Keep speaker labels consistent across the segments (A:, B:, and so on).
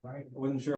A: Right. I wasn't sure.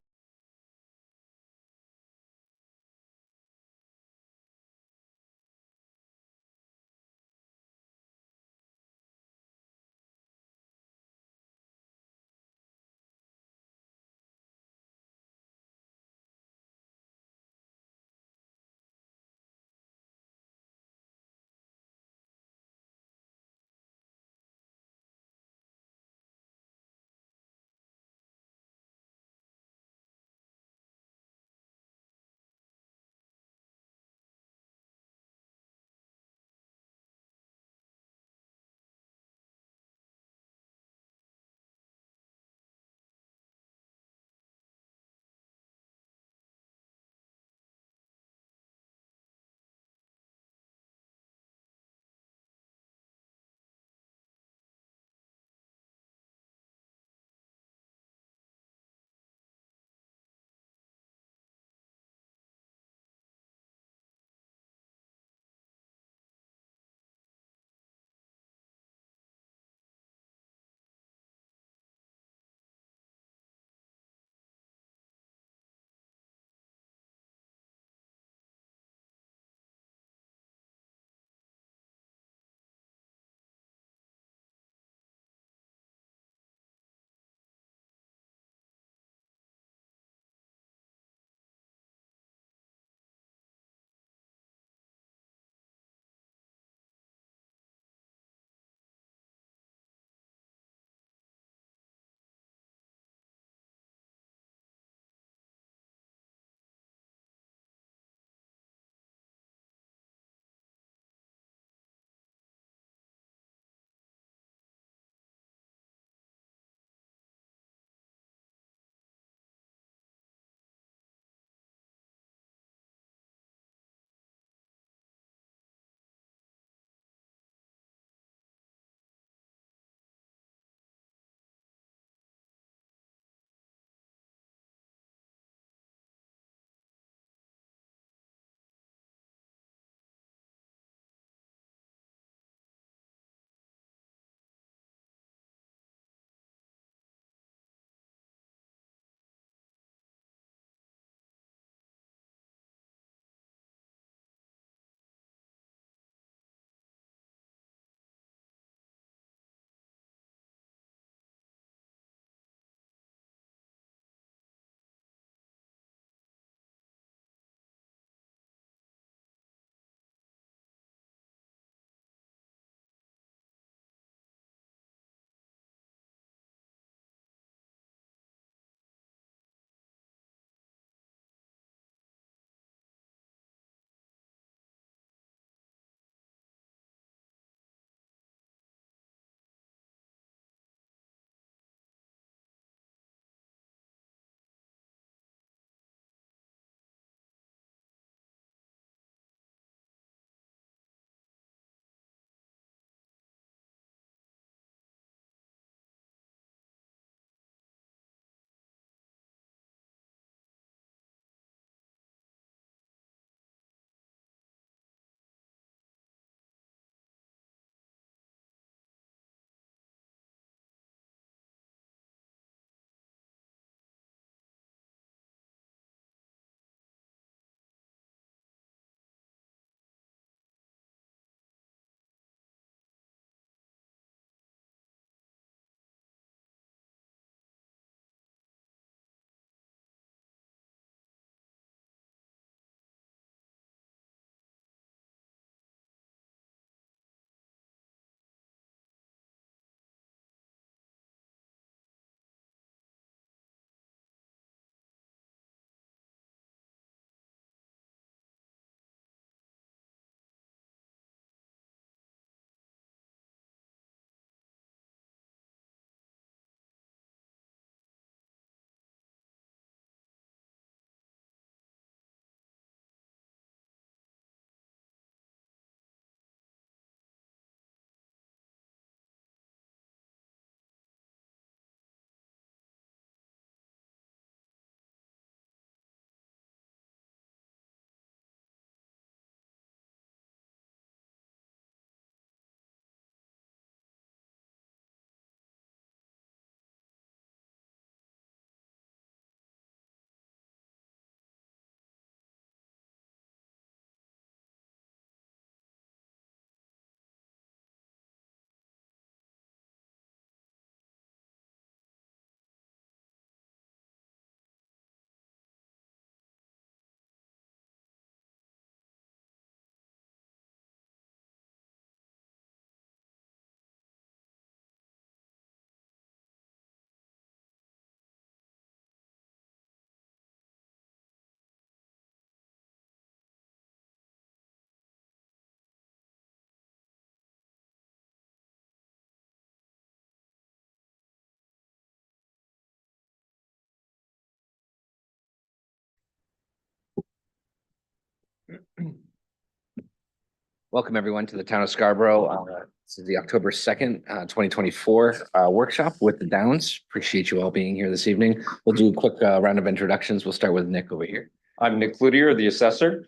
A: Welcome everyone to the Town of Scarborough. This is the October 2nd, 2024 workshop with the Downs. Appreciate you all being here this evening. We'll do a quick round of introductions. We'll start with Nick over here.
B: I'm Nick Cloutier, the assessor.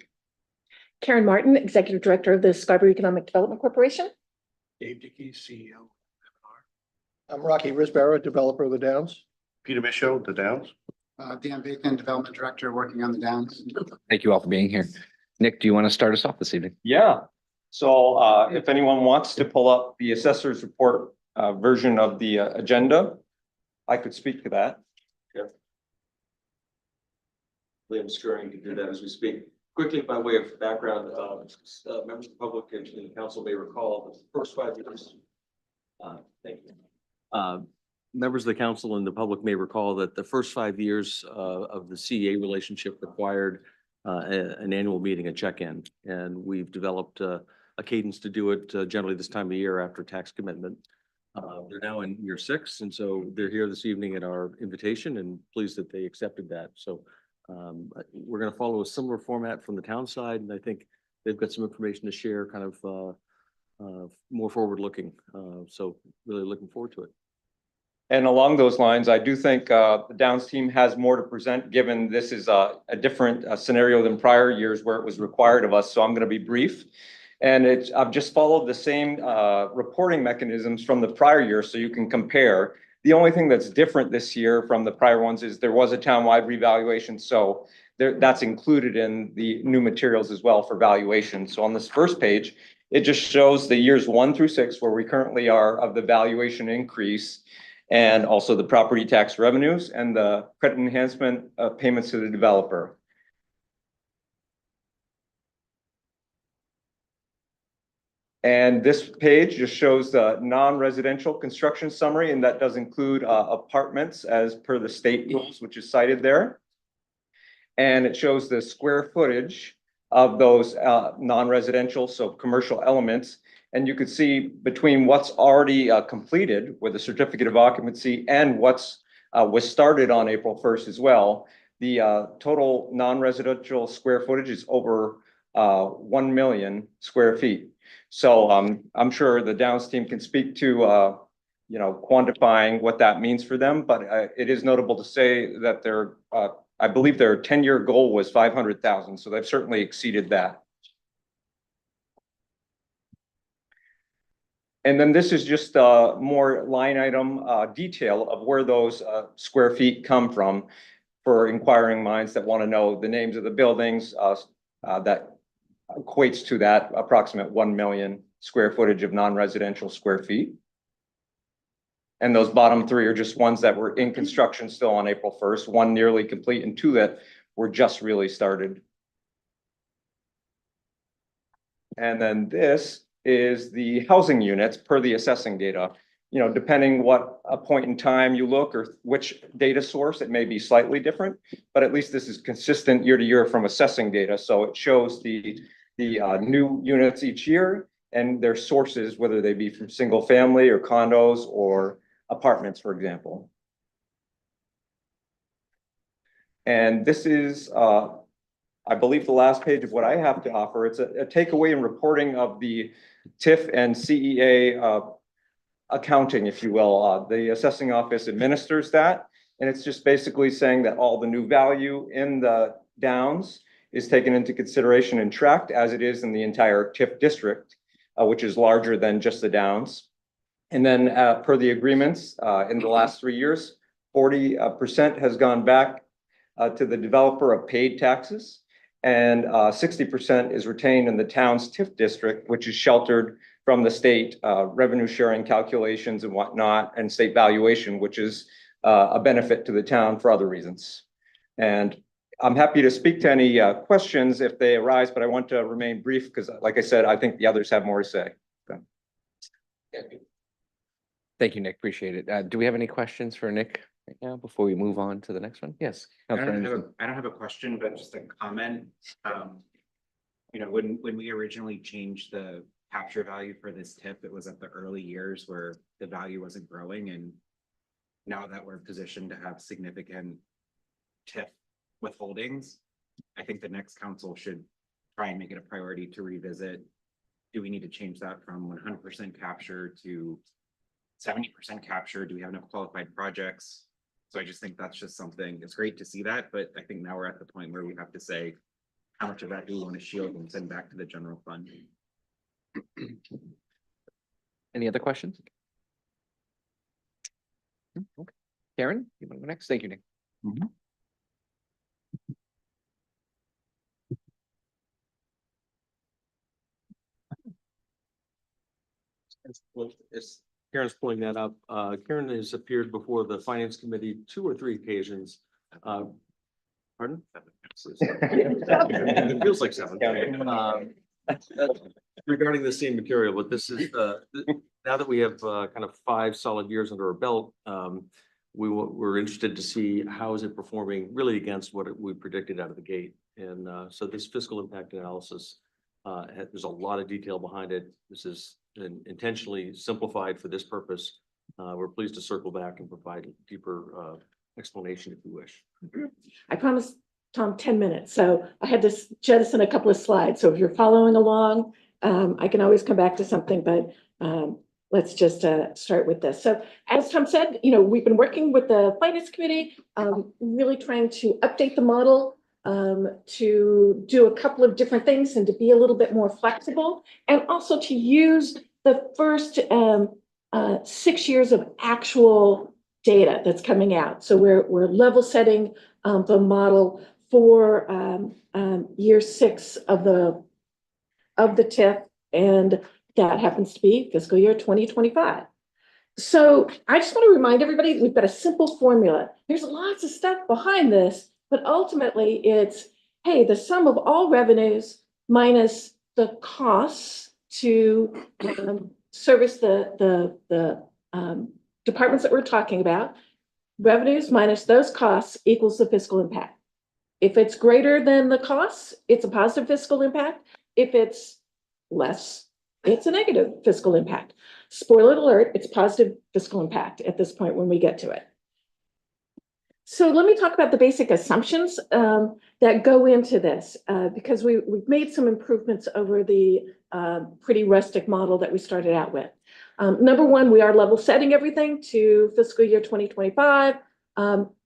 C: Karen Martin, Executive Director of the Scarborough Economic Development Corporation.
D: Dave Dickey, CEO.
E: I'm Rocky Risbara, developer of the Downs.
D: Peter Michaud, the Downs.
F: Dan Bacon, Development Director, working on the Downs.
A: Thank you all for being here. Nick, do you want to start us off this evening?
B: Yeah. So if anyone wants to pull up the assessor's report version of the agenda, I could speak to that.
G: Liam Scurring can do that as we speak. Quickly, by way of background, members of the public and the council may recall that the first 5 years. Thank you. Members of the council and the public may recall that the first 5 years of the CEA relationship required an annual meeting, a check-in, and we've developed a cadence to do it generally this time of year after tax commitment. They're now in year 6, and so they're here this evening at our invitation, and pleased that they accepted that. So we're going to follow a similar format from the town side, and I think they've got some information to share, kind of more forward-looking. So really looking forward to it.
B: And along those lines, I do think the Downs team has more to present, given this is a different scenario than prior years where it was required of us. So I'm going to be brief. And I've just followed the same reporting mechanisms from the prior year so you can compare. The only thing that's different this year from the prior ones is there was a townwide revaluation. So that's included in the new materials as well for valuation. So on this first page, it just shows the years 1 through 6 where we currently are of the valuation increase, and also the property tax revenues and the credit enhancement payments to the developer. And this page just shows the non-residential construction summary, and that does include apartments as per the state rules, which is cited there. And it shows the square footage of those non-residential, so commercial elements. And you could see between what's already completed with a certificate of occupancy and what's was started on April 1st as well, the total non-residential square footage is over 1 million square feet. So I'm sure the Downs team can speak to quantifying what that means for them, but it is notable to say that I believe their 10-year goal was 500,000, so they've certainly exceeded that. And then this is just more line item detail of where those square feet come from for inquiring minds that want to know the names of the buildings that equates to that approximate 1 million square footage of non-residential square feet. And those bottom 3 are just ones that were in construction still on April 1st, 1 nearly complete and 2 that were just really started. And then this is the housing units per the assessing data. Depending what a point in time you look or which data source, it may be slightly different, but at least this is consistent year to year from assessing data. So it shows the new units each year and their sources, whether they be from single family or condos or apartments, for example. And this is, I believe, the last page of what I have to offer. It's a takeaway and reporting of the TIF and CEA accounting, if you will. The assessing office administers that, and it's just basically saying that all the new value in the Downs is taken into consideration and tracked as it is in the entire TIF district, which is larger than just the Downs. And then per the agreements, in the last 3 years, 40% has gone back to the developer of paid taxes, and 60% is retained in the town's TIF district, which is sheltered from the state revenue sharing calculations and whatnot, and state valuation, which is a benefit to the town for other reasons. And I'm happy to speak to any questions if they arise, but I want to remain brief because, like I said, I think the others have more to say.
A: Thank you, Nick. Appreciate it. Do we have any questions for Nick right now before we move on to the next one? Yes.
F: I don't have a question, but just a comment. When we originally changed the capture value for this TIF, it was at the early years where the value wasn't growing, and now that we're positioned to have significant TIF withholdings, I think the next council should try and make it a priority to revisit. Do we need to change that from 100% capture to 70% capture? Do we have enough qualified projects? So I just think that's just something, it's great to see that, but I think now we're at the point where we have to say, how much of that do we want to shield and send back to the general fund?
A: Any other questions? Okay. Karen, you want to go next? Thank you, Nick.
G: As Karen's pulling that up, Karen has appeared before the Finance Committee 2 or 3 occasions. Pardon? It feels like 7. Regarding the same material, but this is, now that we have kind of 5 solid years under our belt, we're interested to see how is it performing really against what we predicted out of the gate. And so this fiscal impact analysis, there's a lot of detail behind it. This is intentionally simplified for this purpose. We're pleased to circle back and provide deeper explanation if you wish.
C: I promised Tom 10 minutes, so I had to jettison a couple of slides. So if you're following along, I can always come back to something, but let's just start with this. So as Tom said, we've been working with the Finance Committee, really trying to update the model, to do a couple of different things and to be a little bit more flexible, and also to use the first 6 years of actual data that's coming out. So we're level setting the model for year 6 of the TIF, and that happens to be fiscal year 2025. So I just want to remind everybody, we've got a simple formula. There's lots of stuff behind this, but ultimately it's, hey, the sum of all revenues minus the costs to service the departments that we're talking about. Revenues minus those costs equals the fiscal impact. If it's greater than the costs, it's a positive fiscal impact. If it's less, it's a negative fiscal impact. Spoiler alert, it's positive fiscal impact at this point when we get to it. So let me talk about the basic assumptions that go into this, because we've made some improvements over the pretty rustic model that we started out with. Number one, we are level setting everything to fiscal year 2025.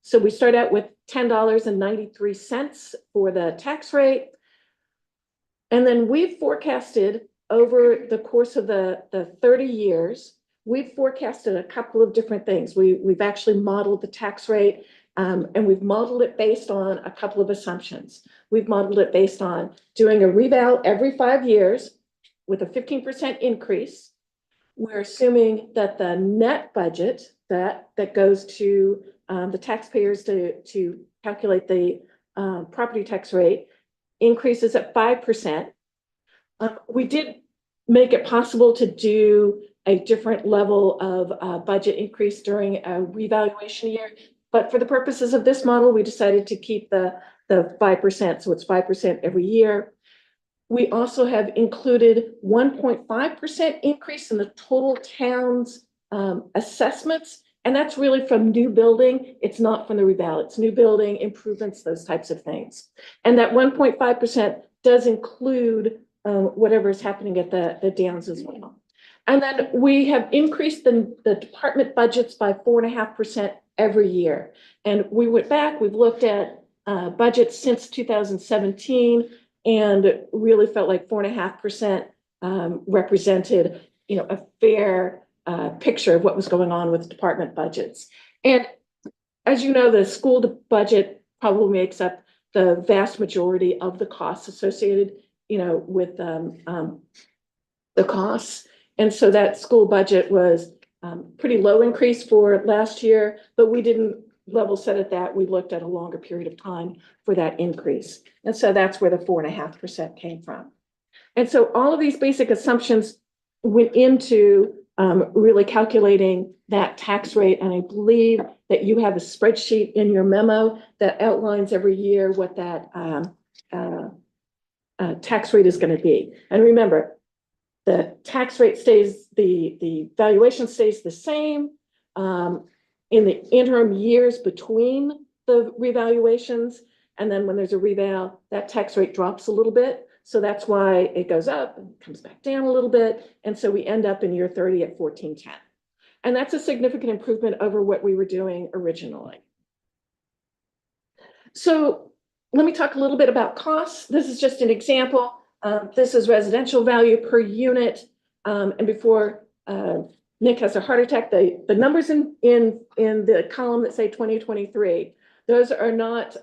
C: So we start out with $10.93 for the tax rate. And then we've forecasted over the course of the 30 years, we've forecasted a couple of different things. We've actually modeled the tax rate, and we've modeled it based on a couple of assumptions. We've modeled it based on doing a reval every 5 years with a 15% increase. We're assuming that the net budget that goes to the taxpayers to calculate the property tax rate increases at 5%. We did make it possible to do a different level of budget increase during a revaluation year. But for the purposes of this model, we decided to keep the 5%. So it's 5% every year. We also have included 1.5% increase in the total town's assessments. And that's really from new building. It's not from the reval. It's new building, improvements, those types of things. And that 1.5% does include whatever is happening at the downs as well. And then we have increased the department budgets by 4.5% every year. And we went back, we've looked at budgets since 2017 and really felt like 4.5% represented, a fair picture of what was going on with department budgets. And as you know, the school budget probably makes up the vast majority of the costs associated, with the costs. And so that school budget was pretty low increase for last year, but we didn't level set at that. We looked at a longer period of time for that increase. And so that's where the 4.5% came from. And so all of these basic assumptions went into really calculating that tax rate. And I believe that you have a spreadsheet in your memo that outlines every year what that tax rate is going to be. And remember, the tax rate stays, the valuation stays the same. In the interim years between the revaluations, and then when there's a reval, that tax rate drops a little bit. So that's why it goes up and comes back down a little bit. And so we end up in year 30 at 1410. And that's a significant improvement over what we were doing originally. So let me talk a little bit about costs. This is just an example. This is residential value per unit. And before Nick has a heart attack, the numbers in the column that say 2023, those are not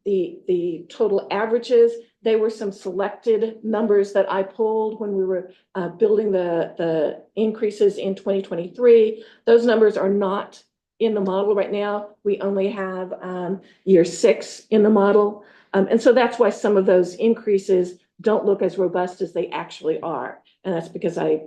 C: the total averages. They were some selected numbers that I pulled when we were building the increases in 2023. Those numbers are not in the model right now. We only have year 6 in the model. And so that's why some of those increases don't look as robust as they actually are. And that's because I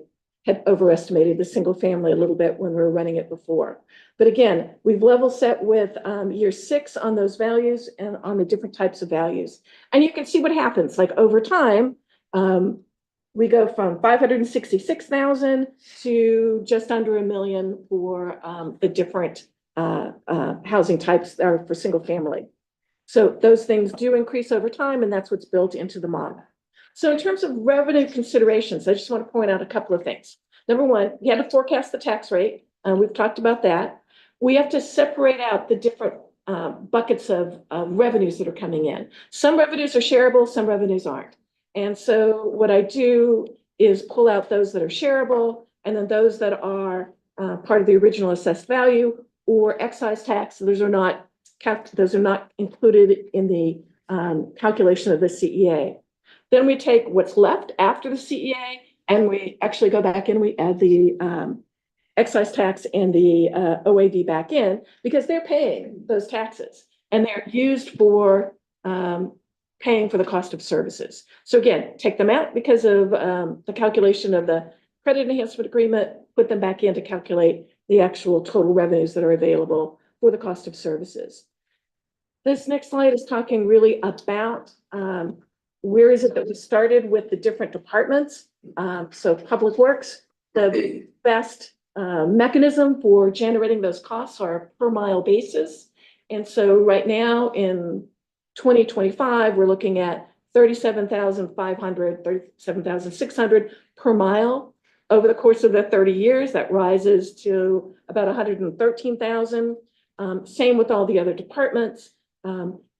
C: had overestimated the single family a little bit when we were running it before. But again, we've level set with year 6 on those values and on the different types of values. And you can see what happens, like over time, we go from 566,000 to just under $1 million for the different housing types that are for single family. So those things do increase over time, and that's what's built into the model. So in terms of revenue considerations, I just want to point out a couple of things. Number one, you have to forecast the tax rate. We've talked about that. We have to separate out the different buckets of revenues that are coming in. Some revenues are shareable, some revenues aren't. And so what I do is pull out those that are shareable, and then those that are part of the original assessed value or excise tax. Those are not included in the calculation of the CEA. Then we take what's left after the CEA, and we actually go back and we add the excise tax and the OAD back in, because they're paying those taxes and they're used for paying for the cost of services. So again, take them out because of the calculation of the credit enhancement agreement, put them back in to calculate the actual total revenues that are available for the cost of services. This next slide is talking really about where is it that we started with the different departments. So Public Works, the best mechanism for generating those costs are a per mile basis. And so right now in 2025, we're looking at 37,500, 37,600 per mile. Over the course of the 30 years, that rises to about 113,000. Same with all the other departments.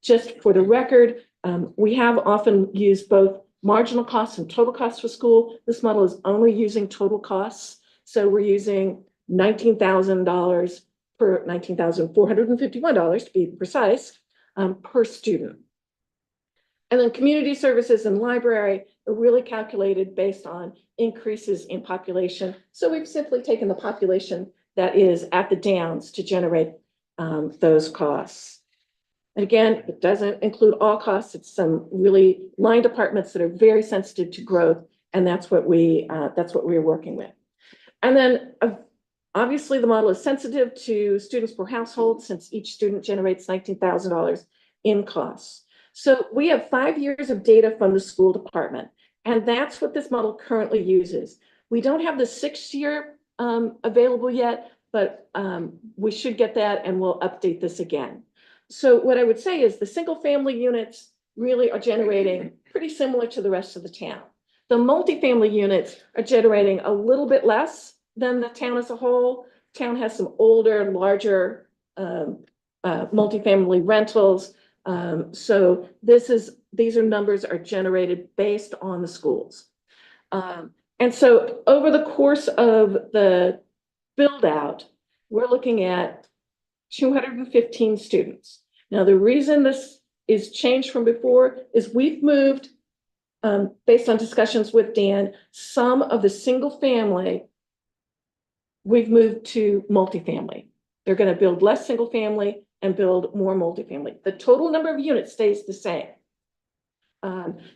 C: Just for the record, we have often used both marginal costs and total costs for school. This model is only using total costs. So we're using $19,000 per $19,451 to be precise per student. And then community services and library are really calculated based on increases in population. So we've simply taken the population that is at the Downs to generate those costs. And again, it doesn't include all costs. It's some really line departments that are very sensitive to growth, and that's what we're working with. And then obviously the model is sensitive to students per household, since each student generates $19,000 in costs. So we have 5 years of data from the school department, and that's what this model currently uses. We don't have the 6-year available yet, but we should get that, and we'll update this again. So what I would say is the single family units really are generating pretty similar to the rest of the town. The multifamily units are generating a little bit less than the town as a whole. Town has some older, larger multifamily rentals. So these numbers are generated based on the schools. And so over the course of the build out, we're looking at 215 students. Now, the reason this is changed from before is we've moved, based on discussions with Dan, some of the single family, we've moved to multifamily. They're going to build less single family and build more multifamily. The total number of units stays the same.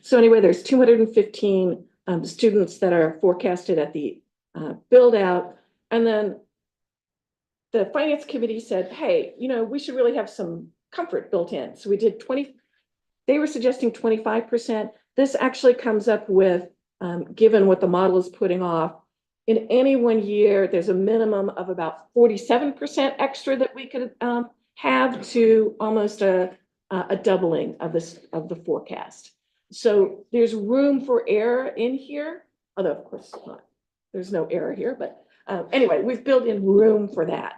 C: So anyway, there's 215 students that are forecasted at the build out. And then the finance committee said, hey, we should really have some comfort built in. So we did 20, they were suggesting 25%. This actually comes up with, given what the model is putting off, in any 1 year, there's a minimum of about 47% extra that we could have to almost a doubling of the forecast. So there's room for error in here, although of course not. There's no error here, but anyway, we've built in room for that.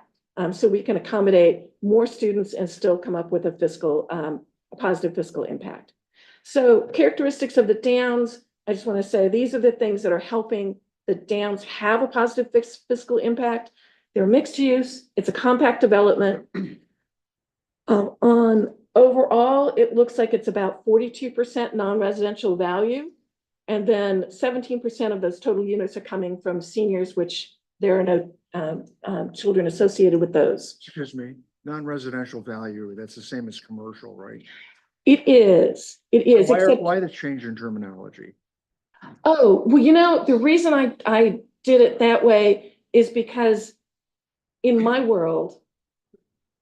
C: So we can accommodate more students and still come up with a positive fiscal impact. So characteristics of the Downs, I just want to say, these are the things that are helping the Downs have a positive fiscal impact. They're mixed use, it's a compact development. On overall, it looks like it's about 42% non-residential value. And then 17% of those total units are coming from seniors, which there are no children associated with those.
E: Excuse me, non-residential value, that's the same as commercial, right?
C: It is, except,
E: Why the change in terminology?
C: oh, well, the reason I did it that way is because in my world,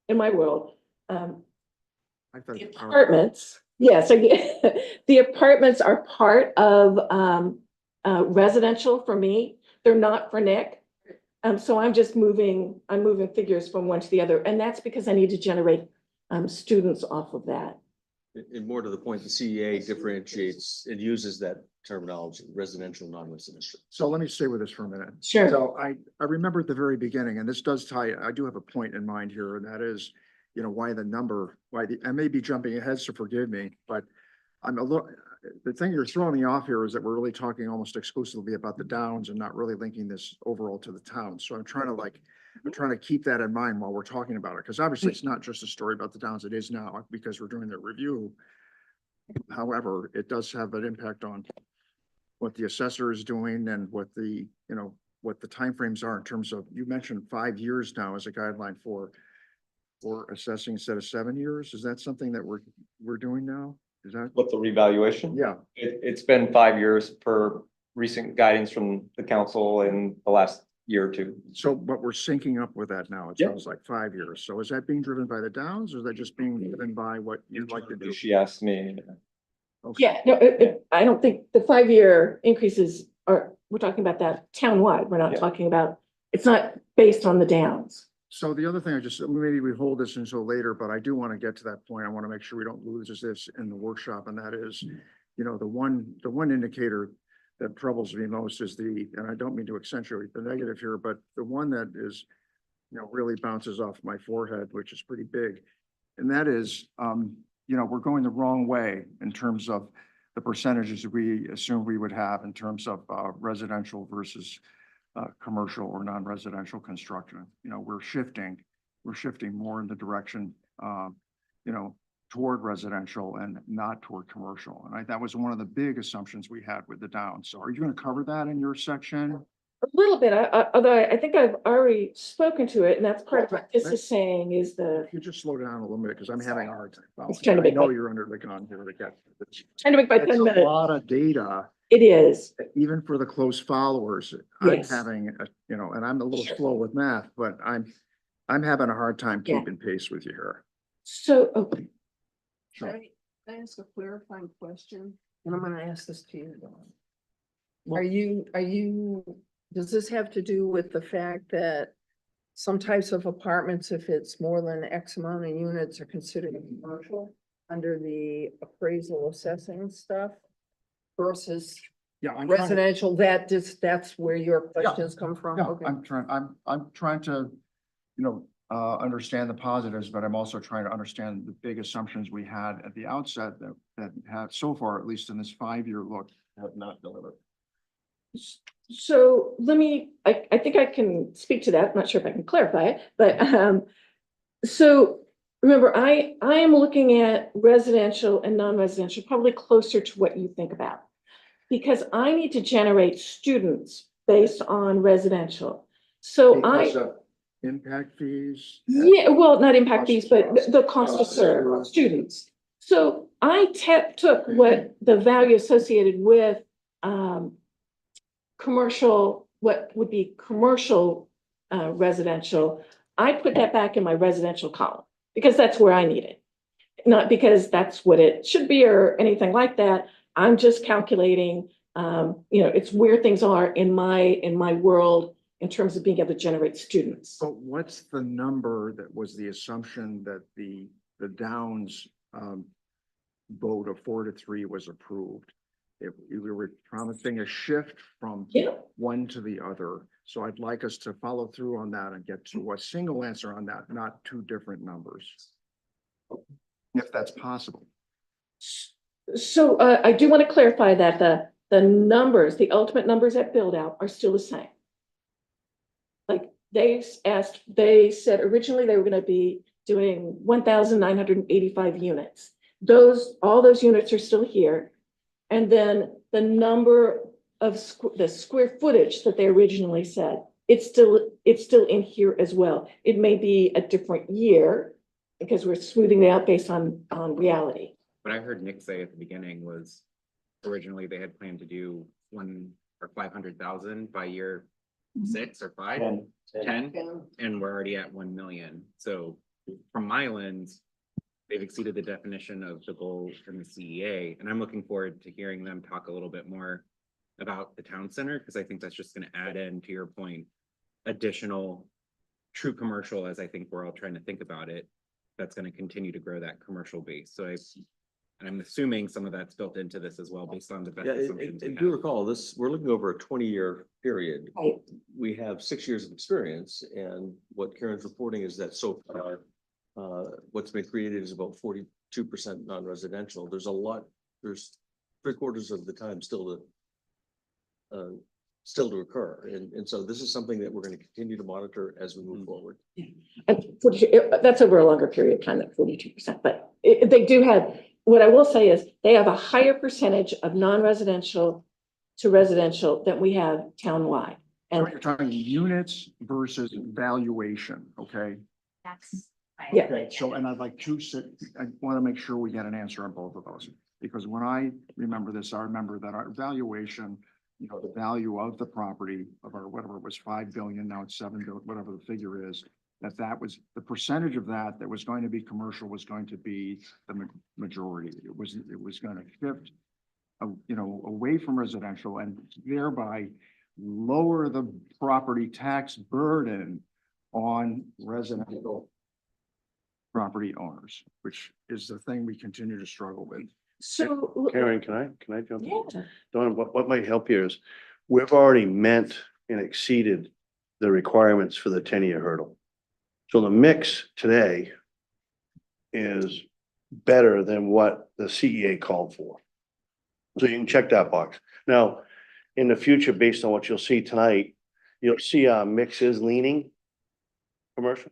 E: I thought.
C: the apartments, yes, the apartments are part of residential for me. They're not for Nick. So I'm moving figures from one to the other, and that's because I need to generate students off of that.
G: And more to the point, the CEA differentiates and uses that terminology, residential, non-residential.
E: So let me stay with this for a minute.
C: Sure.
E: So I remember at the very beginning, and this does tie, I do have a point in mind here, and that is, why the number, I may be jumping ahead, so forgive me, but I'm a little, the thing you're throwing me off here is that we're really talking almost exclusively about the Downs and not really linking this overall to the town. So I'm trying to keep that in mind while we're talking about it, because obviously it's not just a story about the Downs. It is now because we're doing the review. However, it does have an impact on what the assessor is doing and what the timeframes are in terms of, you mentioned 5 years now as a guideline for assessing instead of 7 years. Is that something that we're doing now? Is that?
B: What, the revaluation?
E: Yeah.
B: It's been 5 years per recent guidance from the council in the last year or two.
E: So, but we're syncing up with that now. It
B: Yeah.
E: sounds like 5 years. So is that being driven by the Downs, or is that just being driven by what you'd like to do?
B: She asked me.
E: Okay.
C: Yeah, no, I don't think the 5-year increases we're talking about that townwide. We're not
B: Yeah.
C: talking about, it's not based on the Downs.
E: So the other thing, maybe we hold this until later, but I do want to get to that point. I want to make sure we don't lose this in the workshop, and that is, the one indicator that troubles me most is and I don't mean to accentuate the negative here, but the one that is, really bounces off my forehead, which is pretty big. And that is, we're going the wrong way in terms of the percentages we assume we would have in terms of residential versus commercial or non-residential construction. We're shifting more in the direction, toward residential and not toward commercial. And that was one of the big assumptions we had with the Downs. So are you going to cover that in your section?
C: A little bit, although I think I've already spoken to it, and that's part of what this is saying is
E: If you just slow down a little bit, because I'm having a hard time.
C: It's trying to
E: I
C: make
E: know
C: my-
E: you're under the gun here to get.
C: trying to make my
E: It's
C: 10
E: a
C: minutes.
E: lot of data,
C: It is.
E: even for the close followers. I'm
C: Yes.
E: having, and I'm a little
C: Sure.
E: slow with math, but I'm having a hard time
C: Yeah.
E: keeping pace with you here.
C: So, okay.
E: Sure.
H: Can I ask a clarifying question? And I'm gonna ask this to you, Dawn.
E: Well-
H: Are you, does this have to do with the fact that some types of apartments, if it's more than X amount of units, are considered commercial under the appraisal assessing stuff versus
E: Yeah, I'm
H: residential, that's where your questions come from?
E: Yeah,
H: Okay.
E: I'm trying to, understand the positives, but I'm also trying to understand the big assumptions we had at the outset that have so far, at least in this 5-year look, have not delivered.
C: So I think I can speak to that. I'm not sure if I can clarify it, but so remember, I am looking at residential and non-residential, probably closer to what you think about. Because I need to generate students based on residential. So
E: Because of impact fees.
C: yeah, well, not impact fees, but the cost to serve students. So I took what the value associated with commercial, what would be commercial residential. I put that back in my residential column because that's where I need it. Not because that's what it should be or anything like that. I'm just calculating, it's where things are in my world in terms of being able to generate students.
E: But what's the number that was the assumption that the Downs vote of 4-3 was approved. If we were promising a shift from
C: Yeah.
E: one to the other. So I'd like us to follow through on that and get to a single answer on that, not two different numbers. If that's possible.
C: So I do want to clarify that the numbers, the ultimate numbers at build out are still the same. Like they said originally they were going to be doing 1,985 units. All those units are still here. And then the number of the square footage that they originally said, it's still in here as well. It may be a different year because we're smoothing it out based on reality.
F: What I heard Nick say at the beginning was originally they had planned to do 500,000 by year 6 or 5, 10, and we're already at 1 million. So from my lens, they've exceeded the definition of the goal from the CEA, and I'm looking forward to hearing them talk a little bit more about the town center, because I think that's just going to add in, to your point, additional true commercial, as I think we're all trying to think about it, that's going to continue to grow that commercial base. So I'm assuming some of that's built into this as well, based on the best
G: Yeah,
F: assumptions.
G: and
F: we
G: do
F: have.
G: recall this, we're looking over a 20-year period.
C: Right.
G: We have 6 years of experience, and what Karen's reporting is that so far, what's been created is about 42% non-residential. There's a lot, there's 3/4 of the time still to occur. And so this is something that we're going to continue to monitor as we move forward.
C: And 42, that's over a longer period of time, that 42%, but they do have, what I will say is they have a higher percentage of non-residential to residential than we have townwide.
E: So
C: And
E: you're talking units versus valuation, okay?
I: That's. right.
C: Yeah.
E: Okay, so, and I'd like I want to make sure we get an answer on both of those. Because when I remember this, I remember that our valuation, the value of the property of our, whatever it was, 5 billion, now it's 7 billion, whatever the figure is, that was the percentage of that was going to be commercial was going to be the majority. It was going to shift, away from residential and thereby lower the property tax burden on residential property owners, which is the thing we continue to struggle with.
C: so,
D: Karen, can I jump in?
C: yeah,
D: Dawn, what might help here is we've already met and exceeded the requirements for the 10-year hurdle. So the mix today is better than what the CEA called for. So you can check that box. Now, in the future, based on what you'll see tonight, you'll see our mix is leaning commercial.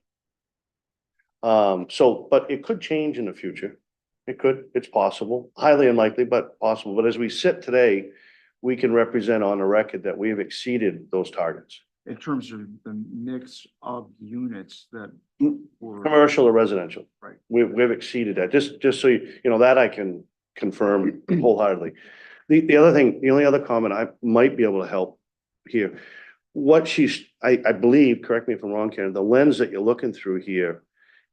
D: But it could change in the future. It's possible, highly unlikely, but possible. But as we sit today, we can represent on the record that we have exceeded those targets.
E: In terms of the mix of units that were.
D: Commercial or residential.
E: Right.
D: We've exceeded that. Just so that I can confirm wholeheartedly. The other thing, the only other comment I might be able to help here. What I believe, correct me if I'm wrong, Karen, the lens that you're looking through here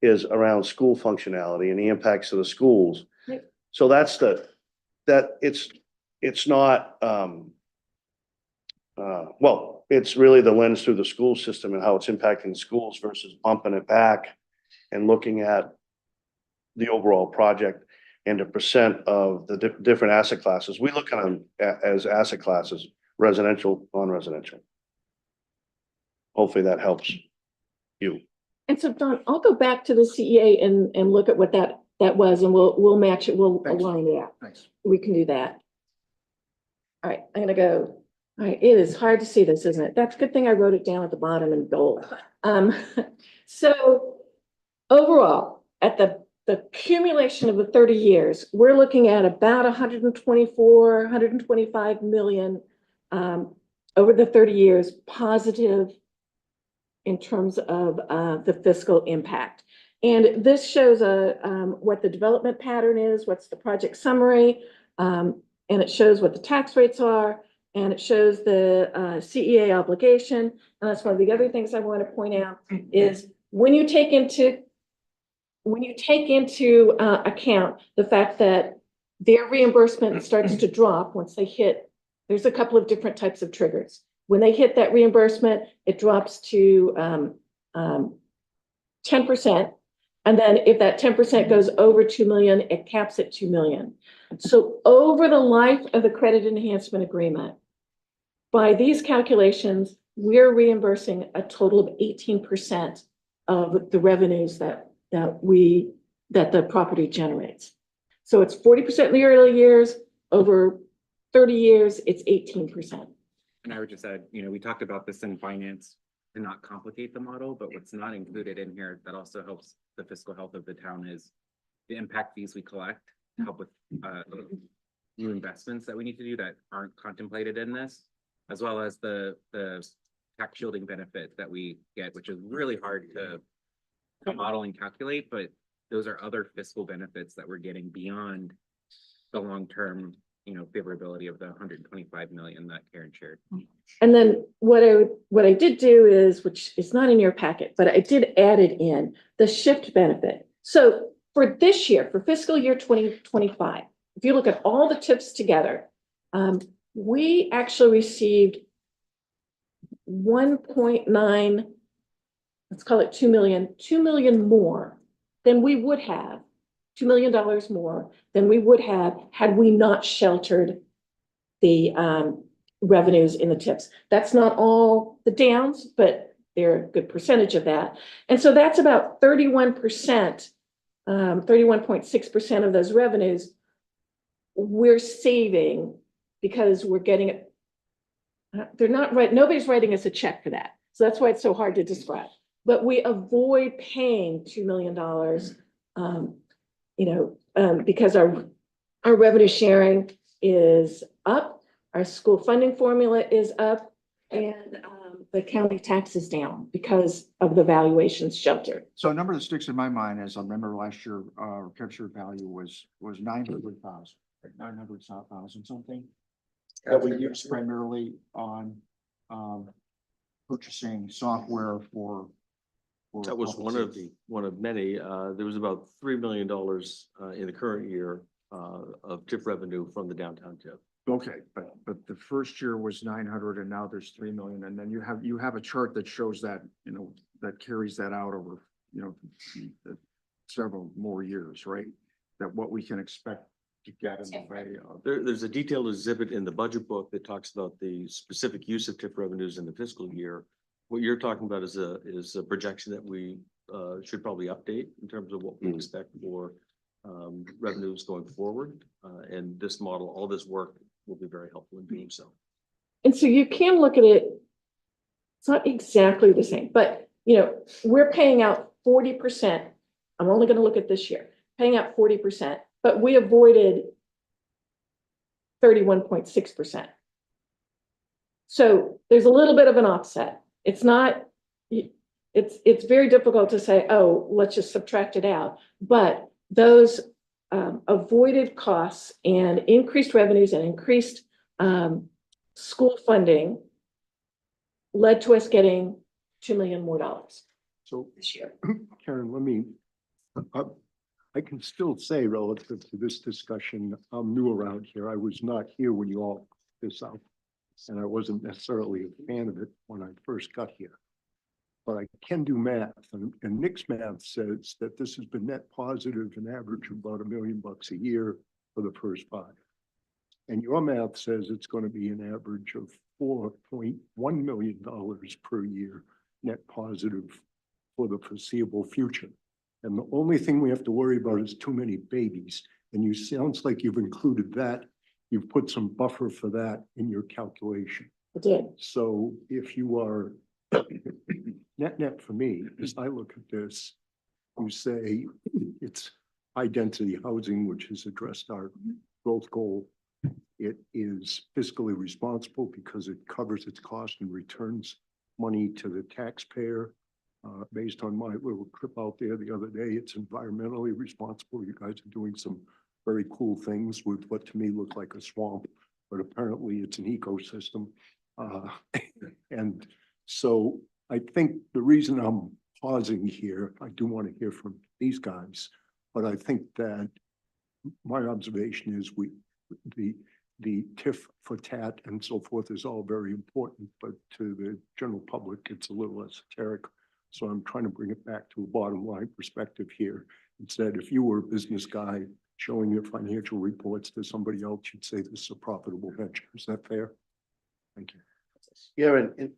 D: is around school functionality and the impacts of the schools.
C: Right.
D: So it's not, it's really the lens through the school system and how it's impacting schools versus bumping it back and looking at the overall project and the percent of the different asset classes. We look at them as asset classes, residential, non-residential. Hopefully that helps you.
C: and so Don, I'll go back to the CEA and look at what that was, and we'll match it, we'll
E: Thanks.
C: align it out.
E: Thanks.
C: We can do that. All right, I'm gonna go. All right, it is hard to see this, isn't it? That's a good thing I wrote it down at the bottom in gold. So overall, at the accumulation of the 30 years, we're looking at about 124, 125 million over the 30 years positive in terms of the fiscal impact. And this shows what the development pattern is, what's the project summary, and it shows what the tax rates are, and it shows the CEA obligation. And that's one of the other things I want to point out is when you take into account the fact that their reimbursement starts to drop once they hit, there's a couple of different types of triggers. When they hit that reimbursement, it drops to 10%. And then if that 10% goes over 2 million, it caps at 2 million. So over the life of the credit enhancement agreement, by these calculations, we're reimbursing a total of 18% of the revenues that the property generates. So it's 40% in the early years, over 30 years, it's 18%.
F: And I would just add, we talked about this in finance to not complicate the model, but what's not included in here that also helps the fiscal health of the town is the impact fees we collect to help with new investments that we need to do that aren't contemplated in this, as well as the tax shielding benefit that we get, which is really hard to model and calculate, but those are other fiscal benefits that we're getting beyond the long-term, favorability of the 125 million that Karen shared.
C: And then what I did do is, which is not in your packet, but I did add it in, the shift benefit. So for this year, for fiscal year 2025, if you look at all the tips together, we actually received 1.9, let's call it 2 million more than we would have, $2 million more than we would have had we not sheltered the revenues in the tips. That's not all the downs, but they're a good percentage of that. And so that's about 31%, 31.6% of those revenues we're saving because we're getting it. They're not right. Nobody's writing us a check for that. So that's why it's so hard to describe. But we avoid paying $2 million, because our revenue sharing is up, our school funding formula is up, and the county tax is down because of the valuations sheltered.
E: So a number that sticks in my mind is I remember last year, capture value was 900,000, 900,000 something. That we used primarily on purchasing software for.
G: That was one of many. There was about $3 million in the current year of TIF revenue from the downtown TIF.
E: Okay, but the first year was 900 and now there's 3 million. And then you have a chart that shows that, that carries that out over, several more years, right? That what we can expect to get in the way of.
G: There's a detailed exhibit in the budget book that talks about the specific use of TIF revenues in the fiscal year. What you're talking about is a projection that we should probably update in terms of what we expect for revenues going forward. And this model, all this work will be very helpful in doing so.
C: And so you can look at it, it's not exactly the same, but we're paying out 40%. I'm only going to look at this year, paying out 40%, but we avoided 31.6%. So there's a little bit of an offset. It's not, it's very difficult to say, oh, let's just subtract it out. But those avoided costs and increased revenues and increased school funding led to us getting $2 million more
I: So
C: this year.
I: Karen, I can still say relative to this discussion, I'm new around here. I was not here when you all put this out. And I wasn't necessarily a fan of it when I first got here. But I can do math, and Nick's math says that this has been net positive, an average of about $1 million a year for the first 5. And your math says it's going to be an average of $4.1 million per year net positive for the foreseeable future. And the only thing we have to worry about is too many babies. And you sounds like you've included that. You've put some buffer for that in your calculation.
C: I did.
I: So if you are net for me, as I look at this, you say it's high density housing, which has addressed our growth goal. It is fiscally responsible because it covers its cost and returns money to the taxpayer. Based on my little trip out there the other day, it's environmentally responsible. You guys are doing some very cool things with what to me looked like a swamp, but apparently it's an ecosystem. And so I think the reason I'm pausing here, I do want to hear from these guys, but I think that my observation is the TIF for TAT and so forth is all very important, but to the general public, it's a little esoteric. So I'm trying to bring it back to a bottom line perspective here. Instead, if you were a business guy showing your financial reports to somebody else, you'd say this is a profitable venture. Is that fair? Thank you.
D: Yeah, and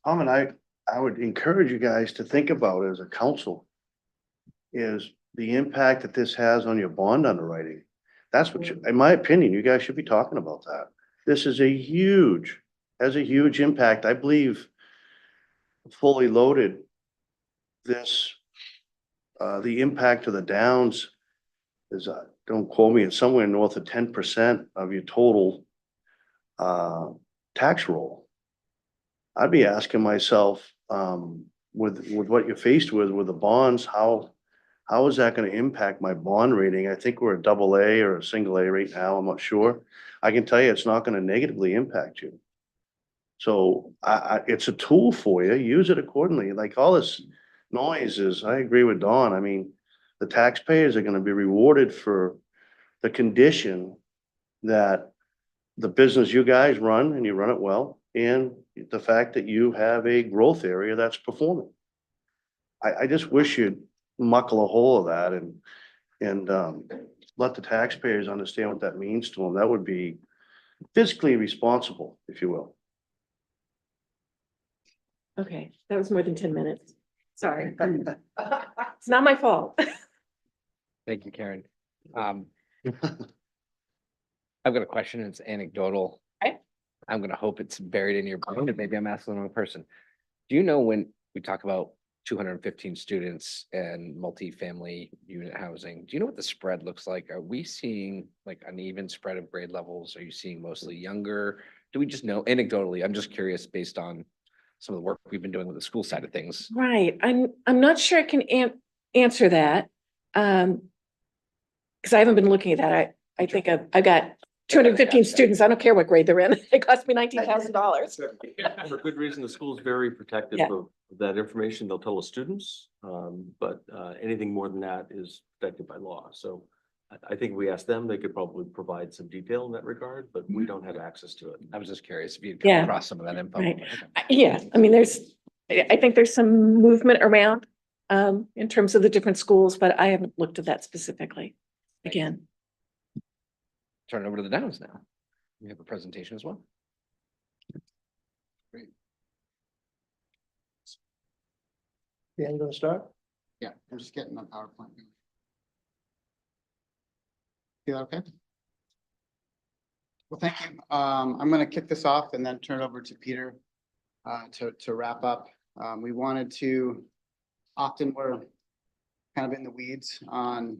D: Tom and I would encourage you guys to think about as a council is the impact that this has on your bond underwriting. That's what, in my opinion, you guys should be talking about that. This is has a huge impact. I believe fully loaded, the impact of the downs is, don't quote me, it's somewhere north of 10% of your total tax roll. I'd be asking myself, with what you're faced with the bonds, how is that gonna impact my bond rating? I think we're a AA or a single A right now, I'm not sure. I can tell you it's not gonna negatively impact you. So it's a tool for you, use it accordingly, like all this noise is, I agree with Dawn, I mean, the taxpayers are gonna be rewarded for the condition that the business you guys run and you run it well, and the fact that you have a growth area that's performing. I just wish you'd muckle a hole of that and let the taxpayers understand what that means to them. That would be fiscally responsible, if you will.
C: Okay, that was more than 10 minutes. Sorry, but it's not my fault.
A: Thank you, Karen. I've got a question. It's anecdotal.
C: Okay.
A: I'm gonna hope it's buried in your brain, and maybe I'm asking the wrong person. Do you know when we talk about 215 students and multifamily unit housing, do you know what the spread looks like? Are we seeing like an even spread of grade levels? Are you seeing mostly younger? Do we just know anecdotally? I'm just curious based on some of the work we've been doing with the school side of things.
C: Right, I'm not sure I can answer that. Because I haven't been looking at that. I think I've got 215 students. I don't care what grade they're in. It cost me $19,000.
G: For good reason, the school's very protective
C: Yeah.
G: of that information. They'll tell the students, but anything more than that is protected by law. So I think we asked them, they could probably provide some detail in that regard, but we don't have access to it.
A: I was just curious if you'd come
C: Yeah.
A: across some of that info.
C: Right.
A: Okay.
C: Yeah, I mean, I think there's some movement around in terms of the different schools, but I haven't looked at that specifically. Again,
A: Turn it over to the Downs now. We have a presentation as well.
D: Yeah, you gonna start?
J: Yeah, I'm just getting my PowerPoint. Feel okay? Well, thank you. I'm gonna kick this off and then turn it over to Peter to wrap up. We wanted to, often we're kind of in the weeds on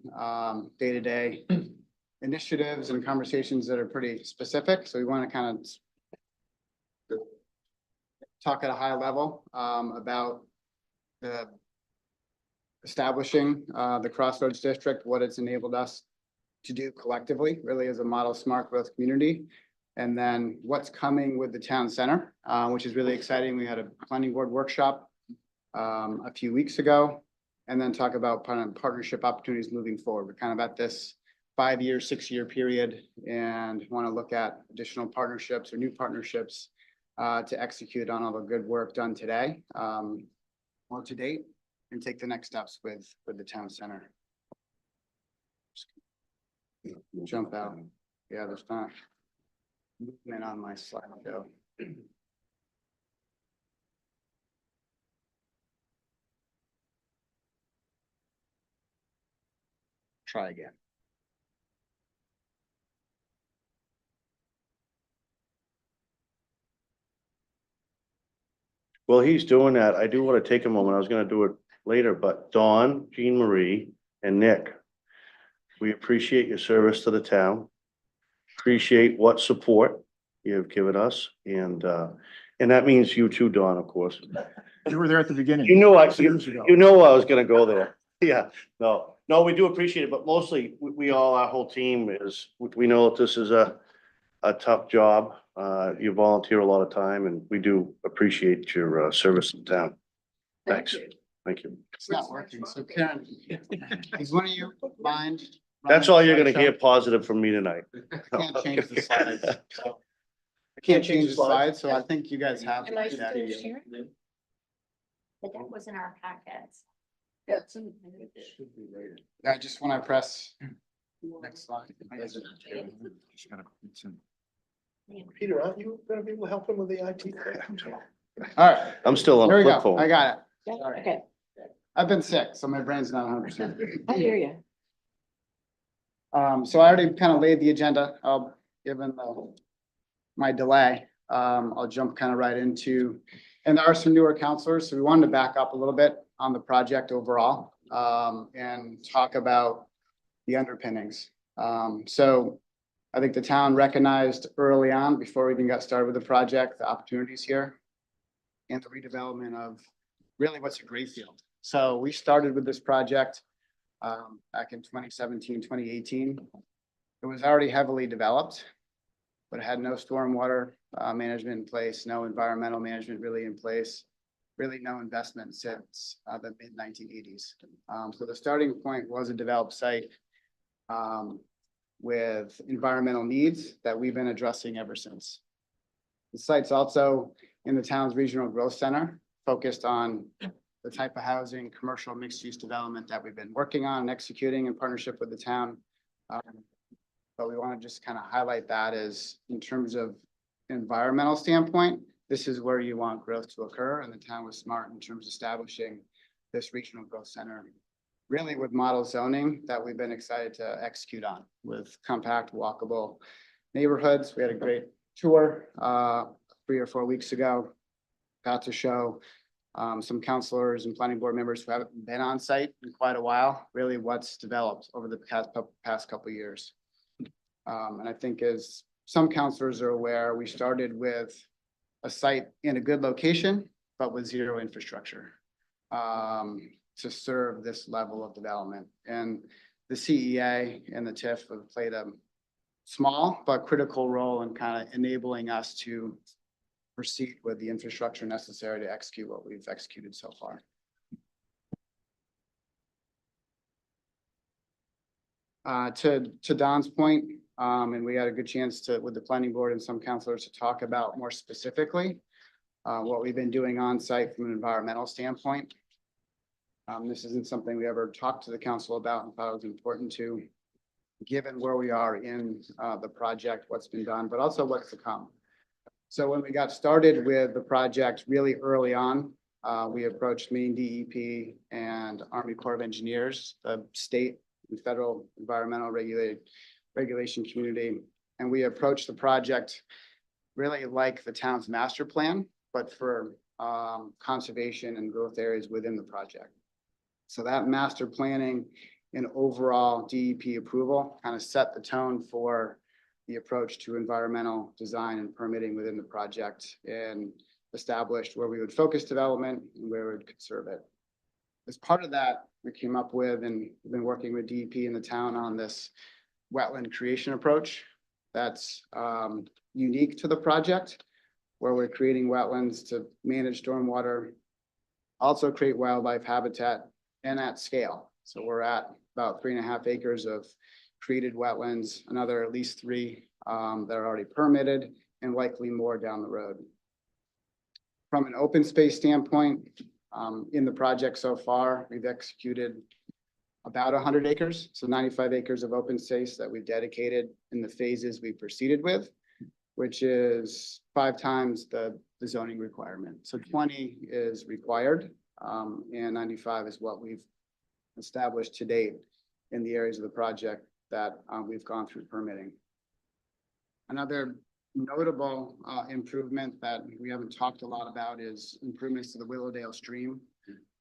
J: day-to-day initiatives and conversations that are pretty specific. So we want to kind of talk at a high level about the establishing the Crossroads District, what it's enabled us to do collectively, really as a model smart growth community. And then what's coming with the town center, which is really exciting. We had a planning board workshop a few weeks ago, and then talk about partnership opportunities moving forward. We're kind of at this 5-year, 6-year period and want to look at additional partnerships or new partnerships to execute on all the good work done today or to date, and take the next steps with the town center. Jump out. Yeah, there's not movement on my slideshow.
A: Try again.
D: Well, he's doing that. I do want to take a moment. I was gonna do it later, but Dawn, Jean Marie, and Nick, we appreciate your service to the town. Appreciate what support you have given us, and that means you too, Dawn, of course.
E: You were there at the beginning.
D: You know,
E: Years ago.
D: you know I was gonna go there. Yeah, no, we do appreciate it, but mostly we all, our whole team is, we know that this is a tough job. You volunteer a lot of time and we do appreciate your service in town. Thanks. Thank you.
J: It's not working. So Karen, is one of you mind?
D: That's all you're gonna hear positive from me tonight.
J: I can't change the slides. So I can't change the slides, so I think you guys have.
C: Am I
J: that.
C: still sharing?
K: But that was in our packets.
J: Just when I press next slide.
E: Just gotta- it's in-
I: Peter, aren't you gonna be able to help him with the IT?
J: All right,
D: I'm still on
J: here we
D: flip
J: go.
D: phone.
J: I got it.
C: Yeah,
J: Sorry.
C: okay,
J: I've been sick, so my brain's not 100%.
C: I hear you.
J: So I already kind of laid the agenda, given my delay. I'll jump kind of right into, and there are some newer counselors, so we wanted to back up a little bit on the project overall, and talk about the underpinnings. So I think the town recognized early on, before we even got started with the project, the opportunities here and the redevelopment of really what's a great field. So we started with this project back in 2017, 2018. It was already heavily developed, but it had no stormwater management in place, no environmental management really in place, really no investment since the mid 1980s. So the starting point was a developed site with environmental needs that we've been addressing ever since. The site's also in the town's regional growth center, focused on the type of housing, commercial mixed-use development that we've been working on and executing in partnership with the town. But we want to just kind of highlight that as in terms of environmental standpoint, this is where you want growth to occur, and the town was smart in terms of establishing this regional growth center, really with model zoning that we've been excited to execute on with compact, walkable neighborhoods. We had a great tour 3 or 4 weeks ago. Got to show some counselors and planning board members who haven't been on site in quite a while, really what's developed over the past couple of years. And I think as some counselors are aware, we started with a site in a good location, but with zero infrastructure to serve this level of development. And the CEA and the TIF have played a small but critical role in kind of enabling us to proceed with the infrastructure necessary to execute what we've executed so far. To Don's point, and we had a good chance to, with the planning board and some counselors, to talk about more specifically what we've been doing on site from an environmental standpoint. This isn't something we ever talked to the council about and thought it was important to, given where we are in the project, what's been done, but also what's to come. So when we got started with the project really early on, we approached Maine DEP and Army Corps of Engineers, the state and federal environmental regulation community. And we approached the project really like the town's master plan, but for conservation and growth areas within the project. So that master planning and overall DEP approval kind of set the tone for the approach to environmental design and permitting within the project, and established where we would focus development and where we would conserve it. As part of that, we came up with, and we've been working with DEP in the town on this wetland creation approach that's unique to the project, where we're creating wetlands to manage stormwater, also create wildlife habitat, and at scale. So we're at about 3.5 acres of created wetlands, another at least 3 that are already permitted, and likely more down the road. From an open space standpoint, in the project so far, we've executed about 100 acres, so 95 acres of open space that we've dedicated in the phases we proceeded with, which is 5 times the zoning requirement. So 20 is required, and 95 is what we've established to date in the areas of the project that we've gone through permitting. Another notable improvement that we haven't talked a lot about is improvements to the Willowdale stream.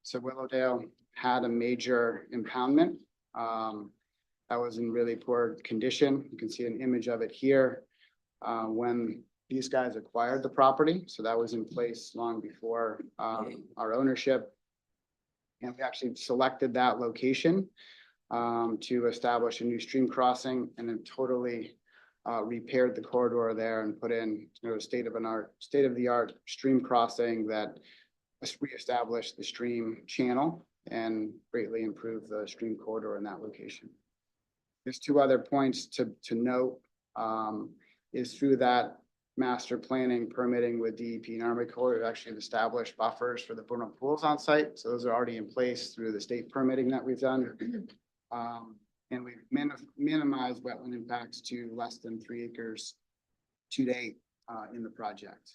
J: So Willowdale had a major impoundment that was in really poor condition. You can see an image of it here when these guys acquired the property. So that was in place long before our ownership. And we actually selected that location to establish a new stream crossing, and then totally repaired the corridor there and put in, you know, a state-of-the-art stream crossing that reestablished the stream channel and greatly improved the stream corridor in that location. There's 2 other points to note is through that master planning, permitting with DEP and Army Corps to actually establish buffers for the vernal pools on site. So those are already in place through the state permitting that we've done. And we've minimized wetland impacts to less than 3 acres to date in the project.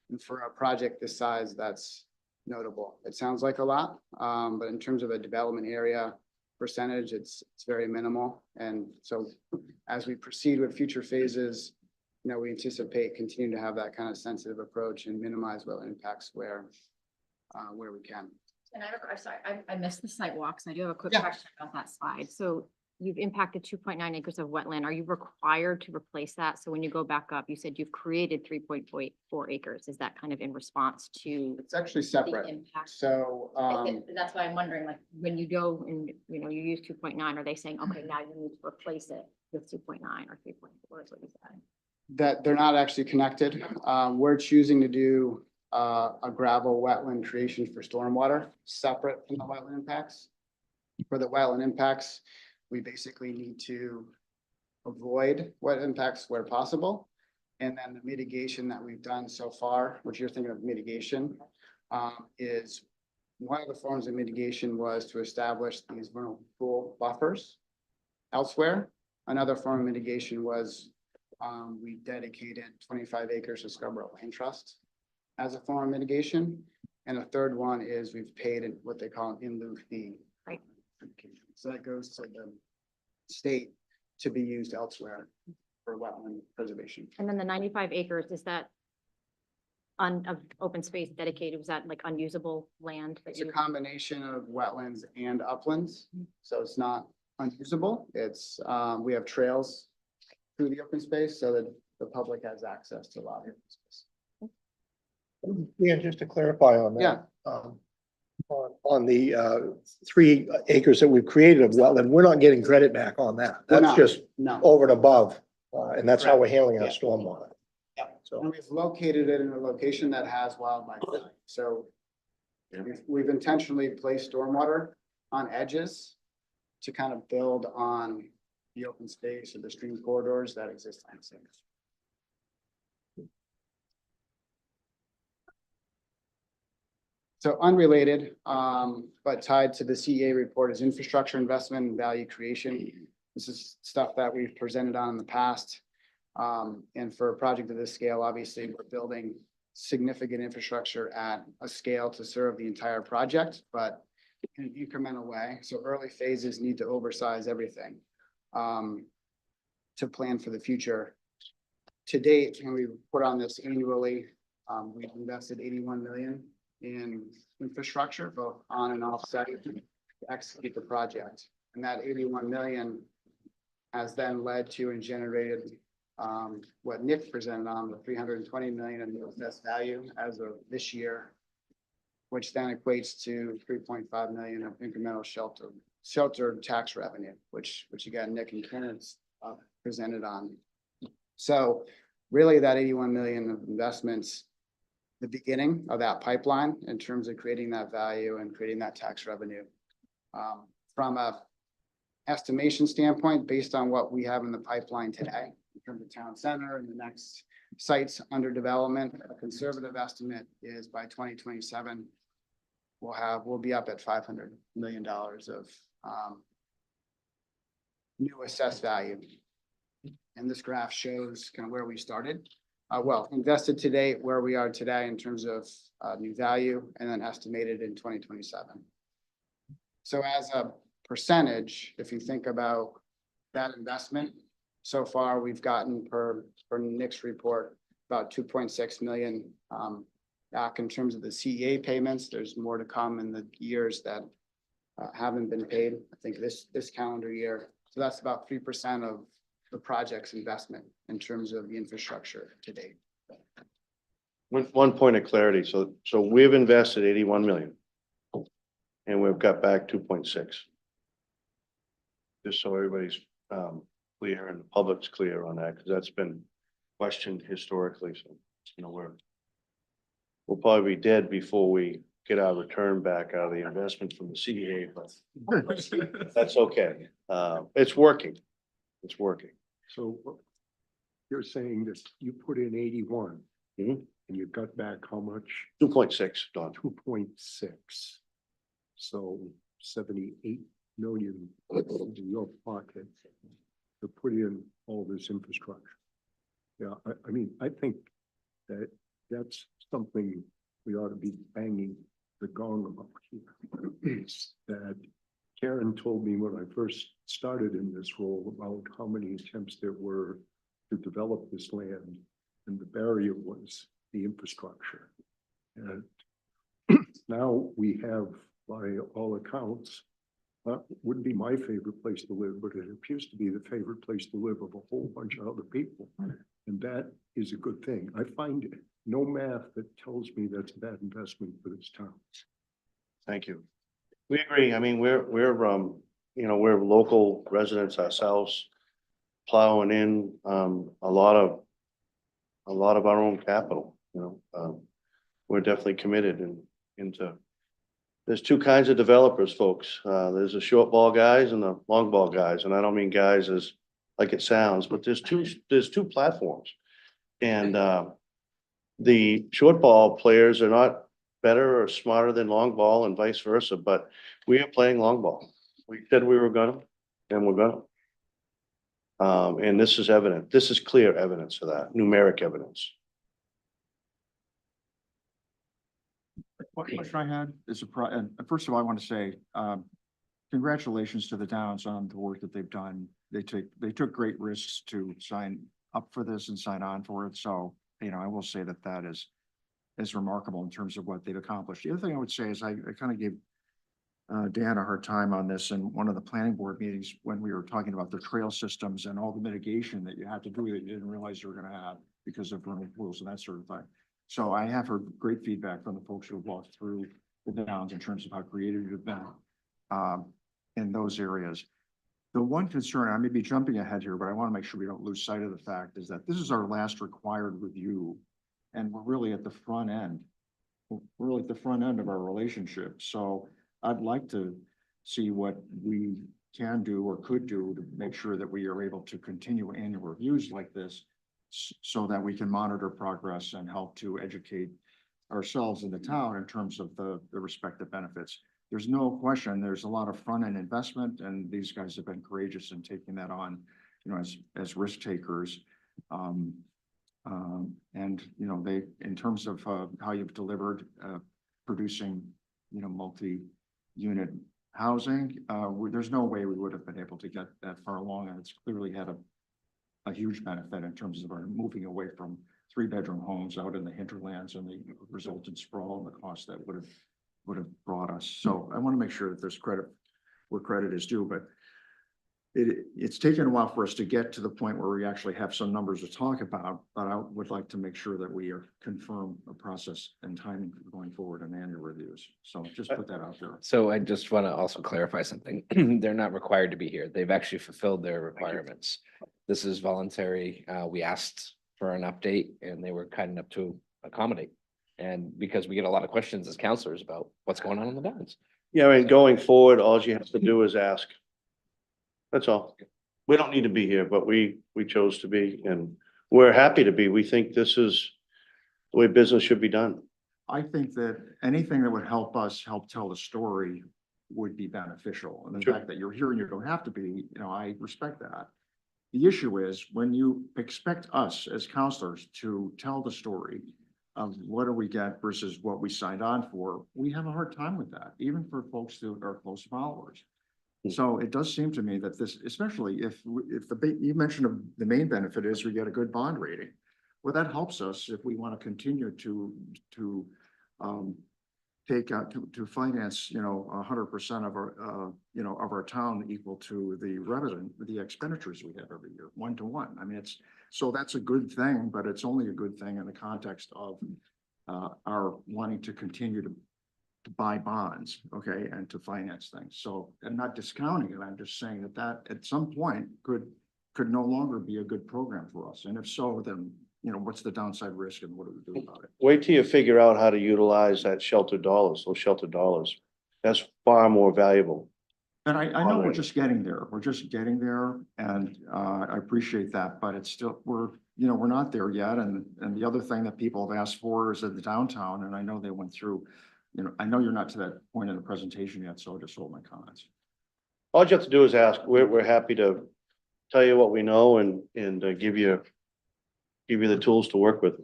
J: And for a project this size, that's notable. It sounds like a lot, but in terms of a development area percentage, it's very minimal. And so as we proceed with future phases, you know, we anticipate continuing to have that kind of sensitive approach and minimize wetland impacts where we can.
L: And I'm sorry, I missed the site walks, and I do have a quick
J: Yeah.
L: question about that slide. So you've impacted 2.9 acres of wetland. Are you required to replace that? So when you go back up, you said you've created 3.4 acres. Is that kind of in response to
J: It's actually
L: the
J: separate.
L: impact?
J: So,
L: That's why I'm wondering, like, when you go and, you know, you use 2.9, are they saying, okay, now you need to replace it with 2.9 or 3.4 is what you said?
J: that they're not actually connected. We're choosing to do a gravel wetland creation for stormwater, separate from the wetland impacts. For the wetland impacts, we basically need to avoid wet impacts where possible. And then the mitigation that we've done so far, which you're thinking of mitigation, is one of the forms of mitigation was to establish these vernal pool buffers elsewhere. Another form of mitigation was we dedicated 25 acres to Scarborough Land Trust as a form of mitigation. And a third one is we've paid what they call an in lieu fee.
L: Right.
J: So that goes to the state to be used elsewhere for wetland preservation.
L: And then the 95 acres, is that of open space dedicated? Was that like unusable land? that
J: It's a
L: you-
J: combination of wetlands and uplands, so it's not unusable. It's, we have trails through the open space so that the public has access to a lot of open space.
I: Yeah, just to clarify on that.
J: Yeah.
I: On the 3 acres that we've created of wetland, we're not getting credit back on that.
J: We're
I: That's
J: not.
I: just
J: No.
I: over and above. And that's how we're handling our
J: Yeah.
I: stormwater.
J: Yeah.
I: So.
J: And we've located it in a location that has wildlife. value. So we've intentionally placed stormwater on edges to kind of build on the open space or the stream corridors that exist on site. So unrelated, but tied to the CEA report is infrastructure investment and value creation. This is stuff that we've presented on in the past. And for a project of this scale, obviously, we're building significant infrastructure at a scale to serve the entire project, but in an incremental way. So early phases need to oversize everything to plan for the future. To date, and we put on this annually, we've invested 81 million in infrastructure, both on and off site to execute the project. And that 81 million has then led to and generated what Nick presented on, the 320 million in the assessed value as of this year, which then equates to 3.5 million of incremental shelter tax revenue, which again, Nick and Ken presented on. So really that 81 million of investments, the beginning of that pipeline in terms of creating that value and creating that tax revenue. From a estimation standpoint, based on what we have in the pipeline today, in terms of town center and the next sites under development, a conservative estimate is by 2027, we'll be up at $500 million of new assessed value. And this graph shows kind of where we started. Invested to date, where we are today in terms of new value, and then estimated in 2027. So as a percentage, if you think about that investment, so far we've gotten per Nick's report about 2.6 million back in terms of the CEA payments. There's more to come in the years that haven't been paid. I think this calendar year. So that's about 3% of the project's investment in terms of the infrastructure to date.
D: One point of clarity, so we've invested 81 million. And we've got back 2.6. Just so everybody's clear and the public's clear on that, because that's been questioned historically, so we'll probably be dead before we get our return back out of the investment from the CEA, but that's okay. It's working. It's working.
I: So you're saying that you put in 81.
D: Mhm.
I: And you got back how much?
D: 2.6, Don.
I: 2.6. So 78 million in your pocket to put in all this infrastructure. Yeah, I mean, I think that that's something we ought to be banging the gong about here. It's that Karen told me when I first started in this role about how many attempts there were to develop this land, and the barrier was the infrastructure. And now we have, by all accounts, wouldn't be my favorite place to live, but it appears to be the favorite place to live of a whole bunch of other people. And that is a good thing. I find no math that tells me that's a bad investment for this town.
D: Thank you. We agree. I mean, we're local residents ourselves, plowing in, a lot of our own capital, we're definitely committed into. There's two kinds of developers, folks. There's the short ball guys and the long ball guys, and I don't mean guys as like it sounds, but there's two platforms. And, the short ball players are not better or smarter than long ball and vice versa, but we are playing long ball. We said we were gonna, and we're gonna. And this is evident. This is clear evidence of that, numeric evidence.
E: One question I had is and first of all, I want to say, congratulations to the Downs on the work that they've done. They took great risks to sign up for this and sign on for it. So, I will say that is remarkable in terms of what they've accomplished. The other thing I would say is I kind of gave Dan a hard time on this in one of the planning board meetings when we were talking about the trail systems and all the mitigation that you had to do that you didn't realize you were going to have because of rules and that sort of thing. So I have heard great feedback from the folks who have walked through the Downs in terms of how creative you've been in those areas. The one concern, I may be jumping ahead here, but I want to make sure we don't lose sight of the fact is that this is our last required review. And we're really at the front end. We're really at the front end of our relationship. So I'd like to see what we can do or could do to make sure that we are able to continue annual reviews like this so that we can monitor progress and help to educate ourselves in the town in terms of the respective benefits. There's no question, there's a lot of front-end investment, and these guys have been courageous in taking that on, as risk takers. And, they, in terms of how you've delivered, producing, multi-unit housing, there's no way we would have been able to get that far along, and it's clearly had a huge benefit in terms of our moving away from 3-bedroom homes out in the hinterlands and the resultant sprawl and the cost that would have brought us. So I want to make sure that there's credit where credit is due, but it's taken a while for us to get to the point where we actually have some numbers to talk about, but I would like to make sure that we confirm a process and timing going forward in annual reviews. So just put that out there.
A: So I just want to also clarify something. They're not required to be here. They've actually fulfilled their requirements. This is voluntary. We asked for an update and they were kind enough to accommodate. And because we get a lot of questions as counselors about what's going on in the Downs.
D: Yeah, I mean, going forward, all you have to do is ask. That's all. We don't need to be here, but we chose to be, and we're happy to be. We think this is the way business should be done.
E: I think that anything that would help us help tell the story would be beneficial. And the
D: Sure.
E: fact that you're here and you don't have to be, I respect that. The issue is when you expect us as counselors to tell the story of what do we get versus what we signed on for, we have a hard time with that, even for folks who are close followers. So it does seem to me that this, especially if you mentioned the main benefit is we get a good bond rating. Well, that helps us if we want to continue to take out to finance, 100% of our, of our town equal to the expenditures we have every year, 1-to-1. I mean, so that's a good thing, but it's only a good thing in the context of our wanting to continue to buy bonds, okay, and to finance things. So I'm not discounting it. I'm just saying that at some point could no longer be a good program for us. And if so, then, what's the downside risk and what do we do about it?
D: Wait till you figure out how to utilize those shelter dollars. That's far more valuable.
E: And I know we're just getting there. We're just getting there, and I appreciate that, but it's still, we're we're not there yet. And the other thing that people have asked for is at the downtown, and I know they went through, I know you're not to that point in the presentation yet, so I'll just hold my comments.
D: All you have to do is ask. We're happy to tell you what we know and give you the tools to work with.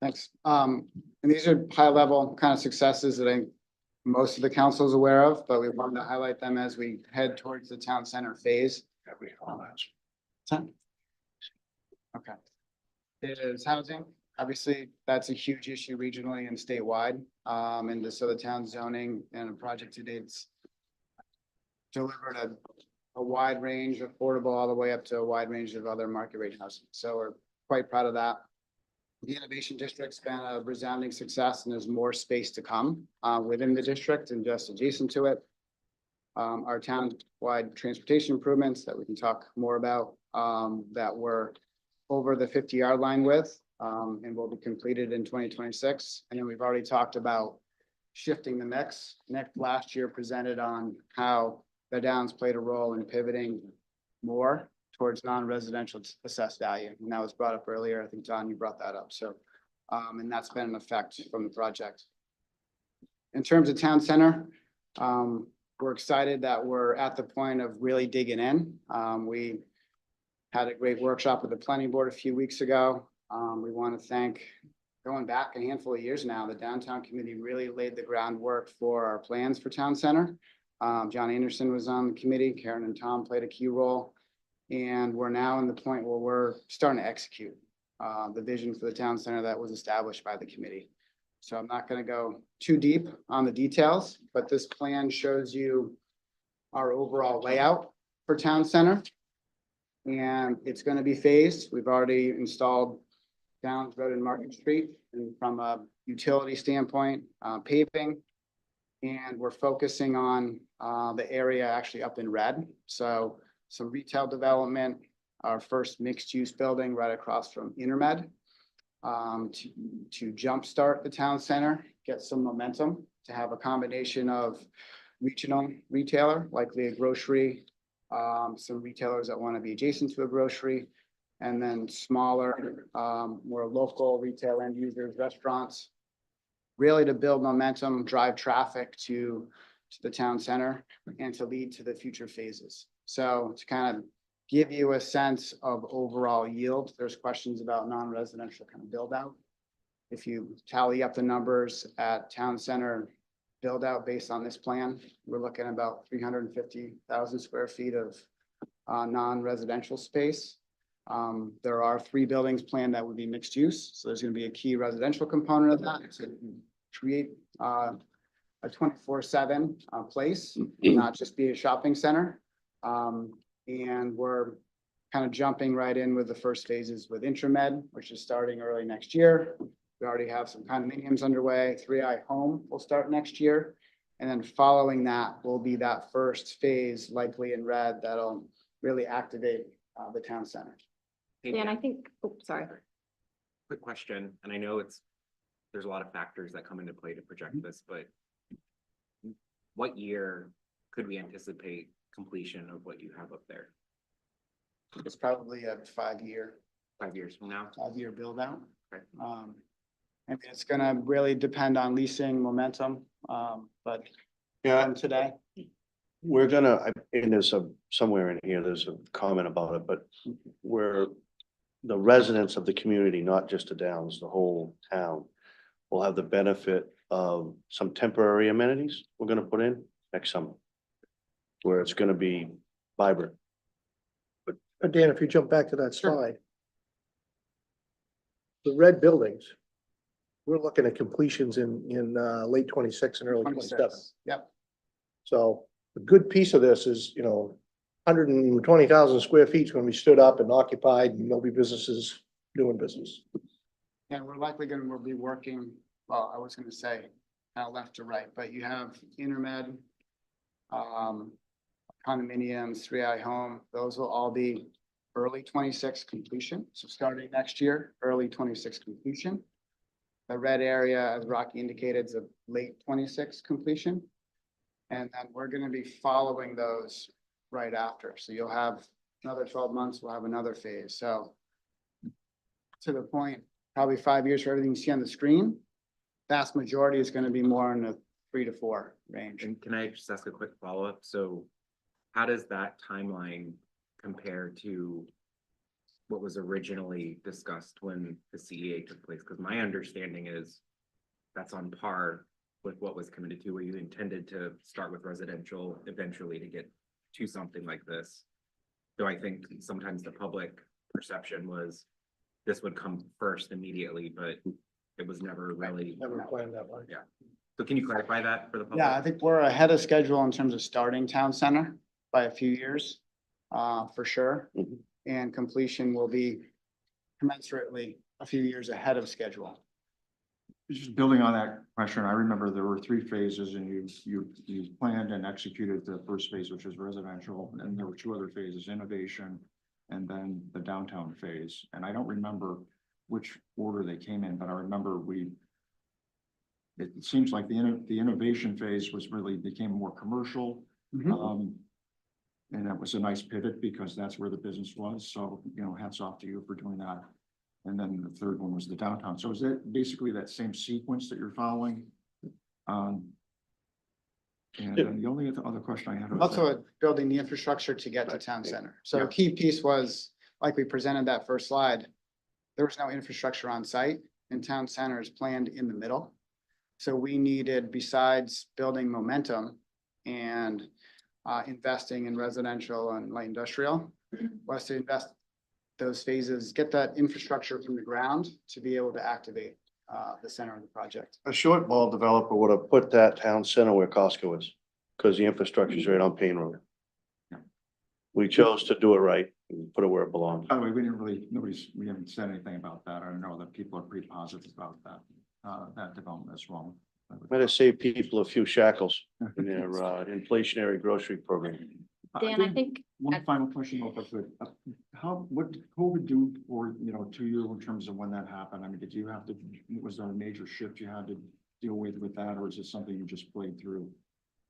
J: Thanks. And these are high level kind of successes that I think most of the council is aware of, but we wanted to highlight them as we head towards the town center phase. Okay. It is housing. Obviously, that's a huge issue regionally and statewide. And so the town zoning and a project to date's delivered a wide range, affordable all the way up to a wide range of other market rate housing. So we're quite proud of that. The innovation district's been a resounding success, and there's more space to come within the district and just adjacent to it. Our town-wide transportation improvements that we can talk more about that we're over the 50-yard line with and will be completed in 2026. And then we've already talked about shifting the mix. Nick last year presented on how the Downs played a role in pivoting more towards non-residential assessed value. And that was brought up earlier. I think, John, you brought that up. So, and that's been an effect from the project. In terms of town center, we're excited that we're at the point of really digging in. We had a great workshop with the planning board a few weeks ago. We want to thank, going back a handful of years now, the downtown committee really laid the groundwork for our plans for town center. John Anderson was on the committee. Karen and Tom played a key role. And we're now in the point where we're starting to execute the vision for the town center that was established by the committee. So I'm not going to go too deep on the details, but this plan shows you our overall layout for town center. And it's going to be phased. We've already installed Downs Road and Market Street, and from a utility standpoint, paving. And we're focusing on the area actually up in red. So some retail development, our first mixed-use building right across from Intermed to jumpstart the town center, get some momentum, to have a combination of regional retailer, likely a grocery, some retailers that want to be adjacent to a grocery, and then smaller, more local retail end users, restaurants, really to build momentum, drive traffic to the town center and to lead to the future phases. So to kind of give you a sense of overall yield, there's questions about non-residential kind of build out. If you tally up the numbers at town center build out based on this plan, we're looking at about 350,000 square feet of non-residential space. There are 3 buildings planned that would be mixed use. So there's going to be a key residential component of that to create a 24/7 place, not just be a shopping center. And we're kind of jumping right in with the first phases with Intramed, which is starting early next year. We already have some condominiums underway. 3i Home will start next year. And then following that will be that first phase, likely in red, that'll really activate the town center.
L: Dan, I think, oh, sorry.
F: Quick question, and I know there's a lot of factors that come into play to project this, but what year could we anticipate completion of what you have up there?
J: It's probably a 5-year
F: 5 years from now?
J: 5-year build out.
F: Okay.
J: And it's gonna really depend on leasing momentum, but
D: Yeah,
J: today.
D: we're gonna, and there's somewhere in here, there's a comment about it, but we're the residents of the community, not just the Downs, the whole town, will have the benefit of some temporary amenities we're gonna put in next summer, where it's gonna be vibrant.
I: But Dan, if you jump back to that slide. The red buildings, we're looking at completions in late 26 and early 27.
J: 26. Yep.
I: So a good piece of this is, 120,000 square feet is gonna be stood up and occupied, and there'll be businesses doing business.
J: And we're likely we'll be working, well, I was gonna say, left to right, but you have Intermed, condominiums, 3i Home, those will all be early 26 completion. So starting next year, early 26 completion. The red area, as Rocky indicated, is a late 26 completion. And then we're gonna be following those right after. So you'll have another 12 months, we'll have another phase, so. To the point, probably 5 years for everything you see on the screen, vast majority is gonna be more in the 3 to 4 range.
F: And can I just ask a quick follow-up? So how does that timeline compare to what was originally discussed when the CEA took place? Because my understanding is that's on par with what was committed to, where you intended to start with residential eventually to get to something like this. So I think sometimes the public perception was this would come first immediately, but it was never really.
D: Never planned that way.
F: Yeah. So can you clarify that for the public?
J: Yeah, I think we're ahead of schedule in terms of starting town center by a few years, for sure.
D: Mhm.
J: And completion will be commensurately a few years ahead of schedule.
E: Just building on that question, I remember there were 3 phases and you planned and executed the first phase, which was residential, and there were 2 other phases, innovation, and then the downtown phase. And I don't remember which order they came in, but I remember it seems like the innovation phase was really became more commercial. And that was a nice pivot because that's where the business was. So, hats off to you for doing that. And then the third one was the downtown. So is that basically that same sequence that you're following? And then the only other question I had was.
J: Also building the infrastructure to get to town center. So a key piece was, like we presented that first slide, there was no infrastructure on site and town center is planned in the middle. So we needed, besides building momentum and investing in residential and light industrial, was to invest those phases, get that infrastructure from the ground to be able to activate the center of the project.
D: A short ball developer would have put that town center where Costco is, because the infrastructure is right on Payne Road. We chose to do it right and put it where it belongs.
E: By the way, we haven't said anything about that. I know that people are pretty positive about that development as well.
D: Might have saved people a few shackles in their inflationary grocery program.
L: Dan, I think,
E: One final question, if I could. What did COVID do for, to you in terms of when that happened? I mean, was there a major shift you had to deal with that, or is it something you just played through?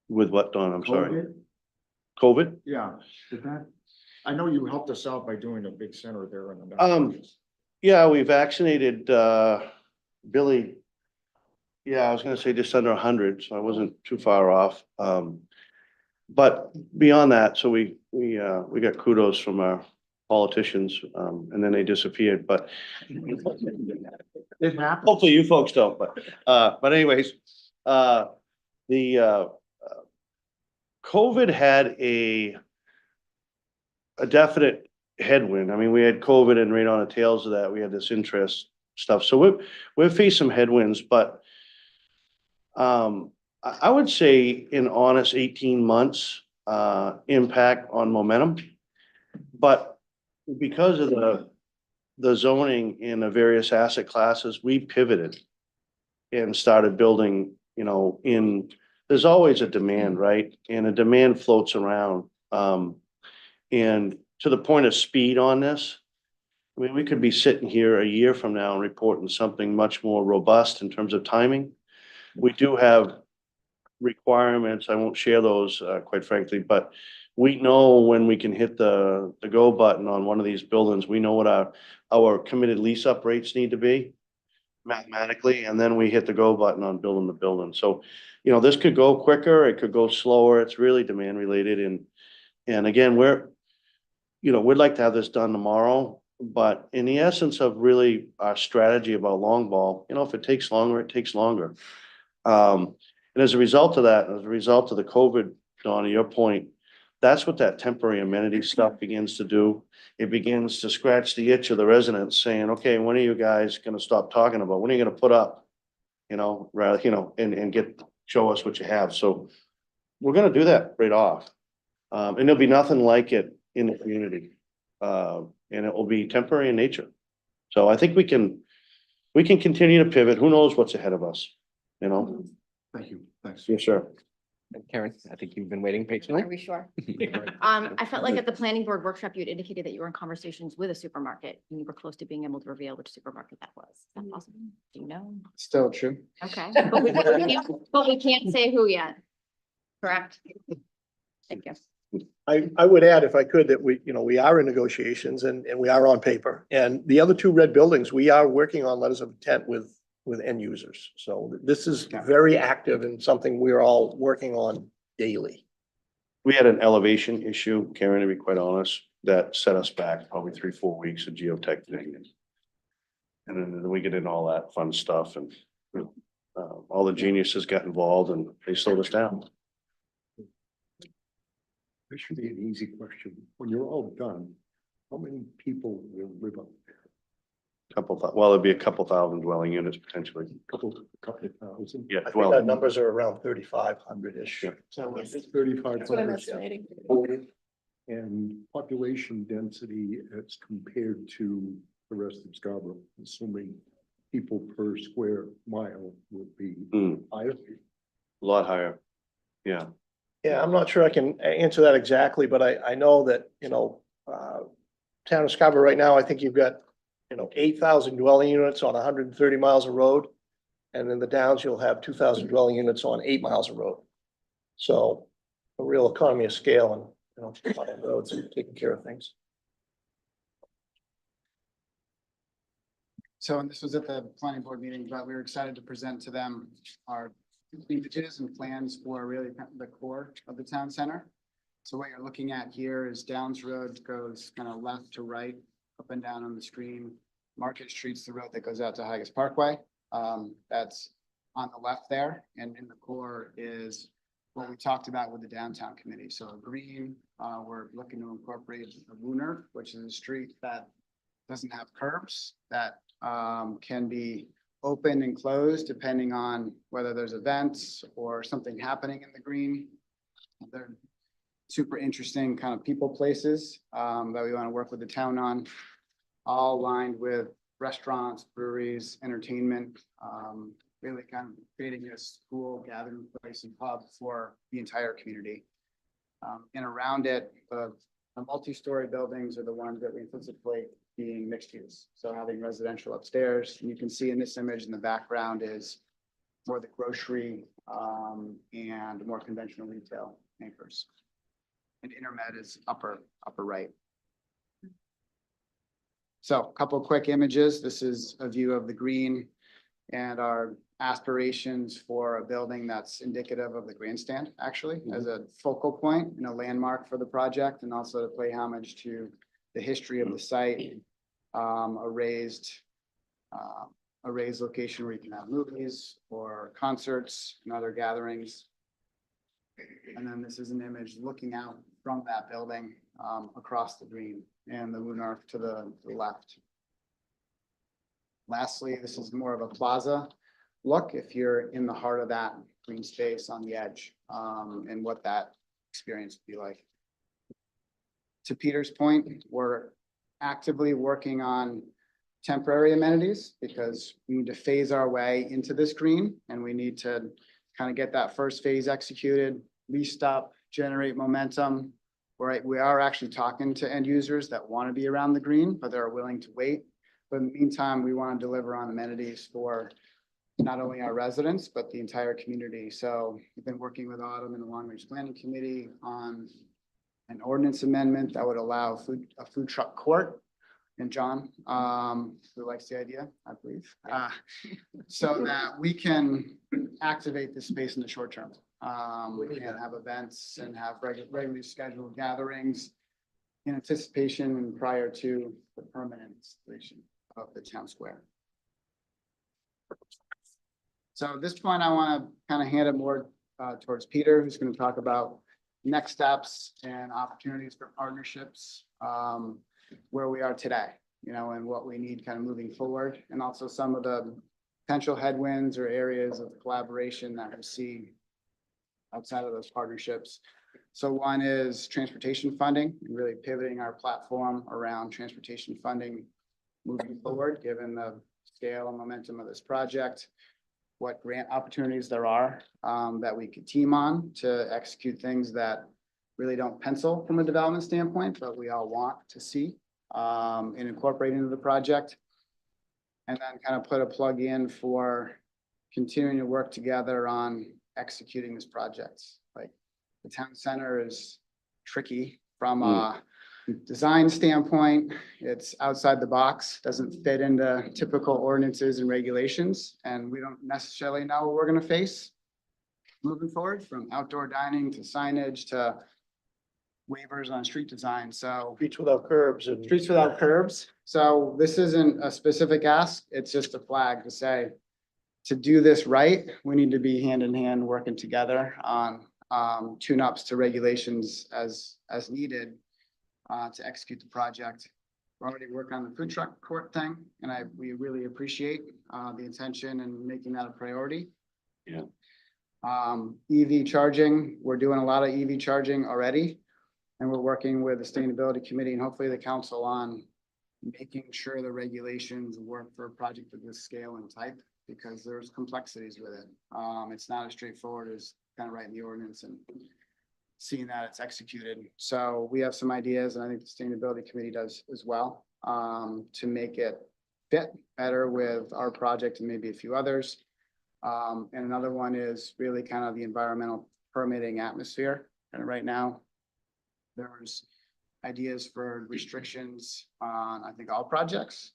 D: With what, Don? I'm sorry.
E: COVID?
D: COVID?
E: Yeah, I know you helped us out by doing a big center there in the.
D: Yeah, we vaccinated, Billy. Yeah, I was gonna say just under 100, so I wasn't too far off. But beyond that, so we got kudos from our politicians, and then they disappeared, but
E: It happened.
D: hopefully you folks don't, but anyways, the COVID had a definite headwind. I mean, we had COVID and right on the tails of that, we had this interest stuff. So we've faced some headwinds, but I would say in honest 18 months, impact on momentum. But because of the zoning in the various asset classes, we pivoted and started building, there's always a demand, right? And a demand floats around. And to the point of speed on this, I mean, we could be sitting here a year from now and reporting something much more robust in terms of timing. We do have requirements. I won't share those, quite frankly, but we know when we can hit the go button on one of these buildings. We know what our committed lease up rates need to be mathematically, and then we hit the go button on building the building. So, this could go quicker, it could go slower. It's really demand related. And again, we'd like to have this done tomorrow, but in the essence of really our strategy about long ball, if it takes longer, it takes longer. And as a result of that, as a result of the COVID, Dawn, to your point, that's what that temporary amenity stuff begins to do. It begins to scratch the itch of the residents saying, okay, when are you guys gonna stop talking about, when are you gonna put up? Rather, and show us what you have. So we're gonna do that right off. And there'll be nothing like it in the community. And it will be temporary in nature. So I think we can continue to pivot. Who knows what's ahead of us,
E: Thank you, thanks.
D: Yes, sir.
A: Karen, I think you've been waiting patiently.
L: are we sure? I felt like at the planning board workshop, you had indicated that you were in conversations with a supermarket and you were close to being able to reveal which supermarket that was. Is that possible? Do you know?
J: Still true.
L: Okay, but we can't say who yet. Correct? Thank you.
I: I would add, if I could, that we are in negotiations and we are on paper. And the other two red buildings, we are working on letters of intent with end users. So this is very active and something we're all working on daily.
D: We had an elevation issue, Karen, to be quite honest, that set us back probably 3-4 weeks of geotech thing. And then we get in all that fun stuff and all the geniuses got involved and they slowed us down.
I: This should be an easy question. When you're all done, how many people will live up there?
D: Well, there'd be a couple thousand dwelling units potentially.
I: Couple thousand?
D: Yeah,
I: I think
D: dwelling.
I: our numbers are around 3,500-ish.
D: Yeah.
I: So it's 3,500.
C: That's what I'm estimating.
I: And population density as compared to the rest of Scarborough, assuming people per square mile would be higher.
D: A lot higher. Yeah.
M: Yeah, I'm not sure I can answer that exactly, but I know that, town of Scarborough right now, I think you've got, 8,000 dwelling units on 130 miles of road. And in the Downs, you'll have 2,000 dwelling units on 8 miles of road. So a real economy of scale and, on roads and taking care of things.
J: So, and this was at the planning board meeting, but we were excited to present to them our images and plans for really the core of the town center. So what you're looking at here is Downs Road goes kind of left to right, up and down on the screen. Market Street's the road that goes out to Higas Parkway. That's on the left there, and in the core is what we talked about with the downtown committee. So green, we're looking to incorporate a Wooner, which is a street that doesn't have curbs, that can be open and closed depending on whether there's events or something happening in the green. They're super interesting kind of people places that we want to work with the town on, all lined with restaurants, breweries, entertainment, really kind of creating a school gathering place and hub for the entire community. And around it, the multi-story buildings are the ones that we anticipate being mixed use. So having residential upstairs, and you can see in this image in the background is more the grocery and more conventional retail anchors. And Intermed is upper right. So a couple of quick images. This is a view of the green and our aspirations for a building that's indicative of the grandstand, actually, as a focal point and a landmark for the project, and also to pay homage to the history of the site, a raised location where you can have movies or concerts and other gatherings. And then this is an image looking out from that building across the green and the Wooner to the left. Lastly, this is more of a plaza look if you're in the heart of that green space on the edge, and what that experience would be like. To Peter's point, we're actively working on temporary amenities because we need to phase our way into this green, and we need to kind of get that first phase executed, leased up, generate momentum. Right, we are actually talking to end users that want to be around the green, but they're willing to wait. But in the meantime, we want to deliver on amenities for not only our residents, but the entire community. So we've been working with Autumn and the Long Range Planning Committee on an ordinance amendment that would allow a food truck court. And John, who likes the idea, I believe, so that we can activate this space in the short term. We can have events and have regularly scheduled gatherings in anticipation and prior to the permanent installation of the town square. So at this point, I want to kind of hand it more towards Peter, who's going to talk about next steps and opportunities for partnerships, where we are today, and what we need kind of moving forward, and also some of the potential headwinds or areas of collaboration that we see outside of those partnerships. So one is transportation funding, and really pivoting our platform around transportation funding moving forward, given the scale and momentum of this project, what grant opportunities there are that we could team on to execute things that really don't pencil from a development standpoint, but we all want to see and incorporate into the project. And then kind of put a plug in for continuing to work together on executing this project. Like the town center is tricky from a design standpoint. It's outside the box, doesn't fit into typical ordinances and regulations, and we don't necessarily know what we're gonna face moving forward, from outdoor dining to signage to waivers on street design. So
M: Streets without curbs and.
J: streets without curbs. So this isn't a specific ask, it's just a flag to say, to do this right, we need to be hand in hand working together on tune-ups to regulations as needed to execute the project. We're already working on the food truck court thing, and we really appreciate the intention and making that a priority.
D: Yeah.
J: EV charging, we're doing a lot of EV charging already. And we're working with the Sustainability Committee and hopefully the council on making sure the regulations work for a project of this scale and type, because there's complexities with it. It's not as straightforward as kind of writing the ordinance and seeing that it's executed. So we have some ideas, and I think the Sustainability Committee does as well, to make it fit better with our project and maybe a few others. And another one is really kind of the environmental permitting atmosphere. And right now, there's ideas for restrictions on, I think, all projects.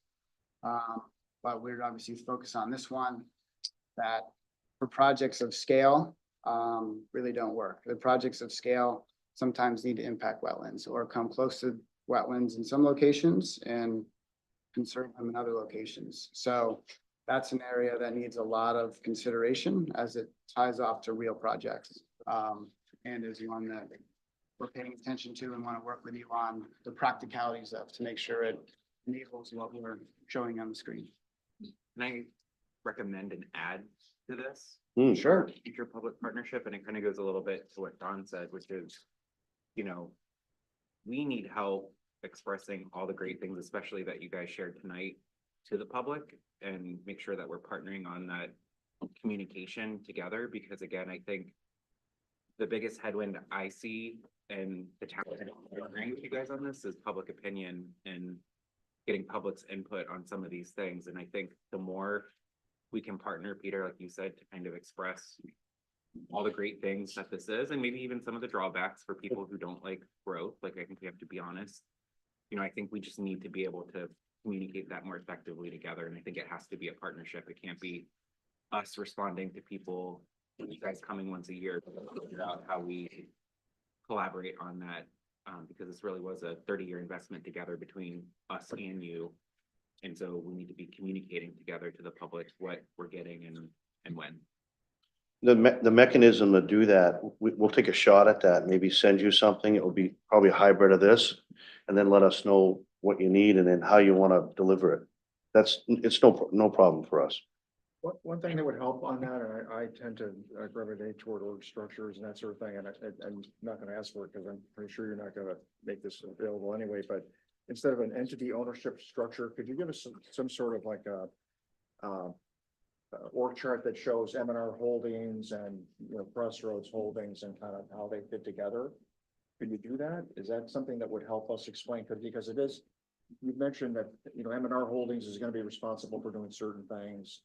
J: But we're obviously focused on this one, that for projects of scale, really don't work. The projects of scale sometimes need to impact wetlands or come close to wetlands in some locations and conserve them in other locations. So that's an area that needs a lot of consideration as it ties off to real projects. And is one that we're paying attention to and want to work with you on the practicalities of, to make sure it enables what we're showing on the screen.
F: Can I recommend an add to this?
J: Sure.
F: Future public partnership, and it kind of goes a little bit to what Don said, which is, you know, we need help expressing all the great things, especially that you guys shared tonight, to the public, and make sure that we're partnering on that communication together, because again, I think the biggest headwind I see and the town agreeing with you guys on this is public opinion and getting public's input on some of these things. And I think the more we can partner, Peter, like you said, to kind of express all the great things that this is, and maybe even some of the drawbacks for people who don't like growth, like I think we have to be honest. You know, I think we just need to be able to communicate that more effectively together. And I think it has to be a partnership. It can't be us responding to people, you guys coming once a year to figure out how we collaborate on that, because this really was a 30-year investment together between us and you. And so we need to be communicating together to the public what we're getting and when.
D: The mechanism to do that, we'll take a shot at that, maybe send you something. It will be probably a hybrid of this, and then let us know what you need and then how you want to deliver it. It's no problem for us.
E: One thing that would help on that, and I tend to gravitate toward org structures and that sort of thing, and I'm not gonna ask for it because I'm pretty sure you're not gonna make this available anyway, but instead of an entity ownership structure, could you give us some sort of like a org chart that shows M&R Holdings and, you know, Crossroads Holdings and kind of how they fit together? Could you do that? Is that something that would help us explain? Because it is, you mentioned that, you know, M&R Holdings is gonna be responsible for doing certain things.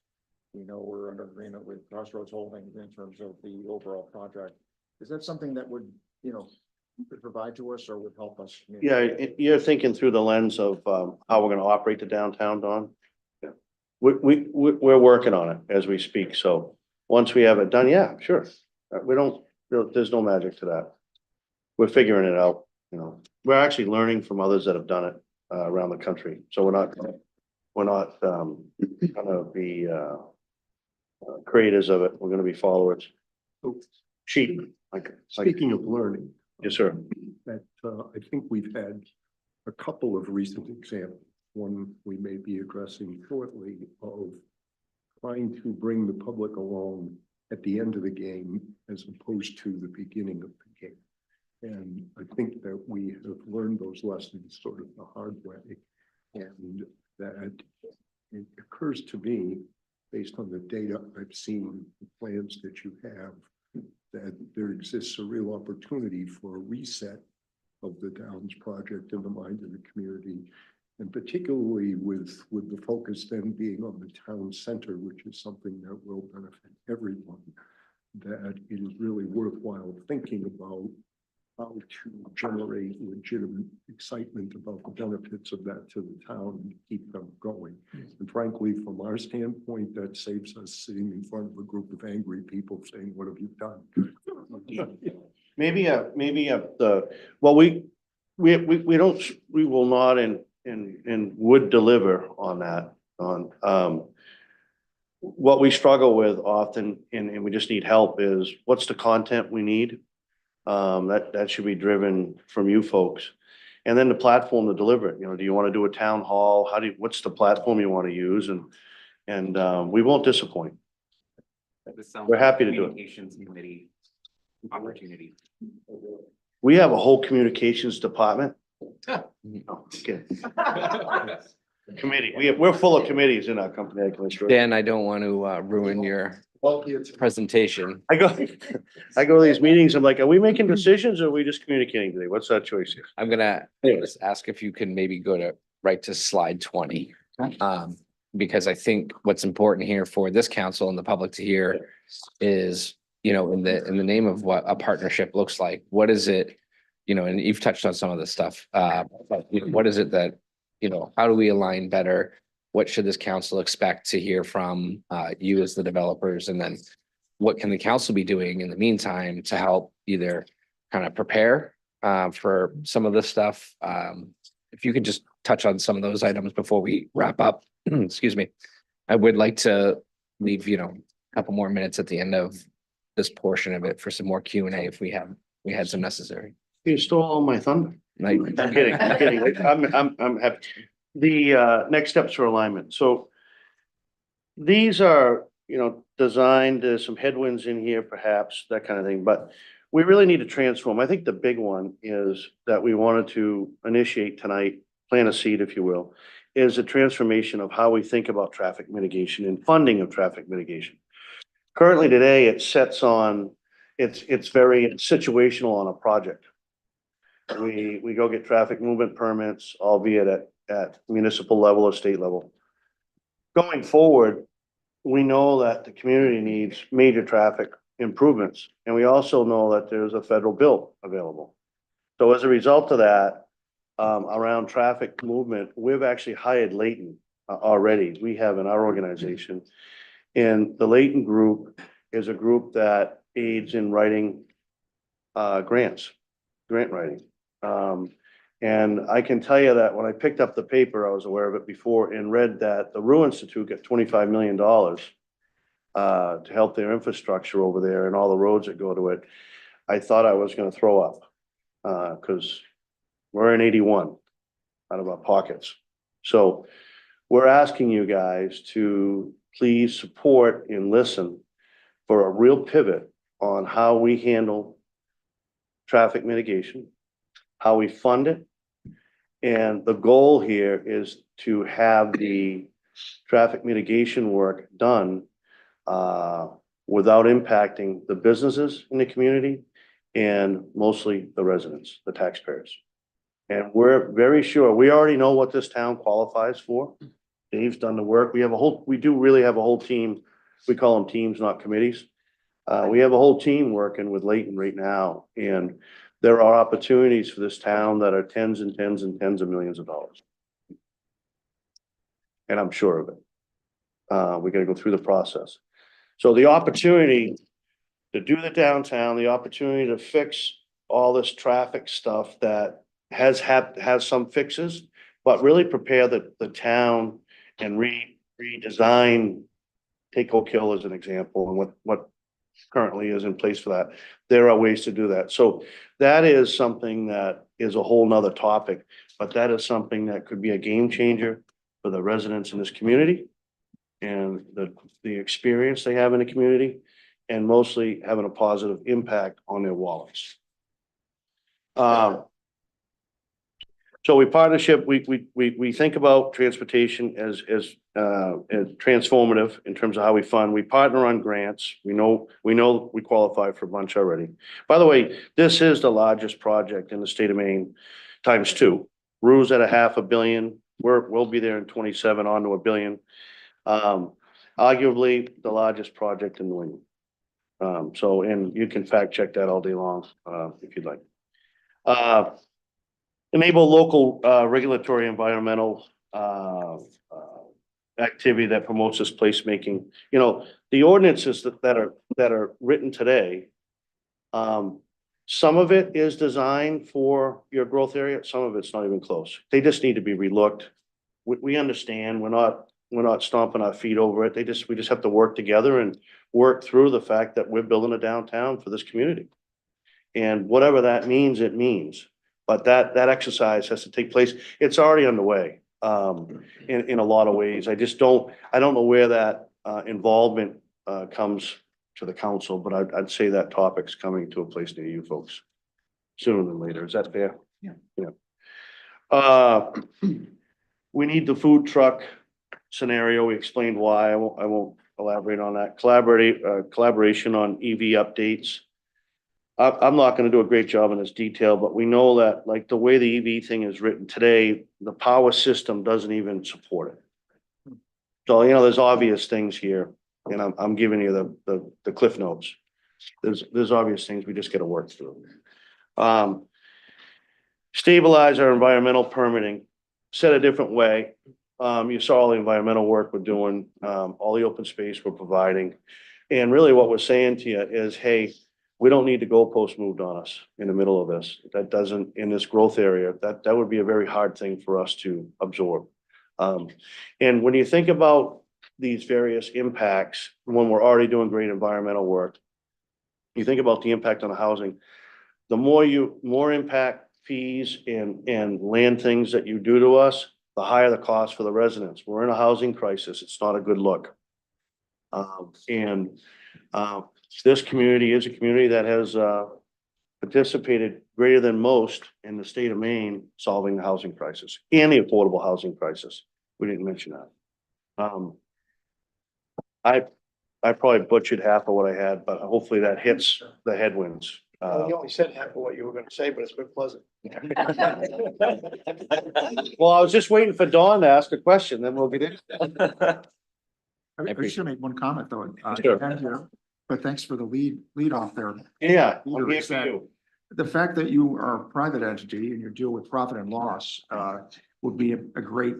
E: We know we're under agreement with Crossroads Holdings in terms of the overall project. Is that something that would, you know, could provide to us or would help us?
D: Yeah, you're thinking through the lens of how we're gonna operate the downtown, Don? Yeah. We're working on it as we speak, so once we have it done, yeah, sure. There's no magic to that. We're figuring it out, you know. We're actually learning from others that have done it around the country, so we're not gonna be creators of it. We're gonna be followers. Sheep.
I: Speaking of learning.
D: Yes, sir.
I: That I think we've had a couple of recent examples. One we may be addressing shortly of trying to bring the public along at the end of the game as opposed to the beginning of the game. And I think that we have learned those lessons sort of the hard way. And that it occurs to me, based on the data I've seen, the plans that you have, that there exists a real opportunity for a reset of the Downs project in the mind of the community. And particularly with the focus then being on the town center, which is something that will benefit everyone, that it is really worthwhile thinking about how to generate legitimate excitement about the benefits of that to the town and keep them going. And frankly, from our standpoint, that saves us sitting in front of a group of angry people saying, what have you done?
D: Well, we don't, we will not and would deliver on that, what we struggle with often, and we just need help is, what's the content we need? That should be driven from you folks. And then the platform to deliver it, do you want to do a town hall? What's the platform you want to use? And we won't disappoint.
F: This sounds
D: We're
F: like
D: happy to do it.
F: Communications committee opportunity.
D: We have a whole communications department. No, just kidding. Committee, we're full of committees in our company, I can assure you.
A: Dan, I don't want to ruin your presentation.
D: I go to these meetings, I'm like, are we making decisions or are we just communicating today? What's that choice here?
A: I'm gonna just ask if you can maybe go to right to slide 20. Because I think what's important here for this council and the public to hear is, in the name of what a partnership looks like, what is it, and you've touched on some of this stuff. But what is it that, how do we align better? What should this council expect to hear from you as the developers? And then what can the council be doing in the meantime to help either kind of prepare for some of this stuff? If you could just touch on some of those items before we wrap up, excuse me. I would like to leave, a couple more minutes at the end of this portion of it for some more Q&A if we had some necessary.
D: You stole all my thunder.
A: Like,
D: I'm kidding. I'm happy. The next steps for alignment. So these are, designed, there's some headwinds in here, perhaps, that kind of thing, but we really need to transform. I think the big one is that we wanted to initiate tonight, plant a seed, if you will, is a transformation of how we think about traffic mitigation and funding of traffic mitigation. Currently today, it's very situational on a project. We go get traffic movement permits, albeit at municipal level or state level. Going forward, we know that the community needs major traffic improvements, and we also know that there's a federal bill available. So as a result of that, around traffic movement, we've actually hired Layton already. We have in our organization, and the Layton group is a group that aids in writing grant writing. And I can tell you that when I picked up the paper, I was aware of it before and read that the Rue Institute got $25 million to help their infrastructure over there and all the roads that go to it. I thought I was going to throw up because we're in 81 out of our pockets. So we're asking you guys to please support and listen for a real pivot on how we handle traffic mitigation, how we fund it. And the goal here is to have the traffic mitigation work done without impacting the businesses in the community and mostly the residents, the taxpayers. And we're very sure, we already know what this town qualifies for. Dave's done the work. We do really have a whole team. We call them teams, not committees. We have a whole team working with Layton right now, and there are opportunities for this town that are tens and tens and tens of millions of dollars. And I'm sure of it. We got to go through the process. So the opportunity to do the downtown, the opportunity to fix all this traffic stuff that has some fixes, but really prepare the town and redesign, take Oak Hill as an example, and what currently is in place for that. There are ways to do that. So that is something that is a whole nother topic, but that is something that could be a game changer for the residents in this community and the experience they have in the community, and mostly having a positive impact on their wallets. So we think about transportation as transformative in terms of how we fund. We partner on grants. We know we qualify for a bunch already. By the way, this is the largest project in the state of Maine times 2. Rue's at $500 million. We'll be there in 27 on to $1 billion. Arguably the largest project in New England. And you can fact check that all day long if you'd like. Enable local regulatory environmental activity that promotes this placemaking. You know, the ordinances that are written today, some of it is designed for your growth area, some of it's not even close. They just need to be relooked. We understand, we're not stomping our feet over it. We just have to work together and work through the fact that we're building a downtown for this community. And whatever that means, it means. But that exercise has to take place. It's already underway, in a lot of ways. I don't know where that, involvement, comes to the council, but I'd say that topic's coming to a place near you folks sooner than later. Is that fair?
E: Yeah.
D: Yeah. We need the food truck scenario. We explained why. I won't elaborate on that. Collaboration on EV updates. I'm not gonna do a great job in this detail, but we know that, like, the way the EV thing is written today, the power system doesn't even support it. So, you know, there's obvious things here, and I'm giving you the cliff notes. There's obvious things we just gotta work through. Stabilize our environmental permitting. Said a different way, you saw all the environmental work we're doing, all the open space we're providing. And really what we're saying to you is, hey, we don't need the goalpost moved on us in the middle of this. That doesn't, in this growth area, that would be a very hard thing for us to absorb. And when you think about these various impacts, when we're already doing great environmental work, you think about the impact on the housing, the more impact fees and land things that you do to us, the higher the cost for the residents. We're in a housing crisis. It's not a good look. This community is a community that has participated greater than most in the state of Maine solving the housing crisis and the affordable housing crisis. We didn't mention that. I probably butchered half of what I had, but hopefully that hits the headwinds.
M: You only said half of what you were gonna say, but it's been pleasant.
D: Well, I was just waiting for Dawn to ask a question, then we'll get in.
E: I just gonna make one comment though.
D: Sure.
E: Andrew, but thanks for the lead off there.
D: Yeah, I'm
E: Peter,
D: here
E: is
D: for
E: that
D: you.
E: The fact that you are a private entity and you deal with profit and loss would be a great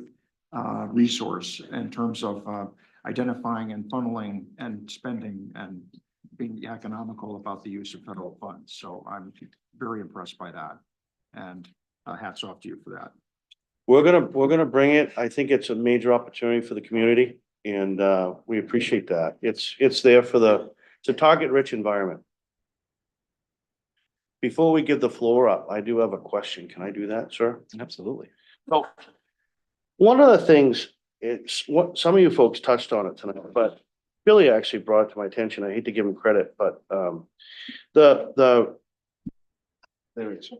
E: resource in terms of identifying and funneling and spending and being economical about the use of federal funds. So I'm very impressed by that. And hats off to you for that.
D: We're gonna bring it. I think it's a major opportunity for the community and we appreciate that. It's there for it's a target-rich environment. Before we give the floor up, I do have a question. Can I do that, sir?
A: Absolutely.
D: So one of the things, it's what some of you folks touched on it tonight, but Billy actually brought it to my attention. I hate to give him credit, but there it is.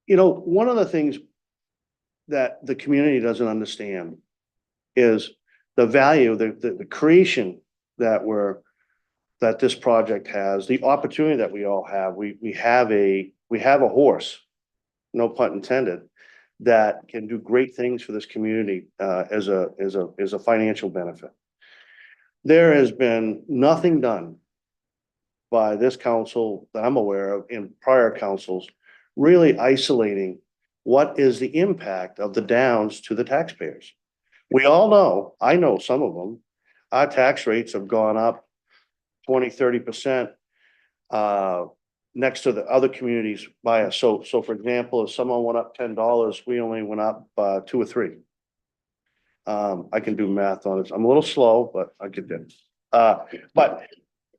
D: You know, one of the things that the community doesn't understand is the value, the creation that this project has, the opportunity that we all have. We have a horse, no pun intended, that can do great things for this community as a financial benefit. There has been nothing done by this council that I'm aware of in prior councils, really isolating what is the impact of the downs to the taxpayers. We all know, I know some of them, our tax rates have gone up 20–30% next to the other communities by us. So for example, if someone went up $10, we only went up 2 or 3. I can do math on it. I'm a little slow, but I get there. But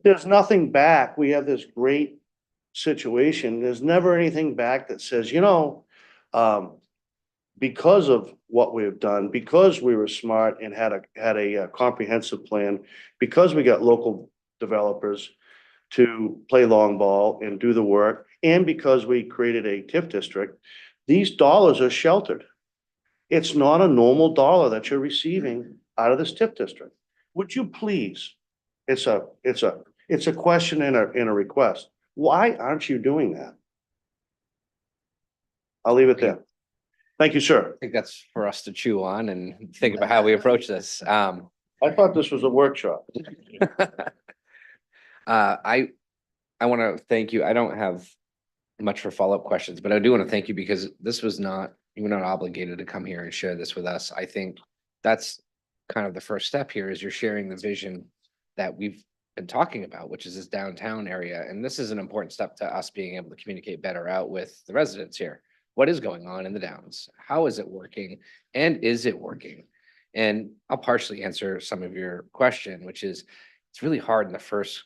D: there's nothing back. We have this great situation. There's never anything back that says, you know, because of what we've done, because we were smart and had a comprehensive plan, because we got local developers to play long ball and do the work, and because we created a TIF district, these dollars are sheltered. It's not a normal dollar that you're receiving out of this TIF district. Would you please, it's a question and a request. Why aren't you doing that? I'll leave it there. Thank you, sir.
A: I think that's for us to chew on and think about how we approach this.
D: I thought this was a workshop.
A: I I want to thank you. I don't have much for follow-up questions, but I do want to thank you because this was not, you were not obligated to come here and share this with us. I think that's kind of the first step here is you're sharing the vision that we've been talking about, which is this downtown area. And this is an important step to us being able to communicate better out with the residents here. What is going on in the Downs? How is it working? And is it working? And I'll partially answer some of your question, which is it's really hard in the first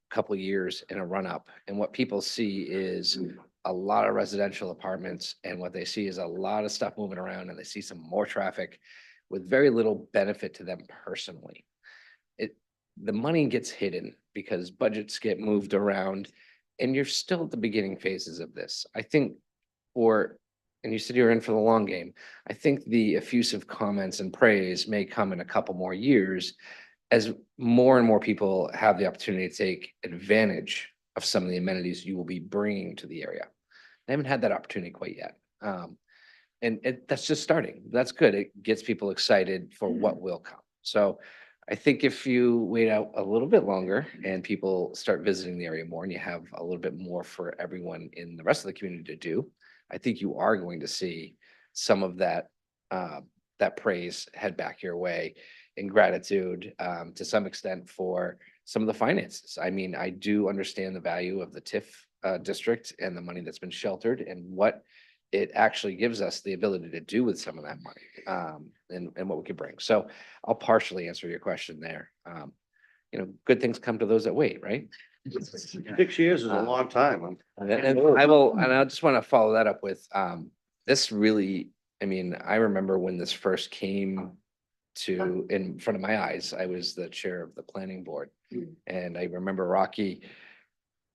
A: couple of years in a run up. And what people see is a lot of residential apartments. And what they see is a lot of stuff moving around and they see some more traffic with very little benefit to them personally. The money gets hidden because budgets get moved around and you're still at the beginning phases of this. I think and you said you're in for the long game. I think the effusive comments and praise may come in a couple more years as more and more people have the opportunity to take advantage of some of the amenities you will be bringing to the area. I haven't had that opportunity quite yet. That's just starting. That's good. It gets people excited for what will come. So I think if you wait out a little bit longer and people start visiting the area more and you have a little bit more for everyone in the rest of the community to do, I think you are going to see some of that praise head back your way in gratitude to some extent for some of the finances. I mean, I do understand the value of the TIF district and the money that's been sheltered and what it actually gives us the ability to do with some of that money and what we can bring. So I'll partially answer your question there. Good things come to those that wait, right?
D: 6 years is a long time.
A: And I just want to follow that up with this really, I mean, I remember when this first came to in front of my eyes, I was the chair of the planning board. And I remember Rocky,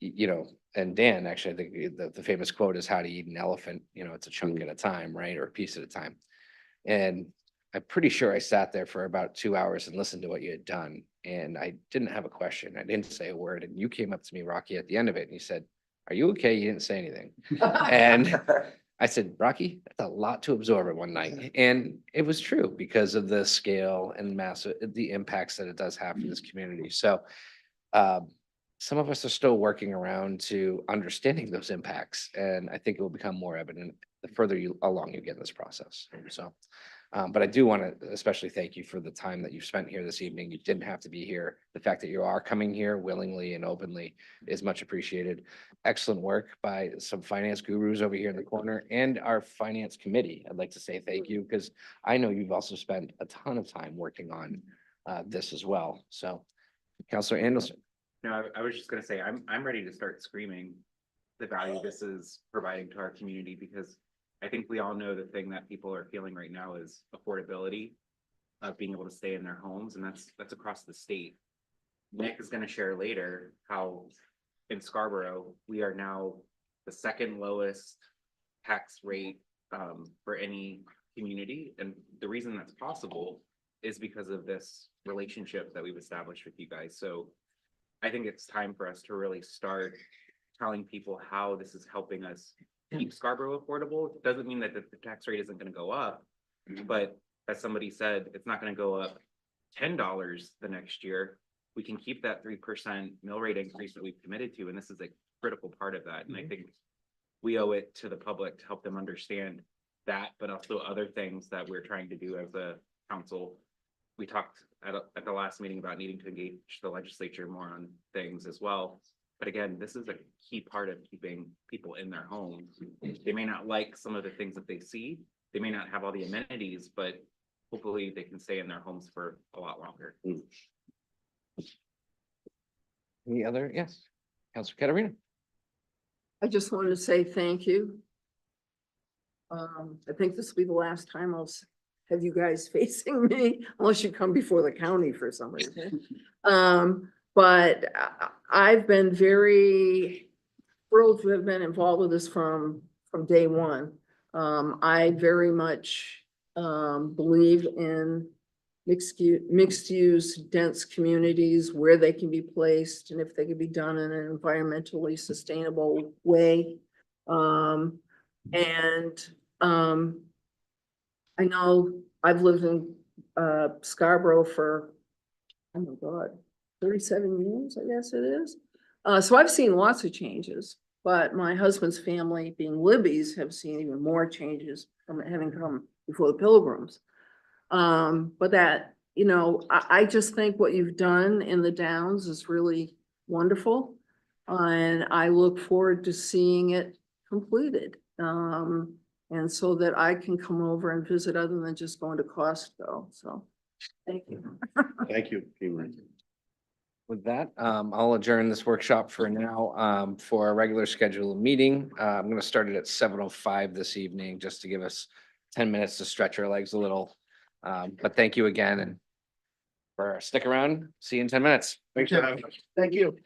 A: and Dan, actually, I think the famous quote is how to eat an elephant, it's a chunk at a time, right? Or a piece at a time. And I'm pretty sure I sat there for about 2 hours and listened to what you had done. And I didn't have a question. I didn't say a word. And you came up to me, Rocky, at the end of it, and you said, "Are you okay?" You didn't say anything. And I said, "Rocky, that's a lot to absorb in one night." And it was true because of the scale and the impacts that it does have for this community. So some of us are still working around to understanding those impacts. And I think it will become more evident the further along you get in this process. So, but I do want to especially thank you for the time that you've spent here this evening. You didn't have to be here. The fact that you are coming here willingly and openly is much appreciated. Excellent work by some finance gurus over here in the corner and our finance committee. I'd like to say thank you because I know you've also spent a ton of time working on this as well. So, Councilor Anderson.
F: No, I was just gonna say, I'm ready to start screaming the value this is providing to our community, because I think we all know the thing that people are feeling right now is affordability of being able to stay in their homes, and that's across the state. Nick is gonna share later how in Scarborough, we are now the second lowest tax rate for any community. And the reason that's possible is because of this relationship that we've established with you guys. So I think it's time for us to really start telling people how this is helping us keep Scarborough affordable. It doesn't mean that the tax rate isn't going to go up, but as somebody said, it's not going to go up $10 the next year. We can keep that 3% mill rate increase that we've committed to, and this is a critical part of that. And I think we owe it to the public to help them understand that, but also other things that we're trying to do as a council. We talked at the last meeting about needing to engage the legislature more on things as well. But again, this is a key part of keeping people in their homes. They may not like some of the things that they see. They may not have all the amenities, but hopefully they can stay in their homes for a lot longer.
A: Any other? Yes, Councilor Katarina.
H: I just wanted to say thank you. I think this will be the last time I'll have you guys facing me, unless you come before the county for some reason. But I've been very thrilled to have been involved with this from day one. I very much believe in mixed use, dense communities, where they can be placed and if they can be done in an environmentally sustainable way. I know I've lived in Scarborough for, oh my God, 37 years, I guess it is. So I've seen lots of changes, but my husband's family, being Libby's, have seen even more changes from having come before the Pilgrims. But that, I just think what you've done in the Downs is really wonderful. And I look forward to seeing it completed. And so that I can come over and visit other than just going to Costco. So, thank you.
D: Thank you, Kimberly.
A: With that, I'll adjourn this workshop for now, for a regular scheduled meeting. I'm gonna start it at 7:05 this evening, just to give us 10 minutes to stretch our legs a little. But thank you again and stick around. See you in 10 minutes.
E: Thank you.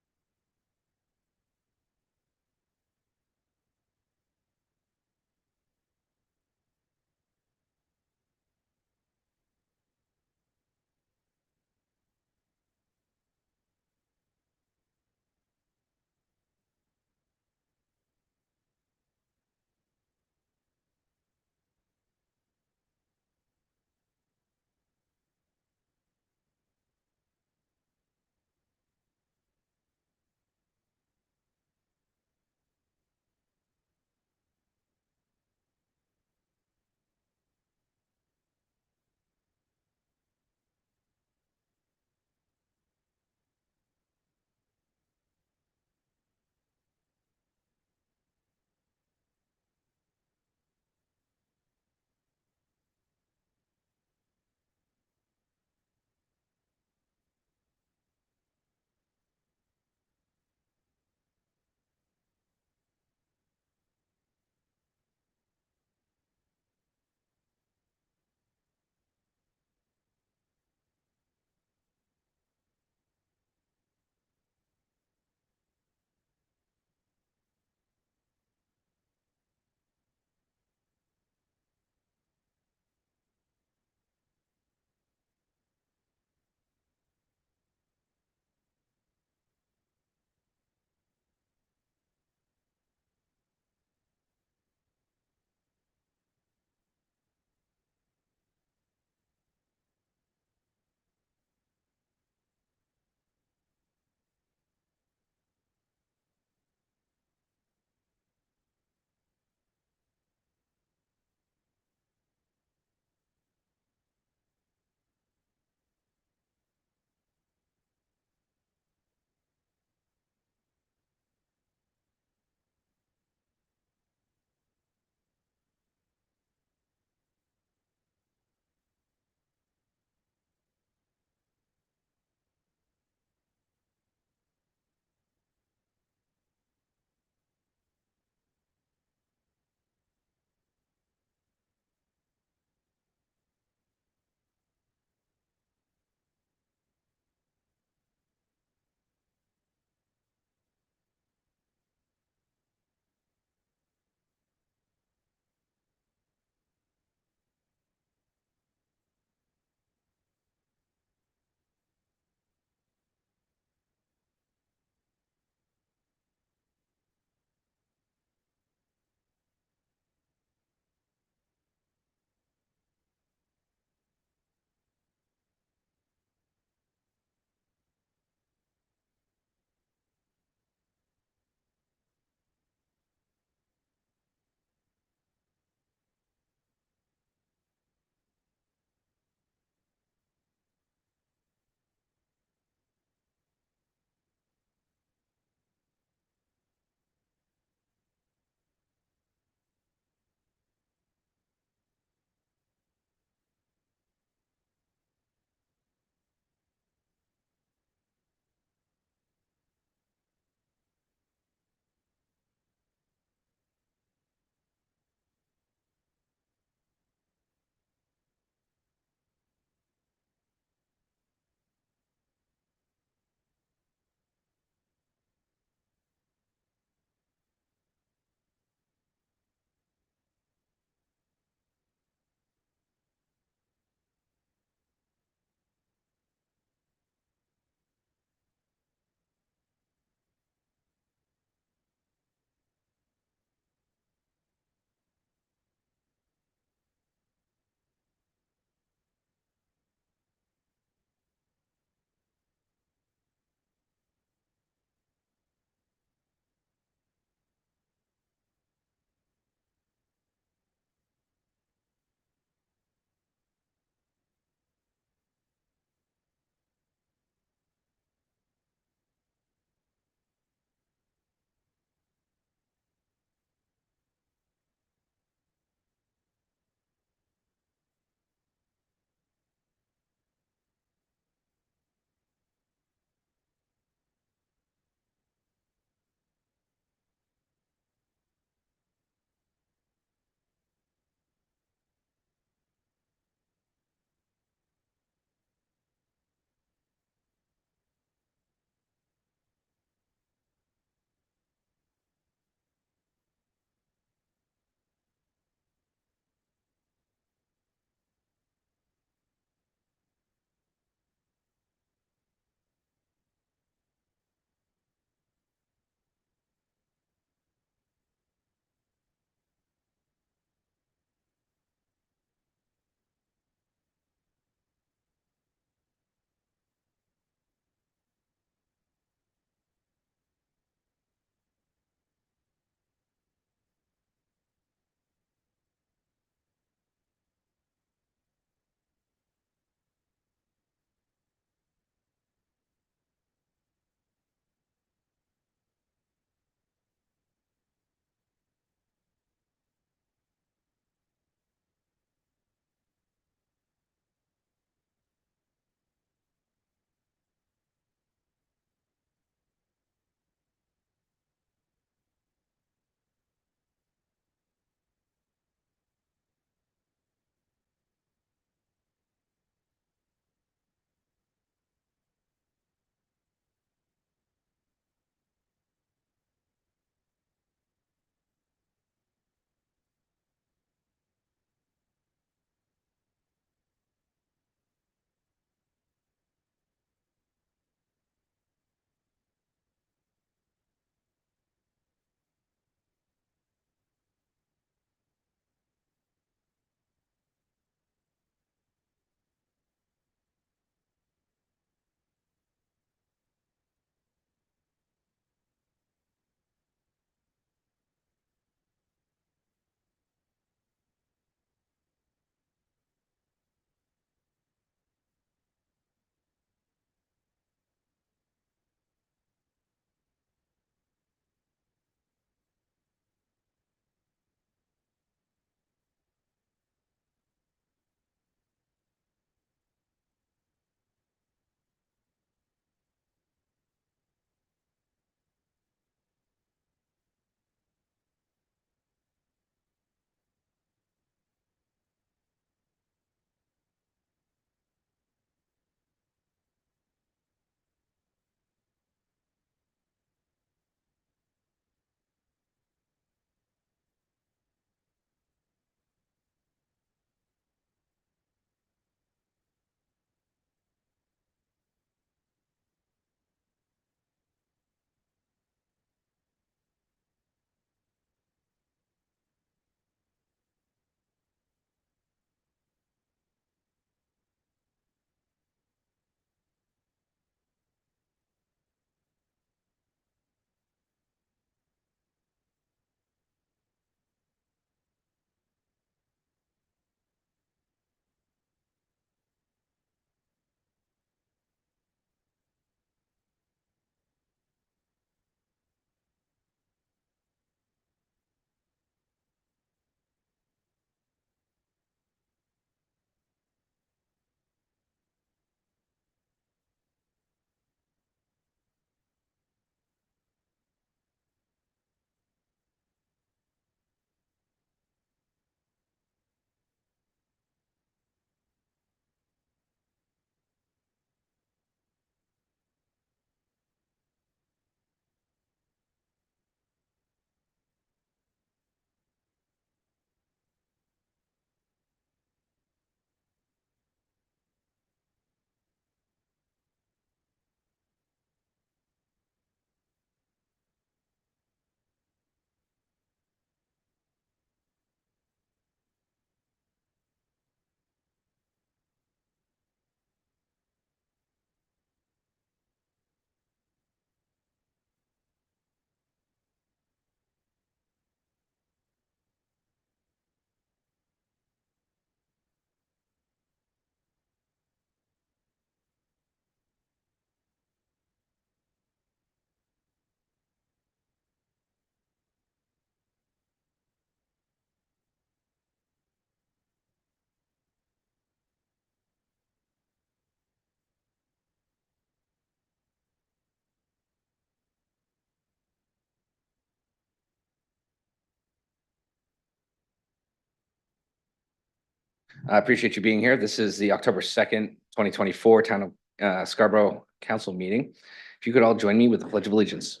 A: I appreciate you being here. This is the October 2nd, 2024 Town of Scarborough Council meeting. If you could all join me with the Pledge of Allegiance.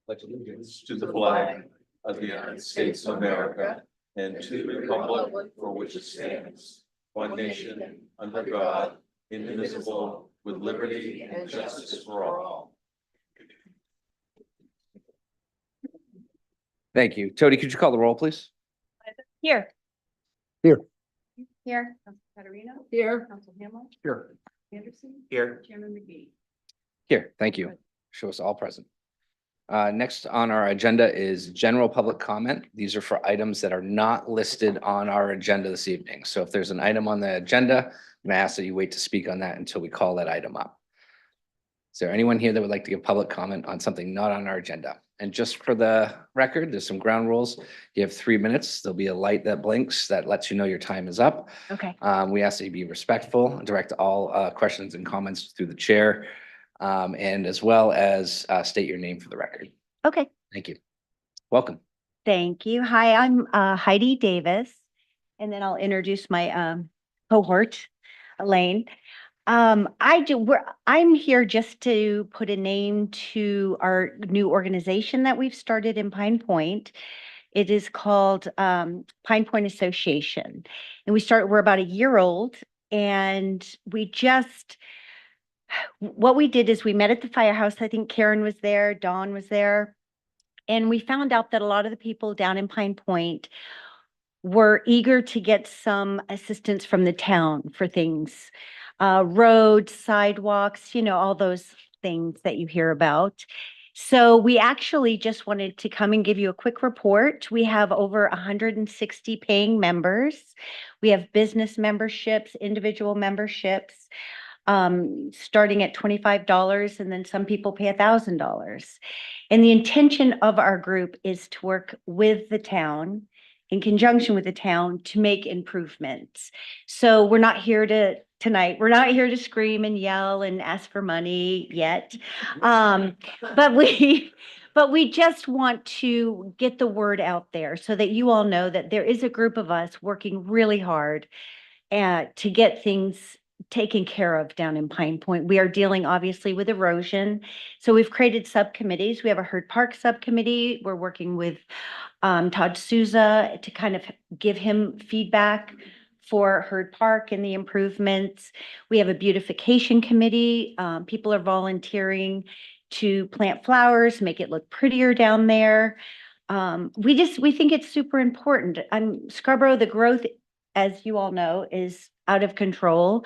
G: Pledge allegiance to the flag of the United States of America and to the republic for which it stands, one nation, under God, indivisible, with liberty and justice for all.
A: Thank you. Tony, could you call the roll, please?
L: Here.
I: Here.
L: Here.
H: Katerina? Here.
L: Council Hamel.
E: Here.
L: Anderson.
F: Here.
L: Chairman McGee.
A: Here, thank you. Show us all present. Next on our agenda is general public comment. These are for items that are not listed on our agenda this evening. So if there's an item on the agenda, I'm gonna ask that you wait to speak on that until we call that item up. Is there anyone here that would like to give public comment on something not on our agenda? And just for the record, there's some ground rules. You have 3 minutes. There'll be a light that blinks that lets you know your time is up.
L: Okay.
A: We ask that you be respectful, direct all questions and comments through the chair, and as well as state your name for the record.
N: Okay,
A: Thank you. Welcome.
N: thank you. Hi, I'm Heidi Davis, and then I'll introduce my cohort, Elaine. I'm here just to put a name to our new organization that we've started in Pine Point. It is called Pine Point Association, and we're about a year old, and what we did is we met at the firehouse. I think Karen was there, Dawn was there. And we found out that a lot of the people down in Pine Point were eager to get some assistance from the town for things. Roads, sidewalks, all those things that you hear about. So we actually just wanted to come and give you a quick report. We have over 160 paying members. We have business memberships, individual memberships, starting at $25, and then some people pay $1,000. And the intention of our group is to work with the town, in conjunction with the town, to make improvements. So we're not here tonight, we're not here to scream and yell and ask for money yet. But we just want to get the word out there so that you all know that there is a group of us working really hard to get things taken care of down in Pine Point. We are dealing obviously with erosion. So we've created subcommittees. We have a Herd Park subcommittee. We're working with Todd Souza to kind of give him feedback for Herd Park and the improvements. We have a beautification committee. People are volunteering to plant flowers, make it look prettier down there. We think it's super important. Scarborough, the growth, as you all know, is out of control.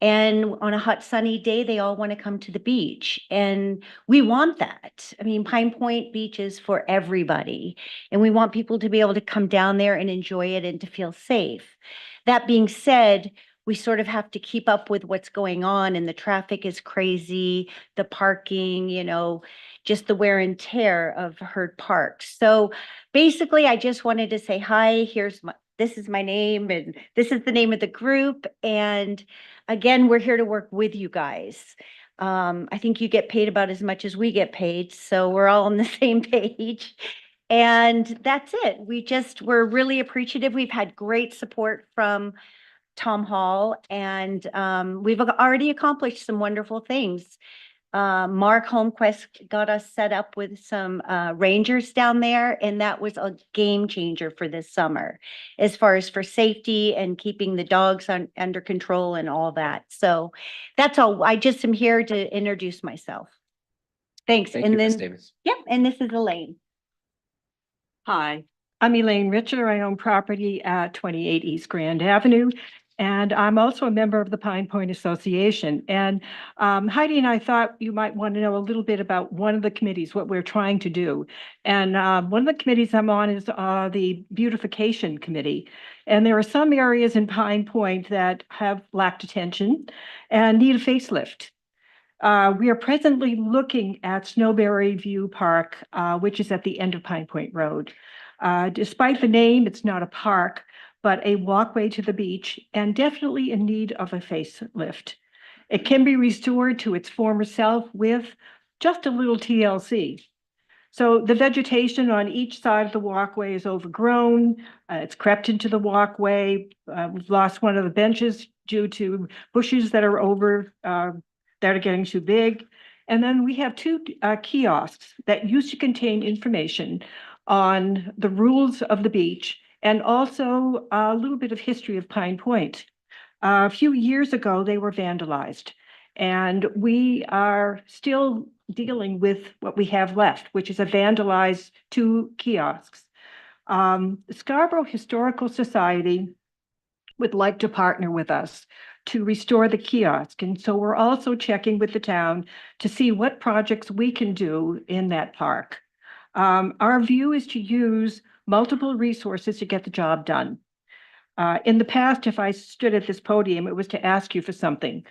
N: And on a hot sunny day, they all want to come to the beach. And we want that. I mean, Pine Point Beach is for everybody. And we want people to be able to come down there and enjoy it and to feel safe. That being said, we sort of have to keep up with what's going on, and the traffic is crazy, the parking, just the wear and tear of Herd Park. So basically, I just wanted to say, hi, this is my name, and this is the name of the group. And again, we're here to work with you guys. I think you get paid about as much as we get paid, so we're all on the same page. And that's it. We're really appreciative. We've had great support from Tom Hall, and we've already accomplished some wonderful things. Mark Holmquist got us set up with some rangers down there, and that was a game changer for this summer as far as for safety and keeping the dogs under control and all that. So that's all. I just am here to introduce myself. Thanks.
A: Thank you, Ms. Davis.
N: Yep, and this is Elaine.
O: Hi, I'm Elaine Richer. I own property at 28 East Grand Avenue, and I'm also a member of the Pine Point Association. And Heidi and I thought you might want to know a little bit about one of the committees, what we're trying to do. And one of the committees I'm on is the Beautification Committee. And there are some areas in Pine Point that have lacked attention and need a facelift. We are presently looking at Snowberry View Park, which is at the end of Pine Point Road. Despite the name, it's not a park, but a walkway to the beach, and definitely in need of a facelift. It can be restored to its former self with just a little TLC. So the vegetation on each side of the walkway is overgrown. It's crept into the walkway. We've lost one of the benches due to bushes that are that are getting too big. And then we have two kiosks that used to contain information on the rules of the beach and also a little bit of history of Pine Point. A few years ago, they were vandalized. And we are still dealing with what we have left, which is a vandalized 2 kiosks. Scarborough Historical Society would like to partner with us to restore the kiosk. And so we're also checking with the town to see what projects we can do in that park. Our view is to use multiple resources to get the job done. In the past, if I stood at this podium, it was to ask you for something,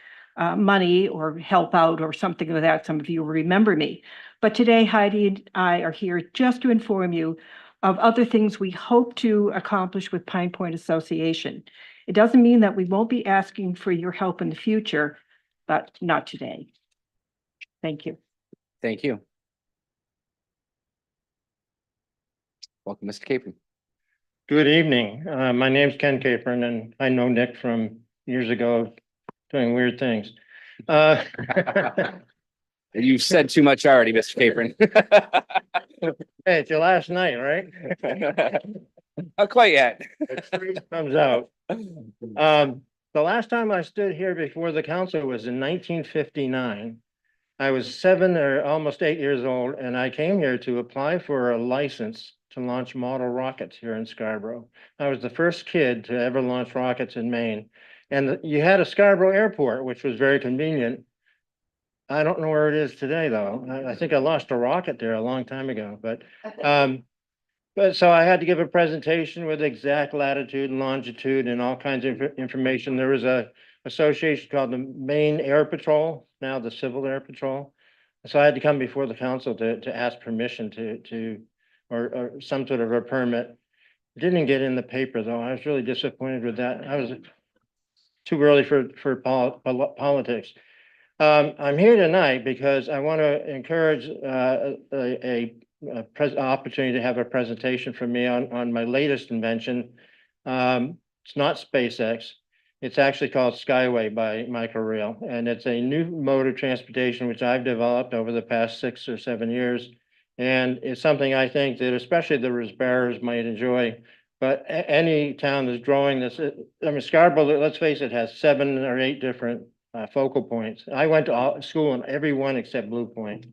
O: money or help out or something like that. Some of you will remember me. But today, Heidi and I are here just to inform you of other things we hope to accomplish with Pine Point Association. It doesn't mean that we won't be asking for your help in the future, but not today. Thank you.
A: Thank you. Welcome, Mr. Capron.
P: Good evening. My name's Ken Capron and I know Nick from years ago doing weird things.
A: You've said too much already, Mr. Capron.
P: Hey, it's your last night, right?
A: Not quite yet.
P: Comes out. The last time I stood here before the council was in 1959. I was 7 or almost 8 years old, and I came here to apply for a license to launch model rockets here in Scarborough. I was the first kid to ever launch rockets in Maine. And you had a Scarborough Airport, which was very convenient. I don't know where it is today, though. I think I lost a rocket there a long time ago, but so I had to give a presentation with exact latitude and longitude and all kinds of information. There was a association called the Maine Air Patrol, now the Civil Air Patrol. So I had to come before the council to ask permission or some sort of a permit. It didn't get in the paper, though. I was really disappointed with that. I was too early for politics. I'm here tonight because I want to encourage opportunity to have a presentation from me on my latest invention. It's not SpaceX. It's actually called Skyway by Microrail, and it's a new mode of transportation which I've developed over the past 6 or 7 years. And it's something I think that especially the Risbearers might enjoy. But any town that's growing this, I mean, Scarborough, let's face it, has 7 or 8 different focal points. I went to school in every one except Blue Point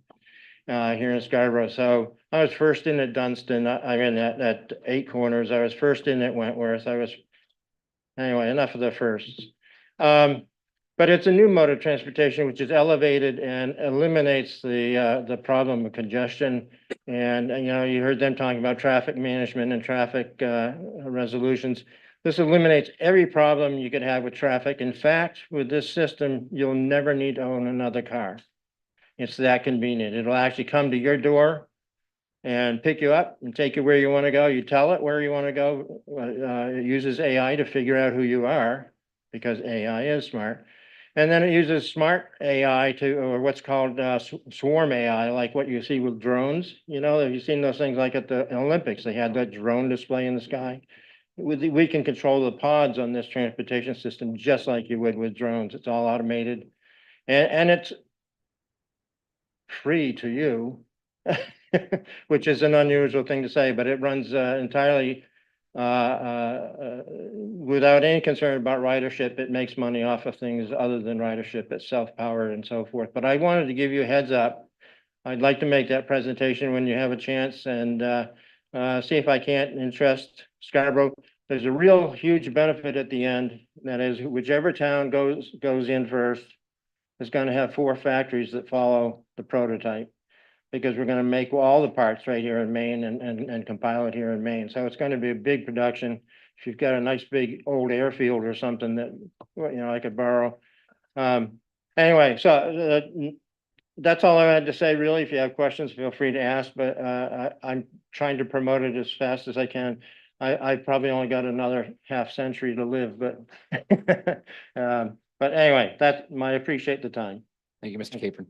P: here in Scarborough. So I was first in at Dunstan. I mean, at 8 Corners. I was first in at Wentworth. Anyway, enough of the firsts. But it's a new mode of transportation which is elevated and eliminates the problem of congestion. And you know, you heard them talking about traffic management and traffic resolutions. This eliminates every problem you could have with traffic. In fact, with this system, you'll never need to own another car. It's that convenient. It'll actually come to your door and pick you up and take you where you want to go. You tell it where you want to go. It uses AI to figure out who you are because AI is smart. And then it uses smart AI or what's called swarm AI, like what you see with drones. You know, have you seen those things like at the Olympics? They had that drone display in the sky. We can control the pods on this transportation system just like you would with drones. It's all automated. And it's free to you, which is an unusual thing to say, but it runs entirely without any concern about ridership. It makes money off of things other than ridership. It's self-powered and so forth. But I wanted to give you a heads up. I'd like to make that presentation when you have a chance and see if I can't interest Scarborough. There's a real huge benefit at the end. That is, whichever town goes in first is going to have 4 factories that follow the prototype, because we're going to make all the parts right here in Maine and compile it here in Maine. So it's going to be a big production. If you've got a nice big old airfield or something that, you know, I could borrow. Anyway, so that's all I had to say, really. If you have questions, feel free to ask, but I'm trying to promote it as fast as I can. I probably only got another half century to live, but anyway, I appreciate the time.
A: Thank you, Mr. Capron.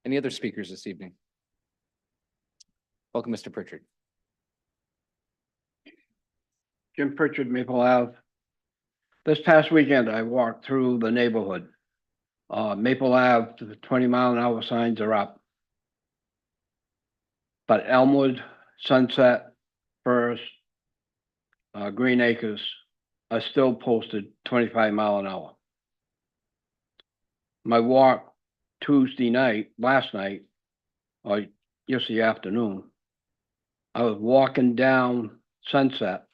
A: Any other speakers this evening? Welcome, Mr. Pritchard.
Q: Jim Pritchard, Maple Ave. This past weekend, I walked through the neighborhood. Maple Ave, the 20-mile-an-hour signs are up. But Elmwood, Sunset, First, Green Acres are still posted 25 mile an hour. My walk last night, or yesterday afternoon, I was walking down Sunset.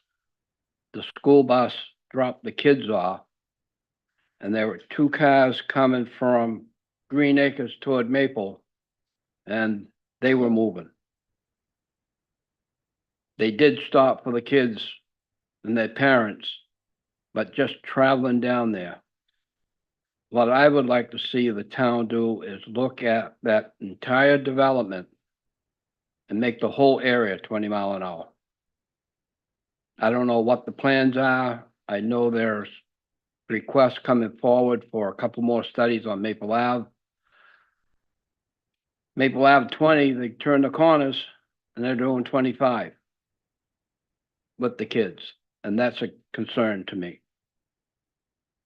Q: The school bus dropped the kids off, and there were 2 cars coming from Green Acres toward Maple, and they were moving. They did stop for the kids and their parents, but just traveling down there. What I would like to see the town do is look at that entire development and make the whole area 20 mile an hour. I don't know what the plans are. I know there's requests coming forward for a couple more studies on Maple Ave. Maple Ave 20, they turn the corners and they're doing 25 with the kids, and that's a concern to me.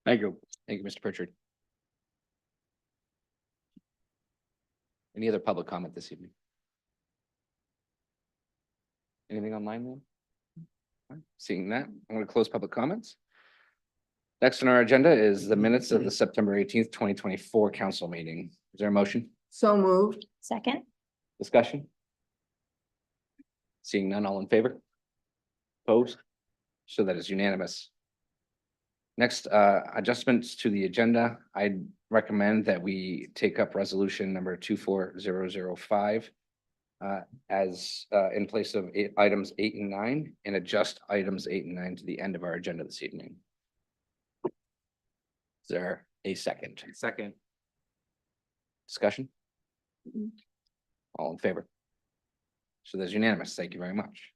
Q: Thank you.
A: Thank you, Mr. Pritchard. Any other public comment this evening? Anything online then? All right, seeing that, I'm going to close public comments. Next on our agenda is the minutes of the September 18th, 2024 council meeting. Is there a motion?
H: So moved.
L: Second?
A: Discussion? Seeing none, all in favor? Opposed? So that is unanimous. Next, adjustments to the agenda. I recommend that we take up resolution number 24005 as in place of items 8 and 9, and adjust items 8 and 9 to the end of our agenda this evening. Is there a second?
F: Second.
A: Discussion? All in favor? So there's unanimous. Thank you very much.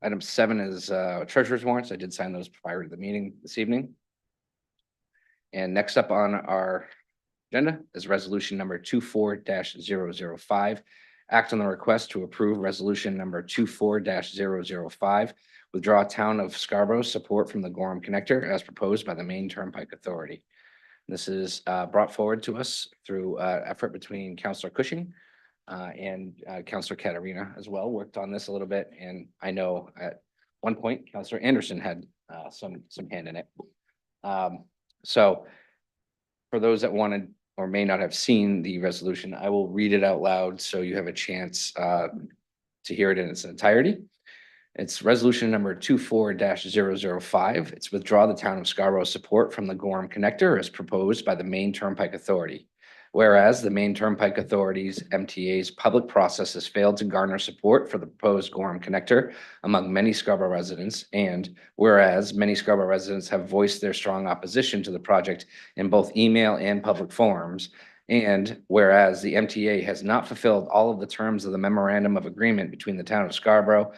A: Item 7 is treasurer's warrants. I did sign those prior to the meeting this evening. And next up on our agenda is resolution number 24-005. Act on the request to approve resolution number 24-005. Withdraw town of Scarborough support from the Gorham Connector as proposed by the Maine Turnpike Authority. This is brought forward to us through effort between Councillor Cushing and Councillor Katarina as well, worked on this a little bit. And I know at one point, Councillor Anderson had some hand in it. So for those that wanted or may not have seen the resolution, I will read it out loud so you have a chance to hear it in its entirety. It's resolution number 24-005. It's withdraw the town of Scarborough support from the Gorham Connector as proposed by the Maine Turnpike Authority. Whereas the Maine Turnpike Authority's MTA's public process has failed to garner support for the proposed Gorham Connector among many Scarborough residents, and whereas many Scarborough residents have voiced their strong opposition to the project in both email and public forums, and whereas the MTA has not fulfilled all of the terms of the memorandum of agreement between the town of Scarborough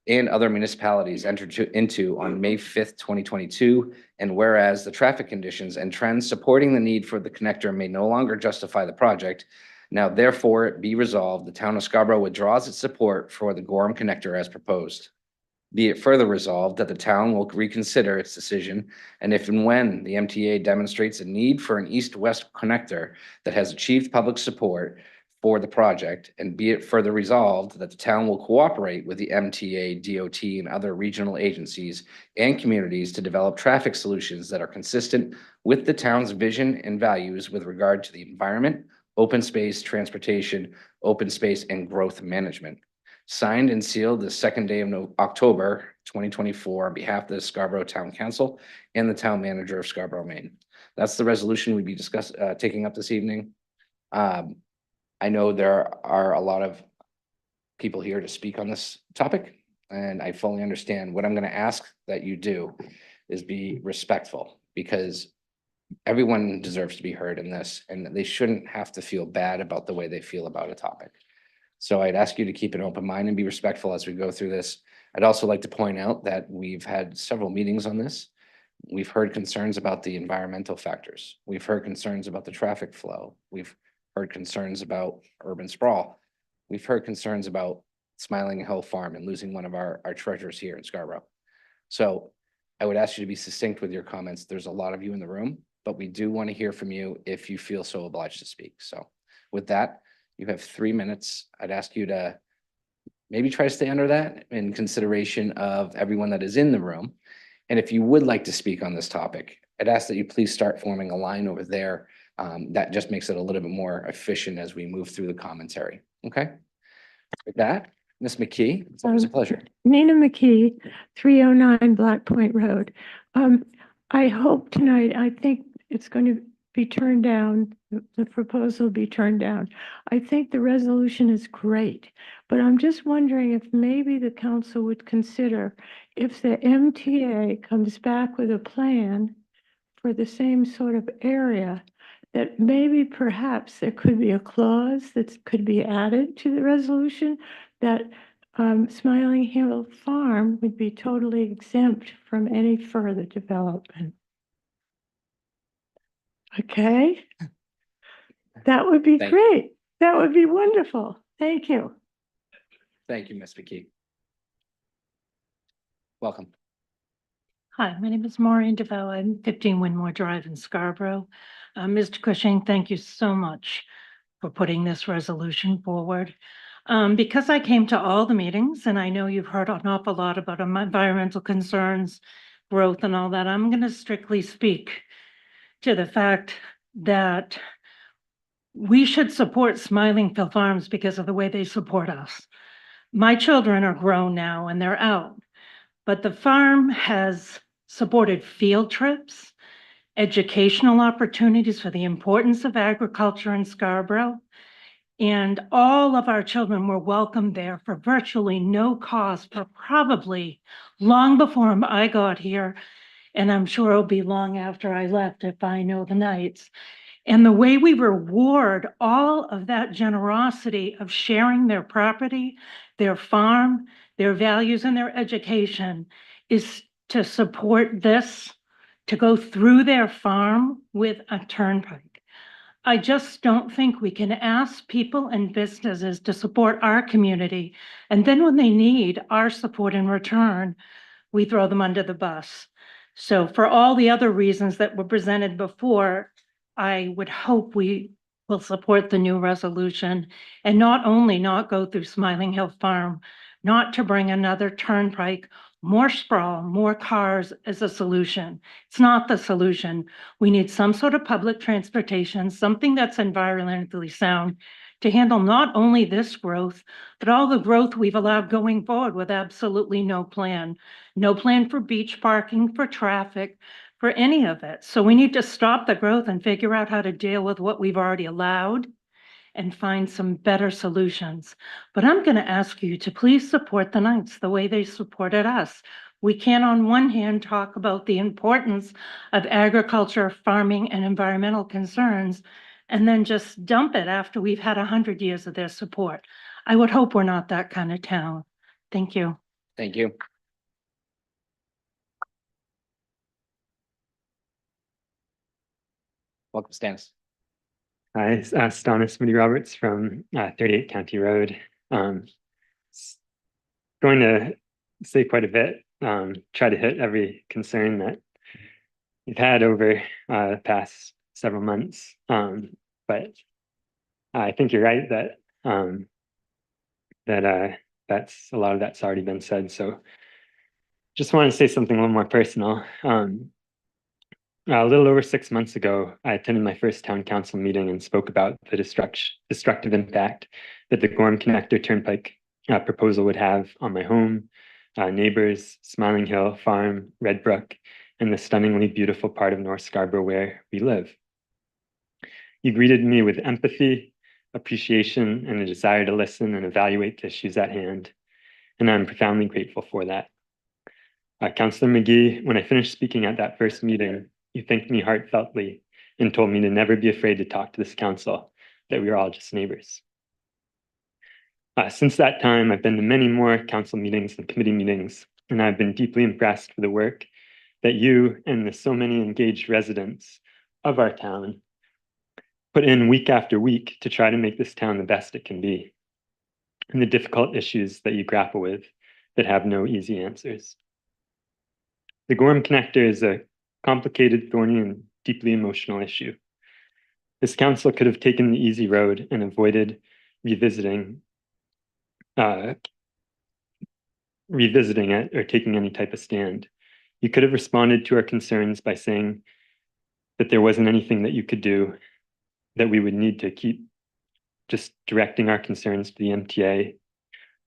A: and other municipalities entered into on May 5th, 2022. And whereas the traffic conditions and trends supporting the need for the connector may no longer justify the project, now therefore be resolved, the town of Scarborough withdraws its support for the Gorham Connector as proposed. Be it further resolved that the town will reconsider its decision, and if and when the MTA demonstrates a need for an east-west connector that has achieved public support for the project, and be it further resolved that the town will cooperate with the MTA, DOT, and other regional agencies and communities to develop traffic solutions that are consistent with the town's vision and values with regard to the environment, open space, transportation, open space, and growth management. Signed and sealed the second day of October 2024 on behalf of the Scarborough Town Council and the Town Manager of Scarborough, Maine. That's the resolution we'd be taking up this evening. I know there are a lot of people here to speak on this topic, and I fully understand. What I'm going to ask that you do is be respectful, because everyone deserves to be heard in this, and they shouldn't have to feel bad about the way they feel about a topic. So I'd ask you to keep an open mind and be respectful as we go through this. I'd also like to point out that we've had several meetings on this. We've heard concerns about the environmental factors. We've heard concerns about the traffic flow. We've heard concerns about urban sprawl. We've heard concerns about Smiling Hill Farm and losing one of our treasures here in Scarborough. So I would ask you to be succinct with your comments. There's a lot of you in the room, but we do want to hear from you if you feel so obliged to speak. So with that, you have 3 minutes. I'd ask you to maybe try to stay under that in consideration of everyone that is in the room. And if you would like to speak on this topic, I'd ask that you please start forming a line over there. That just makes it a little bit more efficient as we move through the commentary. Okay? With that, Ms. McKee, it's always a pleasure.
O: Nina McKee, 309 Black Point Road. I hope tonight, I think it's going to be turned down, the proposal will be turned down. I think the resolution is great, but I'm just wondering if maybe the council would consider if the MTA comes back with a plan for the same sort of area, that maybe perhaps there could be a clause that could be added to the resolution that Smiling Hill Farm would be totally exempt from any further development. Okay? That would be
A: Thank you.
O: great. That would be wonderful. Thank you.
A: Thank you, Ms. McKee. Welcome.
O: Hi, my name is Maureen DeVoe. I'm 15 Winmore Drive in Scarborough. Mr. Cushing, thank you so much for putting this resolution forward. Because I came to all the meetings and I know you've heard an awful lot about environmental concerns, growth and all that, I'm going to strictly speak to the fact that we should support Smiling Hill Farms because of the way they support us. My children are grown now and they're out, but the farm has supported field trips, educational opportunities for the importance of agriculture in Scarborough. And all of our children were welcomed there for virtually no cost for probably long before I got here. And I'm sure it'll be long after I left if I know the nights. And the way we reward all of that generosity of sharing their property, their farm, their values and their education is to support this, to go through their farm with a turnpike. I just don't think we can ask people and businesses to support our community. And then when they need our support in return, we throw them under the bus. So for all the other reasons that were presented before, I would hope we will support the new resolution and not only not go through Smiling Hill Farm, not to bring another turnpike, more sprawl, more cars as a solution. It's not the solution. We need some sort of public transportation, something that's environmentally sound to handle not only this growth, but all the growth we've allowed going forward with absolutely no plan. No plan for beach parking, for traffic, for any of it. So we need to stop the growth and figure out how to deal with what we've already allowed and find some better solutions. But I'm going to ask you to please support the Knights the way they supported us. We can on one hand talk about the importance of agriculture, farming, and environmental concerns, and then just dump it after we've had 100 years of their support. I would hope we're not that kind of town. Thank you.
A: Thank you. Welcome, Stanis.
R: Hi, it's Stanis Moody Roberts from 38 County Road. Going to say quite a bit, try to hit every concern that we've had over the past several months. But I think you're right that that's a lot of that's already been said. So just want to say something a little more personal. A little over 6 months ago, I attended my first town council meeting and spoke about the destructive impact that the Gorham Connector Turnpike proposal would have on my home, neighbors, Smiling Hill Farm, Red Brook, and the stunningly beautiful part of North Scarborough where we live. You greeted me with empathy, appreciation, and a desire to listen and evaluate the issues at hand, and I'm profoundly grateful for that. Councillor McGee, when I finished speaking at that first meeting, you thanked me heartfeltly and told me to never be afraid to talk to this council, that we are all just neighbors. Since that time, I've been to many more council meetings and committee meetings, and I've been deeply impressed with the work that you and the so many engaged residents of our town put in week after week to try to make this town the best it can be, and the difficult issues that you grapple with that have no easy answers. The Gorham Connector is a complicated, thorny, and deeply emotional issue. This council could have taken the easy road and avoided revisiting it or taking any type of stand. You could have responded to our concerns by saying that there wasn't anything that you could do, that we would need to keep just directing our concerns to the MTA,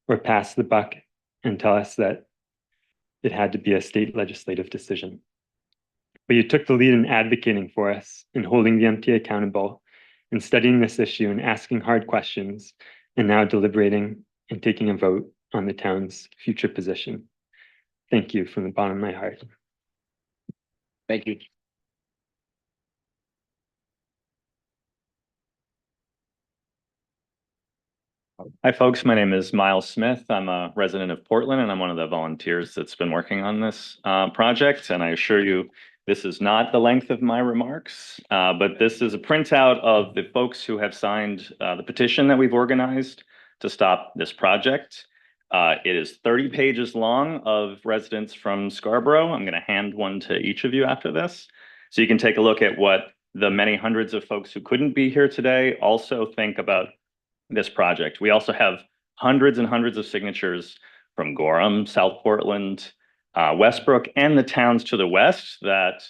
R: or pass the buck and tell us that it had to be a state legislative decision. But you took the lead in advocating for us and holding the MTA accountable and studying this issue and asking hard questions, and now deliberating and taking a vote on the town's future position. Thank you from the bottom of my heart.
A: Thank you.
S: Hi, folks. My name is Miles Smith. I'm a resident of Portland, and I'm one of the volunteers that's been working on this project. And I assure you, this is not the length of my remarks, but this is a printout of the folks who have signed the petition that we've organized to stop this project. It is 30 pages long of residents from Scarborough. I'm going to hand one to each of you after this, so you can take a look at what the many hundreds of folks who couldn't be here today also think about this project. We also have hundreds and hundreds of signatures from Gorham, South Portland, Westbrook, and the towns to the west that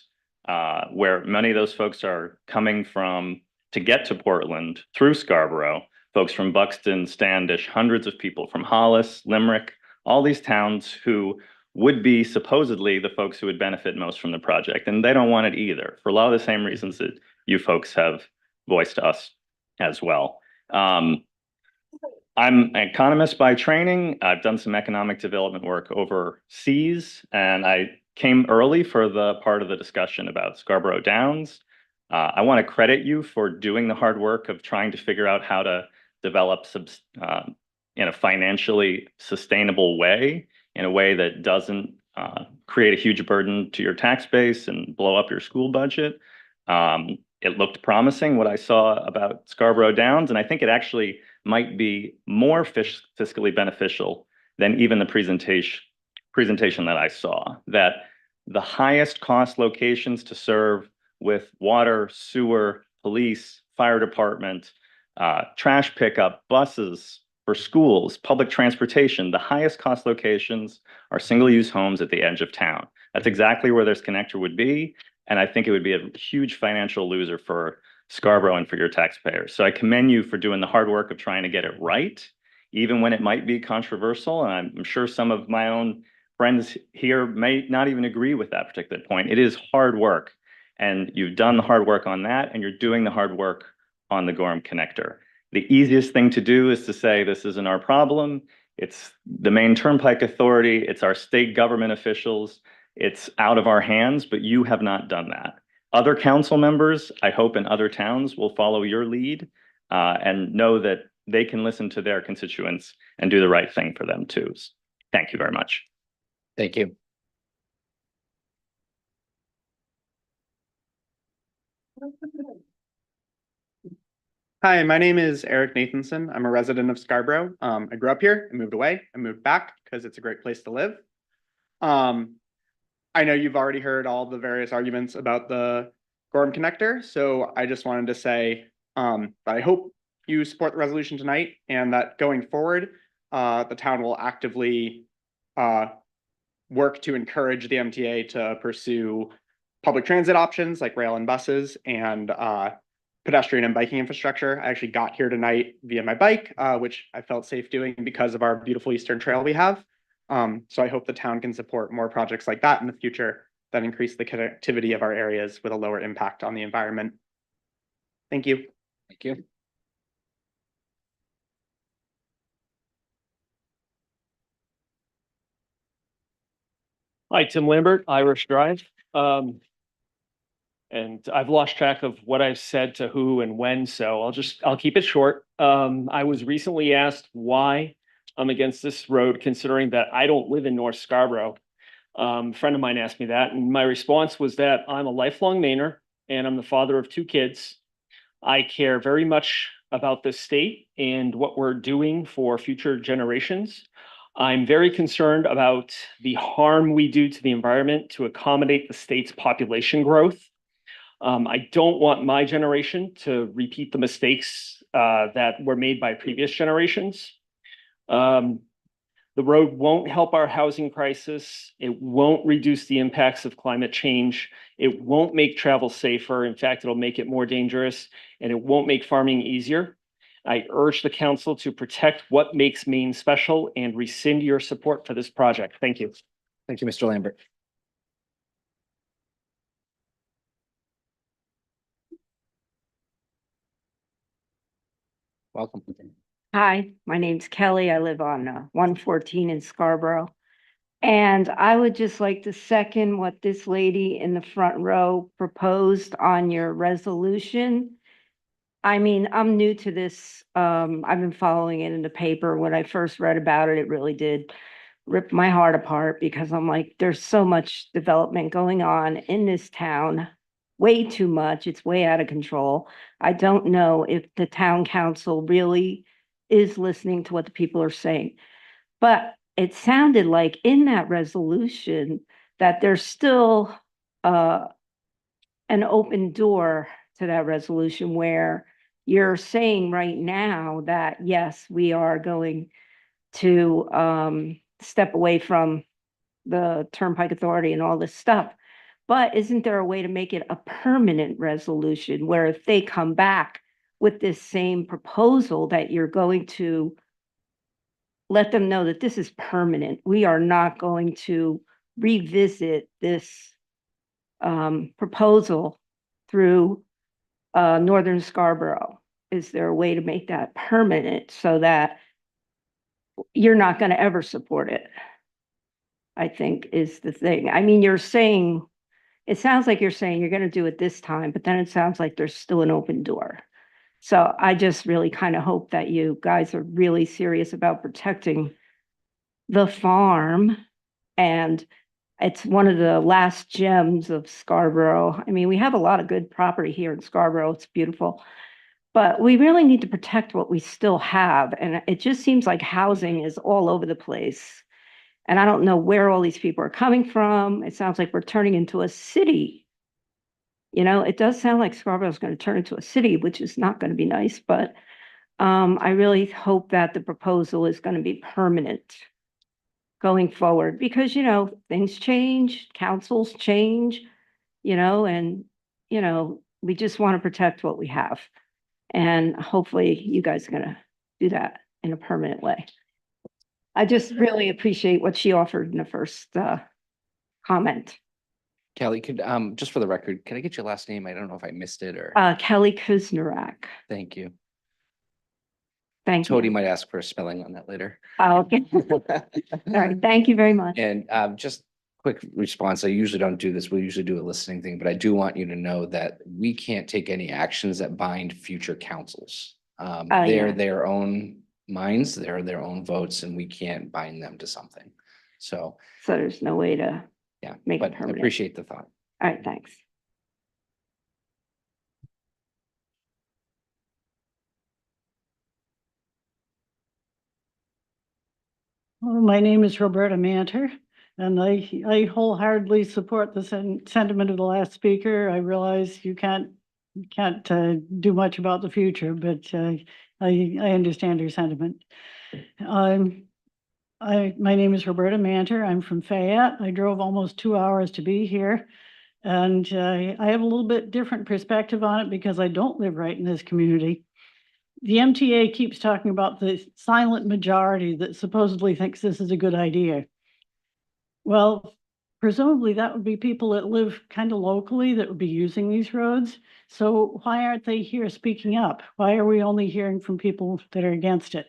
S: where many of those folks are coming from to get to Portland through Scarborough. Folks from Buxton, Standish, hundreds of people from Hollis, Limerick, all these towns who would be supposedly the folks who would benefit most from the project. And they don't want it either, for a lot of the same reasons that you folks have voiced to us as well. I'm an economist by training. I've done some economic development work overseas, and I came early for the part of the discussion about Scarborough Downs. I want to credit you for doing the hard work of trying to figure out how to develop in a financially sustainable way, in a way that doesn't create a huge burden to your tax base and blow up your school budget. It looked promising, what I saw about Scarborough Downs, and I think it actually might be more fiscally beneficial than even the presentation that I saw. That the highest cost locations to serve with water, sewer, police, fire department, trash pickup, buses for schools, public transportation, the highest cost locations are single-use homes at the edge of town. That's exactly where this connector would be. And I think it would be a huge financial loser for Scarborough and for your taxpayers. So I commend you for doing the hard work of trying to get it right, even when it might be controversial. And I'm sure some of my own friends here may not even agree with that particular point. It is hard work, and you've done the hard work on that, and you're doing the hard work on the Gorham Connector. The easiest thing to do is to say, this isn't our problem. It's the Maine Turnpike Authority. It's our state government officials. It's out of our hands, but you have not done that. Other council members, I hope in other towns, will follow your lead and know that they can listen to their constituents and do the right thing for them too. Thank you very much.
A: Thank you.
T: Hi, my name is Eric Nathanson. I'm a resident of Scarborough. I grew up here, I moved away, I moved back because it's a great place to live. I know you've already heard all the various arguments about the Gorham Connector, so I just wanted to say that I hope you support the resolution tonight, and that going forward, the town will actively work to encourage the MTA to pursue public transit options like rail and buses, and pedestrian and biking infrastructure. I actually got here tonight via my bike, which I felt safe doing because of our beautiful Eastern Trail we have. So I hope the town can support more projects like that in the future that increase the connectivity of our areas with a lower impact on the environment. Thank you.
A: Thank you.
U: Hi, Tim Lambert, Irish Drive. And I've lost track of what I've said to who and when, so I'll keep it short. I was recently asked why I'm against this road, considering that I don't live in North Scarborough. A friend of mine asked me that, and my response was that I'm a lifelong Mainer, and I'm the father of 2 kids. I care very much about this state and what we're doing for future generations. I'm very concerned about the harm we do to the environment to accommodate the state's population growth. I don't want my generation to repeat the mistakes that were made by previous generations. The road won't help our housing crisis. It won't reduce the impacts of climate change. It won't make travel safer. In fact, it'll make it more dangerous, and it won't make farming easier. I urge the council to protect what makes Maine special and rescind your support for this project. Thank you.
A: Thank you, Mr. Lambert. Welcome.
B: Hi, my name's Kelly. I live on 114 in Scarborough. And I would just like to second what this lady in the front row proposed on your resolution. I mean, I'm new to this. I've been following it in the paper. When I first read about it, it really did rip my heart apart because I'm like, there's so much development going on in this town. Way too much. It's way out of control. I don't know if the town council really is listening to what the people are saying. But it sounded like in that resolution that there's still an open door to that resolution where you're saying right now that, yes, we are going to step away from the Turnpike Authority and all this stuff. But isn't there a way to make it a permanent resolution where if they come back with this same proposal that you're going to let them know that this is permanent? We are not going to revisit this proposal through Northern Scarborough. Is there a way to make that permanent so that you're not going to ever support it? I think is the thing. I mean, you're saying, it sounds like you're saying you're going to do it this time, but then it sounds like there's still an open door. So I just really kind of hope that you guys are really serious about protecting the farm. And it's one of the last gems of Scarborough. I mean, we have a lot of good property here in Scarborough. It's beautiful, but we really need to protect what we still have. And it just seems like housing is all over the place. And I don't know where all these people are coming from. It sounds like we're turning into a city. You know, it does sound like Scarborough is going to turn into a city, which is not going to be nice, but I really hope that the proposal is going to be permanent going forward because, you know, things change, councils change, you know, and, you know, we just want to protect what we have. And hopefully you guys are going to do that in a permanent way. I just really appreciate what she offered in the first comment.
A: Kelly, could, just for the record, can I get your last name? I don't know if I missed it or.
B: Kelly Kuznarak.
A: Thank you.
B: Thank you.
A: Tony might ask for a spelling on that later.
B: Oh, okay. All right. Thank you very much.
A: And just quick response. I usually don't do this. We usually do a listening thing, but I do want you to know that we can't take any actions that bind future councils. They're
B: yeah.
A: their own minds, they're their own votes, and we can't bind them to something. So
B: there's no way to
A: yeah,
B: make
A: but
B: it permanent.
A: appreciate the thought.
B: All right, thanks.
V: Well, my name is Roberta Manter, and I wholeheartedly support the sentiment of the last speaker. I realize you can't do much about the future, but I understand your sentiment. My name is Roberta Manter. I'm from Fayette. I drove almost 2 hours to be here. And I have a little bit different perspective on it because I don't live right in this community. The MTA keeps talking about the silent majority that supposedly thinks this is a good idea. Well, presumably that would be people that live kind of locally that would be using these roads. So why aren't they here speaking up? Why are we only hearing from people that are against it?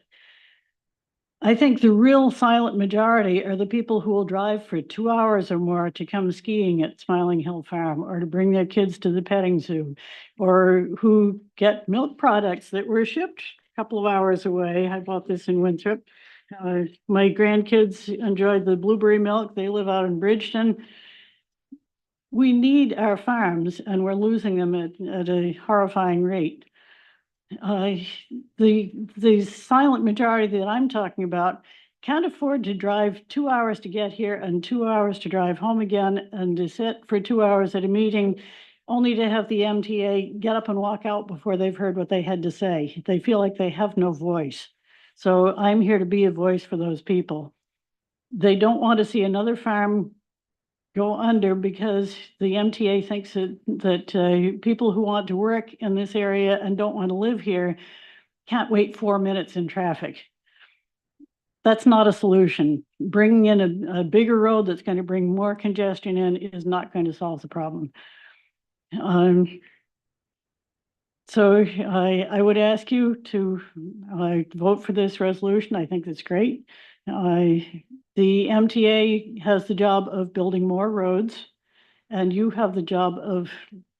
V: I think the real silent majority are the people who will drive for 2 hours or more to come skiing at Smiling Hill Farm or to bring their kids to the petting zoo, or who get milk products that were shipped a couple of hours away. I bought this in Winthrop. My grandkids enjoyed the blueberry milk. They live out in Bridgeton. We need our farms and we're losing them at a horrifying rate. The silent majority that I'm talking about can't afford to drive 2 hours to get here and 2 hours to drive home again and to sit for 2 hours at a meeting only to have the MTA get up and walk out before they've heard what they had to say. They feel like they have no voice. So I'm here to be a voice for those people. They don't want to see another farm go under because the MTA thinks that people who want to work in this area and don't want to live here can't wait 4 minutes in traffic. That's not a solution. Bringing in a bigger road that's going to bring more congestion in is not going to solve the problem. So I would ask you to vote for this resolution. I think it's great. The MTA has the job of building more roads, and you have the job of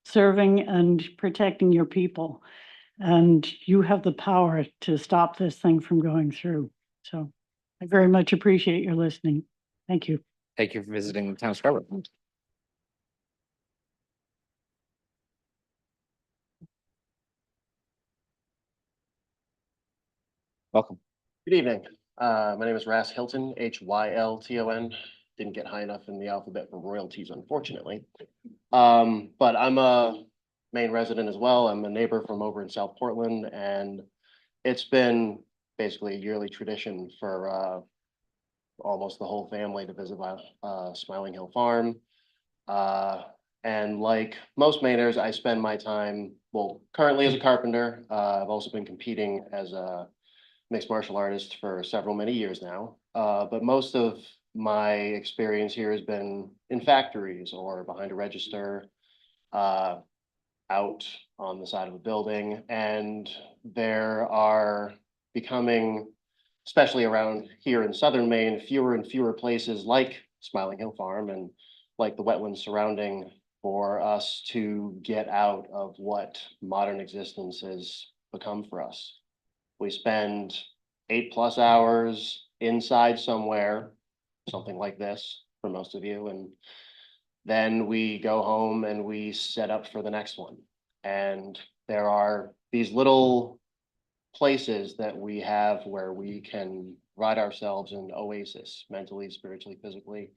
V: serving and protecting your people. And you have the power to stop this thing from going through. So I very much appreciate your listening. Thank you.
A: Thank you for visiting the town of Scarborough. Welcome.
C: Good evening. My name is Ras Hilton, Hylton. Didn't get high enough in the alphabet for royalties, unfortunately. But I'm a Maine resident as well. I'm a neighbor from over in South Portland, and it's been basically a yearly tradition for almost the whole family to visit Smiling Hill Farm. And like most Mainers, I spend my time, well, currently as a carpenter. I've also been competing as a mixed martial artist for many years now. But most of my experience here has been in factories or behind a register, out on the side of a building. And there are becoming, especially around here in southern Maine, fewer and fewer places like Smiling Hill Farm and like the wetlands surrounding for us to get out of what modern existence has become for us. We spend 8+ hours inside somewhere, something like this for most of you, and then we go home and we set up for the next one. And there are these little places that we have where we can ride ourselves in oasis, mentally, spiritually, physically.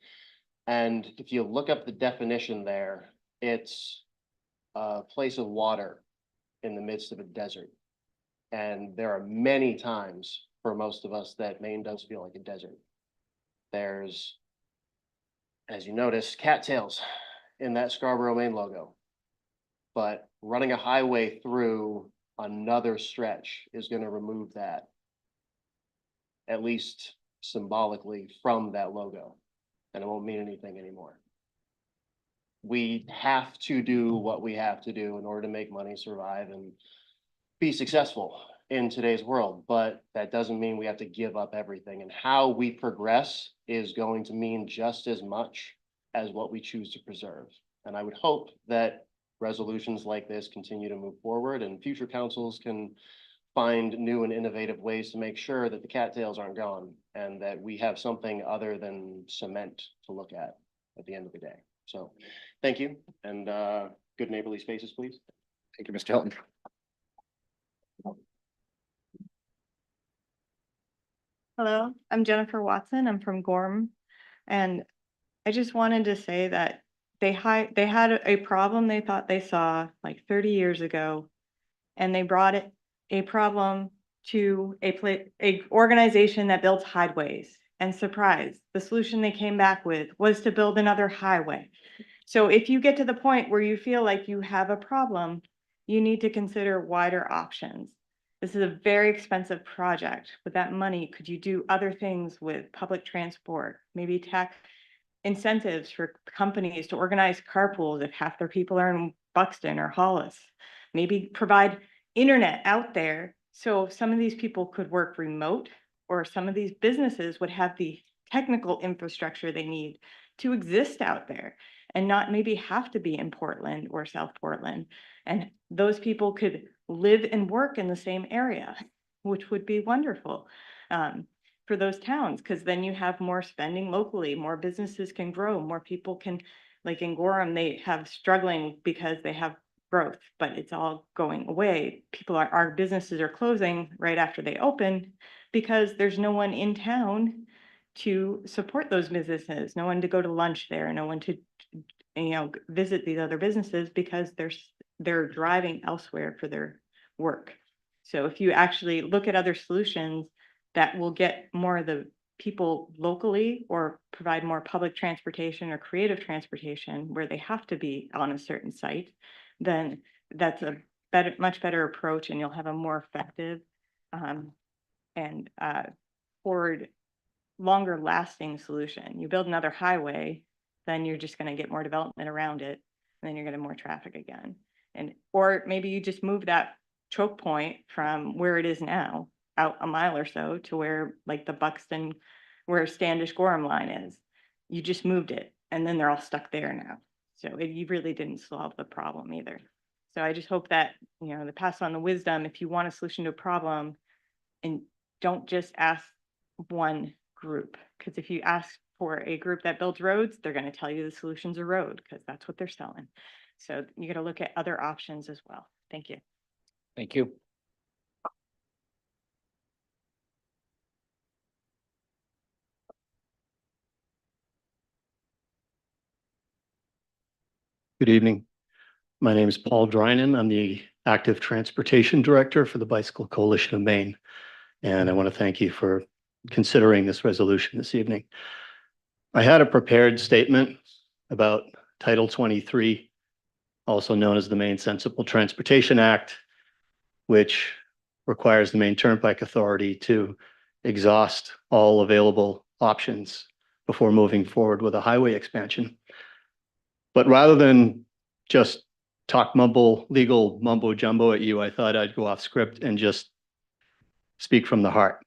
C: And if you look up the definition there, it's a place of water in the midst of a desert. And there are many times for most of us that Maine does feel like a desert. There's, as you notice, cattails in that Scarborough, Maine logo. But running a highway through another stretch is going to remove that, at least symbolically, from that logo. And it won't mean anything anymore. We have to do what we have to do in order to make money, survive, and be successful in today's world, but that doesn't mean we have to give up everything. And how we progress is going to mean just as much as what we choose to preserve. And I would hope that resolutions like this continue to move forward and future councils can find new and innovative ways to make sure that the cattails aren't gone and that we have something other than cement to look at the end of the day. So thank you, and good neighborly spaces, please.
A: Thank you, Mr. Hilton.
K: Hello, I'm Jennifer Watson. I'm from Gorham. And I just wanted to say that they had a problem they thought they saw like 30 years ago. And they brought a problem to a organization that builds highways. And surprise, the solution they came back with was to build another highway. So if you get to the point where you feel like you have a problem, you need to consider wider options. This is a very expensive project. With that money, could you do other things with public transport? Maybe tax incentives for companies to organize carpools if half their people are in Buxton or Hollis. Maybe provide internet out there so some of these people could work remote, or some of these businesses would have the technical infrastructure they need to exist out there and not maybe have to be in Portland or South Portland. And those people could live and work in the same area, which would be wonderful for those towns, because then you have more spending locally, more businesses can grow, more people can, like in Gorham, they have struggling because they have growth, but it's all going away. Our businesses are closing right after they open because there's no one in town to support those businesses, no one to go to lunch there, no one to, visit these other businesses because they're driving elsewhere for their work. So if you actually look at other solutions that will get more of the people locally or provide more public transportation or creative transportation where they have to be on a certain site, then that's a much better approach, and you'll have a more effective and forward, longer lasting solution. You build another highway, then you're just going to get more development around it, and then you're going to more traffic again. Or maybe you just move that choke point from where it is now out a mile or so to where, like, the Buxton, where Standish Gorham line is. You just moved it, and then they're all stuck there now. So you really didn't solve the problem either. So I just hope that, they pass on the wisdom. If you want a solution to a problem, and don't just ask one group, because if you ask for a group that builds roads, they're going to tell you the solution's a road because that's what they're selling. So you got to look at other options as well. Thank you.
A: Thank you.
J: Good evening. My name is Paul Drynan. I'm the Active Transportation Director for the Bicycle Coalition of Maine. And I want to thank you for considering this resolution this evening. I had a prepared statement about Title 23, also known as the Maine Sensible Transportation Act, which requires the Maine Turnpike Authority to exhaust all available options before moving forward with a highway expansion. But rather than just talk legal mumbo jumbo at you, I thought I'd go off script and just speak from the heart.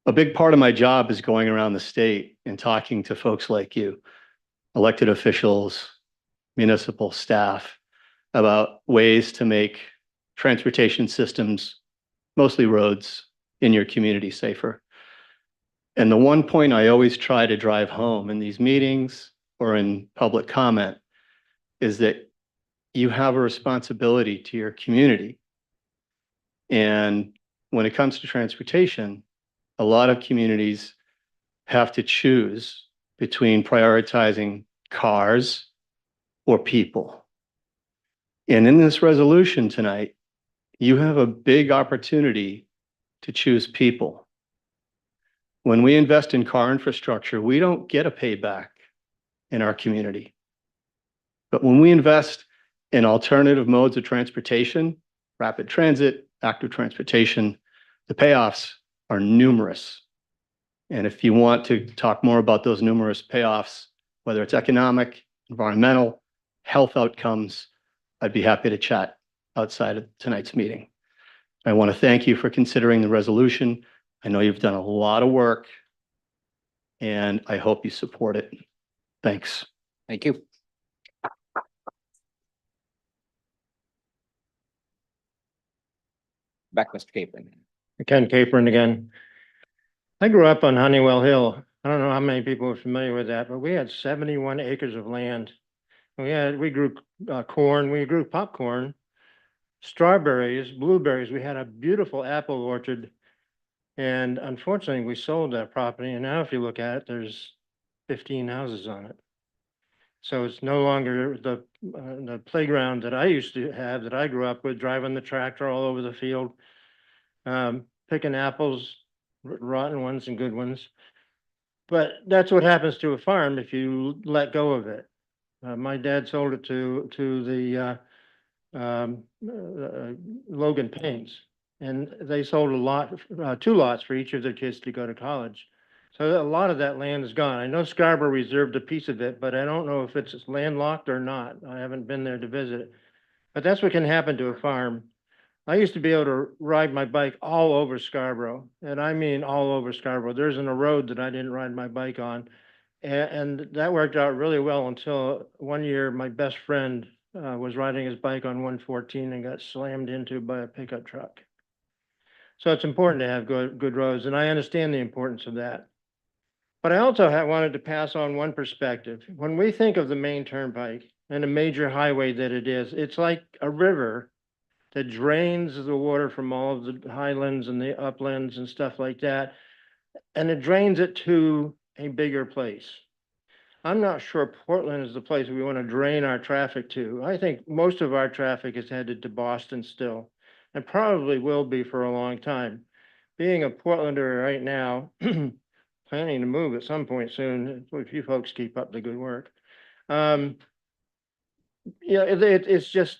J: A big part of my job is going around the state and talking to folks like you, elected officials, municipal staff, about ways to make transportation systems, mostly roads, in your community safer. And the one point I always try to drive home in these meetings or in public comment is that you have a responsibility to your community. And when it comes to transportation, a lot of communities have to choose between prioritizing cars or people. And in this resolution tonight, you have a big opportunity to choose people. When we invest in car infrastructure, we don't get a payback in our community. But when we invest in alternative modes of transportation, rapid transit, active transportation, the payoffs are numerous. And if you want to talk more about those numerous payoffs, whether it's economic, environmental, health outcomes, I'd be happy to chat outside of tonight's meeting. I want to thank you for considering the resolution. I know you've done a lot of work, and I hope you support it. Thanks.
A: Thank you. Back, Mr. Capron.
M: Ken Capron again. I grew up on Honeywell Hill. I don't know how many people are familiar with that, but we had 71 acres of land. We grew corn, we grew popcorn, strawberries, blueberries. We had a beautiful apple orchard. And unfortunately, we sold that property. And now if you look at it, there's 15 houses on it. So it's no longer the playground that I used to have, that I grew up with, driving the tractor all over the field, picking apples, rotten ones and good ones. But that's what happens to a farm if you let go of it. My dad sold it to the Logan Paints, and they sold a lot, 2 lots for each of their kids to go to college. So a lot of that land is gone. I know Scarborough reserved a piece of it, but I don't know if it's landlocked or not. I haven't been there to visit it. But that's what can happen to a farm. I used to be able to ride my bike all over Scarborough, and I mean all over Scarborough. There isn't a road that I didn't ride my bike on. And that worked out really well until one year my best friend was riding his bike on 114 and got slammed into by a pickup truck. So it's important to have good roads, and I understand the importance of that. But I also wanted to pass on one perspective. When we think of the Maine Turnpike, and a major highway that it is. It's like a river that drains the water from all of the highlands and the uplands and stuff like that. And it drains it to a bigger place. I'm not sure Portland is the place we want to drain our traffic to. I think most of our traffic is headed to Boston still, and probably will be for a long time. Being a Portlander right now, planning to move at some point soon, if you folks keep up the good work. Yeah, it's just,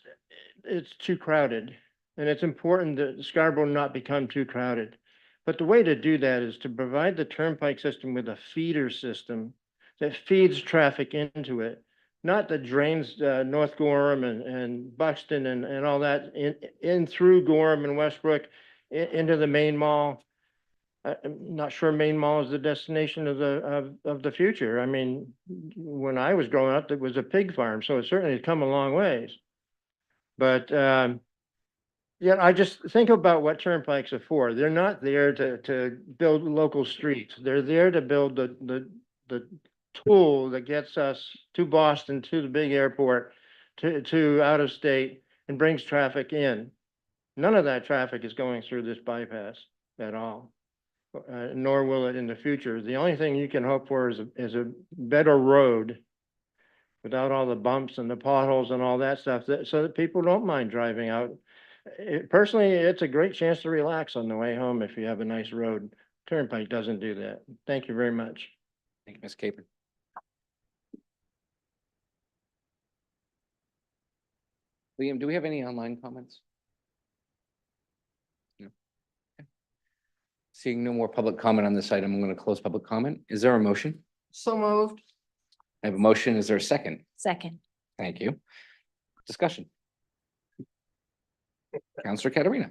M: it's too crowded, and it's important that Scarborough not become too crowded. But the way to do that is to provide the turnpike system with a feeder system that feeds traffic into it, not that drains North Gorham and Buxton and all that in through Gorham and Westbrook into the main mall. I'm not sure Main Mall is the destination of the future. I mean, when I was growing up, it was a pig farm, so it certainly has come a long ways. But yeah, I just think about what turnpikes are for. They're not there to build local streets. They're there to build the tool that gets us to Boston, to the big airport, to out of state, and brings traffic in. None of that traffic is going through this bypass at all. Nor will it in the future. The only thing you can hope for is a better road without all the bumps and the potholes and all that stuff, so that people don't mind driving out. Personally, it's a great chance to relax on the way home if you have a nice road. Turnpike doesn't do that. Thank you very much.
A: Thank you, Ms. Capron. Liam, do we have any online comments? No. Okay. Seeing no more public comment on this item, I'm going to close public comment. Is there a motion?
H: So moved.
A: I have a motion. Is there a second?
L: Second.
A: Thank you. Discussion. Counselor Katerina.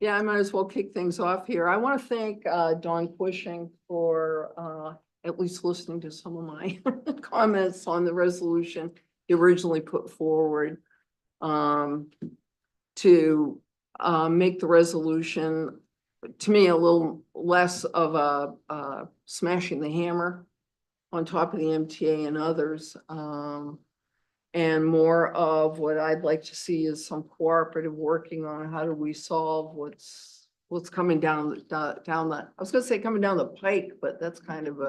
H: Yeah, I might as well kick things off here. I want to thank Dawn Cushing for at least listening to some of my comments on the resolution he originally put forward to make the resolution, to me, a little less of a smashing the hammer on top of the MTA and others. And more of what I'd like to see is some cooperative working on how do we solve what's coming down the, I was gonna say coming down the pike, but that's kind of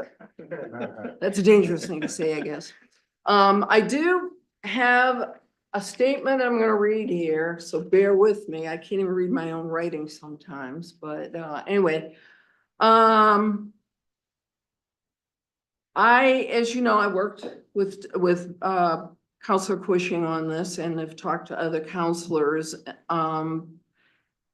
H: that's a dangerous thing to say, I guess. I do have a statement I'm gonna read here, so bear with me. I can't even read my own writing sometimes, but anyway. As you know, I worked with Counselor Cushing on this and have talked to other counselors. And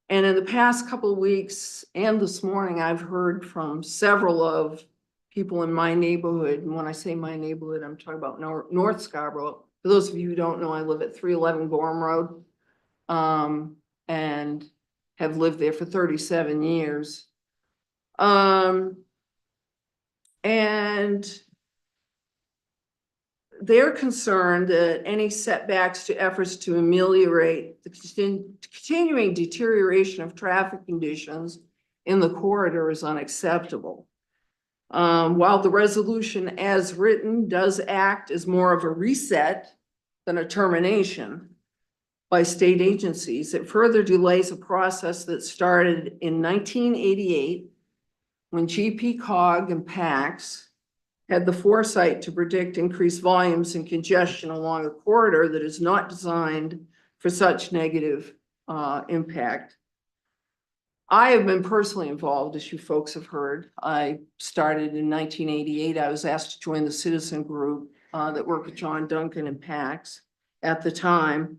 H: in the past couple of weeks and this morning, I've heard from several of people in my neighborhood. And when I say my neighborhood, I'm talking about North Scarborough. For those of you who don't know, I live at 311 Gorham Road and have lived there for 37 years. And they're concerned that any setbacks to efforts to ameliorate the continuing deterioration of traffic conditions in the corridor is unacceptable. While the resolution as written does act as more of a reset than a termination by state agencies, it further delays a process that started in 1988 when GPCOG and PACS had the foresight to predict increased volumes and congestion along a corridor that is not designed for such negative impact. I have been personally involved, as you folks have heard. I started in 1988. I was asked to join the citizen group that worked with John Duncan and PACS at the time.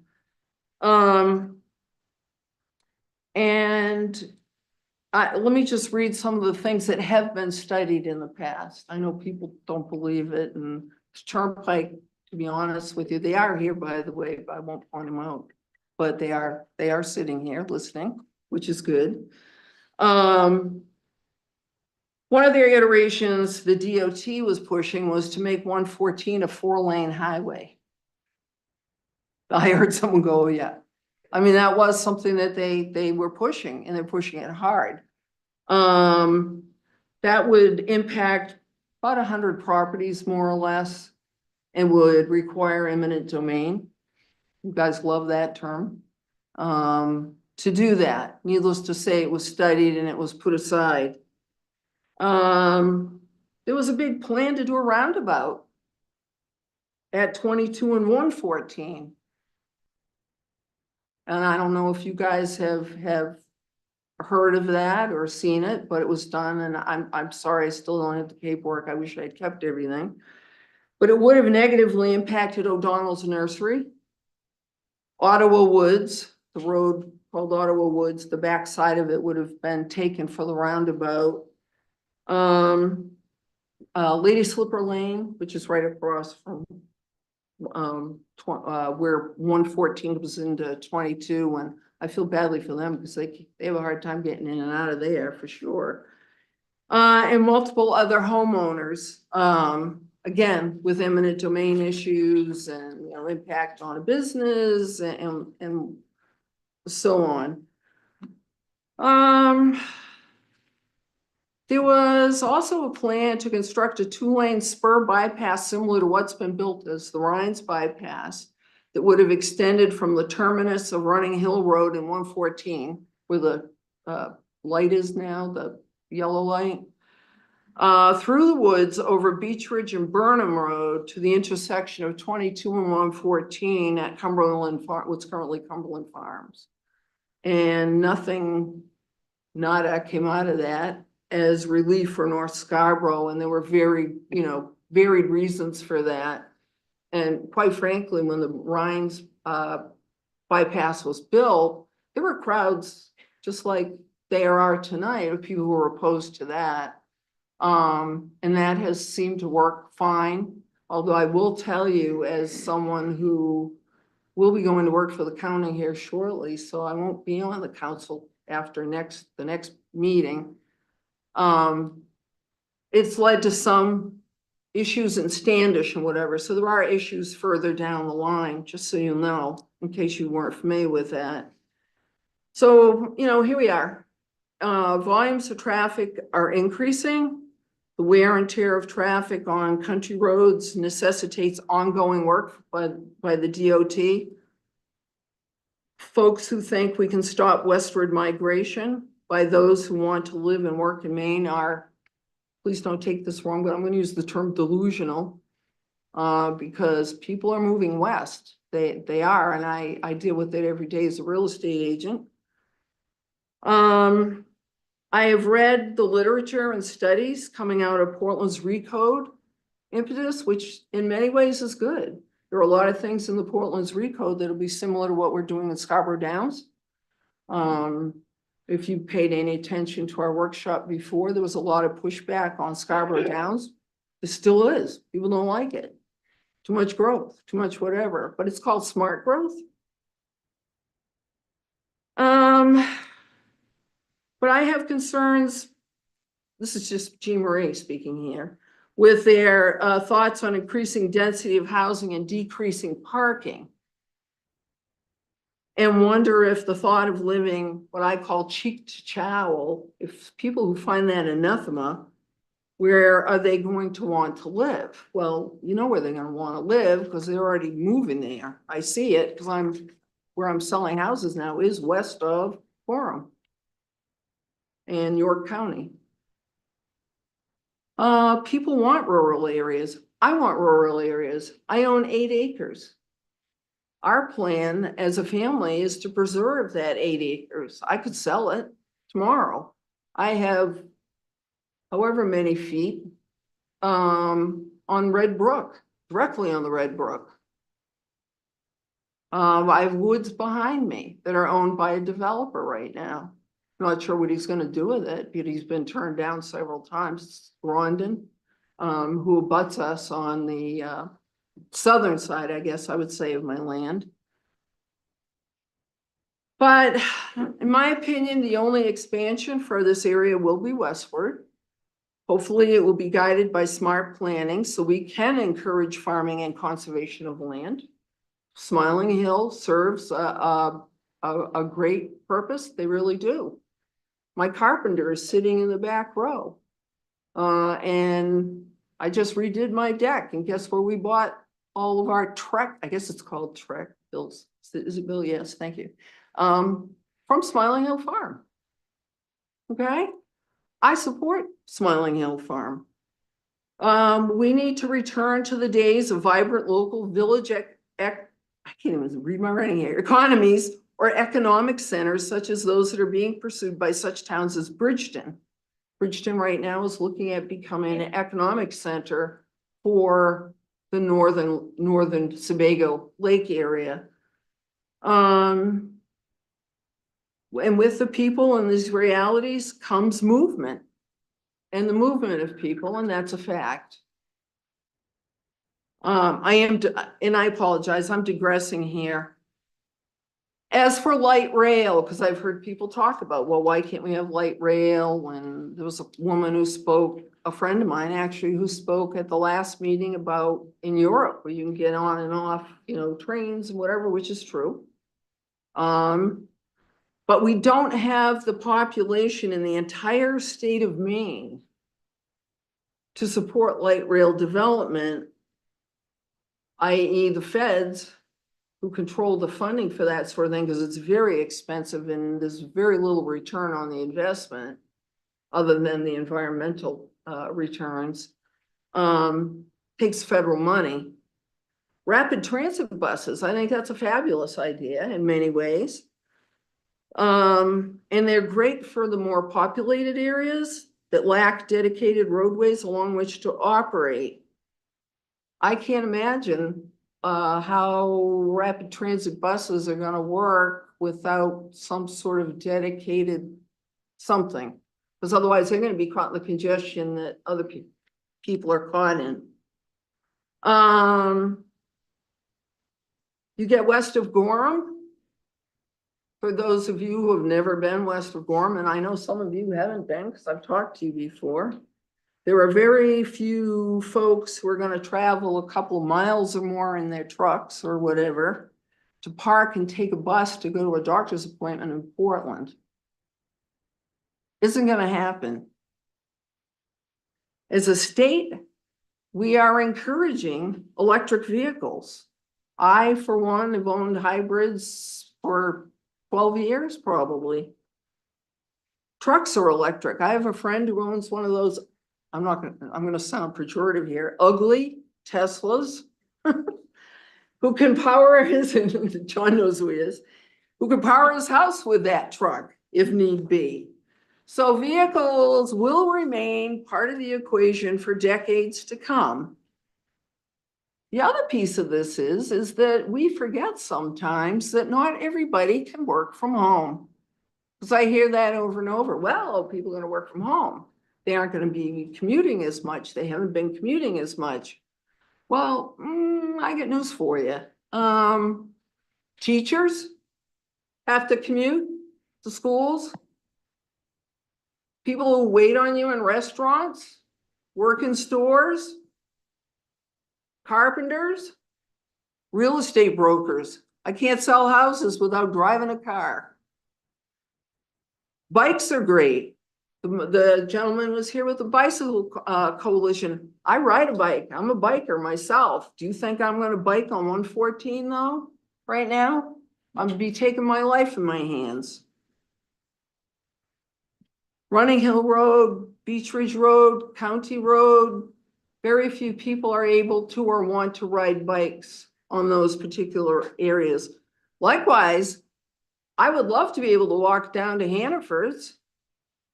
H: Let me just read some of the things that have been studied in the past. I know people don't believe it, and Turnpike, to be honest with you, they are here, by the way, but I won't point them out. But they are sitting here listening, which is good. One of their iterations the DOT was pushing was to make 114 a 4-lane highway. I heard someone go, oh, yeah. I mean, that was something that they were pushing, and they're pushing it hard. That would impact about 100 properties, more or less. and would require eminent domain. You guys love that term. To do that, needless to say, it was studied and it was put aside. There was a big plan to do a roundabout at 22 and 114. And I don't know if you guys have heard of that or seen it, but it was done, and I'm sorry, I still don't have the paperwork. I wish I had kept everything. But it would have negatively impacted O'Donnell's Nursery, Ottawa Woods, the road called Ottawa Woods, the back side of it would have been taken for the roundabout. Lady Slipper Lane, which is right across from where 114 was into 22, and I feel badly for them because they have a hard time getting in and out of there for sure. And multiple other homeowners, again, with eminent domain issues and, you know, impact on a business and so on. There was also a plan to construct a 2-lane spur bypass similar to what's been built as the Rhines bypass that would have extended from the terminus of Running Hill Road in 114, where the light is now, the yellow light, through the woods over Beech Ridge and Burnham Road to the intersection of 22 and 114 at Cumberland what's currently Cumberland Farms. And nothing, nada came out of that as relief for North Scarborough, and there were very, you know, varied reasons for that. And quite frankly, when the Rhines bypass was built, there were crowds just like there are tonight of people who were opposed to that. And that has seemed to work fine. Although I will tell you, as someone who will be going to work for the county here shortly, so I won't be on the council after the next meeting. It's led to some issues in Standish and whatever. So there are issues further down the line, just so you know, in case you weren't familiar with that. So, you know, here we are. Volumes of traffic are increasing. The wear and tear of traffic on country roads necessitates ongoing work by the DOT. Folks who think we can stop westward migration by those who want to live and work in Maine are, please don't take this wrong, but I'm going to use the term delusional, because people are moving west. They are, and I deal with it every day as a real estate agent. I have read the literature and studies coming out of Portland's Recode impetus, which in many ways is good. There are a lot of things in the Portland's Recode that'll be similar to what we're doing in Scarborough Downs. If you paid any attention to our workshop before, there was a lot of pushback on Scarborough Downs. There still is. People don't like it. Too much growth, too much whatever, but it's called smart growth. But I have concerns, this is just Jean Marie speaking here, with their thoughts on increasing density of housing and decreasing parking. And wonder if the thought of living what I call cheek to jowl, if people who find that anathema, where are they going to want to live? Well, you know where they're going to want to live because they're already moving there. I see it because where I'm selling houses now is west of Gorham and York County. People want rural areas. I want rural areas. I own 8 acres. Our plan as a family is to preserve that 8 acres. I could sell it tomorrow. I have however many feet on Red Brook, directly on the Red Brook. I have woods behind me that are owned by a developer right now. I'm not sure what he's going to do with it, but he's been turned down several times. Rondon, who abuts us on the southern side, I guess I would say, of my land. But in my opinion, the only expansion for this area will be westward. Hopefully it will be guided by smart planning so we can encourage farming and conservation of land. Smiling Hill serves a great purpose. They really do. My carpenter is sitting in the back row. And I just redid my deck, and guess where we bought all of our Trek, I guess it's called Trek, Bill's, is it Bill? Yes, thank you. From Smiling Hill Farm. Okay, I support Smiling Hill Farm. We need to return to the days of vibrant local village I can't even read my writing here, economies or economic centers such as those that are being pursued by such towns as Bridgeton. Bridgeton right now is looking at becoming an economic center for the northern Sebago Lake area. And with the people and these realities comes movement. And the movement of people, and that's a fact. And I apologize, I'm digressing here. As for light rail, because I've heard people talk about, well, why can't we have light rail? When there was a woman who spoke, a friend of mine actually, who spoke at the last meeting about in Europe, where you can get on and off, trains and whatever, which is true. But we don't have the population in the entire state of Maine to support light rail development, i.e. the feds who control the funding for that sort of thing, because it's very expensive and there's very little return on the investment other than the environmental returns, takes federal money. Rapid transit buses, I think that's a fabulous idea in many ways. And they're great for the more populated areas that lack dedicated roadways along which to operate. I can't imagine how rapid transit buses are going to work without some sort of dedicated something, because otherwise they're going to be caught in the congestion that other people are caught in. You get west of Gorham. For those of you who have never been west of Gorham, and I know some of you haven't been because I've talked to you before, there are very few folks who are going to travel a couple of miles or more in their trucks or whatever to park and take a bus to go to a doctor's appointment in Portland. Isn't going to happen. As a state, we are encouraging electric vehicles. I, for one, have owned hybrids for 12 years, probably. Trucks are electric. I have a friend who owns one of those, I'm going to sound pejorative here, ugly Teslas, who can power his, John knows who he is, who can power his house with that truck if need be. So vehicles will remain part of the equation for decades to come. The other piece of this is that we forget sometimes that not everybody can work from home. Because I hear that over and over. Well, people are going to work from home. They aren't going to be commuting as much. They haven't been commuting as much. Well, I got news for you. Teachers have to commute to schools. People who wait on you in restaurants, work in stores, carpenters, real estate brokers. I can't sell houses without driving a car. Bikes are great. The gentleman was here with the bicycle coalition. I ride a bike. I'm a biker myself. Do you think I'm going to bike on 114 though? Right now, I'm going to be taking my life in my hands. Running Hill Road, Beach Ridge Road, County Road, very few people are able to or want to ride bikes on those particular areas. Likewise, I would love to be able to walk down to Hannaford's.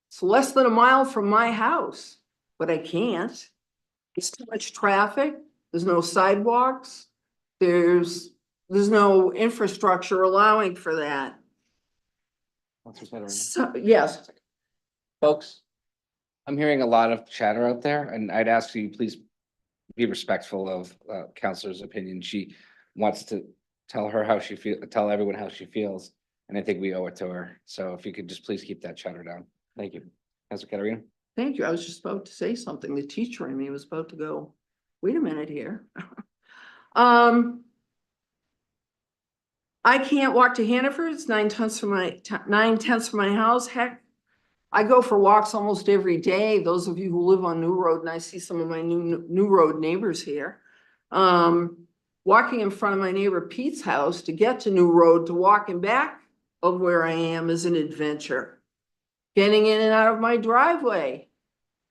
H: It's less than a mile from my house, but I can't. It's too much traffic. There's no sidewalks. There's no infrastructure allowing for that. So, yes.
A: Folks, I'm hearing a lot of chatter out there, and I'd ask you please be respectful of Counselor's opinion. She wants to tell everyone how she feels, and I think we owe it to her. So if you could just please keep that chatter down. Thank you. Counselor Katarina?
H: Thank you. I was just about to say something. The teacher in me was about to go, wait a minute here. I can't walk to Hannaford's, 9/10 from my house. Heck, I go for walks almost every day. Those of you who live on New Road, and I see some of my new Road neighbors here. walking in front of my neighbor Pete's house to get to New Road, to walking back of where I am is an adventure. Getting in and out of my driveway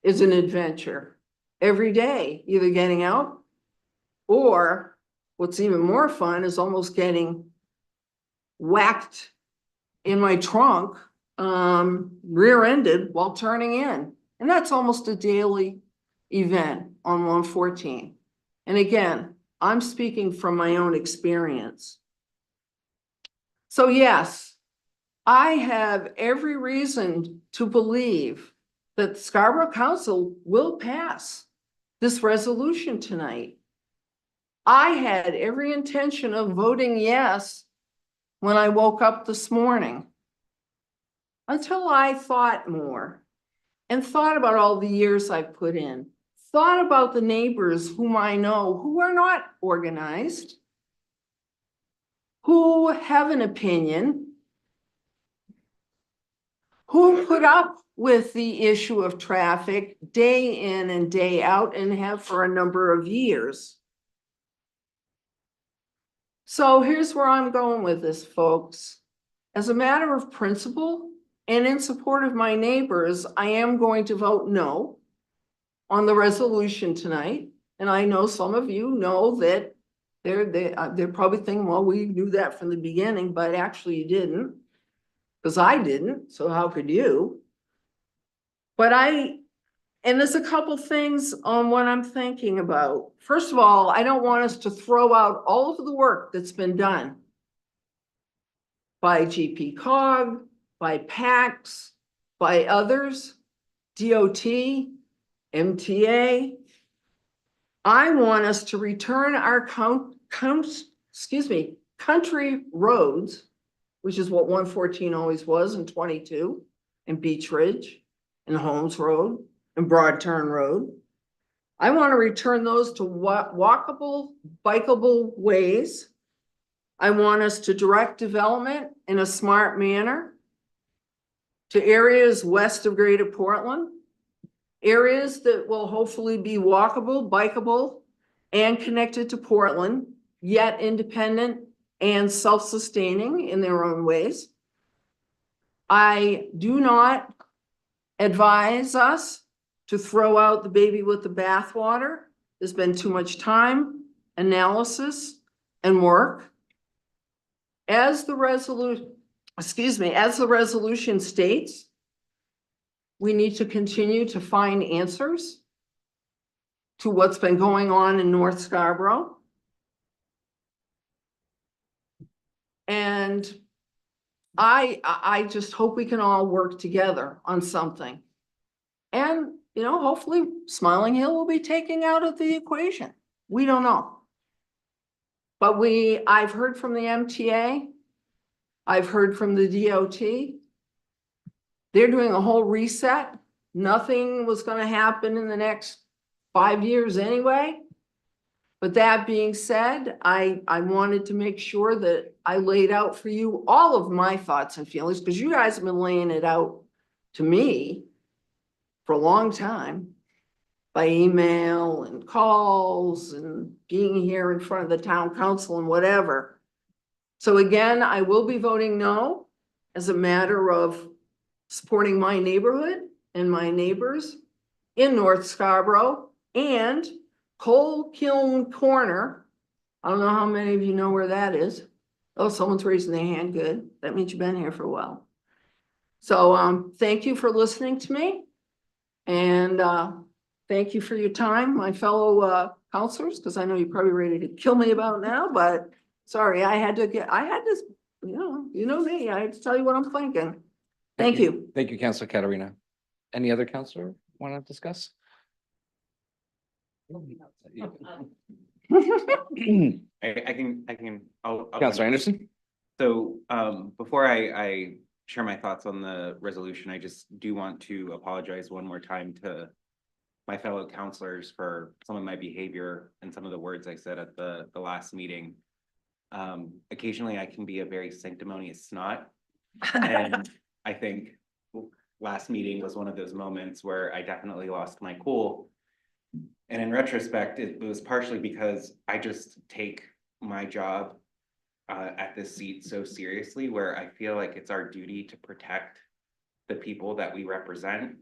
H: is an adventure every day, either getting out or what's even more fun is almost getting whacked in my trunk, rear-ended while turning in. And that's almost a daily event on 114. And again, I'm speaking from my own experience. So yes, I have every reason to believe that the Scarborough Council will pass this resolution tonight. I had every intention of voting yes when I woke up this morning, until I thought more and thought about all the years I've put in, thought about the neighbors whom I know who are not organized, who have an opinion, who put up with the issue of traffic day in and day out and have for a number of years. So here's where I'm going with this, folks. As a matter of principle and in support of my neighbors, I am going to vote no on the resolution tonight. And I know some of you know that they're probably thinking, well, we knew that from the beginning, but actually you didn't, because I didn't, so how could you? But and there's a couple things on what I'm thinking about. First of all, I don't want us to throw out all of the work that's been done by GPCOG, by PACS, by others, DOT, MTA. I want us to return our country roads, which is what 114 always was, and 22, and Beach Ridge, and Holmes Road, and Broad Turn Road. I want to return those to walkable, bikeable ways. I want us to direct development in a smart manner to areas west of Greater Portland, areas that will hopefully be walkable, bikeable, and connected to Portland, yet independent and self-sustaining in their own ways. I do not advise us to throw out the baby with the bathwater. There's been too much time, analysis, and work. As the resolution states, we need to continue to find answers to what's been going on in North Scarborough. And I just hope we can all work together on something. And, you know, hopefully Smiling Hill will be taken out of the equation. We don't know. But I've heard from the MTA. I've heard from the DOT. They're doing a whole reset. Nothing was going to happen in the next 5 years anyway. But that being said, I wanted to make sure that I laid out for you all of my thoughts and feelings, because you guys have been laying it out to me for a long time by email and calls and being here in front of the town council and whatever. So again, I will be voting no as a matter of supporting my neighborhood and my neighbors in North Scarborough and Coal Kiln Corner. I don't know how many of you know where that is. Oh, someone's raising their hand. Good. That means you've been here for a while. So thank you for listening to me. And thank you for your time, my fellow counselors, because I know you're probably ready to kill me about now, but sorry, I had to, you know me, I had to tell you what I'm thinking. Thank you.
A: Thank you, Councilor Katarina. Any other counselor want to discuss?
F: I'll
A: Councilor Anderson?
F: So, before I share my thoughts on the resolution, I just do want to apologize one more time to my fellow counselors for some of my behavior and some of the words I said at the last meeting. Occasionally I can be a very sanctimonious snot, and I think last meeting was one of those moments where I definitely lost my cool. And in retrospect, it was partially because I just take my job at this seat so seriously, where I feel like it's our duty to protect the people that we represent.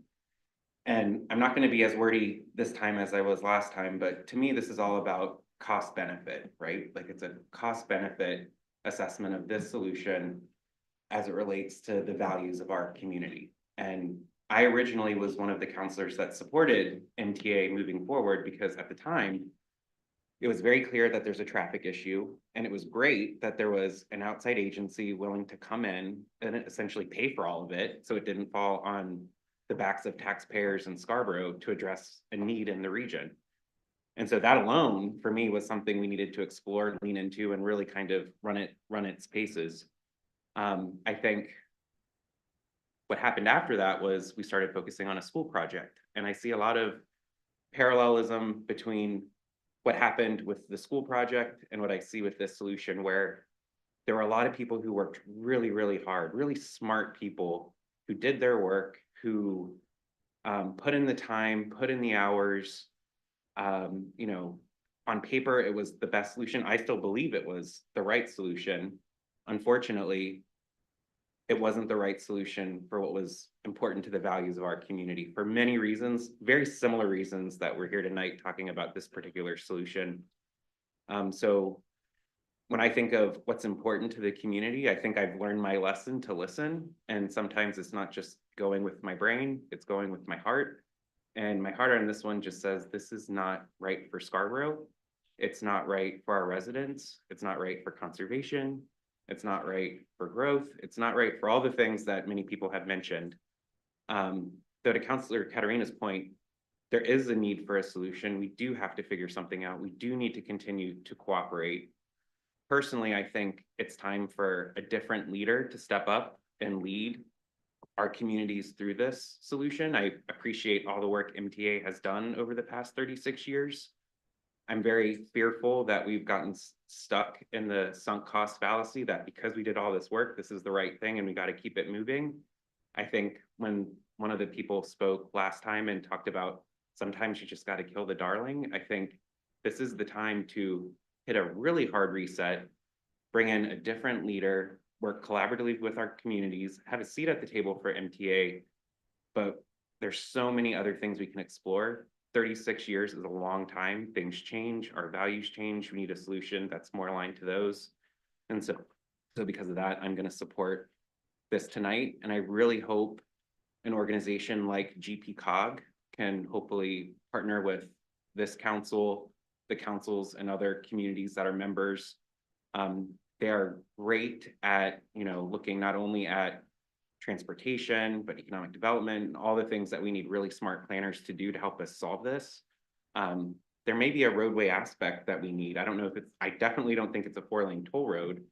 F: And I'm not going to be as wordy this time as I was last time, but to me, this is all about cost benefit, right? Like it's a cost benefit assessment of this solution as it relates to the values of our community. And I originally was one of the counselors that supported MTA moving forward because at the time, it was very clear that there's a traffic issue, and it was great that there was an outside agency willing to come in and essentially pay for all of it, so it didn't fall on the backs of taxpayers in Scarborough to address a need in the region. And so that alone, for me, was something we needed to explore, lean into, and really kind of run its paces. I think what happened after that was we started focusing on a school project, and I see a lot of parallelism between what happened with the school project and what I see with this solution, where there were a lot of people who worked really, really hard, really smart people who did their work, who put in the time, put in the hours. You know, on paper, it was the best solution. I still believe it was the right solution. Unfortunately, it wasn't the right solution for what was important to the values of our community for many reasons, very similar reasons that we're here tonight talking about this particular solution. So when I think of what's important to the community, I think I've learned my lesson to listen. And sometimes it's not just going with my brain, it's going with my heart. And my heart on this one just says, this is not right for Scarborough. It's not right for our residents. It's not right for conservation. It's not right for growth. It's not right for all the things that many people have mentioned. Though to Councillor Katarina's point, there is a need for a solution. We do have to figure something out. We do need to continue to cooperate. Personally, I think it's time for a different leader to step up and lead our communities through this solution. I appreciate all the work MTA has done over the past 36 years. I'm very fearful that we've gotten stuck in the sunk cost fallacy, that because we did all this work, this is the right thing and we got to keep it moving. I think when one of the people spoke last time and talked about sometimes you just got to kill the darling, I think this is the time to hit a really hard reset, bring in a different leader, work collaboratively with our communities, have a seat at the table for MTA, but there's so many other things we can explore. 36 years is a long time. Things change, our values change. We need a solution that's more aligned to those. And so because of that, I'm going to support this tonight. And I really hope an organization like GPCOG can hopefully partner with this council, the councils and other communities that are members. They are great at, looking not only at transportation, but economic development, and all the things that we need really smart planners to do to help us solve this. There may be a roadway aspect that we need. I don't know if I definitely don't think it's a 4-lane toll road,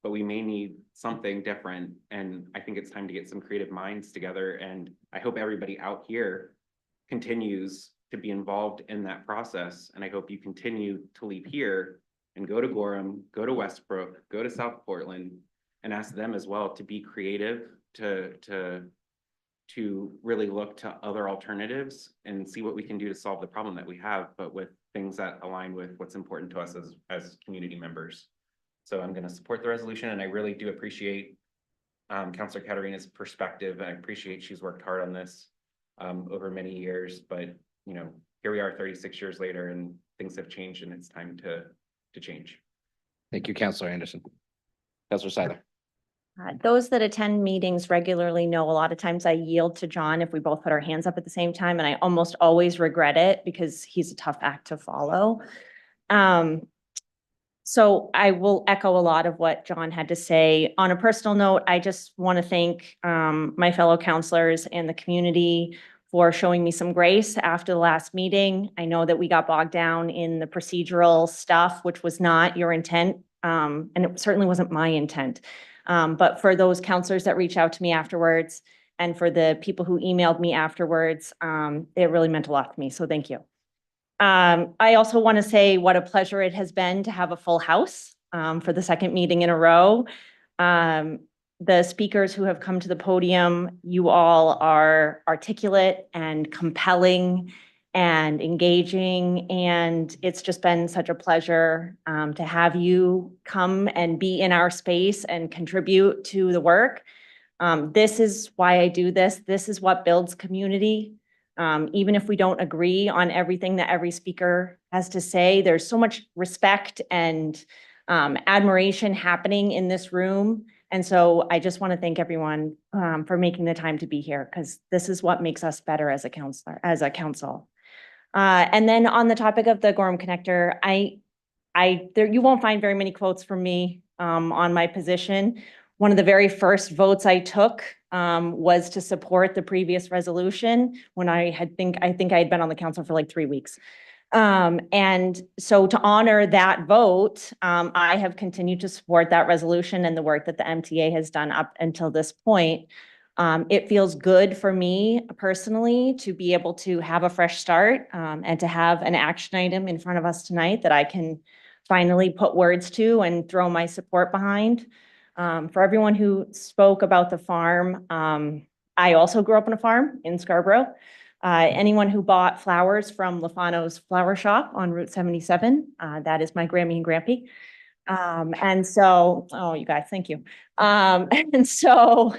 F: but we may need something different. And I think it's time to get some creative minds together. And I hope everybody out here continues to be involved in that process. And I hope you continue to leave here and go to Gorham, go to Westbrook, go to South Portland, and ask them as well to be creative, to really look to other alternatives and see what we can do to solve the problem that we have, but with things that align with what's important to us as community members. So I'm going to support the resolution, and I really do appreciate Councillor Katarina's perspective. I appreciate she's worked hard on this over many years, but here we are 36 years later and things have changed, and it's time to change.
A: Thank you, Councillor Anderson. Councillor Seiler.
D: Those that attend meetings regularly know a lot of times I yield to John if we both put our hands up at the same time, and I almost always regret it because he's a tough act to follow. So I will echo a lot of what John had to say. On a personal note, I just want to thank my fellow counselors and the community for showing me some grace after the last meeting. I know that we got bogged down in the procedural stuff, which was not your intent, and it certainly wasn't my intent. But for those counselors that reached out to me afterwards and for the people who emailed me afterwards, it really meant a lot to me. So thank you. I also want to say what a pleasure it has been to have a full house for the second meeting in a row. The speakers who have come to the podium, you all are articulate and compelling and engaging. And it's just been such a pleasure to have you come and be in our space and contribute to the work. This is why I do this. This is what builds community. Even if we don't agree on everything that every speaker has to say, there's so much respect and admiration happening in this room. And so I just want to thank everyone for making the time to be here, because this is what makes us better as a council. And then on the topic of the Gorham Connector, you won't find very many quotes from me on my position. One of the very first votes I took was to support the previous resolution when I think I had been on the council for like 3 weeks. And so to honor that vote, I have continued to support that resolution and the work that the MTA has done up until this point. It feels good for me personally to be able to have a fresh start and to have an action item in front of us tonight that I can finally put words to and throw my support behind. For everyone who spoke about the farm, I also grew up on a farm in Scarborough. Anyone who bought flowers from Lafano's Flower Shop on Route 77, that is my Grammy and Grampy. And so, oh, you guys, thank you. And so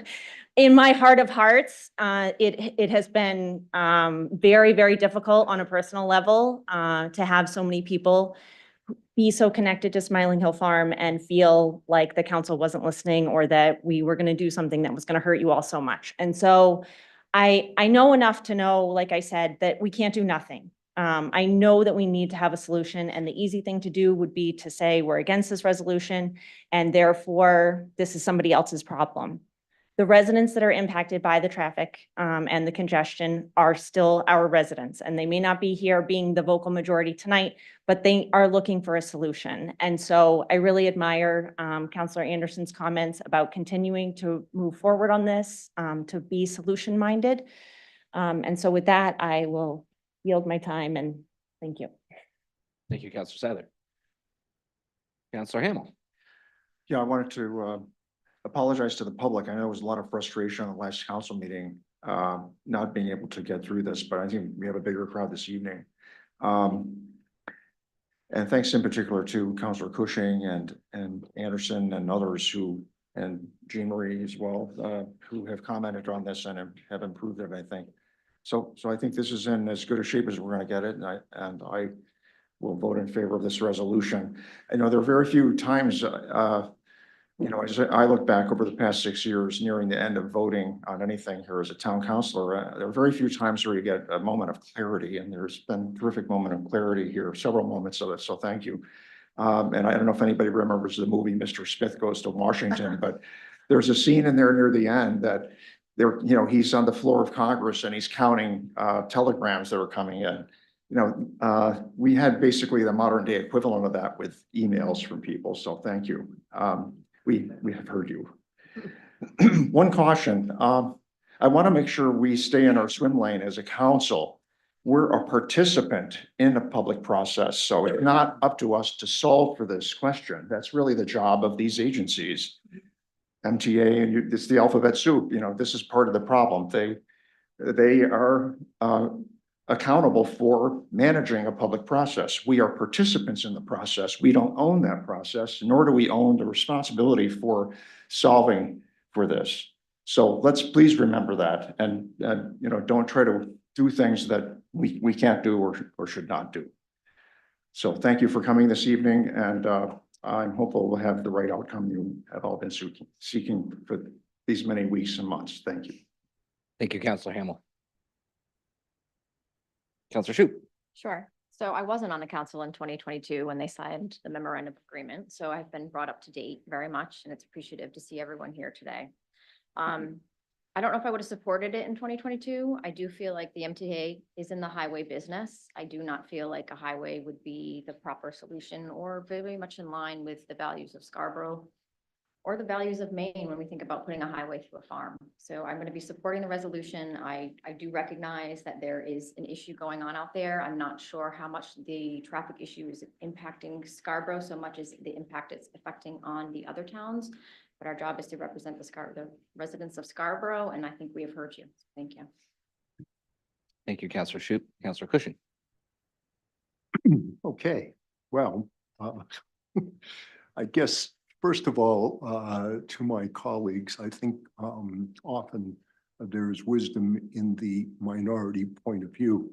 D: in my heart of hearts, it has been very, very difficult on a personal level to have so many people be so connected to Smiling Hill Farm and feel like the council wasn't listening, or that we were going to do something that was going to hurt you all so much. And so I know enough to know, like I said, that we can't do nothing. I know that we need to have a solution, and the easy thing to do would be to say we're against this resolution and therefore this is somebody else's problem. The residents that are impacted by the traffic and the congestion are still our residents, and they may not be here being the vocal majority tonight, but they are looking for a solution. And so I really admire Councillor Anderson's comments about continuing to move forward on this, to be solution-minded. And so with that, I will yield my time, and thank you.
A: Thank you, Councillor Seiler. Councillor Hamel.
E: Yeah, I wanted to apologize to the public. I know there was a lot of frustration on the last council meeting, not being able to get through this, but I think we have a bigger crowd this evening. And thanks in particular to Councillor Cushing and Anderson and others and Jean Marie as well, who have commented on this and have improved it, I think. So I think this is in as good a shape as we're going to get it, and I will vote in favor of this resolution. I know there are very few times, as I look back over the past 6 years, nearing the end of voting on anything here as a town councilor, there are very few times where you get a moment of clarity, and there's been a terrific moment of clarity here, several moments of it, so thank you. And I don't know if anybody remembers the movie Mr. Smith Goes to Washington, but there's a scene in there near the end that he's on the floor of Congress and he's counting telegrams that are coming in. We had basically the modern day equivalent of that with emails from people, so thank you. We have heard you. One caution, I want to make sure we stay in our swim lane as a council. We're a participant in the public process, so it's not up to us to solve for this question. That's really the job of these agencies. MTA, and it's the alphabet soup, this is part of the problem. They are accountable for managing a public process. We are participants in the process. We don't own that process, nor do we own the responsibility for solving for this. So let's please remember that, and don't try to do things that we can't do or should not do. So thank you for coming this evening, and I'm hopeful we'll have the right outcome you have all been seeking for these many weeks and months. Thank you.
A: Thank you, Councillor Hamel. Councillor Shoup.
L: Sure. So I wasn't on the council in 2022 when they signed the memorandum of agreement. So I've been brought up to date very much, and it's appreciative to see everyone here today. I don't know if I would have supported it in 2022. I do feel like the MTA is in the highway business. I do not feel like a highway would be the proper solution or very much in line with the values of Scarborough or the values of Maine when we think about putting a highway through a farm. So I'm going to be supporting the resolution. I do recognize that there is an issue going on out there. I'm not sure how much the traffic issue is impacting Scarborough so much as the impact it's affecting on the other towns. But our job is to represent the residents of Scarborough, and I think we have heard you. Thank you.
A: Thank you, Councillor Shoup. Councillor Cushing.
G: Okay, well, I guess, first of all, to my colleagues, I think often there's wisdom in the minority point of view.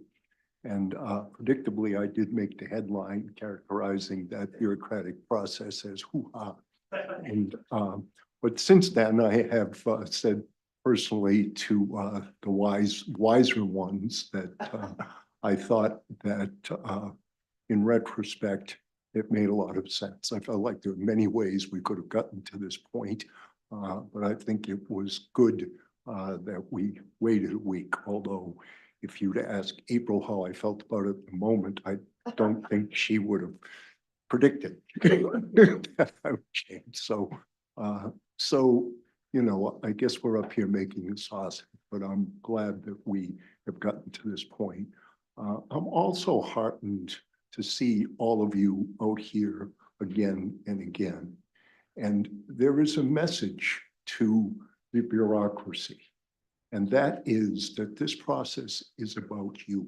G: And predictably, I did make the headline characterizing that bureaucratic process as hoo-ha. And but since then, I have said personally to the wiser ones that I thought that in retrospect, it made a lot of sense. I felt like there were many ways we could have gotten to this point, but I think it was good that we waited a week. Although, if you'd asked April how I felt about it at the moment, I don't think she would have predicted that I would change. So, you know, I guess we're up here making the sausage, but I'm glad that we have gotten to this point. I'm also heartened to see all of you out here again and again. And there is a message to the bureaucracy, and that is that this process is about you.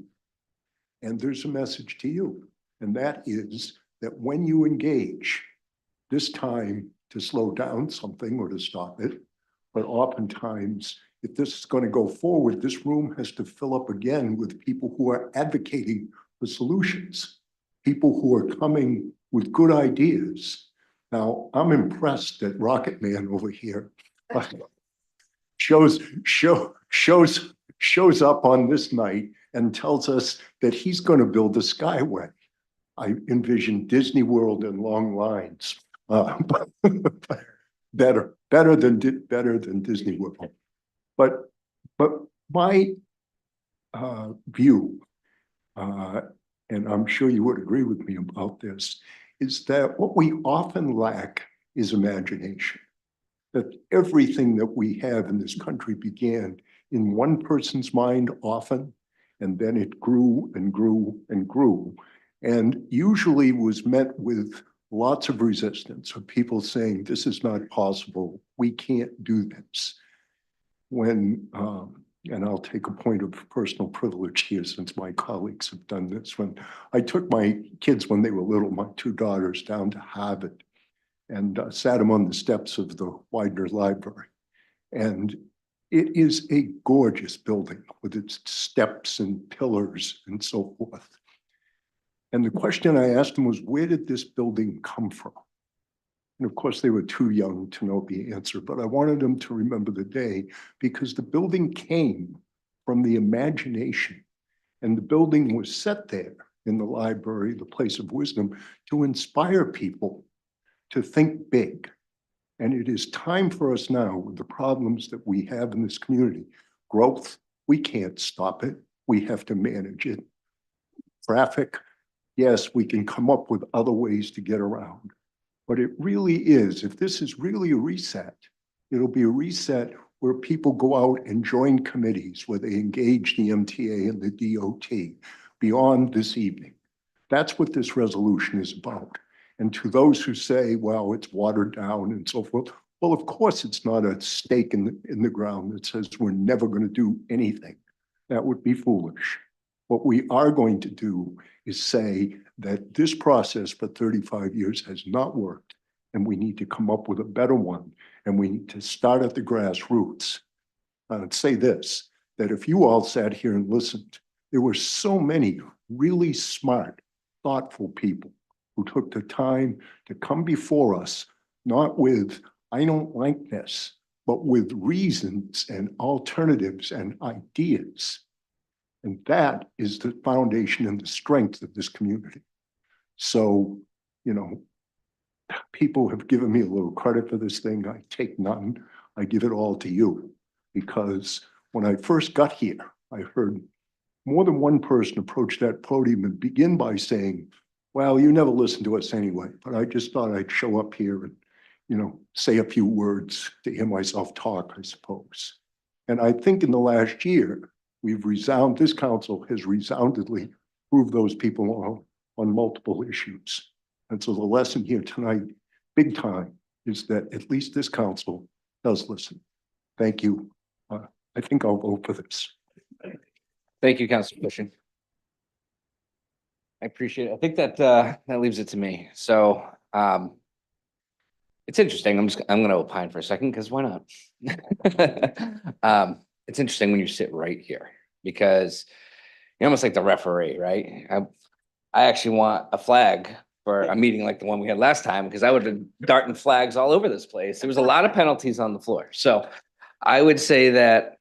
G: And there's a message to you, and that is that when you engage, this time to slow down something or to stop it, but oftentimes, if this is going to go forward, this room has to fill up again with people who are advocating for solutions, people who are coming with good ideas. Now, I'm impressed that Rocket Man over here shows up on this night and tells us that he's going to build a skyway. I envision Disney World and long lines. Better than Disney World. But my view, and I'm sure you would agree with me about this, is that what we often lack is imagination. That everything that we have in this country began in one person's mind often, and then it grew and grew and grew, and usually was met with lots of resistance of people saying, this is not possible, we can't do this. When, and I'll take a point of personal privilege here since my colleagues have done this. When I took my kids when they were little, my two daughters, down to Harvard and sat them on the steps of the Widener Library. And it is a gorgeous building with its steps and pillars and so forth. And the question I asked them was, where did this building come from? And of course, they were too young to know the answer, but I wanted them to remember the day because the building came from the imagination. And the building was set there in the library, the place of wisdom, to inspire people to think big. And it is time for us now with the problems that we have in this community. Growth, we can't stop it. We have to manage it. Traffic, yes, we can come up with other ways to get around. But it really is, if this is really a reset, it'll be a reset where people go out and join committees, where they engage the MTA and the DOT beyond this evening. That's what this resolution is about. And to those who say, well, it's watered down and so forth, well, of course, it's not a stake in the ground that says we're never going to do anything. That would be foolish. What we are going to do is say that this process for 35 years has not worked, and we need to come up with a better one, and we need to start at the grassroots. I'd say this, that if you all sat here and listened, there were so many really smart, thoughtful people who took the time to come before us, not with, I don't like this, but with reasons and alternatives and ideas. And that is the foundation and the strength of this community. So, you know, people have given me a little credit for this thing. I take none. I give it all to you. Because when I first got here, I heard more than one person approach that podium and begin by saying, well, you never listened to us anyway, but I just thought I'd show up here and, you know, say a few words to hear myself talk, I suppose. And I think in the last year, this council has resoundingly proved those people wrong on multiple issues. And so the lesson here tonight, big time, is that at least this council does listen. Thank you. I think I'll vote for this.
A: Thank you, Councilor Cushing. I appreciate it. I think that that leaves it to me. So it's interesting. I'm gonna opine for a second because why not? It's interesting when you sit right here because you're almost like the referee, right? I actually want a flag for a meeting like the one we had last time because I would have been darting flags all over this place. There was a lot of penalties on the floor. So I would say that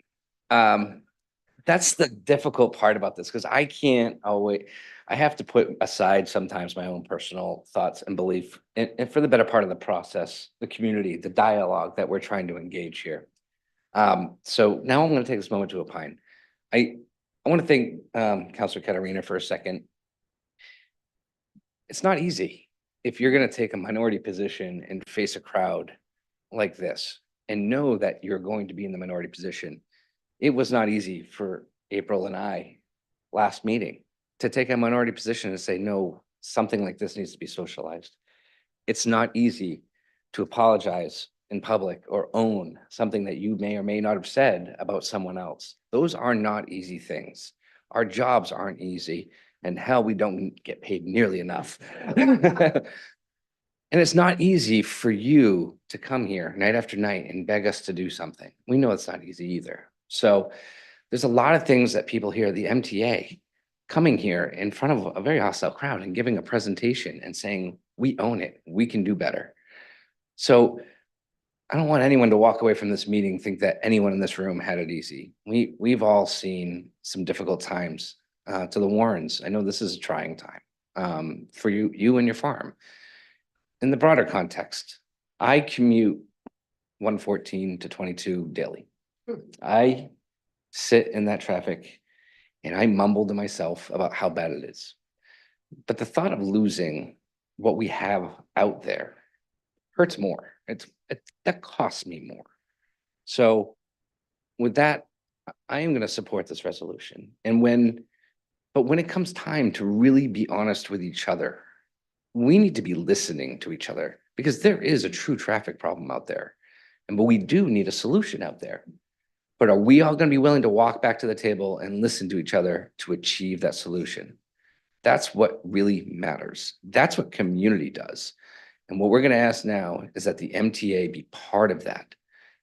A: that's the difficult part about this because I can't always, I have to put aside sometimes my own personal thoughts and belief and for the better part of the process, the community, the dialogue that we're trying to engage here. So now I'm going to take this moment to opine. I want to thank Councilor Katarina for a second. It's not easy if you're going to take a minority position and face a crowd like this and know that you're going to be in the minority position. It was not easy for April and I last meeting to take a minority position and say, no, something like this needs to be socialized. It's not easy to apologize in public or own something that you may or may not have said about someone else. Those are not easy things. Our jobs aren't easy, and hell, we don't get paid nearly enough. And it's not easy for you to come here night after night and beg us to do something. We know it's not easy either. So there's a lot of things that people hear, the MTA coming here in front of a very hostile crowd and giving a presentation and saying, we own it, we can do better. So I don't want anyone to walk away from this meeting, think that anyone in this room had it easy. We've all seen some difficult times to the Warrens. I know this is a trying time for you and your farm. In the broader context, I commute 114 to 22 daily. I sit in that traffic and I mumble to myself about how bad it is. But the thought of losing what we have out there hurts more. That costs me more. So with that, I am going to support this resolution. But when it comes time to really be honest with each other, we need to be listening to each other because there is a true traffic problem out there. But we do need a solution out there. But are we all going to be willing to walk back to the table and listen to each other to achieve that solution? That's what really matters. That's what community does. And what we're going to ask now is that the MTA be part of that.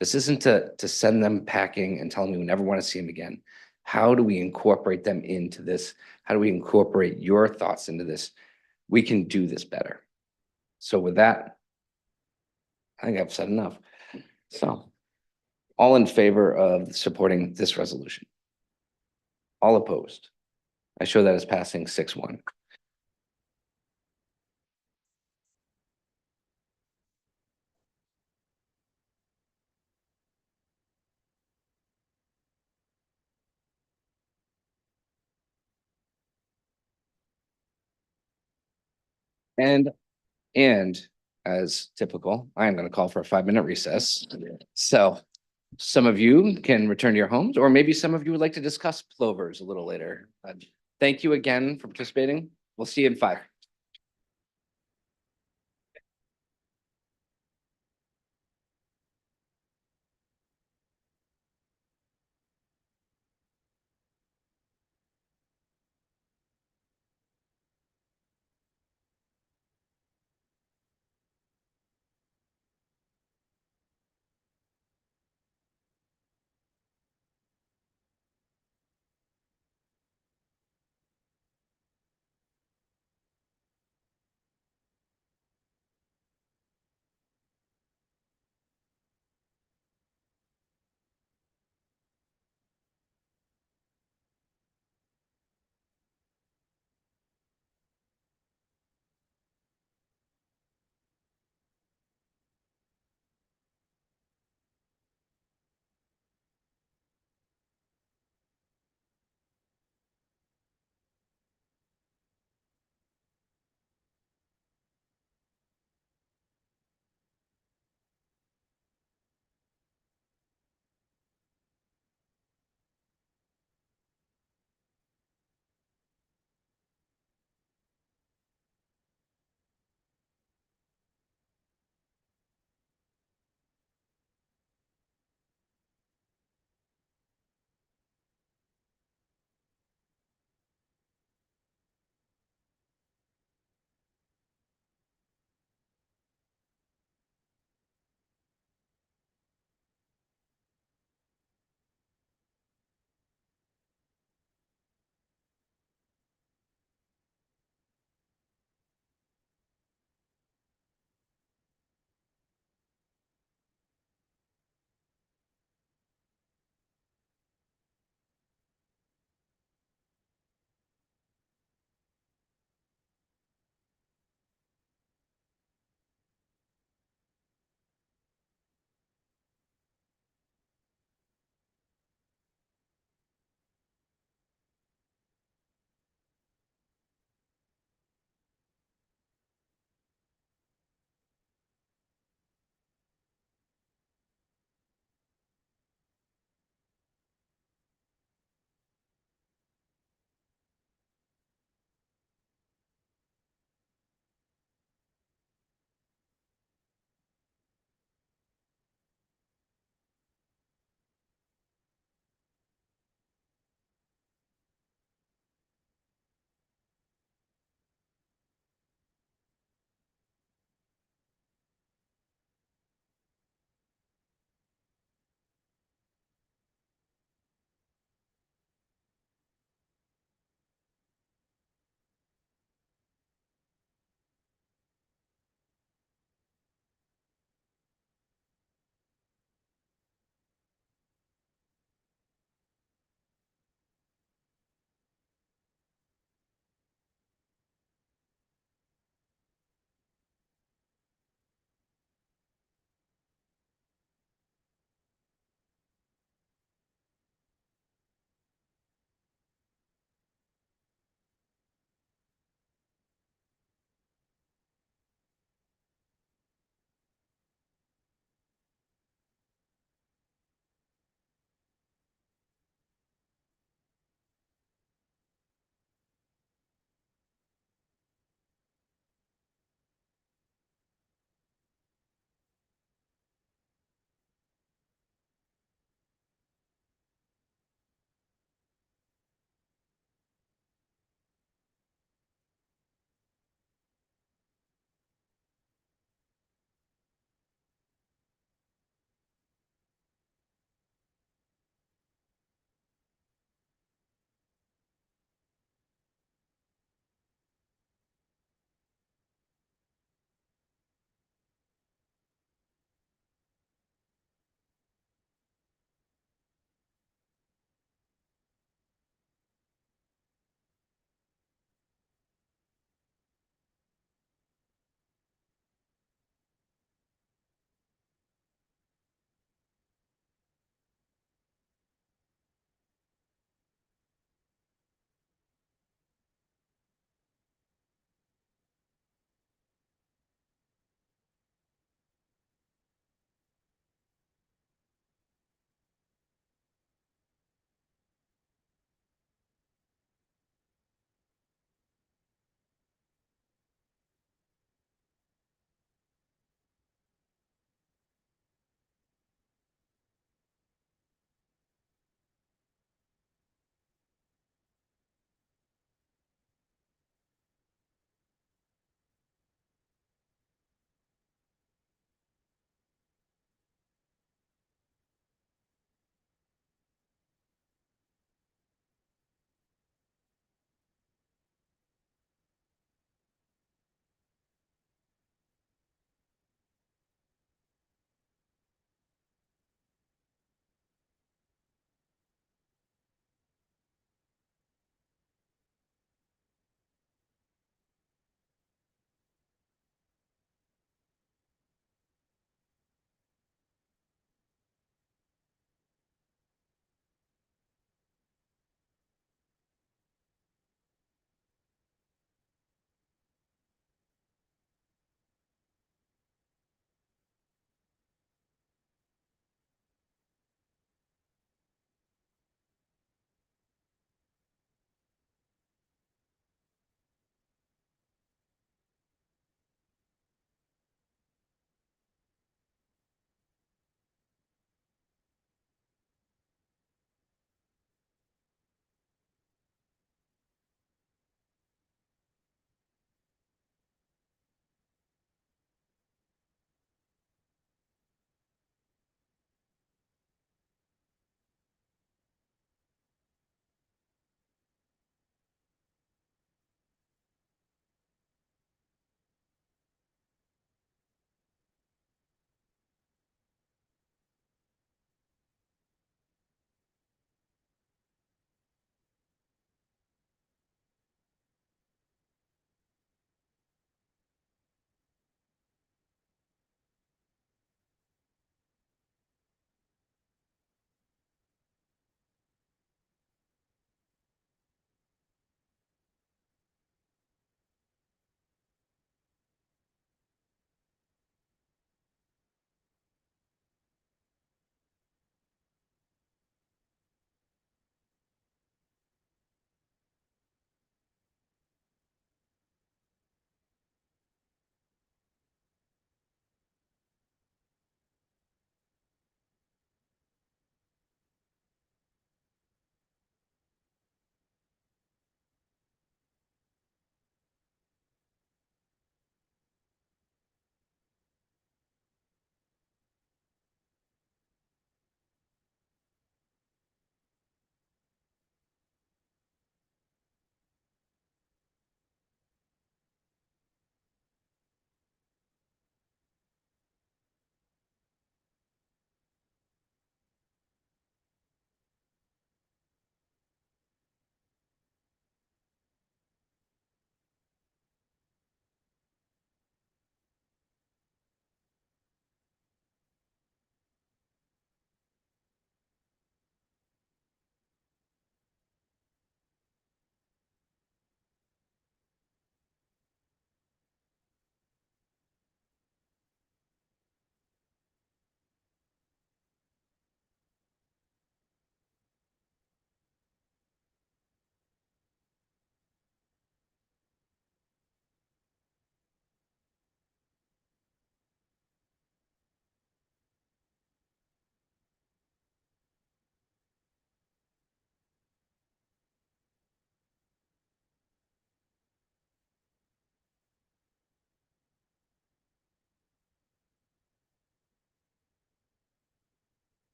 A: This isn't to send them packing and tell them we never want to see them again. How do we incorporate them into this? How do we incorporate your thoughts into this? We can do this better. So with that, I think I've said enough. So all in favor of supporting this resolution? All opposed? I show that as passing 6-1. And as typical, I am going to call for a 5-minute recess. So some of you can return to your homes, or maybe some of you would like to discuss plovers a little later. Thank you again for participating. We'll see you in 5.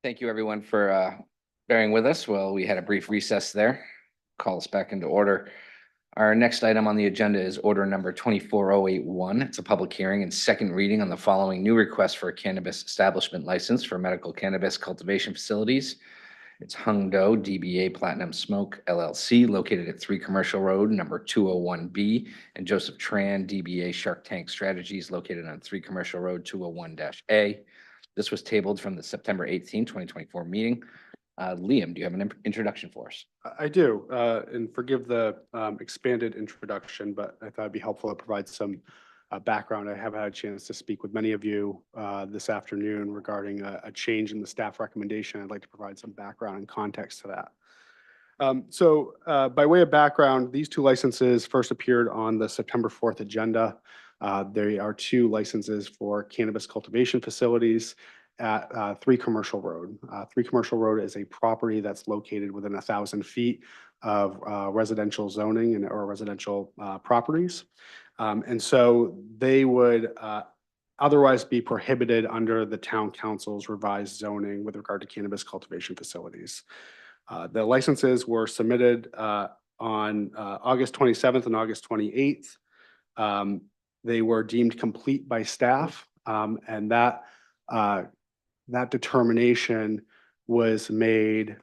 A: Thank you, everyone, for bearing with us. Well, we had a brief recess there. Call us back into order. Our next item on the agenda is order number 24081. It's a public hearing and second reading on the following new request for a cannabis establishment license for medical cannabis cultivation facilities. It's Hung Do DBA Platinum Smoke LLC located at 3 Commercial Road, number 201B, and Joseph Tran DBA Shark Tank Strategies located on 3 Commercial Road, 201-A. This was tabled from the September 18, 2024 meeting. Liam, do you have an introduction for us?
I: I do, and forgive the expanded introduction, but I thought it'd be helpful to provide some background. I have had a chance to speak with many of you this afternoon regarding a change in the staff recommendation. I'd like to provide some background and context to that. By way of background, these 2 licenses first appeared on the September 4th agenda. They are 2 licenses for cannabis cultivation facilities at 3 Commercial Road. 3 Commercial Road is a property that's located within 1,000 feet of residential zoning or residential properties. And so they would otherwise be prohibited under the town council's revised zoning with regard to cannabis cultivation facilities. The licenses were submitted on August 27th and August 28th. They were deemed complete by staff, and that determination was made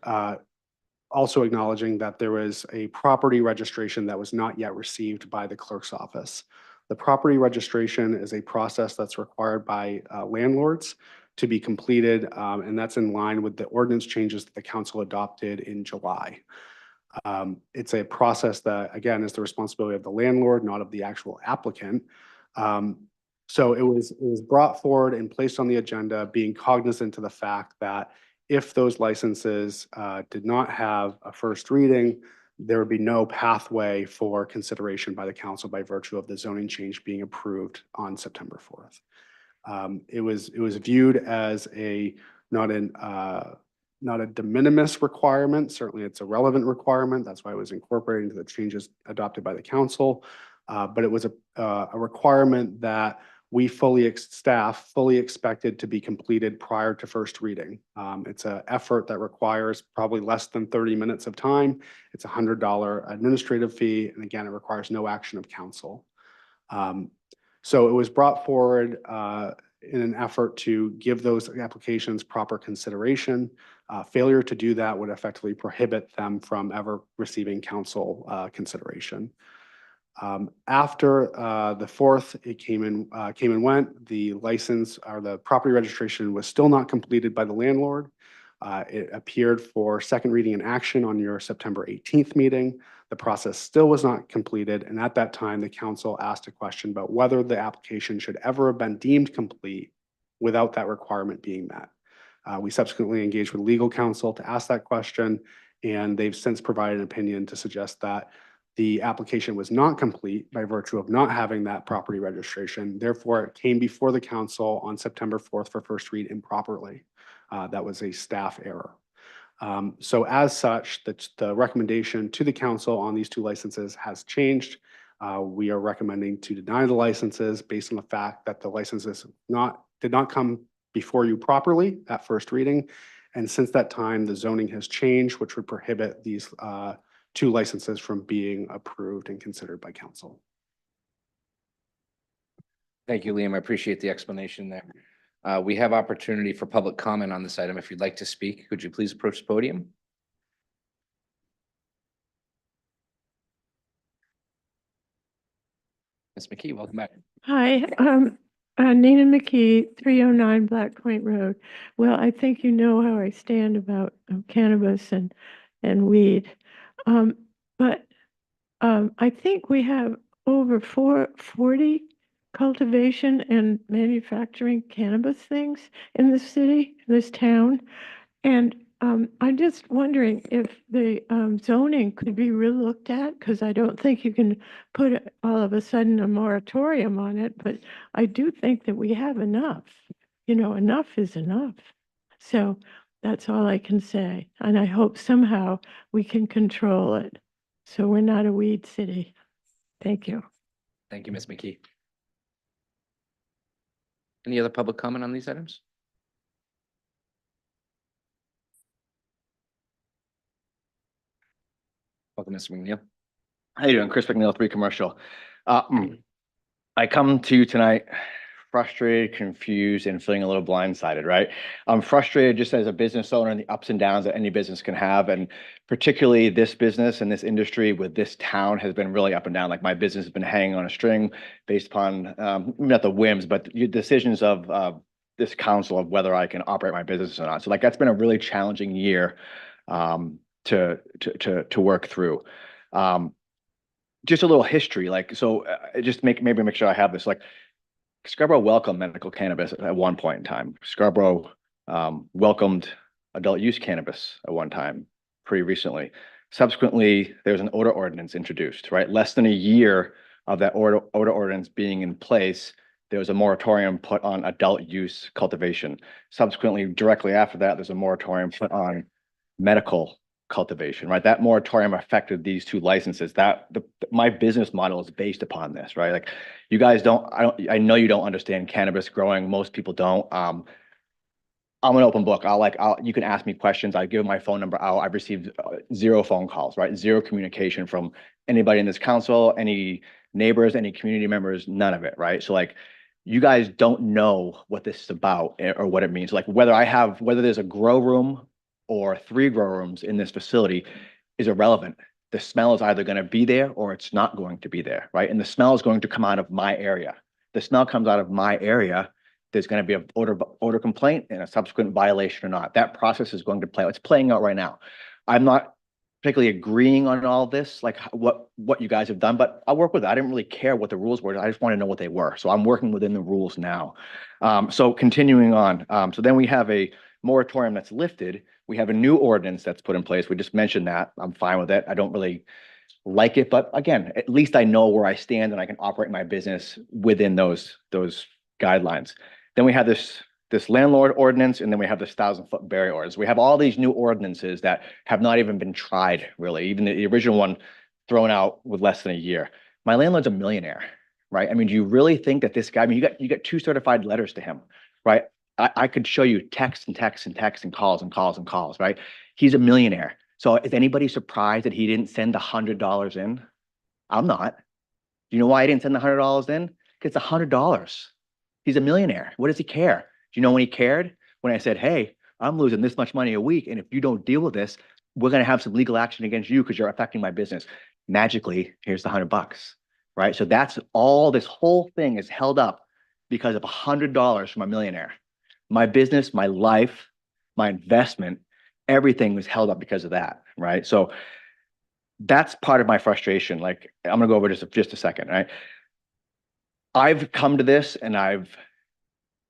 I: also acknowledging that there was a property registration that was not yet received by the clerk's office. The property registration is a process that's required by landlords to be completed, and that's in line with the ordinance changes that the council adopted in July. It's a process that, again, is the responsibility of the landlord, not of the actual applicant. So it was brought forward and placed on the agenda, being cognizant to the fact that if those licenses did not have a first reading, there would be no pathway for consideration by the council by virtue of the zoning change being approved on September 4th. It was viewed as not a de minimis requirement. Certainly, it's a relevant requirement. That's why it was incorporated into the changes adopted by the council. But it was a requirement that staff fully expected to be completed prior to first reading. It's an effort that requires probably less than 30 minutes of time. It's a $100 administrative fee, and again, it requires no action of council. So it was brought forward in an effort to give those applications proper consideration. Failure to do that would effectively prohibit them from ever receiving council consideration. After the 4th, it came and went. The license or the property registration was still not completed by the landlord. It appeared for second reading and action on your September 18th meeting. The process still was not completed, and at that time, the council asked a question about whether the application should ever have been deemed complete without that requirement being met. We subsequently engaged with legal counsel to ask that question, and they've since provided an opinion to suggest that the application was not complete by virtue of not having that property registration. Therefore, it came before the council on September 4th for first read improperly. That was a staff error. So as such, the recommendation to the council on these 2 licenses has changed. We are recommending to deny the licenses based on the fact that the licenses did not come before you properly at first reading. And since that time, the zoning has changed, which would prohibit these 2 licenses from being approved and considered by council.
A: Thank you, Liam. I appreciate the explanation there. We have opportunity for public comment on this item. If you'd like to speak, could you please approach the podium? Ms. McKee, welcome back.
N: Hi, Nina McKee, 309 Black Point Road. Well, I think you know how I stand about cannabis and weed. But I think we have over 40 cultivation and manufacturing cannabis things in the city, this town. And I'm just wondering if the zoning could be relooked at, because I don't think you can put all of a sudden a moratorium on it, but I do think that we have enough. You know, enough is enough. So that's all I can say. And I hope somehow we can control it, so we're not a weed city. Thank you.
A: Thank you, Ms. McKee. Any other public comment on these items? Welcome, Mr. McNeil.
P: How you doing? Chris McNeil, 3 Commercial. I come to you tonight frustrated, confused, and feeling a little blindsided, right? I'm frustrated just as a business owner and the ups and downs that any business can have. And particularly this business and this industry with this town has been really up and down. Like my business has been hanging on a string based upon, not the whims, but the decisions of this council of whether I can operate my business or not. So like, that's been a really challenging year to work through. Just a little history, like, so just maybe make sure I have this, like Scarborough welcomed medical cannabis at one point in time. Scarborough welcomed adult use cannabis at one time, pretty recently. Subsequently, there was an odor ordinance introduced, right? Less than a year of that odor ordinance being in place, there was a moratorium put on adult use cultivation. Subsequently, directly after that, there's a moratorium put on medical cultivation, right? That moratorium affected these 2 licenses. My business model is based upon this, right? Like you guys I know you don't understand cannabis growing. Most people don't. I'm an open book. You can ask me questions. I give my phone number out. I've received 0 phone calls, right? 0 communication from anybody in this council, any neighbors, any community members, none of it, right? So like, you guys don't know what this is about or what it means. Like whether there's a grow room or 3 grow rooms in this facility is irrelevant. The smell is either going to be there or it's not going to be there, right? And the smell is going to come out of my area. The smell comes out of my area, there's going to be an odor complaint and a subsequent violation or not. That process is going to play. It's playing out right now. I'm not particularly agreeing on all of this, like what you guys have done, but I'll work with it. I didn't really care what the rules were. I just want to know what they were. So I'm working within the rules now. So continuing on. So then we have a moratorium that's lifted. We have a new ordinance that's put in place. We just mentioned that. I'm fine with it. I don't really like it, but again, at least I know where I stand and I can operate my business within those guidelines. Then we have this landlord ordinance, and then we have this 1,000-foot barrier ordinance. We have all these new ordinances that have not even been tried, really. Even the original one thrown out with less than a year. My landlord's a millionaire, right? I mean, do you really think that this guy? I mean, you got 2 certified letters to him, right? I could show you texts and texts and texts and calls and calls and calls, right? He's a millionaire. So is anybody surprised that he didn't send $100 in? I'm not. Do you know why he didn't send the $100 in? Because it's $100. He's a millionaire. What does he care? Do you know when he cared? When I said, hey, I'm losing this much money a week, and if you don't deal with this, we're going to have some legal action against you because you're affecting my business. Magically, here's the $100, right? So that's all. This whole thing is held up because of $100 from a millionaire. My business, my life, my investment, everything was held up because of that, right? So that's part of my frustration. Like, I'm going to go over just a second, right? I've come to this, and I've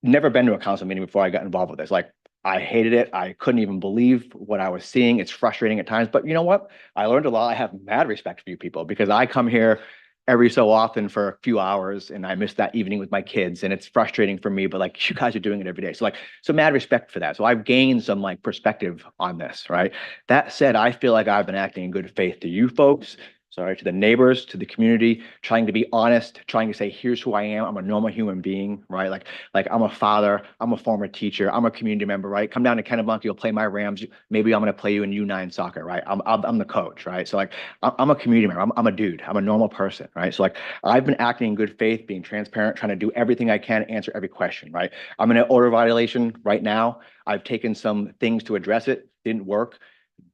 P: never been to a council meeting before I got involved with this. Like, I hated it. I couldn't even believe what I was seeing. It's frustrating at times, but you know what? I learned a lot. I have mad respect for you people because I come here every so often for a few hours and I miss that evening with my kids, and it's frustrating for me, but like you guys are doing it every day. So mad respect for that. So I've gained some like perspective on this, right? That said, I feel like I've been acting in good faith to you folks. Sorry, to the neighbors, to the community, trying to be honest, trying to say, here's who I am. I'm a normal human being, right? Like I'm a father, I'm a former teacher, I'm a community member, right? Come down to Kennebunkport, you'll play my Rams. Maybe I'm going to play you in U9 soccer, right? I'm the coach, right? So like, I'm a community member. I'm a dude. I'm a normal person, right? So like, I've been acting in good faith, being transparent, trying to do everything I can, answer every question, right? I'm in an order violation right now. I've taken some things to address it. Didn't work.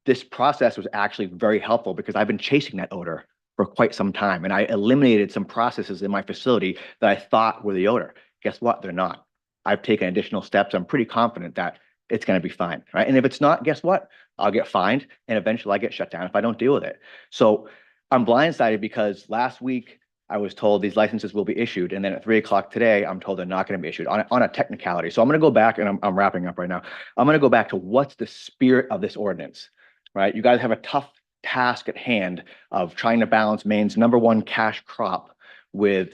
P: This process was actually very helpful because I've been chasing that odor for quite some time. And I eliminated some processes in my facility that I thought were the odor. Guess what? They're not. I've taken additional steps. I'm pretty confident that it's going to be fine, right? And if it's not, guess what? I'll get fined and eventually I get shut down if I don't deal with it. So I'm blindsided because last week I was told these licenses will be issued. And then at 3 o'clock today, I'm told they're not going to be issued on a technicality. So I'm going to go back, and I'm wrapping up right now. I'm going to go back to what's the spirit of this ordinance, right? You guys have a tough task at hand of trying to balance Maine's #1 cash crop with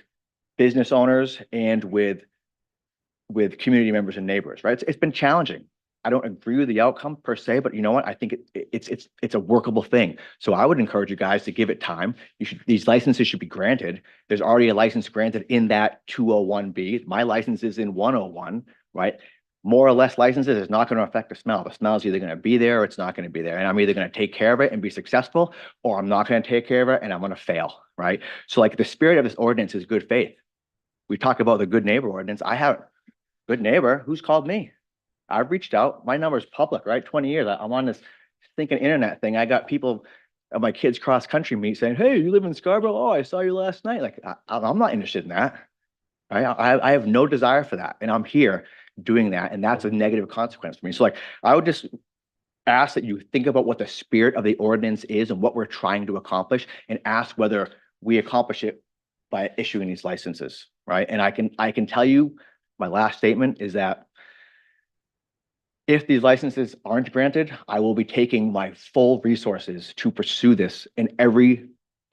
P: business owners and with community members and neighbors, right? It's been challenging. I don't agree with the outcome per se, but you know what? I think it's a workable thing. So I would encourage you guys to give it time. These licenses should be granted. There's already a license granted in that 201B. My license is in 101, right? more or less licenses is not going to affect the smell. The smell is either going to be there or it's not going to be there. And I'm either going to take care of it and be successful, or I'm not going to take care of it and I'm going to fail, right? So like the spirit of this ordinance is good faith. We talk about the good neighbor ordinance. I have good neighbor who's called me. I've reached out. My number is public, right? 20 years. I'm on this thinking internet thing. I got people at my kids' cross country meet saying, "Hey, you live in Scarborough? Oh, I saw you last night." Like, I'm not interested in that. Right? I have no desire for that. And I'm here doing that. And that's a negative consequence for me. So like, I would just ask that you think about what the spirit of the ordinance is and what we're trying to accomplish, and ask whether we accomplish it by issuing these licenses, right? And I can tell you, my last statement is that if these licenses aren't granted, I will be taking my full resources to pursue this in every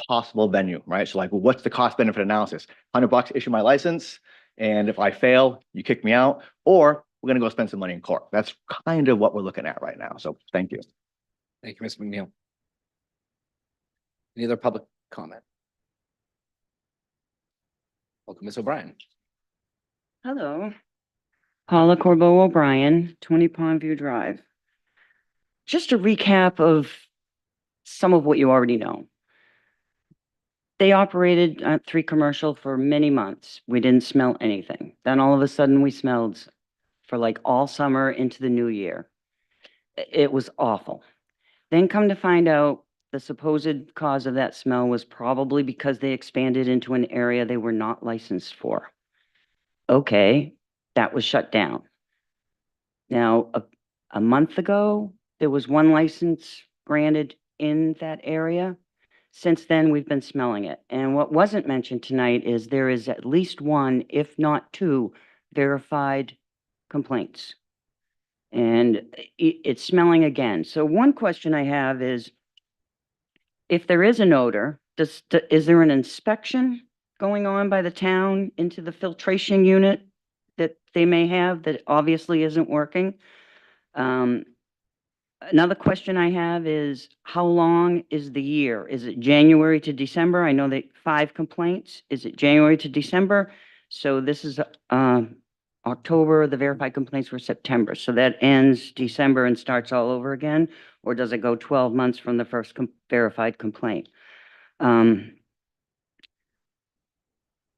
P: possible venue, right? So like, well, what's the cost benefit analysis? $100 issue my license, and if I fail, you kick me out, or we're gonna go spend some money in court. That's kind of what we're looking at right now. So thank you.
A: Thank you, Mr. McNeil. Any other public comment? Welcome, Ms. O'Brien.
O: Hello. Paula Corbo O'Brien, 20 Pondview Drive. Just a recap of some of what you already know. They operated 3 Commercial for many months. We didn't smell anything. Then all of a sudden we smelled for like all summer into the new year. It was awful. Then come to find out the supposed cause of that smell was probably because they expanded into an area they were not licensed for. Okay, that was shut down. Now, a month ago, there was 1 license granted in that area. Since then, we've been smelling it. And what wasn't mentioned tonight is there is at least 1, if not 2, verified complaints. And it's smelling again. So one question I have is, if there is an odor, is there an inspection going on by the town into the filtration unit that they may have that obviously isn't working? Another question I have is, how long is the year? Is it January to December? I know that 5 complaints. Is it January to December? So this is October, the verified complaints were September. So that ends December and starts all over again? Or does it go 12 months from the first verified complaint? I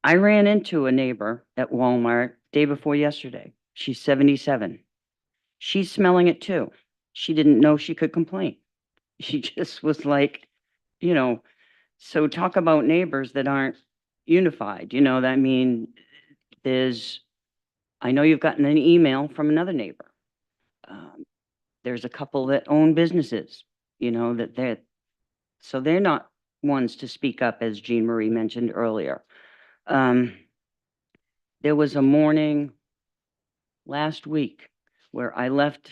O: ran into a neighbor at Walmart day before yesterday. She's 77. She's smelling it too. She didn't know she could complain. She just was like, you know, so talk about neighbors that aren't unified, you know, that mean, I know you've gotten an email from another neighbor. There's a couple that own businesses, you know, so they're not ones to speak up, as Jean Marie mentioned earlier. There was a morning last week where I left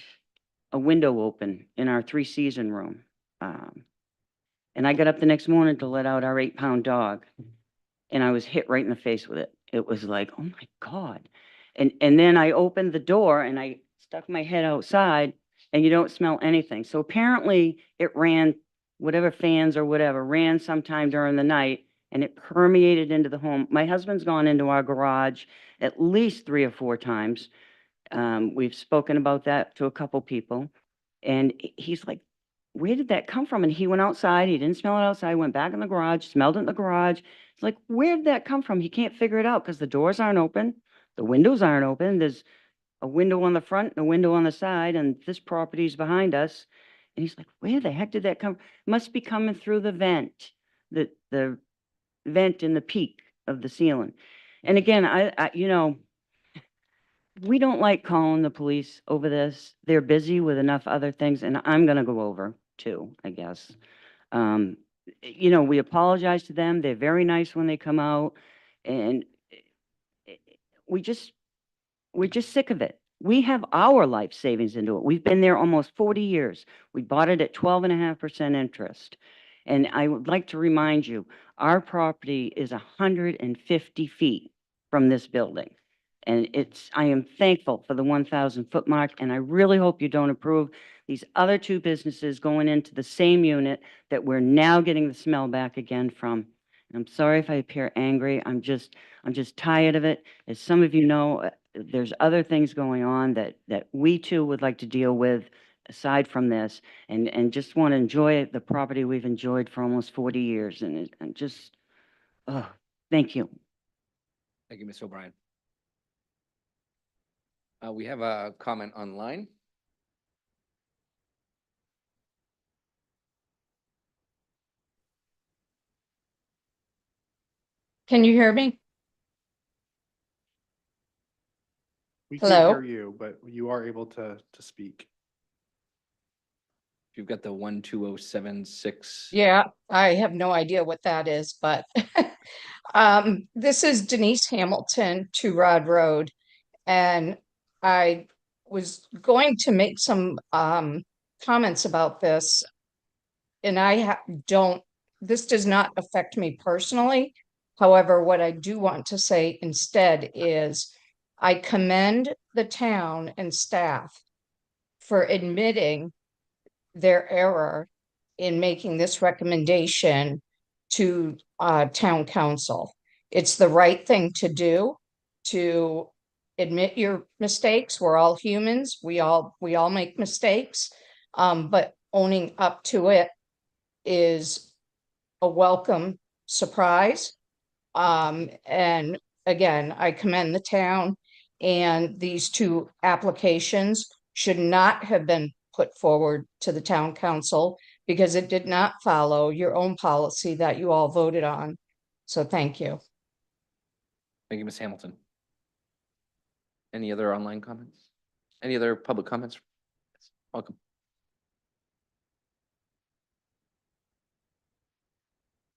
O: a window open in our 3-season room. And I got up the next morning to let out our 8-pound dog, and I was hit right in the face with it. It was like, oh my God. And then I opened the door and I stuck my head outside, and you don't smell anything. So apparently it ran, whatever fans or whatever, ran sometime during the night, and it permeated into the home. My husband's gone into our garage at least 3 or 4 times. We've spoken about that to a couple people, and he's like, where did that come from? And he went outside, he didn't smell it outside, went back in the garage, smelled it in the garage. It's like, where did that come from? He can't figure it out because the doors aren't open, the windows aren't open. There's a window on the front and a window on the side, and this property's behind us. And he's like, where the heck did that come? Must be coming through the vent, the vent in the peak of the ceiling. And again, I you know, we don't like calling the police over this. They're busy with enough other things, and I'm gonna go over too, I guess. You know, we apologize to them. They're very nice when they come out, and we're just sick of it. We have our life savings into it. We've been there almost 40 years. We bought it at 12.5% interest. And I would like to remind you, our property is 150 feet from this building. And I am thankful for the 1,000-foot mark, and I really hope you don't approve these other 2 businesses going into the same unit that we're now getting the smell back again from. And I'm sorry if I appear angry. I'm just tired of it. As some of you know, there's other things going on that we too would like to deal with aside from this, and just want to enjoy the property we've enjoyed for almost 40 years, and just, oh, thank you.
A: Thank you, Ms. O'Brien. We have a comment online.
Q: Can you hear me?
I: We can't
Q: Hello?
I: hear you, but you are able to speak.
A: You've got the 12076.
Q: Yeah, I have no idea what that is, but this is Denise Hamilton, Two Rod Road. And I was going to make some comments about this. And this does not affect me personally. However, what I do want to say instead is I commend the town and staff for admitting their error in making this recommendation to town council. It's the right thing to do, to admit your mistakes. We're all humans. We all make mistakes. But owning up to it is a welcome surprise. And again, I commend the town, and these two applications should not have been put forward to the town council because it did not follow your own policy that you all voted on. So thank you.
A: Thank you, Ms. Hamilton. Any other online comments? Any other public comments? Welcome.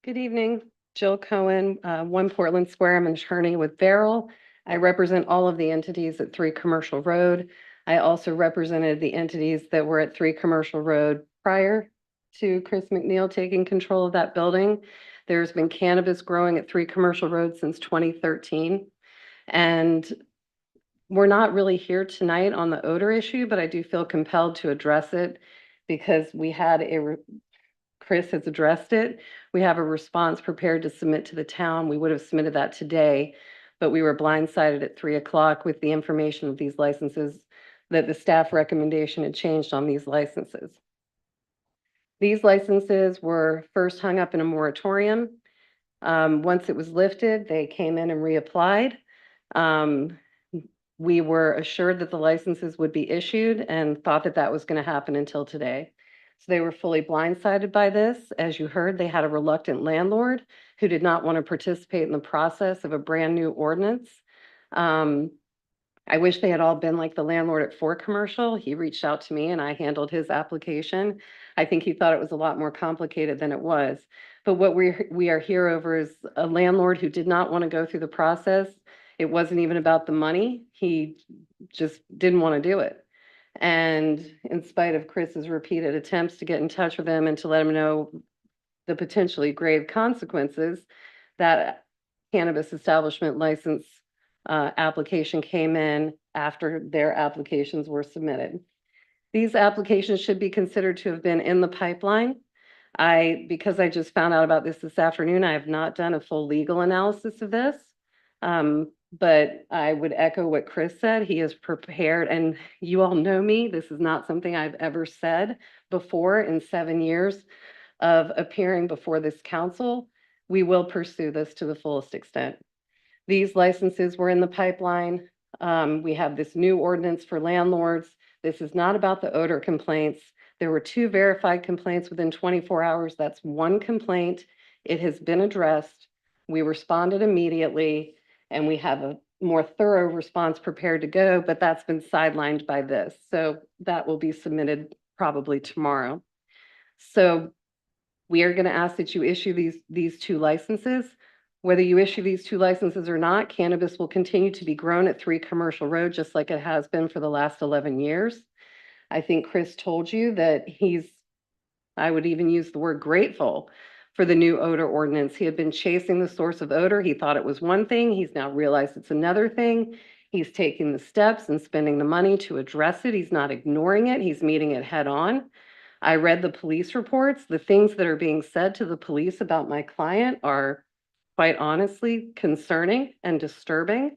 R: Good evening, Jill Cohen, 1 Portland Square. I'm an attorney with Beryl. I represent all of the entities at 3 Commercial Road. I also represented the entities that were at 3 Commercial Road prior to Chris McNeil taking control of that building. There's been cannabis growing at 3 Commercial Road since 2013. And we're not really here tonight on the odor issue, but I do feel compelled to address it because we had Chris has addressed it. We have a response prepared to submit to the town. We would have submitted that today, but we were blindsided at 3 o'clock with the information of these licenses, that the staff recommendation had changed on these licenses. These licenses were first hung up in a moratorium. Once it was lifted, they came in and reapplied. We were assured that the licenses would be issued and thought that that was going to happen until today. So they were fully blindsided by this. As you heard, they had a reluctant landlord who did not want to participate in the process of a brand new ordinance. I wish they had all been like the landlord at 4 Commercial. He reached out to me and I handled his application. I think he thought it was a lot more complicated than it was. But what we are here over is a landlord who did not want to go through the process. It wasn't even about the money. He just didn't want to do it. And in spite of Chris's repeated attempts to get in touch with him and to let him know the potentially grave consequences, that cannabis establishment license application came in after their applications were submitted. These applications should be considered to have been in the pipeline. Because I just found out about this afternoon, I have not done a full legal analysis of this. But I would echo what Chris said. He is prepared, and you all know me. This is not something I've ever said before in 7 years of appearing before this council. We will pursue this to the fullest extent. These licenses were in the pipeline. We have this new ordinance for landlords. This is not about the odor complaints. There were 2 verified complaints within 24 hours. That's 1 complaint. It has been addressed. We responded immediately. And we have a more thorough response prepared to go, but that's been sidelined by this. So that will be submitted probably tomorrow. So we are going to ask that you issue these 2 licenses. Whether you issue these 2 licenses or not, cannabis will continue to be grown at 3 Commercial Road, just like it has been for the last 11 years. I think Chris told you that I would even use the word grateful for the new odor ordinance. He had been chasing the source of odor. He thought it was one thing. He's now realized it's another thing. He's taking the steps and spending the money to address it. He's not ignoring it. He's meeting it head on. I read the police reports. The things that are being said to the police about my client are quite honestly concerning and disturbing.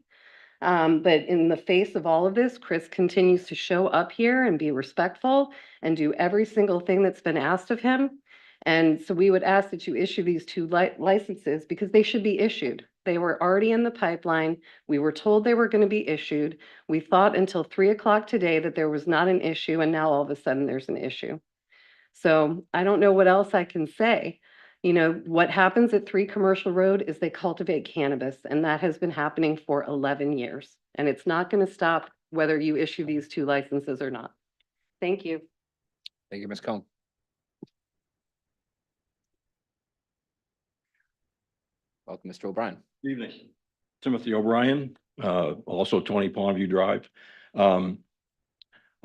R: But in the face of all of this, Chris continues to show up here and be respectful and do every single thing that's been asked of him. And so we would ask that you issue these two licenses because they should be issued. They were already in the pipeline. We were told they were going to be issued. We thought until 3 o'clock today that there was not an issue, and now all of a sudden there's an issue. So I don't know what else I can say. You know, what happens at 3 Commercial Road is they cultivate cannabis, and that has been happening for 11 years. And it's not going to stop whether you issue these 2 licenses or not. Thank you.
A: Thank you, Ms. Cohen. Welcome, Mr. O'Brien.
S: Evening. Timothy O'Brien, also 20 Pondview Drive. I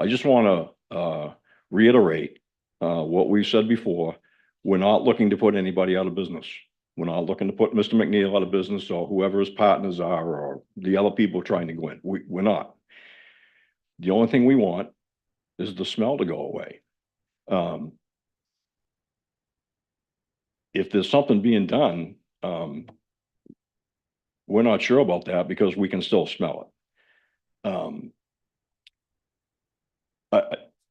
S: just want to reiterate what we've said before. We're not looking to put anybody out of business. We're not looking to put Mr. McNeil out of business or whoever his partners are or the other people trying to go in. We're not. The only thing we want is the smell to go away. If there's something being done, we're not sure about that because we can still smell it.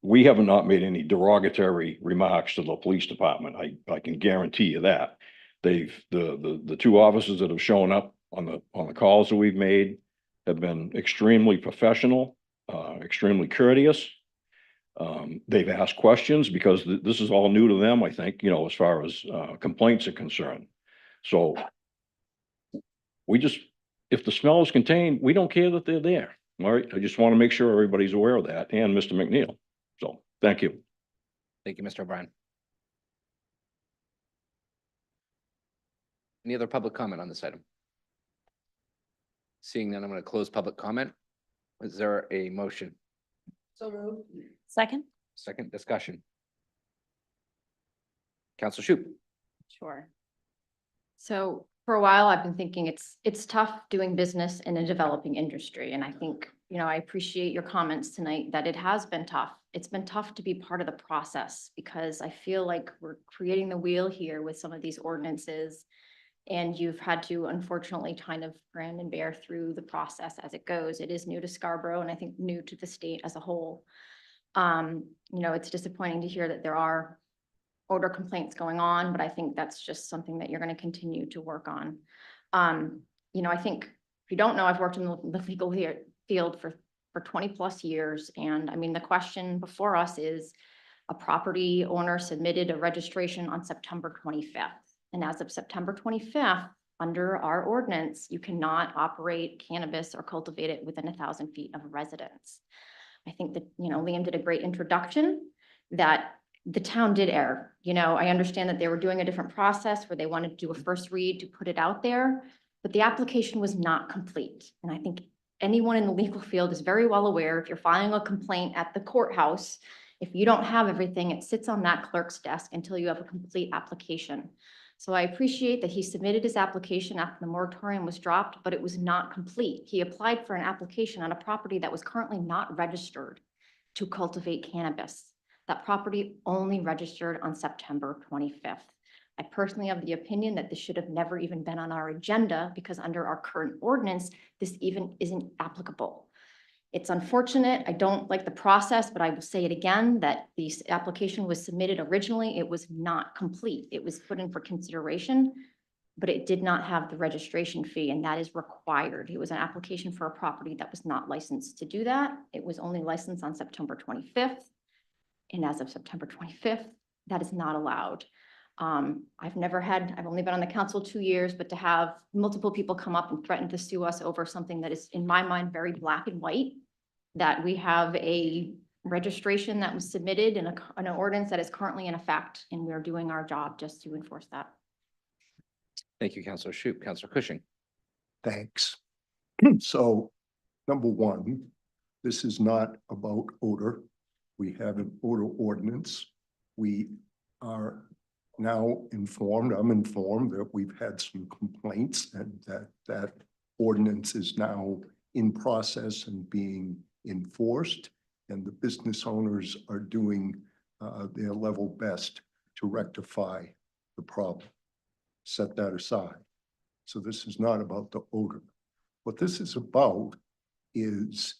S: We have not made any derogatory remarks to the police department. I can guarantee you that. The 2 officers that have shown up on the calls that we've made have been extremely professional, extremely courteous. They've asked questions because this is all new to them, I think, you know, as far as complaints are concerned. So if the smell is contained, we don't care that they're there. All right. I just want to make sure everybody's aware of that, and Mr. McNeil. So thank you.
A: Thank you, Mr. O'Brien. Any other public comment on this item? Seeing none, I'm going to close public comment. Is there a motion?
H: So moved.
D: Second?
A: Second discussion. Council Shoup.
L: Sure. So for a while, I've been thinking it's tough doing business in a developing industry. And I think, you know, I appreciate your comments tonight that it has been tough. It's been tough to be part of the process because I feel like we're creating the wheel here with some of these ordinances. And you've had to unfortunately kind of grin and bear through the process as it goes. It is new to Scarborough and I think new to the state as a whole. You know, it's disappointing to hear that there are odor complaints going on, but I think that's just something that you're going to continue to work on. You know, I think if you don't know, I've worked in the legal field for 20 plus years. And I mean, the question before us is a property owner submitted a registration on September 25th. And as of September 25th, under our ordinance, you cannot operate cannabis or cultivate it within 1,000 feet of a residence. I think that, you know, Liam did a great introduction that the town did err. You know, I understand that they were doing a different process where they wanted to do a first read to put it out there, but the application was not complete. And I think anyone in the legal field is very well aware, if you're filing a complaint at the courthouse, if you don't have everything, it sits on that clerk's desk until you have a complete application. So I appreciate that he submitted his application after the moratorium was dropped, but it was not complete. He applied for an application on a property that was currently not registered to cultivate cannabis. That property only registered on September 25th. I personally have the opinion that this should have never even been on our agenda because under our current ordinance, this even isn't applicable. It's unfortunate. I don't like the process, but I will say it again, that the application was submitted originally. It was not complete. It was put in for consideration, but it did not have the registration fee, and that is required. It was an application for a property that was not licensed to do that. It was only licensed on September 25th. And as of September 25th, that is not allowed. I've only been on the council 2 years, but to have multiple people come up and threaten to sue us over something that is, in my mind, very black and white, that we have a registration that was submitted in an ordinance that is currently in effect, and we're doing our job just to enforce that.
A: Thank you, Councilor Shoup. Councilor Cushing.
G: Thanks. So, number one, this is not about odor. We have an odor ordinance. We are now informed, I'm informed that we've had some complaints and that ordinance is now in process and being enforced, and the business owners are doing their level best to rectify the problem. Set that aside. So this is not about the odor. What this is about is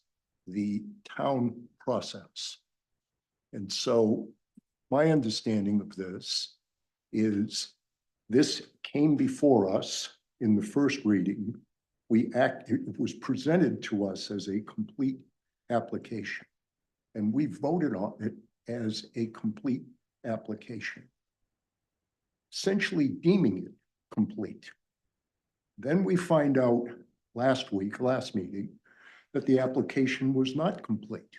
G: the town process. And so my understanding of this is this came before us in the first reading. It was presented to us as a complete application. And we voted on it as a complete application, essentially deeming it complete. Then we find out last meeting, that the application was not complete.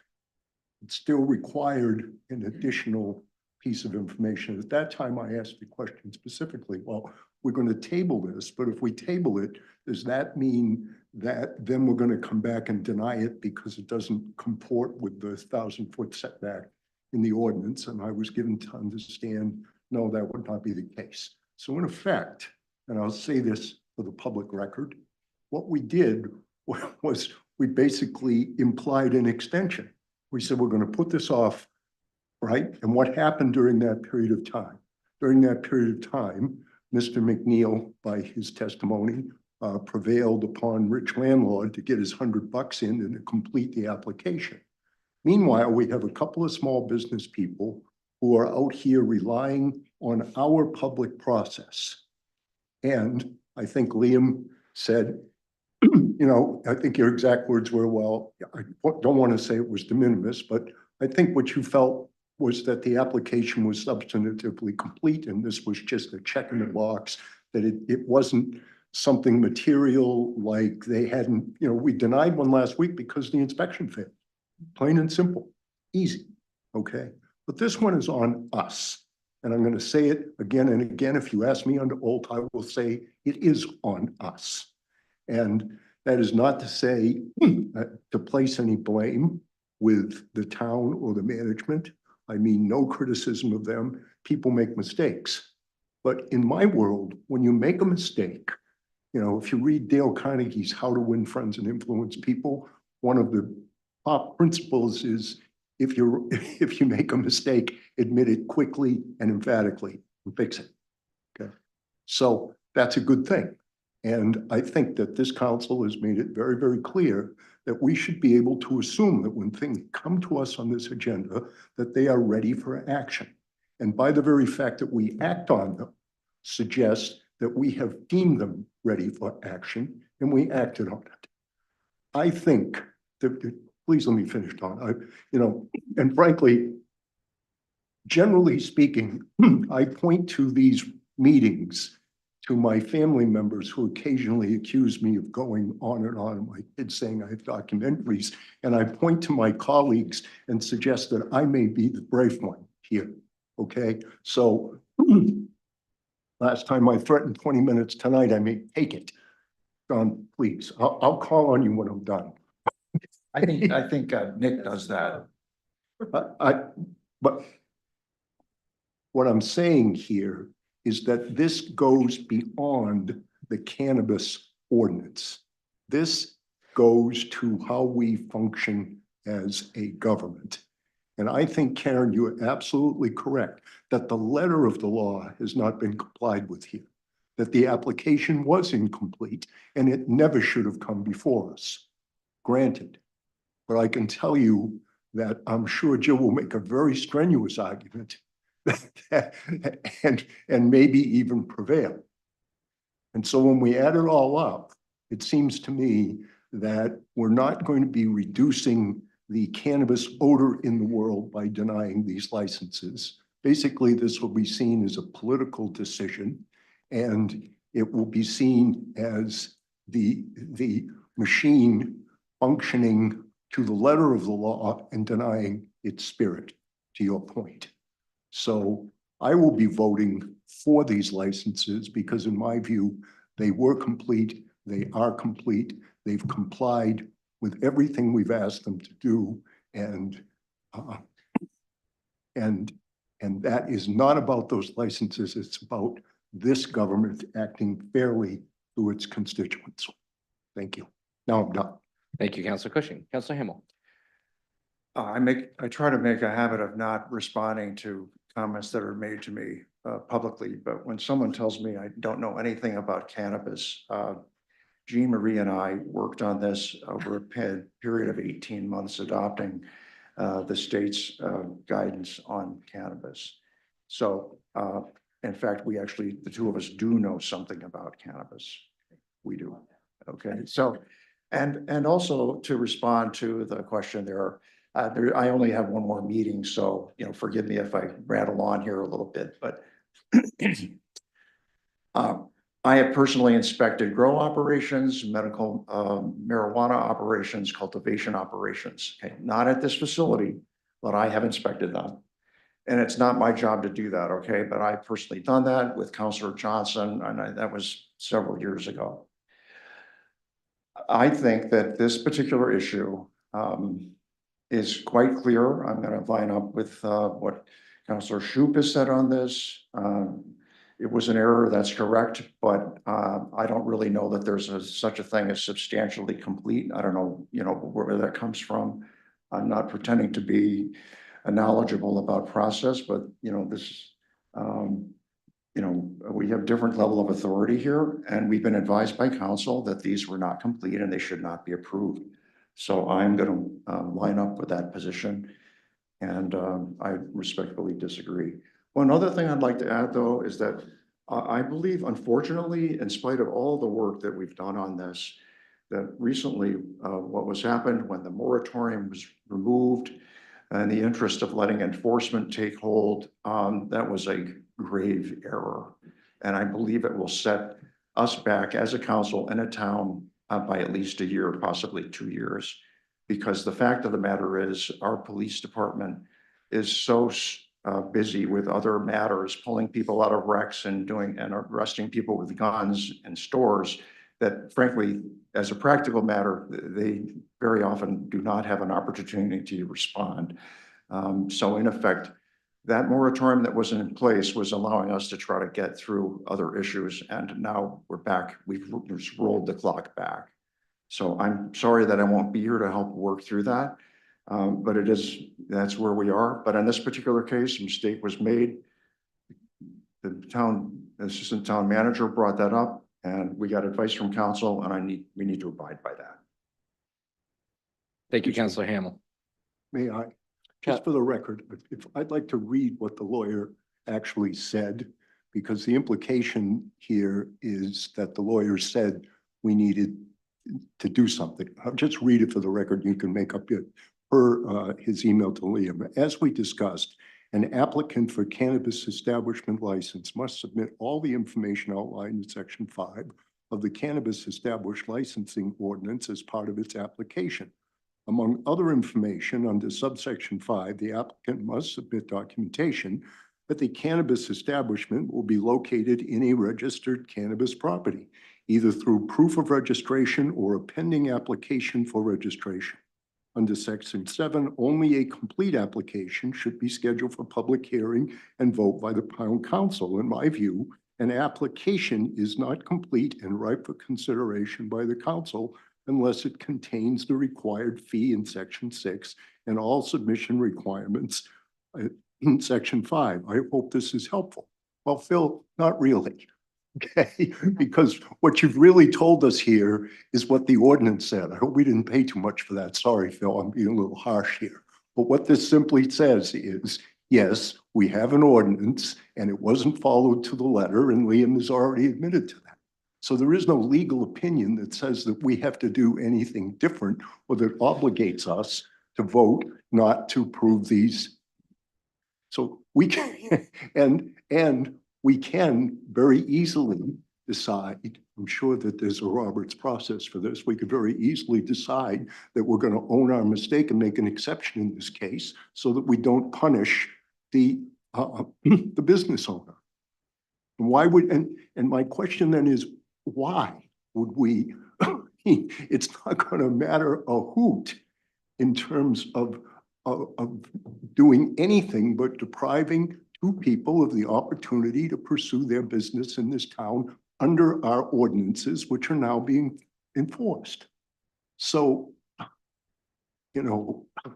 G: It still required an additional piece of information. At that time, I asked the question specifically, well, we're going to table this, but if we table it, does that mean that then we're going to come back and deny it because it doesn't comport with the 1,000-foot setback in the ordinance? And I was given to understand, no, that would not be the case. So in effect, and I'll say this for the public record, what we did was we basically implied an extension. We said, we're going to put this off, right? And what happened during that period of time? During that period of time, Mr. McNeil, by his testimony, prevailed upon Rich Landlord to get his $100 in and to complete the application. Meanwhile, we have a couple of small business people who are out here relying on our public process. And I think Liam said, you know, I think your exact words were, well, I don't want to say it was de minimis, but I think what you felt was that the application was substantively complete and this was just a check in the box, that it wasn't something material like they hadn't, you know, we denied one last week because the inspection failed. Plain and simple, easy, okay? But this one is on us. And I'm going to say it again and again. If you ask me under oath, I will say it is on us. And that is not to say to place any blame with the town or the management. I mean, no criticism of them. People make mistakes. But in my world, when you make a mistake, you know, if you read Dale Carnegie's How to Win Friends and Influence People, one of the top principles is if you make a mistake, admit it quickly and emphatically and fix it. Okay. So that's a good thing. And I think that this council has made it very, very clear that we should be able to assume that when things come to us on this agenda, that they are ready for action. And by the very fact that we act on them, suggests that we have deemed them ready for action and we acted on it. I think that, please let me finish, Don. You know, and frankly, generally speaking, I point to these meetings to my family members who occasionally accuse me of going on and on, my kids saying I have documentaries, and I point to my colleagues and suggest that I may be the brave one here, okay? So last time I threatened 20 minutes, tonight I may take it. Don, please, I'll call on you when I'm done.
E: I think Nick does that.
G: But what I'm saying here is that this goes beyond the cannabis ordinance. This goes to how we function as a government. And I think, Karen, you are absolutely correct that the letter of the law has not been complied with here, that the application was incomplete and it never should have come before us. Granted, but I can tell you that I'm sure Jill will make a very strenuous argument and maybe even prevail. And so when we add it all up, it seems to me that we're not going to be reducing the cannabis odor in the world by denying these licenses. Basically, this will be seen as a political decision, and it will be seen as the machine functioning to the letter of the law and denying its spirit, to your point. So I will be voting for these licenses because in my view, they were complete, they are complete, they've complied with everything we've asked them to do. And that is not about those licenses, it's about this government acting fairly to its constituents. Thank you. Now I'm done.
A: Thank you, Councilor Cushing. Councilor Hamel.
E: I try to make a habit of not responding to comments that are made to me publicly, but when someone tells me I don't know anything about cannabis, Jean Marie and I worked on this over a period of 18 months, adopting the state's guidance on cannabis. So in fact, we actually, the two of us do know something about cannabis. We do. Okay, so, and also to respond to the question I only have one more meeting, so, forgive me if I rattle on here a little bit, but I have personally inspected grow operations, medical marijuana operations, cultivation operations, okay, not at this facility, but I have inspected them. And it's not my job to do that, okay, but I've personally done that with Councilor Johnson, and that was several years ago. I think that this particular issue is quite clear. I'm going to line up with what Councilor Shoup has said on this. It was an error, that's correct, but I don't really know that there's such a thing as substantially complete. I don't know, where that comes from. I'm not pretending to be knowledgeable about process, but this, we have different level of authority here, and we've been advised by council that these were not complete and they should not be approved. So I'm going to line up with that position, and I respectfully disagree. One other thing I'd like to add, though, is that I believe, unfortunately, in spite of all the work that we've done on this, that recently what was happened when the moratorium was removed in the interest of letting enforcement take hold, that was a grave error. And I believe it will set us back as a council and a town by at least a year, possibly 2 years. Because the fact of the matter is our police department is so busy with other matters, pulling people out of wrecks and arresting people with guns in stores, that frankly, as a practical matter, they very often do not have an opportunity to respond. So in effect, that moratorium that was in place was allowing us to try to get through other issues. And now we're back, we've just rolled the clock back. So I'm sorry that I won't be here to help work through that. But that's where we are. But in this particular case, a mistake was made. The assistant town manager brought that up, and we got advice from council, and we need to abide by that.
A: Thank you, Councilor Hamel.
G: May I, just for the record, if I'd like to read what the lawyer actually said, because the implication here is that the lawyer said we needed to do something. I'll just read it for the record. You can make up his email to Liam. As we discussed, an applicant for cannabis establishment license must submit all the information outlined in Section 5 of the Cannabis Established Licensing Ordinance as part of its application. Among other information under subsection 5, the applicant must submit documentation that the cannabis establishment will be located in a registered cannabis property, either through proof of registration or a pending application for registration. Under Section 7, only a complete application should be scheduled for public hearing and vote by the town council. In my view, an application is not complete and ripe for consideration by the council unless it contains the required fee in Section 6 and all submission requirements in Section 5. I hope this is helpful. Well, Phil, not really. Okay, because what you've really told us here is what the ordinance said. I hope we didn't pay too much for that. Sorry, Phil, I'm being a little harsh here. But what this simply says is, yes, we have an ordinance and it wasn't followed to the letter, and Liam has already admitted to that. So there is no legal opinion that says that we have to do anything different or that obligates us to vote not to approve these. So we can, and we can very easily decide, I'm sure that there's a Roberts process for this, we could very easily decide that we're going to own our mistake and make an exception in this case so that we don't punish the business owner. And why would, and my question then is, why would we, it's not going to matter a hoot in terms of doing anything but depriving two people of the opportunity to pursue their business in this town under our ordinances, which are now being enforced. So,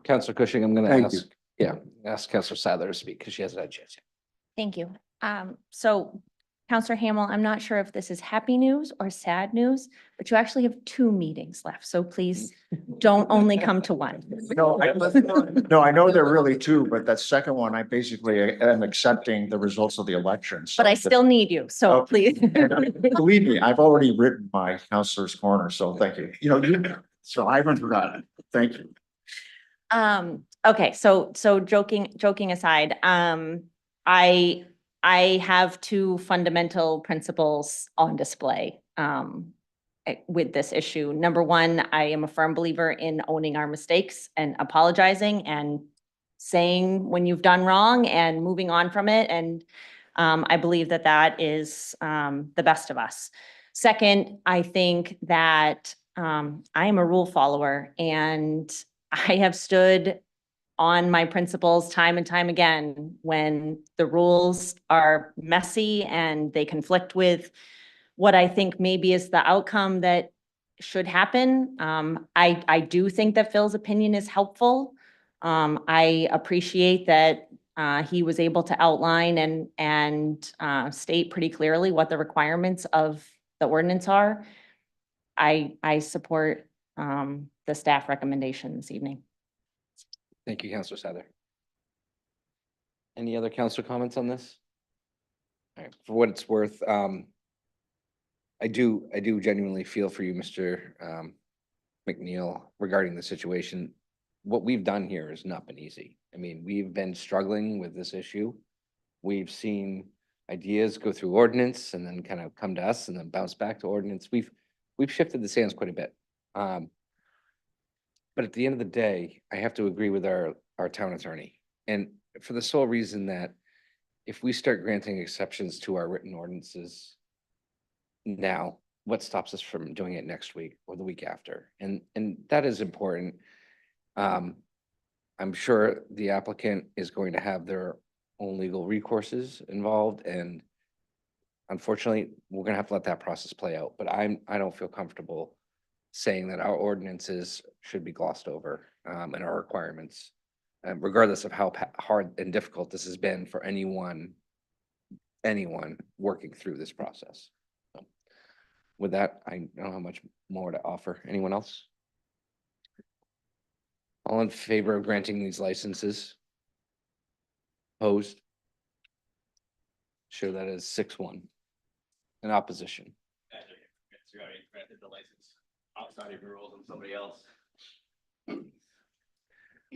A: Councilor Cushing, I'm going
G: Thank
A: to ask Councilor Sadler to speak because she hasn't had a chance yet.
D: Thank you. So Counselor Hamel, I'm not sure if this is happy news or sad news, but you actually have 2 meetings left. So please don't only come to one.
E: No, I know they're really two, but that second one, I basically am accepting the results of the election.
D: But I still need you, so
E: Okay.
D: please.
E: Believe me, I've already written my counselor's corner, so thank you. So I haven't forgotten. Thank you.
D: Okay, so joking aside, I have 2 fundamental principles on display with this issue. Number one, I am a firm believer in owning our mistakes and apologizing and saying when you've done wrong and moving on from it. And I believe that that is the best of us. Second, I think that I am a rule follower, and I have stood on my principles time and time again when the rules are messy and they conflict with what I think maybe is the outcome that should happen. I do think that Phil's opinion is helpful. I appreciate that he was able to outline and state pretty clearly what the requirements of the ordinance are. I support the staff recommendation this evening.
A: Thank you, Counselor Sather. Any other counselor comments on this? All right, for what it's worth, I do genuinely feel for you, Mr. McNeil, regarding the situation. What we've done here has not been easy. I mean, we've been struggling with this issue. We've seen ideas go through ordinance and then kind of come to us and then bounce back to ordinance. We've shifted the sands quite a bit. But at the end of the day, I have to agree with our town attorney. And for the sole reason that if we start granting exceptions to our written ordinances now, what stops us from doing it next week or the week after? And that is important. I'm sure the applicant is going to have their own legal recourses involved, and unfortunately, we're gonna have to let that process play out. But I don't feel comfortable saying that our ordinances should be glossed over, and our requirements, regardless of how hard and difficult this has been for anyone working through this process. So, with that, I don't have much more to offer. Anyone else? All in favor of granting these licenses? Opposed? Show that as 6-1. In opposition.
J: Granted the license outside of your rules and somebody else.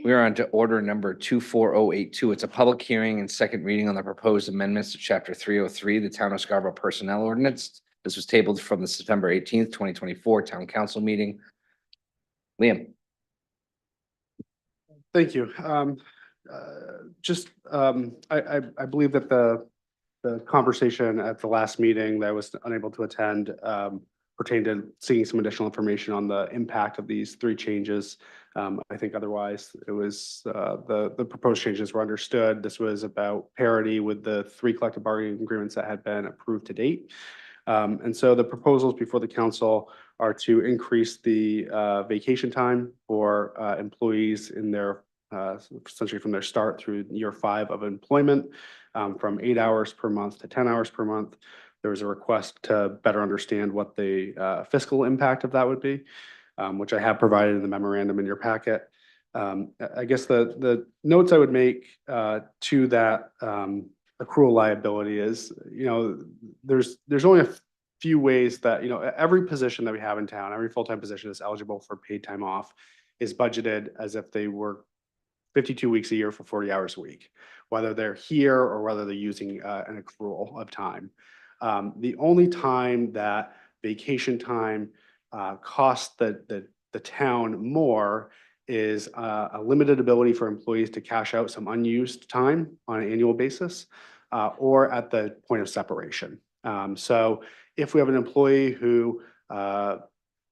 A: We are on to order number 24082. It's a public hearing and second reading on the proposed amendments to chapter 303, the Town of Scarborough Personnel Ordinance. This was tabled from the September 18th, 2024 Town Council meeting. Liam.
I: Thank you. I believe that the conversation at the last meeting that I was unable to attend pertained to seeing some additional information on the impact of these 3 changes. I think otherwise it was the proposed changes were understood. This was about parity with the 3 collective bargaining agreements that had been approved to date. And so the proposals before the council are to increase the vacation time for employees in their essentially from their start through year 5 of employment, from 8 hours per month to 10 hours per month. There was a request to better understand what the fiscal impact of that would be, which I have provided in the memorandum in your packet. I guess the notes I would make to that accrual liability is, there's only a few ways that, every position that we have in town, every full-time position is eligible for paid time off is budgeted as if they work 52 weeks a year for 40 hours a week, whether they're here or whether they're using an accrual of time. The only time that vacation time costs the town more is a limited ability for employees to cash out some unused time on an annual basis or at the point of separation. So if we have an employee who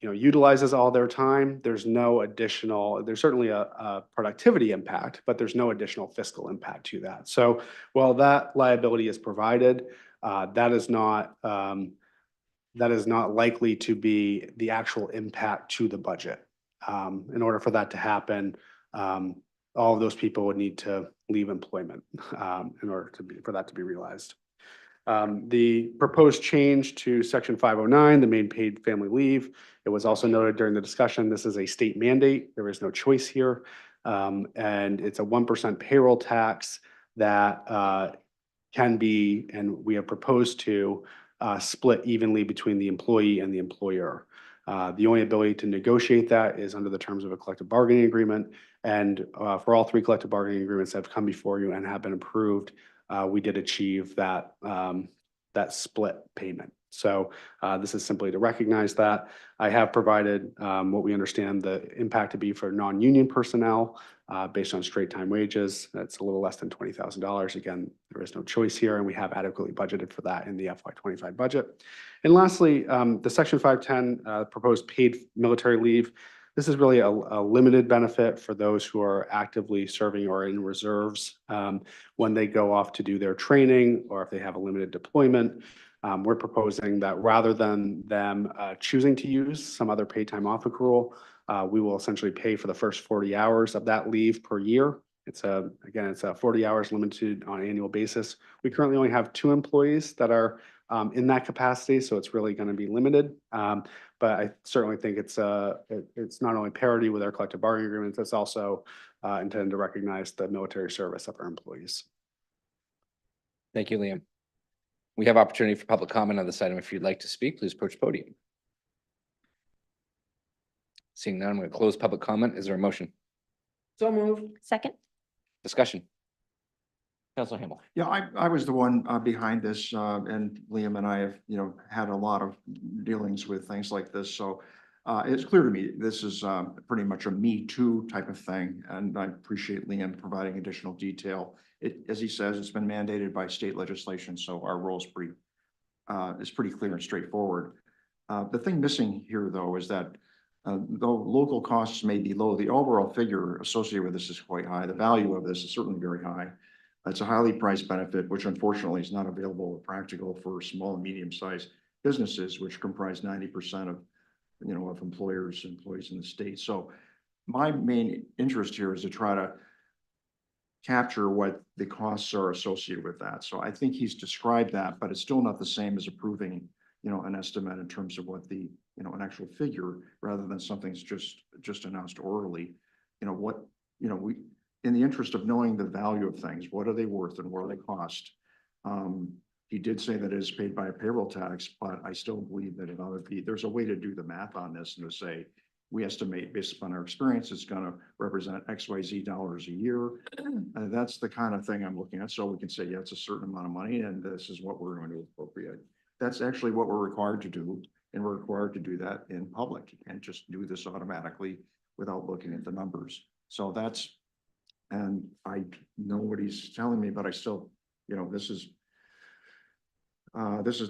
I: utilizes all their time, there's certainly a productivity impact, but there's no additional fiscal impact to that. So while that liability is provided, that is not likely to be the actual impact to the budget. In order for that to happen, all of those people would need to leave employment in order for that to be realized. The proposed change to section 509, the main paid family leave, it was also noted during the discussion, this is a state mandate. There is no choice here. And it's a 1% payroll tax that can be, and we have proposed to split evenly between the employee and the employer. The only ability to negotiate that is under the terms of a collective bargaining agreement. And for all 3 collective bargaining agreements that have come before you and have been approved, we did achieve that, that split payment. So this is simply to recognize that. I have provided what we understand the impact to be for non-union personnel based on straight time wages. That's a little less than $20,000. Again, there is no choice here, and we have adequately budgeted for that in the FY25 budget. And lastly, the Section 510 proposed paid military leave. This is really a limited benefit for those who are actively serving or in reserves when they go off to do their training or if they have a limited deployment. We're proposing that rather than them choosing to use some other paid time off accrual, we will essentially pay for the first 40 hours of that leave per year. It's again, it's 40 hours limited on an annual basis. We currently only have 2 employees that are in that capacity, so it's really going to be limited. But I certainly think it's not only parity with our collective bargaining agreements, it's also intended to recognize the military service of our employees.
A: Thank you, Liam. We have opportunity for public comment on this item. If you'd like to speak, please approach the podium. Seeing none, I'm going to close public comment. Is there a motion?
H: So moved.
L: Second?
A: Discussion? Councilor Hamel.
E: Yeah, I was the one behind this, and Liam and I have, had a lot of dealings with things like this. So it's clear to me, this is pretty much a Me Too type of thing. And I appreciate Liam providing additional detail. As he says, it's been mandated by state legislation. So our role is pretty clear and straightforward. The thing missing here, though, is that though local costs may be low, the overall figure associated with this is quite high. The value of this is certainly very high. It's a highly priced benefit, which unfortunately is not available or practical for small and medium-sized businesses, which comprise 90% of, of employers, employees in the state. So my main interest here is to try to capture what the costs are associated with that. So I think he's described that, but it's still not the same as approving, an estimate in terms of what the, an actual figure, rather than something's just announced orally. In the interest of knowing the value of things, what are they worth and what do they cost? He did say that it is paid by a payroll tax, but I still believe that it ought to be, there's a way to do the math on this and to say, we estimate based upon our experience, it's going to represent XYZ dollars a year. That's the kind of thing I'm looking at. So we can say, yeah, it's a certain amount of money and this is what we're going to appropriate. That's actually what we're required to do. And we're required to do that in public. You can't just do this automatically without looking at the numbers. So that's, and I know what he's telling me, but I still, this is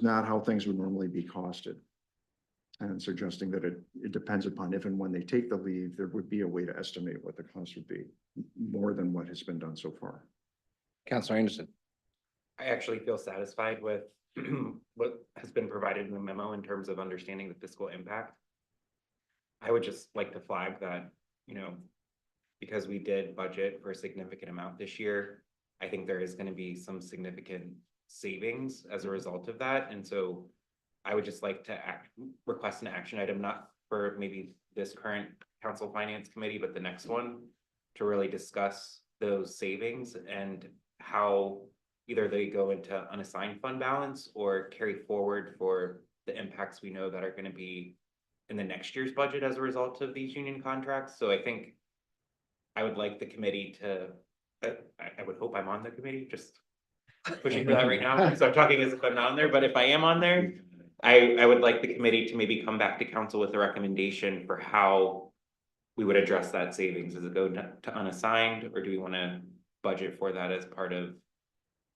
E: not how things would normally be costed. And suggesting that it depends upon if and when they take the leave, there would be a way to estimate what the cost would be more than what has been done so far.
A: Councilor Anderson.
F: I actually feel satisfied with what has been provided in the memo in terms of understanding the fiscal impact. I would just like to flag that, because we did budget for a significant amount this year, I think there is going to be some significant savings as a result of that. And so I would just like to request an action item, not for maybe this current council finance committee, but the next one, to really discuss those savings and how either they go into unassigned fund balance or carry forward for the impacts we know that are going to be in the next year's budget as a result of these union contracts. So I think I would like the committee to, I would hope I'm on the committee, just pushing for that right now. So I'm talking as if I'm not on there, but if I am on there, I would like the committee to maybe come back to council with a recommendation for how we would address that savings. Does it go to unassigned, or do we want to budget for that as part of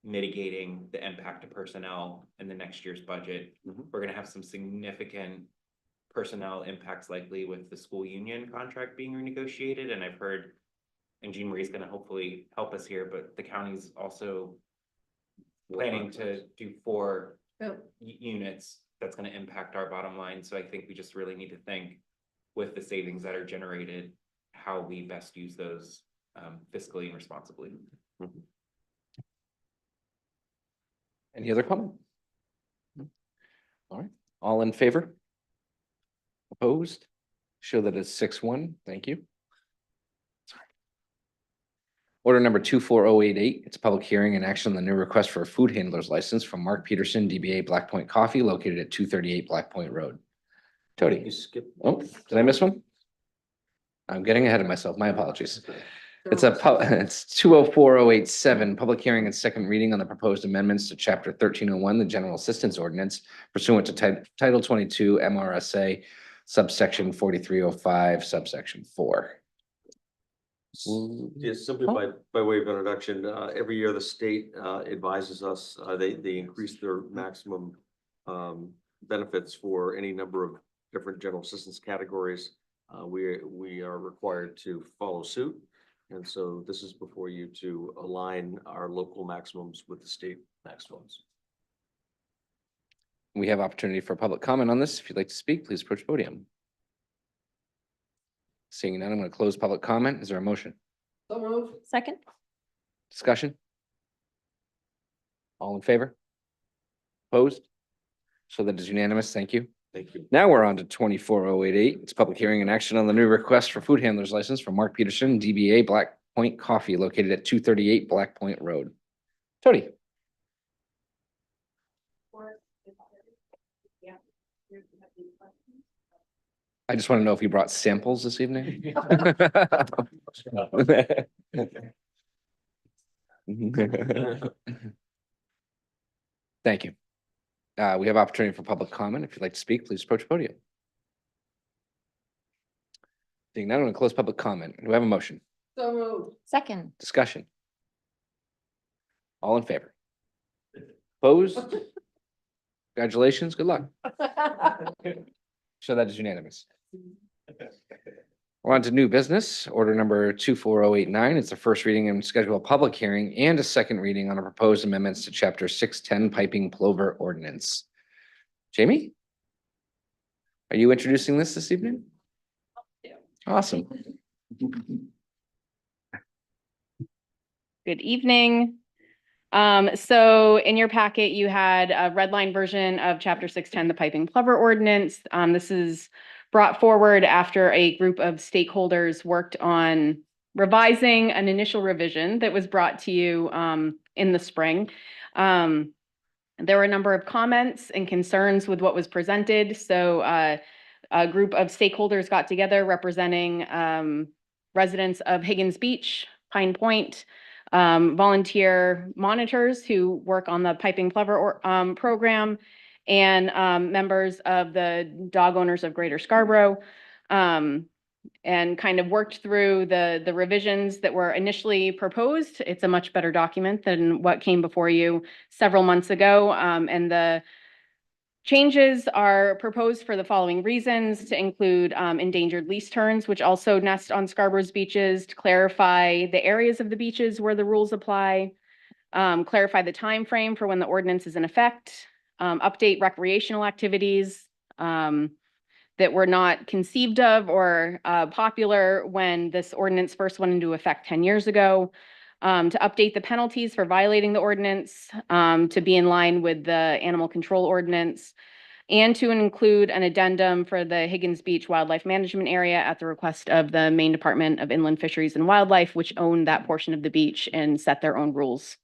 F: mitigating the impact to personnel in the next year's budget? We're going to have some significant personnel impacts likely with the school union contract being renegotiated. And I've heard, and Jean Marie's going to hopefully help us here, but the county's also planning to do 4 units that's going to impact our bottom line. So I think we just really need to think with the savings that are generated, how we best use those fiscally and responsibly.
A: Any other comment? All right, all in favor? Opposed? Show that it's 6-1. Thank you. Order number 24088, it's a public hearing and action on the new request for a food handler's license from Mark Peterson, DBA Black Point Coffee, located at 238 Black Point Road. Tony, oh, did I miss one? I'm getting ahead of myself. My apologies. It's it's 204087, public hearing and second reading on the proposed amendments to chapter 1301, the general assistance ordinance pursuant to title 22 MRSA subsection 4305 subsection 4.
T: Yes, simply by way of introduction, every year the state advises us, they increase their maximum benefits for any number of different general assistance categories. We are required to follow suit. And so this is before you to align our local maximums with the state maximums.
A: We have opportunity for public comment on this. If you'd like to speak, please approach the podium. Seeing none, I'm going to close public comment. Is there a motion?
H: So moved.
L: Second?
A: Discussion? All in favor? Opposed? So that is unanimous. Thank you.
T: Thank you.
A: Now we're on to 24088. It's public hearing and action on the new request for food handler's license from Mark Peterson, DBA Black Point Coffee, located at 238 Black Point Road. Tony? I just want to know if you brought samples this evening. Thank you. We have opportunity for public comment. If you'd like to speak, please approach the podium. Seeing none, I'm going to close public comment. Do we have a motion?
H: So moved.
L: Second?
A: Discussion? All in favor? Opposed? Congratulations. Good luck. So that is unanimous. We're on to new business, order number 24089. It's the first reading and schedule a public hearing and a second reading on a proposed amendments to chapter 610 piping plover ordinance. Jamie? Are you introducing this evening? Awesome.
U: Good evening. So in your packet, you had a red line version of chapter 610, the piping plover ordinance. This is brought forward after a group of stakeholders worked on revising an initial revision that was brought to you in the spring. There were a number of comments and concerns with what was presented. So a group of stakeholders got together representing residents of Higgins Beach, Pine Point, volunteer monitors who work on the piping plover program, and members of the dog owners of Greater Scarborough, and kind of worked through the revisions that were initially proposed. It's a much better document than what came before you several months ago, and the changes are proposed for the following reasons: to include endangered lease terns, which also nest on Scarborough's beaches, to clarify the areas of the beaches where the rules apply, clarify the time frame for when the ordinance is in effect, update recreational activities that were not conceived of or popular when this ordinance first went into effect 10 years ago, to update the penalties for violating the ordinance to be in line with the animal control ordinance, and to include an addendum for the Higgins Beach Wildlife Management Area at the request of the Maine Department of Inland Fisheries and Wildlife, which own that portion of the beach and set their own rules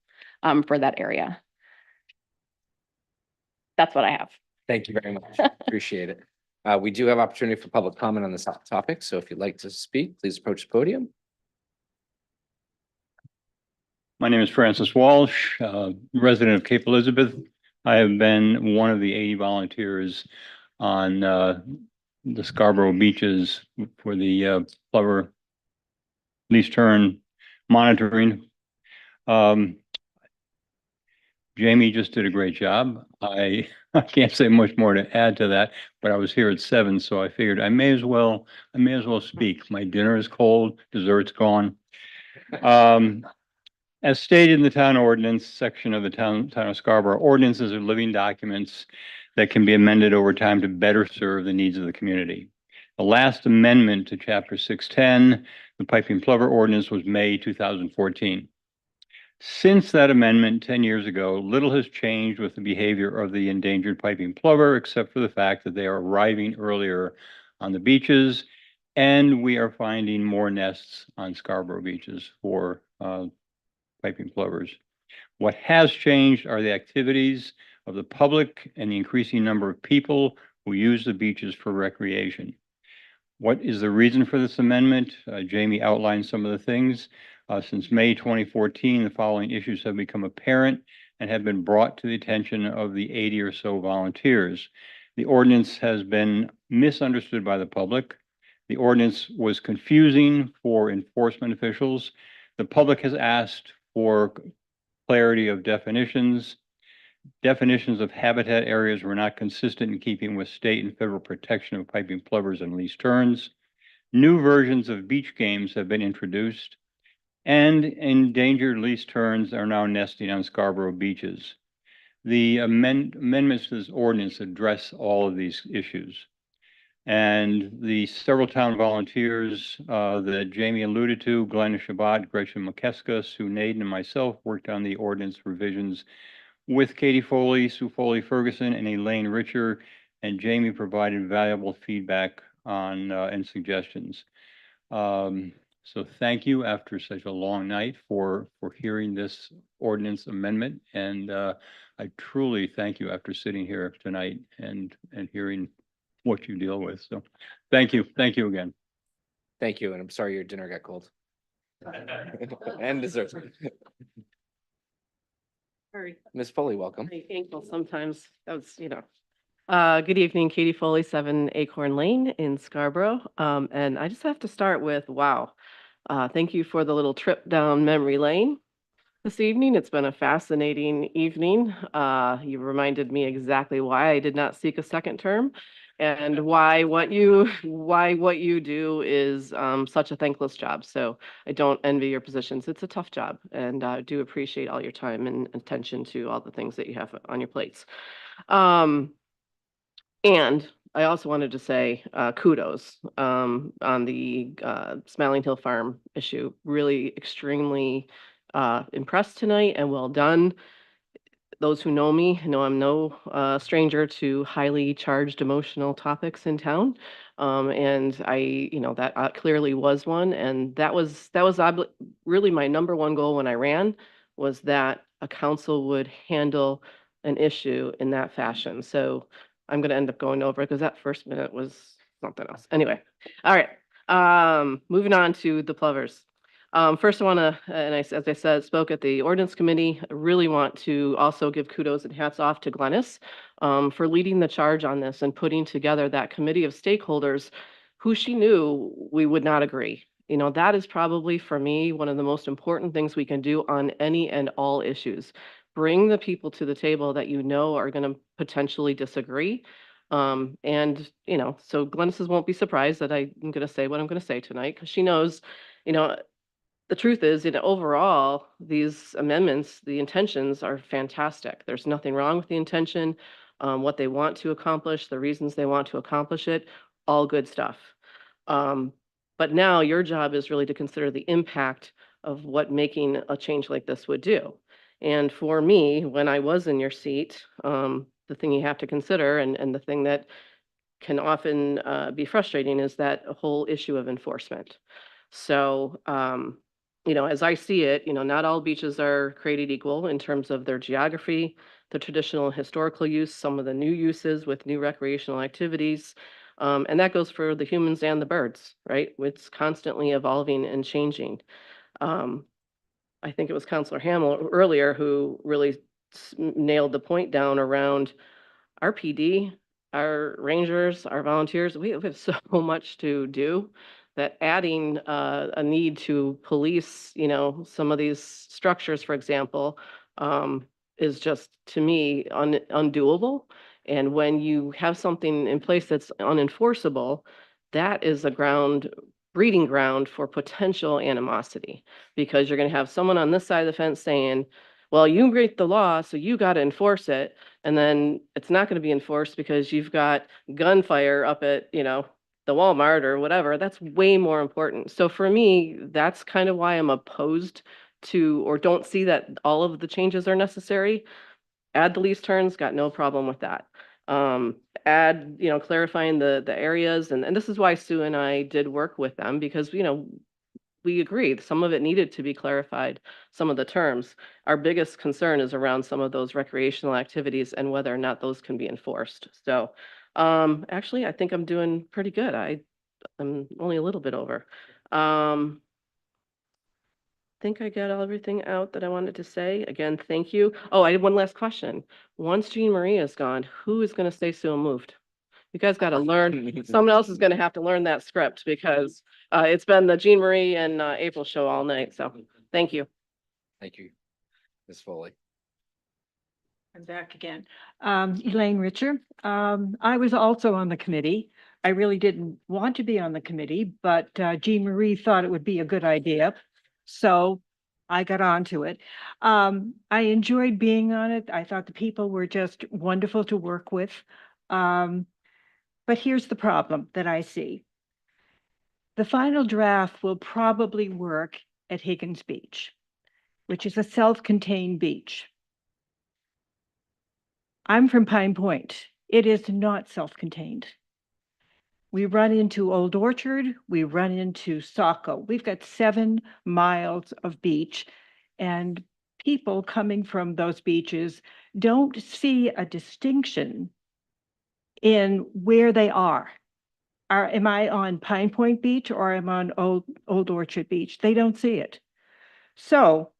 U: for that area. That's what I have.
A: Thank you very much. Appreciate it. We do have opportunity for public comment on this topic. So if you'd like to speak, please approach the podium.
W: My name is Francis Walsh, resident of Cape Elizabeth. I have been one of the 80 volunteers on the Scarborough beaches for the plover lease tern monitoring. Jamie just did a great job. I can't say much more to add to that, but I was here at 7, so I figured I may as well speak. My dinner is cold, dessert's gone. As stated in the town ordinance section of the town of Scarborough, ordinances are living documents that can be amended over time to better serve the needs of the community. The last amendment to chapter 610, the piping plover ordinance, was May 2014. Since that amendment 10 years ago, little has changed with the behavior of the endangered piping plover, except for the fact that they are arriving earlier on the beaches. And we are finding more nests on Scarborough beaches for piping plovers. What has changed are the activities of the public and the increasing number of people who use the beaches for recreation. What is the reason for this amendment? Jamie outlined some of the things. Since May 2014, the following issues have become apparent and have been brought to the attention of the 80 or so volunteers. The ordinance has been misunderstood by the public. The ordinance was confusing for enforcement officials. The public has asked for clarity of definitions. Definitions of habitat areas were not consistent in keeping with state and federal protection of piping plovers and least terns. New versions of beach games have been introduced, and endangered least terns are now nesting on Scarborough beaches. The amendments to this ordinance address all of these issues. And the several town volunteers that Jamie alluded to, Glenn Shabbat, Gretchen McKeska, Sue Naden, and myself worked on the ordinance revisions with Katie Foley, Sue Foley Ferguson, and Elaine Richer, and Jamie provided valuable feedback on and suggestions. So thank you after such a long night for hearing this ordinance amendment, and I truly thank you after sitting here tonight and hearing what you deal with. So thank you again.
A: Thank you, and I'm sorry your dinner got cold. And dessert.
B: Sorry.
A: Ms. Foley, welcome.
B: My ankle sometimes, that was, good evening, Katie Foley, 7 Acorn Lane in Scarborough. And I just have to start with, wow. Thank you for the little trip down memory lane this evening. It's been a fascinating evening. You reminded me exactly why I did not seek a second term and why what you do is such a thankless job. So I don't envy your positions. It's a tough job, and I do appreciate all your time and attention to all the things that you have on your plates. And I also wanted to say kudos on the Smiling Hill Farm issue. Really extremely impressed tonight and well done. Those who know me know I'm no stranger to highly charged emotional topics in town. And that clearly was one. And that was really my number one goal when I ran, was that a council would handle an issue in that fashion. So I'm going to end up going over because that first minute was something else. Anyway, all right. Moving on to the plovers. First, I want to, as I said, spoke at the ordinance committee. I really want to also give kudos and hats off to Glennis for leading the charge on this and putting together that committee of stakeholders who she knew we would not agree. That is probably for me one of the most important things we can do on any and all issues. Bring the people to the table that are going to potentially disagree. So Glennis won't be surprised that I'm going to say what I'm going to say tonight, because she knows, the truth is, overall, these amendments, the intentions are fantastic. There's nothing wrong with the intention, what they want to accomplish, the reasons they want to accomplish it, all good stuff. But now your job is really to consider the impact of what making a change like this would do. And for me, when I was in your seat, the thing you have to consider and the thing that can often be frustrating is that whole issue of enforcement. So, as I see it, not all beaches are created equal in terms of their geography, the traditional historical use, some of the new uses with new recreational activities. And that goes for the humans and the birds, right? It's constantly evolving and changing. I think it was Councilor Hamill earlier who really nailed the point down around our PD, our rangers, our volunteers. We have so much to do that adding a need to police, some of these structures, for example, is just, to me, undoable. And when you have something in place that's unenforceable, that is a breeding ground for potential animosity, because you're going to have someone on this side of the fence saying, well, you break the law, so you got to enforce it. And then it's not going to be enforced because you've got gunfire up at, the Walmart or whatever. That's way more important. So for me, that's kind of why I'm opposed to, or don't see that all of the changes are necessary, add the lease turns, got no problem with that. Add, you know, clarifying the areas, and this is why Sue and I did work with them, because, you know, we agreed some of it needed to be clarified, some of the terms. Our biggest concern is around some of those recreational activities and whether or not those can be enforced. So, actually, I think I'm doing pretty good. I'm only a little bit over. Think I got everything out that I wanted to say. Again, thank you. Oh, I had one last question. Once Jean Marie is gone, who is going to stay so moved? You guys got to learn, someone else is going to have to learn that script, because it's been the Jean Marie and April show all night. So thank you.
A: Thank you, Ms. Foley.
C: I'm back again. Elaine Richer. I was also on the committee. I really didn't want to be on the committee, but Jean Marie thought it would be a good idea. So I got onto it. I enjoyed being on it. I thought the people were just wonderful to work with. But here's the problem that I see. The final draft will probably work at Higgins Beach, which is a self-contained beach. I'm from Pine Point. It is not self-contained. We run into Old Orchard, we run into Saco. We've got 7 miles of beach, and people coming from those beaches don't see a distinction in where they are. Am I on Pine Point Beach or am I on Old Orchard Beach? They don't see it. So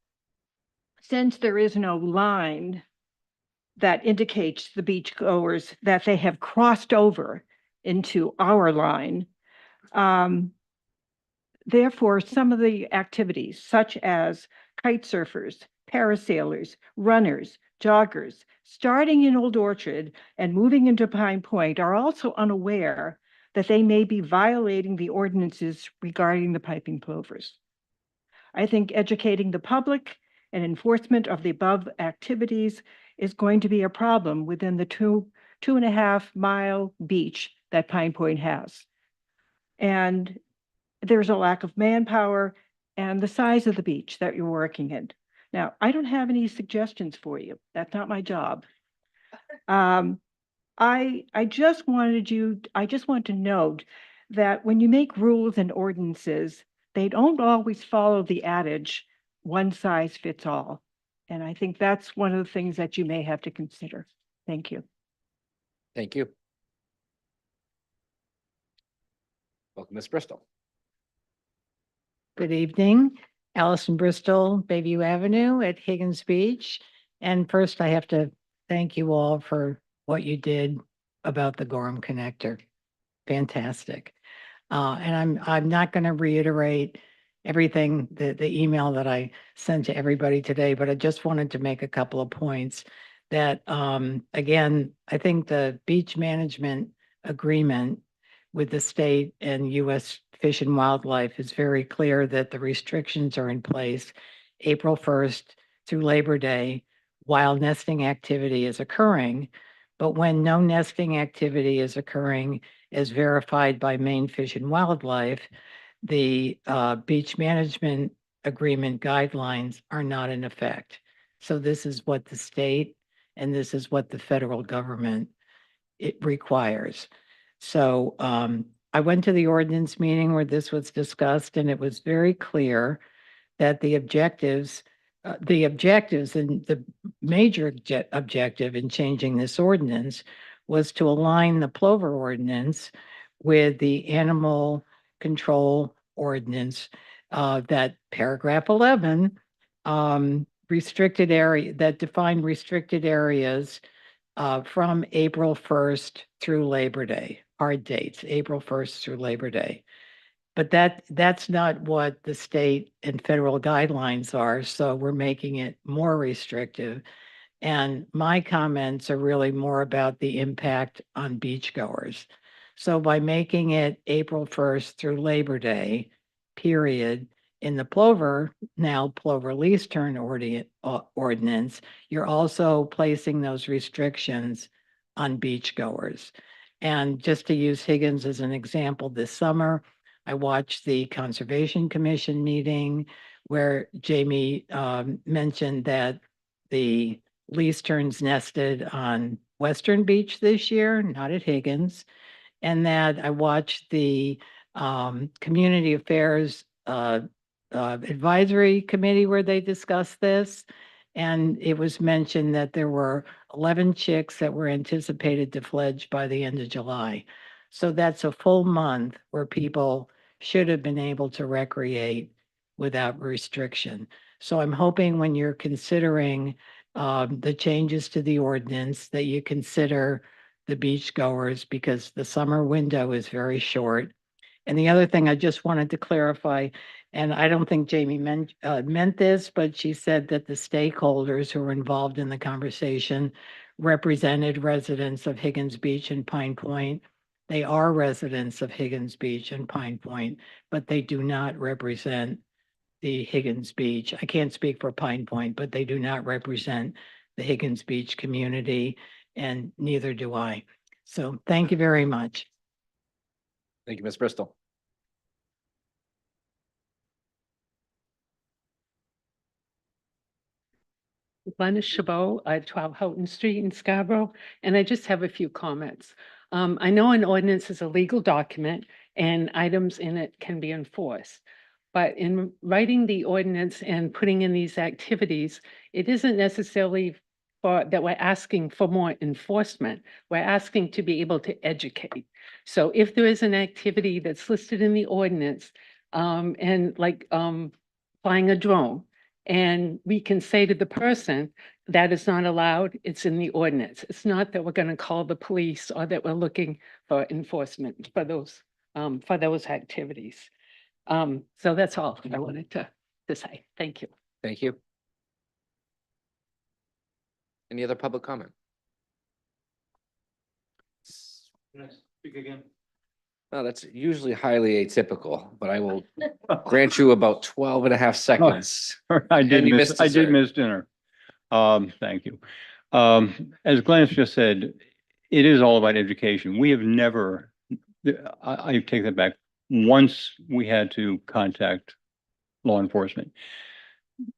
C: since there is no line that indicates the beachgoers that they have crossed over into our line, therefore, some of the activities such as kite surfers, parasailers, runners, joggers, starting in Old Orchard and moving into Pine Point are also unaware that they may be violating the ordinances regarding the piping plovers. I think educating the public and enforcement of the above activities is going to be a problem within the 2.5 mile beach that Pine Point has. And there's a lack of manpower and the size of the beach that you're working in. Now, I don't have any suggestions for you. That's not my job. I just want to note that when you make rules and ordinances, they don't always follow the adage, one size fits all. And I think that's one of the things that you may have to consider. Thank you.
A: Thank you. Welcome, Ms. Bristol.
K: Good evening, Allison Bristol, Bayview Avenue at Higgins Beach. And first I have to thank you all for what you did about the Gorham Connector. Fantastic. And I'm not going to reiterate everything, the email that I sent to everybody today, but I just wanted to make a couple of points that, again, I think the beach management agreement with the state and U.S. Fish and Wildlife is very clear that the restrictions are in place April 1st through Labor Day while nesting activity is occurring. But when no nesting activity is occurring, as verified by Maine Fish and Wildlife, the beach management agreement guidelines are not in effect. So this is what the state and this is what the federal government requires. So I went to the ordinance meeting where this was discussed, and it was very clear that the objectives and the major objective in changing this ordinance was to align the plover ordinance with the animal control ordinance, that paragraph 11 restricted area that defined restricted areas from April 1st through Labor Day, hard dates, April 1st through Labor Day. But that's not what the state and federal guidelines are. So we're making it more restrictive. And my comments are really more about the impact on beachgoers. So by making it April 1st through Labor Day, period, in the plover lease turn ordinance, you're also placing those restrictions on beachgoers. And just to use Higgins as an example, this summer, I watched the Conservation Commission meeting where Jamie mentioned that the least terns nested on Western Beach this year, not at Higgins. And that I watched the Community Affairs Advisory Committee where they discussed this. And it was mentioned that there were 11 chicks that were anticipated to fledge by the end of July. So that's a full month where people should have been able to recreate without restriction. So I'm hoping when you're considering the changes to the ordinance that you consider the beachgoers because the summer window is very short. And the other thing I just wanted to clarify, and I don't think Jamie meant this, but she said that the stakeholders who were involved in the conversation represented residents of Higgins Beach and Pine Point. They are residents of Higgins Beach and Pine Point, but they do not represent the Higgins Beach. I can't speak for Pine Point, but they do not represent the Higgins Beach community, and neither do I. So thank you very much.
A: Thank you, Ms. Bristol.
M: Glennis Chabot at 12 Houghton Street in Scarborough, and I just have a few comments. I know an ordinance is a legal document and items in it can be enforced. But in writing the ordinance and putting in these activities, it isn't necessarily that we're asking for more enforcement. We're asking to be able to educate. So if there is an activity that's listed in the ordinance, and like flying a drone, and we can say to the person that is not allowed, it's in the ordinance. It's not that we're going to call the police or that we're looking for enforcement for those activities. So that's all I wanted to say. Thank you.
A: Thank you. Any other public comment?
W: Can I speak again?
A: No, that's usually highly atypical, but I will grant you about 12 and a half seconds.
W: I did
A: And you
W: miss,
A: missed
W: I did
A: dessert.
W: miss dinner. Thank you. As Glennis just said, it is all about education. We have never, I take that back. Once we had to contact law enforcement.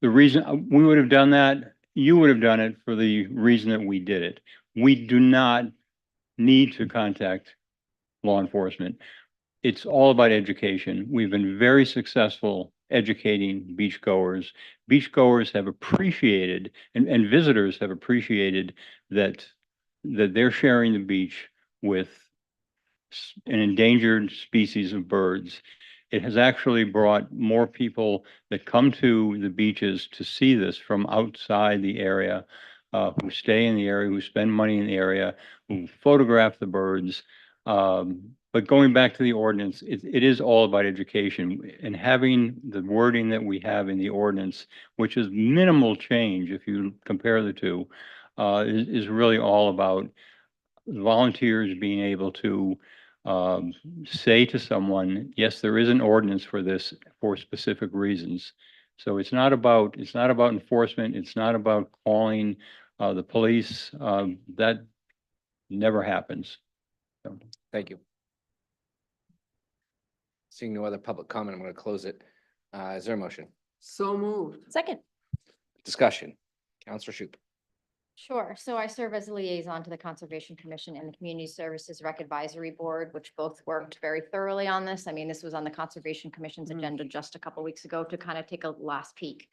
W: The reason we would have done that, you would have done it for the reason that we did it. We do not need to contact law enforcement. It's all about education. We've been very successful educating beachgoers. Beachgoers have appreciated, and visitors have appreciated that they're sharing the beach with an endangered species of birds. It has actually brought more people that come to the beaches to see this from outside the area, who stay in the area, who spend money in the area, who photograph the birds. But going back to the ordinance, it is all about education, and having the wording that we have in the ordinance, which is minimal change if you compare the two, is really all about volunteers being able to say to someone, yes, there is an ordinance for this for specific reasons. So it's not about enforcement. It's not about calling the police. That never happens. So.
A: Thank you. Seeing no other public comment, I'm going to close it. Is there a motion?
H: So moved.
L: Second.
A: Discussion. Counselor Shoup.
L: Sure. So I serve as a liaison to the Conservation Commission and the Community Services Rec Advisory Board, which both worked very thoroughly on this. I mean, this was on the Conservation Commission's agenda just a couple weeks ago to kind of take a last peek.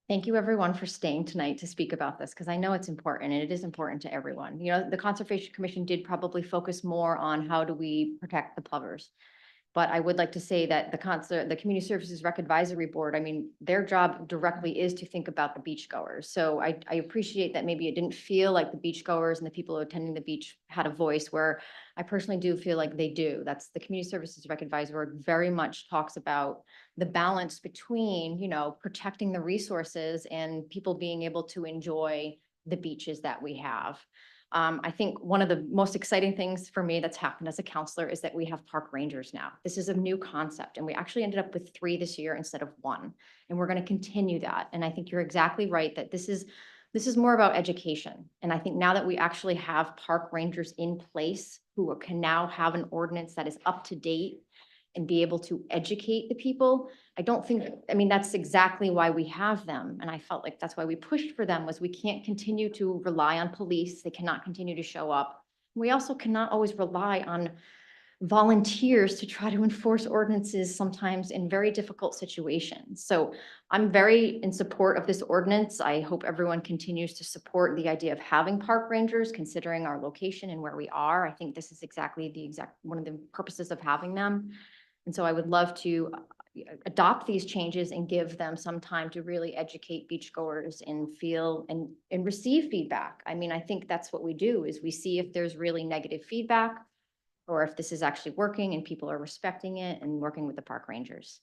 L: Thank you, everyone, for staying tonight to speak about this, because I know it's important and it is important to everyone. You know, the Conservation Commission did probably focus more on how do we protect the plovers. But I would like to say that the Community Services Rec Advisory Board, I mean, their job directly is to think about the beachgoers. So I appreciate that maybe it didn't feel like the beachgoers and the people attending the beach had a voice, where I personally do feel like they do. That's the Community Services Rec Advisory Board very much talks about the balance between, you know, protecting the resources and people being able to enjoy the beaches that we have. I think one of the most exciting things for me that's happened as a counselor is that we have park rangers now. This is a new concept, and we actually ended up with 3 this year instead of 1. And we're going to continue that. And I think you're exactly right that this is more about education. And I think now that we actually have park rangers in place who can now have an ordinance that is up to date and be able to educate the people. I don't think, I mean, that's exactly why we have them. And I felt like that's why we pushed for them, was we can't continue to rely on police. They cannot continue to show up. We also cannot always rely on volunteers to try to enforce ordinances sometimes in very difficult situations. So I'm very in support of this ordinance. I hope everyone continues to support the idea of having park rangers, considering our location and where we are. I think this is exactly one of the purposes of having them. And so I would love to adopt these changes and give them some time to really educate beachgoers and feel and receive feedback. I mean, I think that's what we do, is we see if there's really negative feedback, or if this is actually working and people are respecting it and working with the park rangers.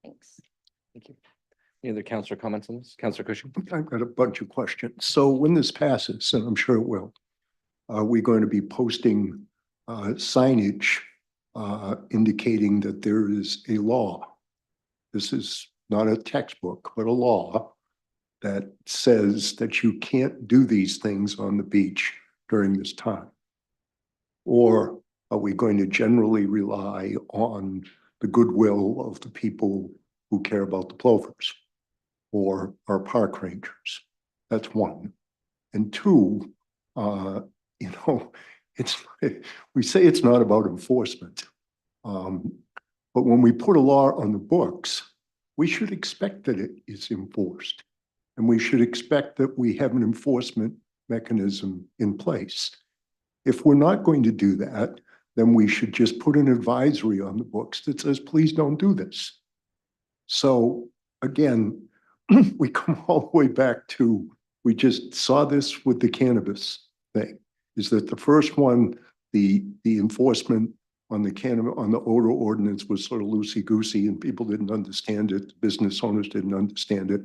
L: Thanks.
A: Thank you. Any other councillor comments on this? Councillor Cushing?
G: I've got a bunch of questions. So when this passes, and I'm sure it will, are we going to be posting signage indicating that there is a law? This is not a textbook, but a law that says that you can't do these things on the beach during this time. Or are we going to generally rely on the goodwill of the people who care about the plovers or our park rangers? That's one. And two, it's, we say it's not about enforcement. But when we put a law on the books, we should expect that it is enforced. And we should expect that we have an enforcement mechanism in place. If we're not going to do that, then we should just put an advisory on the books that says, please don't do this. So again, we come all the way back to, we just saw this with the cannabis thing, is that the first one, the enforcement on the odor ordinance was sort of loosey-goosey and people didn't understand it. Business owners didn't understand it.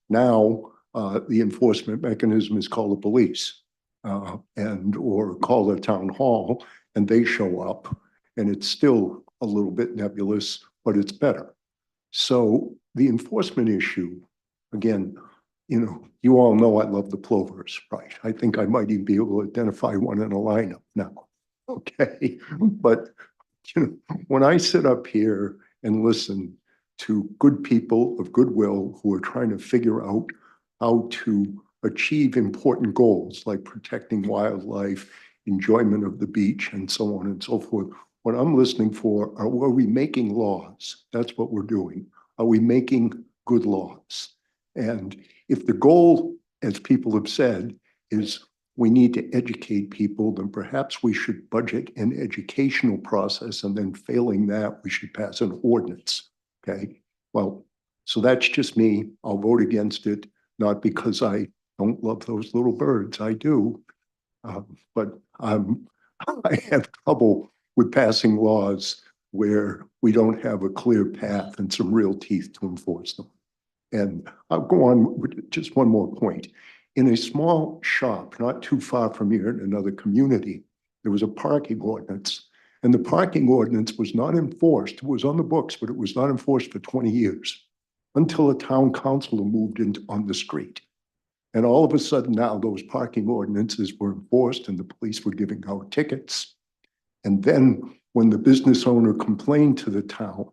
G: Now, the enforcement mechanism is called the police or call the town hall, and they show up, and it's still a little bit nebulous, but it's better. So the enforcement issue, again, you all know I love the plovers, right? I think I might even be able to identify one in a lineup now. Okay, but when I sit up here and listen to good people of goodwill who are trying to figure out how to achieve important goals like protecting wildlife, enjoyment of the beach, and so on and so forth. What I'm listening for are we making laws? That's what we're doing. Are we making good laws? And if the goal, as people have said, is we need to educate people, then perhaps we should budget an educational process, and then failing that, we should pass an ordinance, okay? Well, so that's just me. I'll vote against it, not because I don't love those little birds, I do. But I have trouble with passing laws where we don't have a clear path and some real teeth to enforce them. And I'll go on with just one more point. In a small shop, not too far from here in another community, there was a parking ordinance. And the parking ordinance was not enforced. It was on the books, but it was not enforced for 20 years until a town councilor moved in on the street. And all of a sudden now those parking ordinances were enforced and the police were giving out tickets. And then when the business owner complained to the town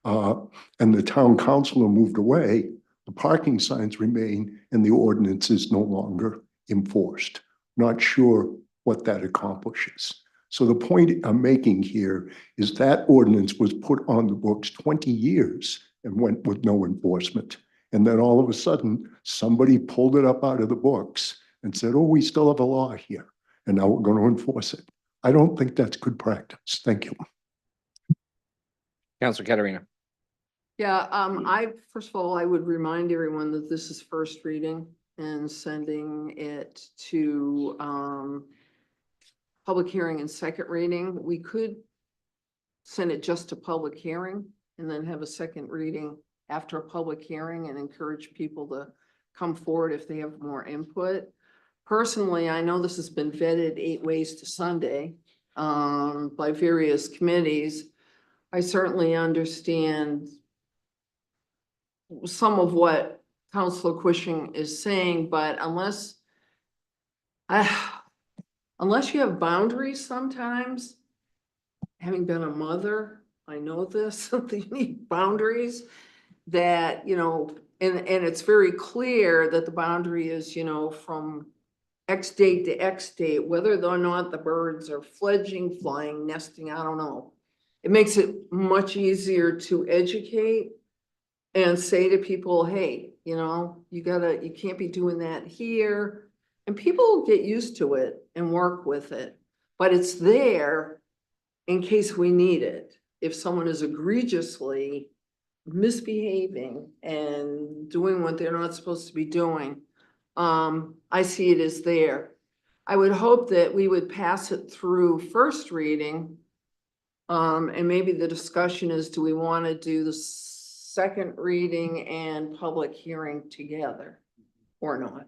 G: and the town councilor moved away, the parking signs remain and the ordinance is no longer enforced. Not sure what that accomplishes. So the point I'm making here is that ordinance was put on the books 20 years and went with no enforcement. And then all of a sudden, somebody pulled it up out of the books and said, oh, we still have a law here, and now we're going to enforce it. I don't think that's good practice. Thank you.
A: Councillor Katarina.
H: Yeah, first of all, I would remind everyone that this is first reading and sending it to public hearing and second reading. We could send it just to public hearing and then have a second reading after a public hearing and encourage people to come forward if they have more input. Personally, I know this has been vetted 8 ways to Sunday by various committees. I certainly understand some of what Councilor Cushing is saying, but unless you have boundaries sometimes, having been a mother, I know this, the unique boundaries that, and it's very clear that the boundary is, from X date to X date, whether or not the birds are fledging, flying, nesting, I don't know. It makes it much easier to educate and say to people, hey, you can't be doing that here. And people get used to it and work with it, but it's there in case we need it. If someone is egregiously misbehaving and doing what they're not supposed to be doing, I see it as there. I would hope that we would pass it through first reading. And maybe the discussion is, do we want to do the second reading and public hearing together or not?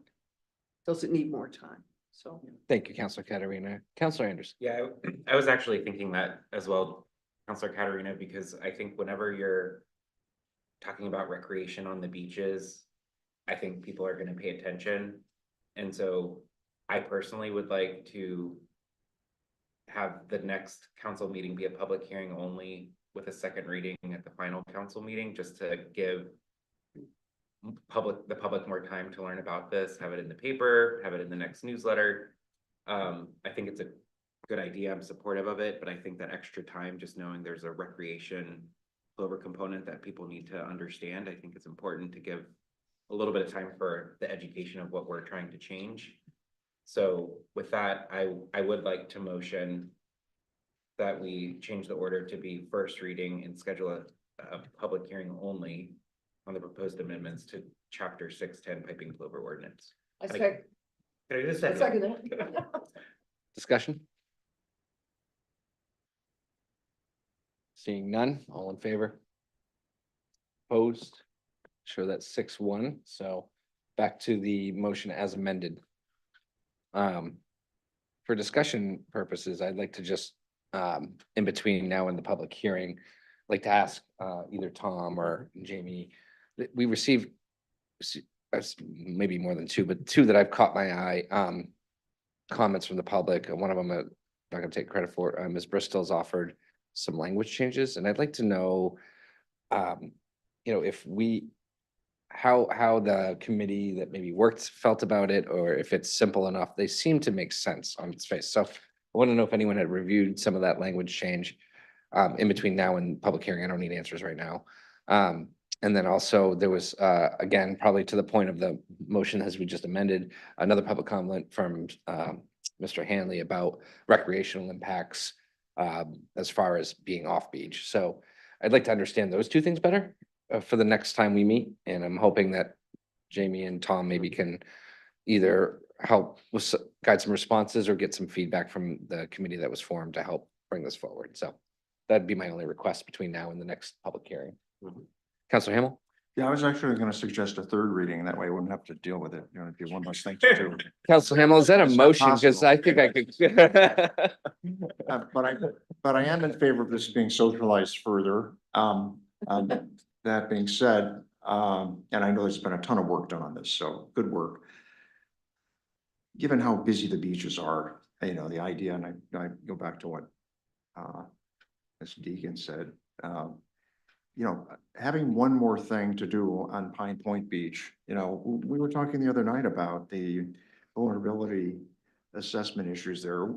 H: Does it need more time? So.
A: Thank you, Counselor Katarina. Counselor Anderson.
F: Yeah, I was actually thinking that as well, Counselor Katarina, because I think whenever you're talking about recreation on the beaches, I think people are gonna pay attention. And so I personally would like to have the next council meeting be a public hearing only with a second reading at the final council meeting, just to give the public more time to learn about this, have it in the paper, have it in the next newsletter. I think it's a good idea. I'm supportive of it, but I think that extra time, just knowing there's a recreation Clover component that people need to understand, I think it's important to give a little bit of time for the education of what we're trying to change. So with that, I would like to motion that we change the order to be first reading and schedule a public hearing only on the proposed amendments to chapter 610 piping clover ordinance. Can I just
H: I second that.
A: Discussion? Seeing none, all in favor? Opposed? Sure, that's 6-1. So back to the motion as amended. For discussion purposes, I'd like to just, in between now and the public hearing, like to ask either Tom or Jamie, we received maybe more than two, but two that I've caught my eye, comments from the public. One of them, I'm not gonna take credit for, Ms. Bristol's offered some language changes, and I'd like to know, if how the committee that maybe felt about it, or if it's simple enough. They seem to make sense on its face. So I want to know if anyone had reviewed some of that language change in between now and public hearing. I don't need answers right now. And then also there was, again, probably to the point of the motion as we just amended, another public comment from Mr. Hanley about recreational impacts as far as being off beach. So I'd like to understand those two things better for the next time we meet. And I'm hoping that Jamie and Tom maybe can either help with guide some responses or get some feedback from the committee that was formed to help bring this forward. So that'd be my only request between now and the next public hearing. Councilor Hamel?
E: Yeah, I was actually going to suggest a third reading. That way I wouldn't have to deal with it. It'd be one less thing to do.
A: Councilor Hamel, is that a
E: It's not
A: motion? Because
E: possible.
A: I think I could.
E: But I am in favor of this being socialized further. That being said, and I know there's been a ton of work done on this, so good work. Given how busy the beaches are, the idea, and I go back to what Ms. Deegan said, having one more thing to do on Pine Point Beach, we were talking the other night about the vulnerability assessment issues there,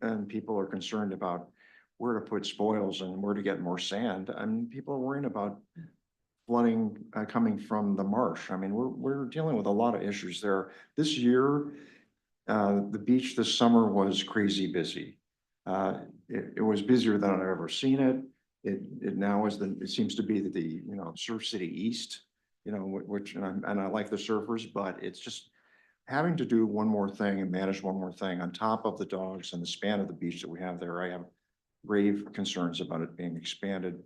E: and people are concerned about where to put spoils and where to get more sand. And people are worrying about flooding coming from the marsh. I mean, we're dealing with a lot of issues there. This year, the beach this summer was crazy busy. It was busier than I've ever seen it. It now is it seems to be the Surf City East, which and I like the surfers, but it's just having to do one more thing and manage one more thing on top of the dogs and the span of the beach that we have there. I have grave concerns about it being expanded,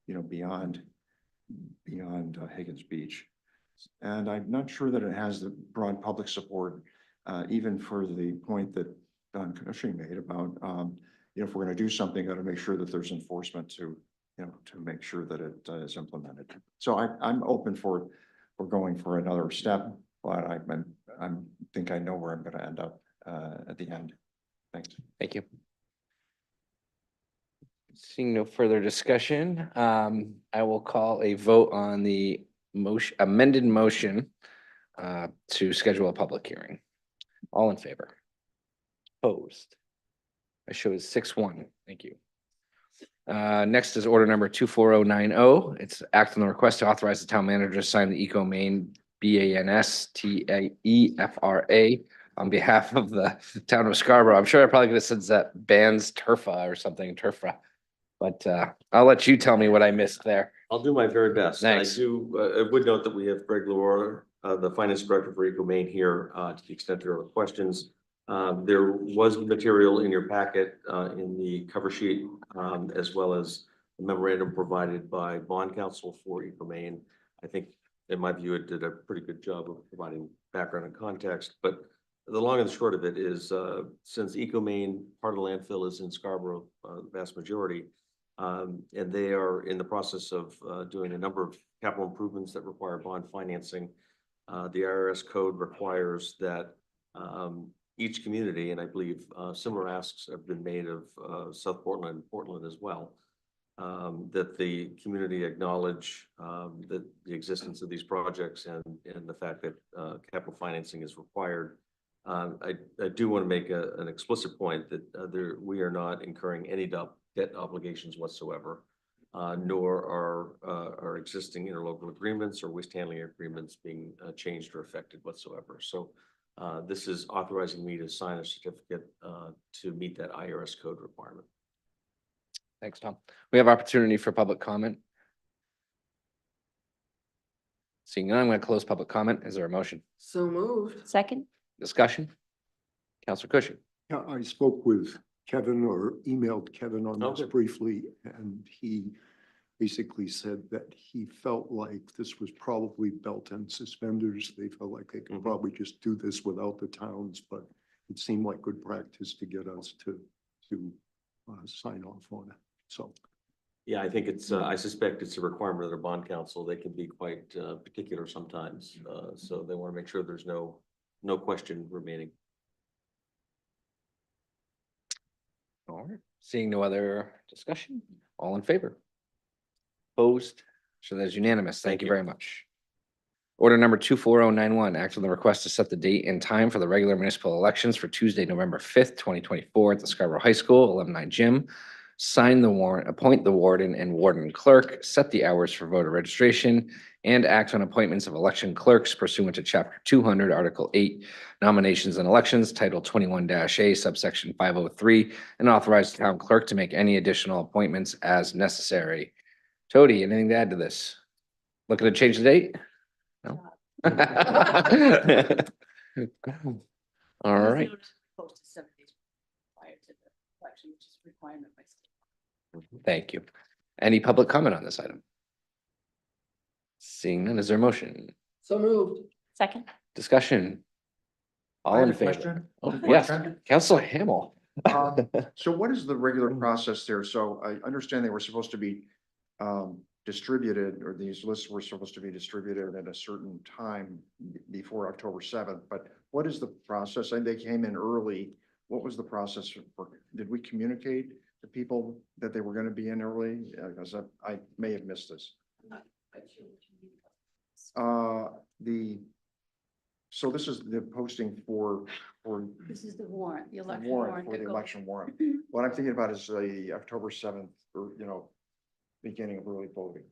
E: beyond Higgins Beach. And I'm not sure that it has the broad public support, even for the point that Don Cushing made about, if we're going to do something, got to make sure that there's enforcement to make sure that it is implemented. So I'm open for going for another step, but I think I know where I'm going to end up at the end. Thanks.
A: Thank you. Seeing no further discussion, I will call a vote on the motion, amended motion to schedule a public hearing. All in favor? Opposed? I show is 6-1. Thank you. Next is order number 24090. It's act on the request to authorize the town manager to sign the Eco Maine BANS TAEFRA on behalf of the town of Scarborough. I'm sure I probably could have said that bands Turfa or something, Turfa. But I'll let you tell me what I missed there.
T: I'll do my very best.
A: Thanks.
T: I would note that we have Greg Laura, the finance director for Eco Maine here, to the extent there are questions. There was material in your packet, in the cover sheet, as well as a memorandum provided by bond counsel for Eco Maine. I think, in my view, it did a pretty good job of providing background and context, but the long and short of it is, since Eco Maine, part of the landfill is in Scarborough, the vast majority, and they are in the process of doing a number of capital improvements that require bond financing. The IRS code requires that each community, and I believe similar asks have been made of South Portland and Portland as well, that the community acknowledge that the existence of these projects and the fact that capital financing is required. I do want to make an explicit point that we are not incurring any debt obligations whatsoever, nor are our existing interlocal agreements or waste handling agreements being changed or affected whatsoever. So this is authorizing me to sign a certificate to meet that IRS code requirement.
A: Thanks, Tom. We have opportunity for public comment. Seeing none, I'm going to close public comment. Is there a motion?
H: So moved.
D: Second?
A: Discussion? Counselor Cushing.
G: Yeah, I spoke with Kevin or emailed Kevin on this
T: Okay.
G: briefly, and he basically said that he felt like this was probably belt and suspenders. They felt like they could probably just do this without the towns, but it seemed like good practice to get us to sign off on it. So.
T: Yeah, I think it's, I suspect it's a requirement of the bond council. They can be quite particular sometimes. So they want to make sure there's no question remaining.
A: All right. Seeing no other discussion, all in favor? Opposed? So that's unanimous. Thank you very much. Order number 24091, act on the request to set the date and time for the regular municipal elections for Tuesday, November 5th, 2024 at the Scarborough High School Alumni Gym. Sign the warrant, appoint the warden and warden clerk, set the hours for voter registration, and act on appointments of election clerks pursuant to Chapter 200, Article 8, Nominations and Elections, Title 21-A, subsection 503, and authorize the town clerk to make any additional appointments as necessary. Tody, anything to add to this? Looking to change the date? No? All right.
N: Post to 7 days prior to the election, which is a requirement by state.
A: Thank you. Any public comment on this item? Seeing none, is there a motion?
H: So moved.
D: Second?
A: Discussion? All
E: I have
A: in
E: a
A: favor?
E: question.
A: Oh, yes,
E: Question?
A: Counselor Hamel.
E: So what is the regular process there? So I understand they were supposed to be distributed, or these lists were supposed to be distributed at a certain time before October 7th, but what is the process? And they came in early. What was the process for, did we communicate to people that they were going to be in early? Because I may have missed this. So this is the posting for
N: This is the warrant, the
E: the
N: election
E: warrant
N: warrant.
E: for
N: that
E: the
N: goes-
E: election warrant. What I'm thinking about is the October 7th, or, beginning of early voting.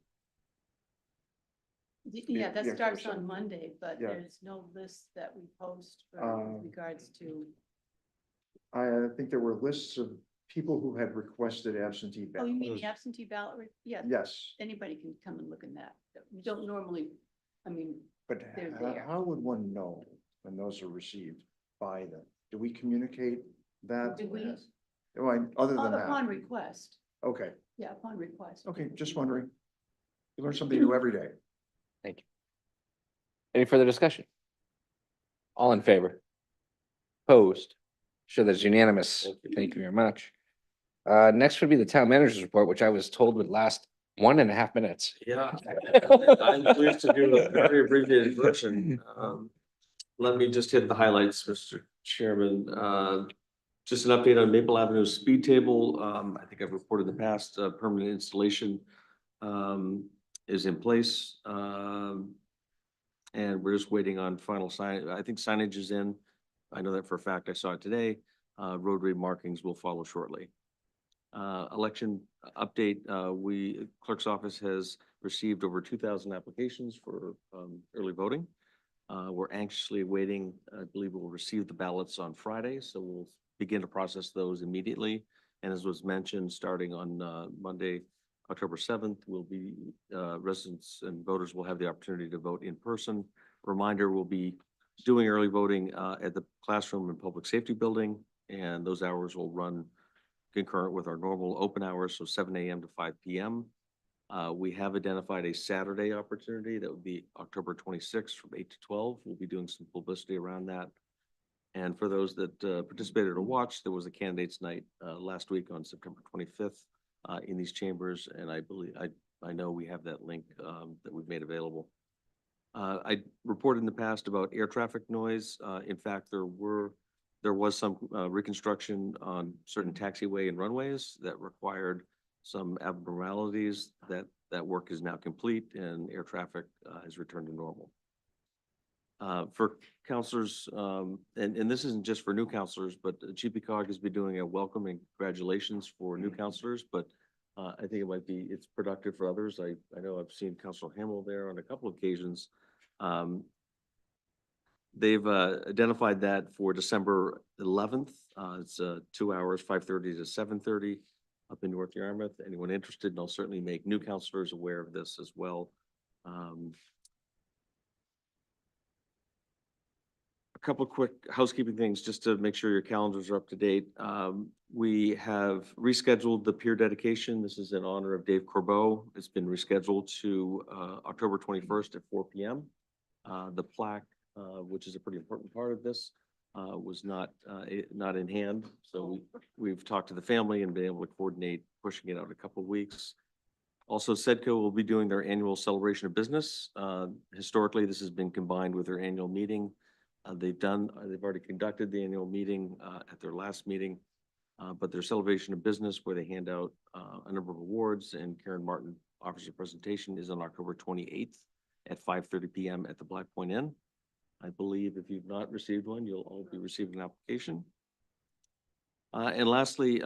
N: Yeah, that
E: Yeah,
N: starts
E: October
N: on Monday, but
E: Yeah.
N: there's no list that we post
E: Um,
N: with regards to,
E: I think there were lists of people who had requested absentee
N: oh, you mean
E: ballots.
N: the absentee ballot? Yeah.
E: Yes,
N: Anybody can come and look in that. We don't normally, I mean,
E: but
N: they're there.
E: how would one know when those are received by them? Do we communicate that?
N: Do we?
E: Well, other than
N: Upon
E: that,
N: request,
E: okay,
N: yeah, upon request.
E: okay, just wondering. You learn something new every day.
A: Thank you. Any further discussion? All in favor? Opposed? Sure, that's unanimous. Thank you very much. Next would be the town manager's report, which I was told would last 1.5 minutes.
T: Yeah, I'm pleased to do a very abbreviated version. Let me just hit the highlights, Mr. Chairman. Just an update on Maple Avenue speed table. I think I've reported in the past, permanent installation is in place. And we're just waiting on final sign. I think signage is in. I know that for a fact. I saw it today. Roadway markings will follow shortly. Election update, clerk's office has received over 2,000 applications for early voting. We're anxiously waiting. I believe we'll receive the ballots on Friday, so we'll begin to process those immediately. And as was mentioned, starting on Monday, October 7th, will be residents and voters will have the opportunity to vote in person. Reminder, we'll be doing early voting at the classroom and public safety building, and those hours will run concurrent with our normal open hours, so 7 a.m. to 5 p.m. We have identified a Saturday opportunity that would be October 26th from 8 to 12. We'll be doing some publicity around that. And for those that participated or watched, there was a candidates night last week on September 25th in these chambers, and I know we have that link that we've made available. I reported in the past about air traffic noise. In fact, there was some reconstruction on certain taxiway and runways that required some abnormalities. That work is now complete and air traffic has returned to normal. For counselors, and this isn't just for new counselors, but GPCOG has been doing a welcome and congratulations for new counselors, but I think it's productive for others. I know I've seen Councilor Hamel there on a couple of occasions. They've identified that for December 11th. It's 2 hours, 5:30 to 7:30 up in North Yarmouth. Anyone interested, and I'll certainly make new counselors aware of this as well. A couple of quick housekeeping things just to make sure your calendars are up to date. We have rescheduled the pier dedication. This is in honor of Dave Corbeau. It's been rescheduled to October 21st at 4 p.m. The plaque, which is a pretty important part of this, was not in hand. So we've talked to the family and been able to coordinate pushing it out a couple of weeks. Also, SEDCO will be doing their annual celebration of business. Historically, this has been combined with their annual meeting. They've already conducted the annual meeting at their last meeting, but their celebration of business where they hand out a number of awards and Karen Martin offers a presentation is on October 28th at 5:30 p.m. at the Black Point Inn. I believe if you've not received one, you'll all be receiving an application. And lastly,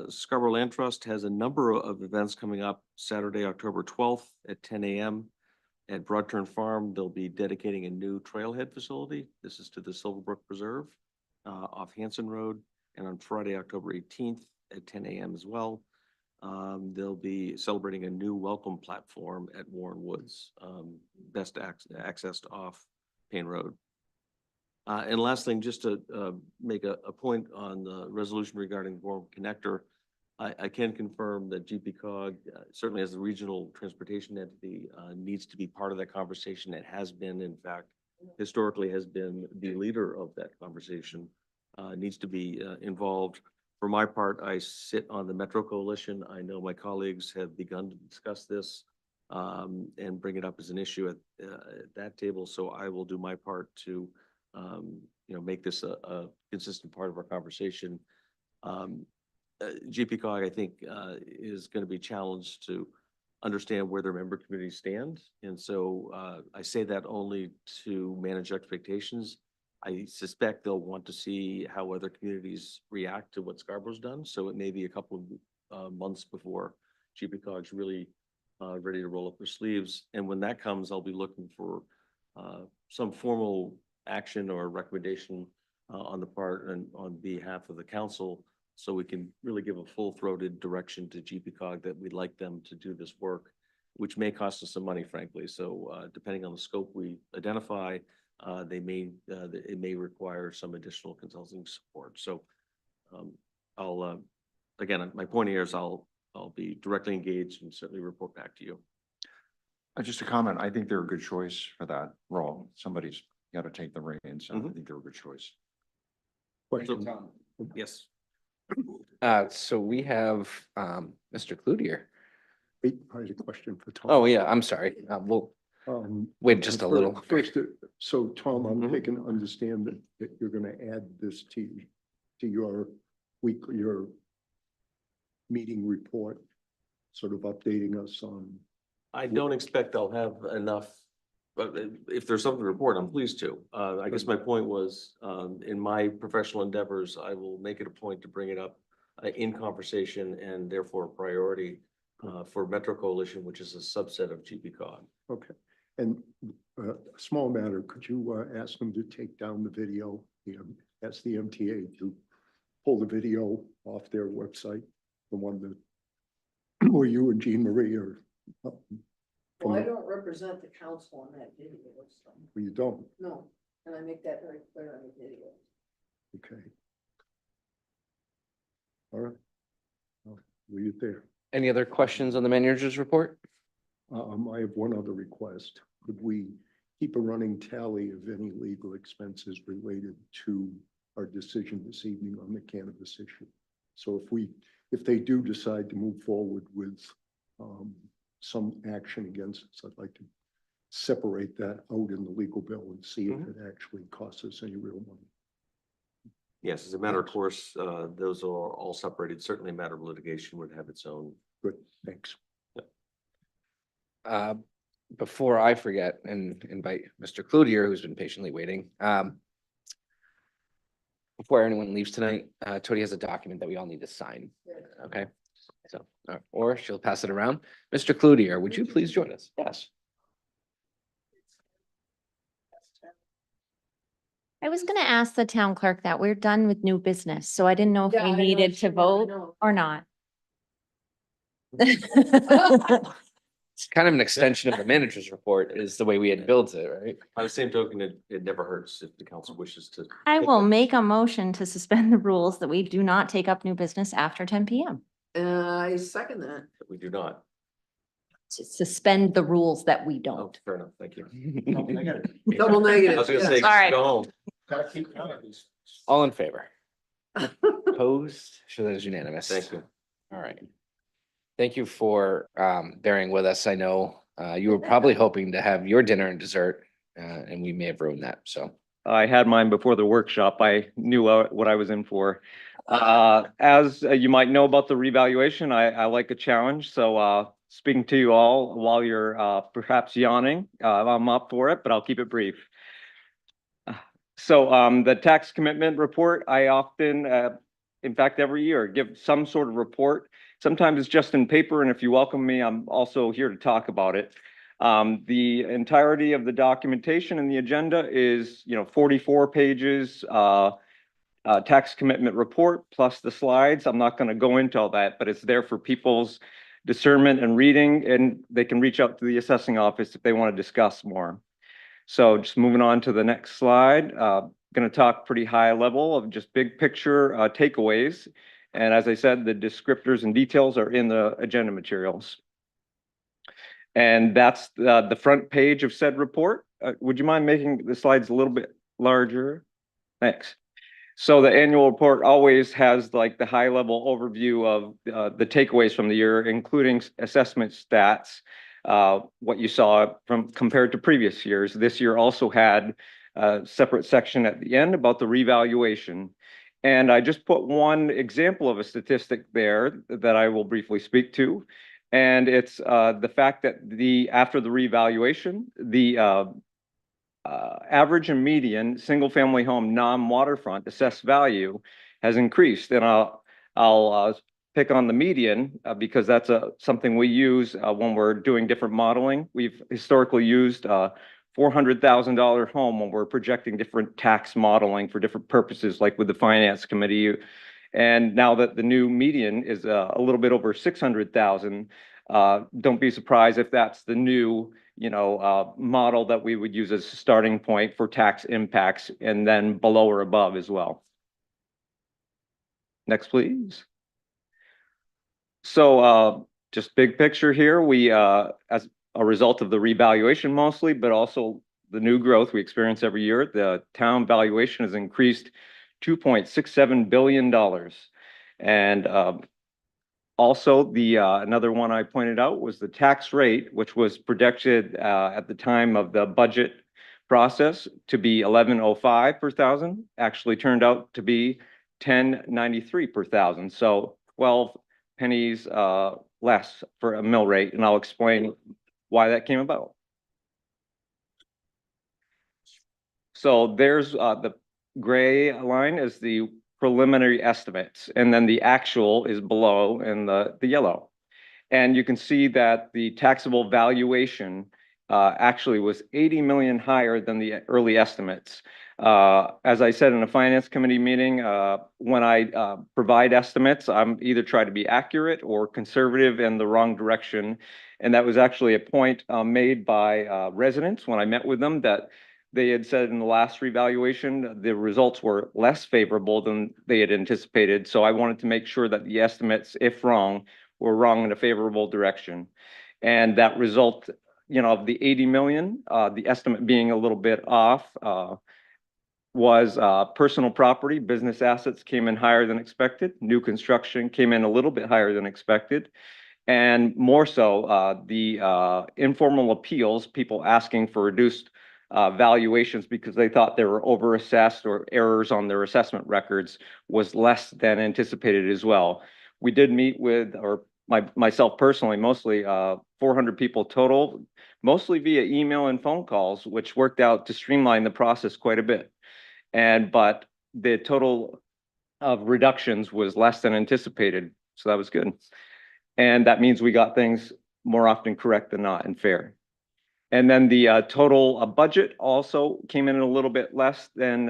T: Scarborough Land Trust has a number of events coming up Saturday, October 12th at 10 a.m. At Broadturn Farm. They'll be dedicating a new trailhead facility. This is to the Silverbrook Preserve off Hanson Road. And on Friday, October 18th at 10 a.m. as well, they'll be celebrating a new welcome platform at Warren Woods, best accessed off Payne Road. And last thing, just to make a point on the resolution regarding Gorham Connector, I can confirm that GPCOG, certainly as the regional transportation entity, needs to be part of that conversation. It has been, in fact, historically has been the leader of that conversation, needs to be involved. For my part, I sit on the Metro Coalition. I know my colleagues have begun to discuss this and bring it up as an issue at that table. So I will do my part to make this a consistent part of our conversation. GPCOG, I think, is going to be challenged to understand where their member communities stand. And so I say that only to manage expectations. I suspect they'll want to see how other communities react to what Scarborough's done. So it may be a couple of months before GPCOG's really ready to roll up their sleeves. And when that comes, I'll be looking for some formal action or recommendation on the part and on behalf of the council, so we can really give a full-throated direction to GPCOG that we'd like them to do this work, which may cost us some money, frankly. So depending on the scope we identify, it may require some additional consulting support. So again, my point here is I'll be directly engaged and certainly report back to you.
E: Just a comment. I think they're a good choice for that role. Somebody's got to take the reins, and I think they're a good choice.
I: Question.
T: Yes.
A: So we have Mr. Cloutier.
G: Wait, I had a question for Tom.
A: Oh, yeah, I'm sorry. We'll wait just a little.
G: First, so Tom, I'm taking to understand that you're going to add this to your your meeting report, sort of updating us on?
T: I don't expect I'll have enough, but if there's something to report, I'm pleased to. I guess my point was, in my professional endeavors, I will make it a point to bring it up in conversation and therefore a priority for Metro Coalition, which is a subset of GPCOG.
G: Okay, and a small matter, could you ask them to take down the video? Ask the MTA to pull the video off their website, the one that where you and Jean Marie are.
H: Well, I don't represent the council on that video, so,
G: You don't,
H: no, and I make that very clear on the video.
G: okay. All right. I'll leave it there.
A: Any other questions on the manager's report?
G: I have one other request. Could we keep a running tally of any legal expenses related to our decision this evening on the cannabis issue? So if they do decide to move forward with some action against us, I'd like to separate that out in the legal bill and see if it actually costs us any real money.
T: Yes, as a matter of course, those are all separated. Certainly a matter of litigation would have its own.
G: Good, thanks.
A: Before I forget and invite Mr. Cloutier, who's been patiently waiting. Before anyone leaves tonight, Tony has a document that we all need to sign. Okay, so, or she'll pass it around. Mr. Cloutier, would you please join us? Yes.
L: I was gonna ask the town clerk that we're done with new business, so I didn't know if
H: Yeah, I
L: we
H: know
L: needed
H: if
L: to
H: you wanna
L: vote
H: know.
L: or not.
A: It's kind of an extension of the manager's report is the way we had built it, right?
T: By the same token, it never hurts if the council wishes to.
L: I will make a motion to suspend the rules that we do not take up new business after 10 PM.
H: I second that.
T: We do not.
L: To suspend the rules that we
T: Oh,
L: don't.
T: fair enough. Thank you.
H: Double negative.
T: I was gonna
H: yeah.
T: say,
L: All right.
T: go home.
A: All in favor? Opposed? Sure, that is unanimous.
T: Thank you.
A: All right. Thank you for bearing with us. I know you were probably hoping to have your dinner and dessert, and we may have ruined that, so.
O: I had mine before the workshop. I knew what I was in for. As you might know about the revaluation, I like a challenge. So speaking to you all while you're perhaps yawning, I'm up for it, but I'll keep it brief. So the tax commitment report, I often, in fact, every year give some sort of report. Sometimes it's just in paper, and if you welcome me, I'm also here to talk about it. The entirety of the documentation and the agenda is, 44 pages, tax commitment report plus the slides. I'm not going to go into all that, but it's there for people's discernment and reading, and they can reach out to the assessing office if they want to discuss more. So just moving on to the next slide, going to talk pretty high level of just big picture takeaways. And as I said, the descriptors and details are in the agenda materials. And that's the front page of said report. Would you mind making the slides a little bit larger? Thanks. So the annual report always has like the high level overview of the takeaways from the year, including assessment stats, what you saw from compared to previous years. This year also had a separate section at the end about the revaluation. And I just put one example of a statistic there that I will briefly speak to. And it's the fact that after the revaluation, the average and median single family home non-waterfront assessed value has increased. And I'll pick on the median because that's something we use when we're doing different modeling. We've historically used $400,000 home when we're projecting different tax modeling for different purposes, like with the finance committee. And now that the new median is a little bit over 600,000, don't be surprised if that's the new, model that we would use as a starting point for tax impacts, and then below or above as well. Next, please. So just big picture here, we, as a result of the revaluation mostly, but also the new growth we experience every year, the town valuation has increased $2.67 billion. And also another one I pointed out was the tax rate, which was projected at the time of the budget process to be 1105 per thousand, actually turned out to be 10.93 per thousand, so 12 pennies less for a mill rate, and I'll explain why that came about. So there's the gray line is the preliminary estimates, and then the actual is below in the yellow. And you can see that the taxable valuation actually was 80 million higher than the early estimates. As I said in a finance committee meeting, when I provide estimates, I'm either try to be accurate or conservative in the wrong direction. And that was actually a point made by residents when I met with them, that they had said in the last revaluation, the results were less favorable than they had anticipated. So I wanted to make sure that the estimates, if wrong, were wrong in a favorable direction. And that result, you know, of the 80 million, the estimate being a little bit off, was personal property, business assets came in higher than expected. New construction came in a little bit higher than expected. And more so, the informal appeals, people asking for reduced valuations because they thought they were overassessed or errors on their assessment records, was less than anticipated as well. We did meet with, or myself personally, mostly 400 people total, mostly via email and phone calls, which worked out to streamline the process quite a bit. But the total of reductions was less than anticipated, so that was good. And that means we got things more often correct than not and fair. And then the total budget also came in a little bit less than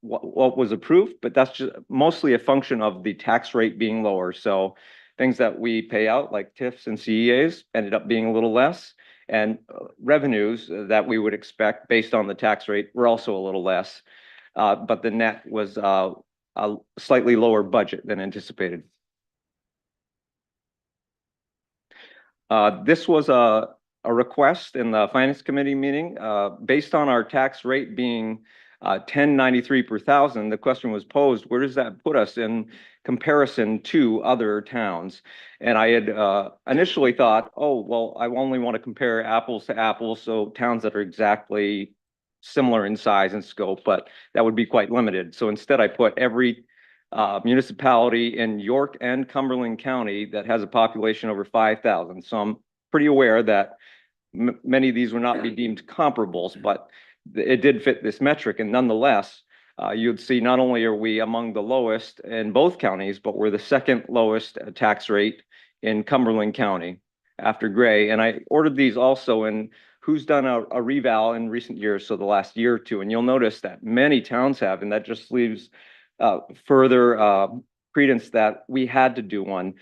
O: what was approved, but that's just mostly a function of the tax rate being lower. So things that we pay out like TIFs and CEAs ended up being a little less, and revenues that we would expect based on the tax rate were also a little less. But the net was a slightly lower budget than anticipated. This was a request in the finance committee meeting, based on our tax rate being 10.93 per thousand. The question was posed, where does that put us in comparison to other towns? And I had initially thought, oh, well, I only want to compare apples to apples, so towns that are exactly similar in size and scope, but that would be quite limited. So instead I put every municipality in York and Cumberland County that has a population over 5,000. So I'm pretty aware that many of these will not be deemed comparables, but it did fit this metric. And nonetheless, you'd see not only are we among the lowest in both counties, but we're the second lowest tax rate in Cumberland County after Gray. And I ordered these also in who's done a reval in recent years, so the last year or two. And you'll notice that many towns have, and that just leaves further credence that we had to do one.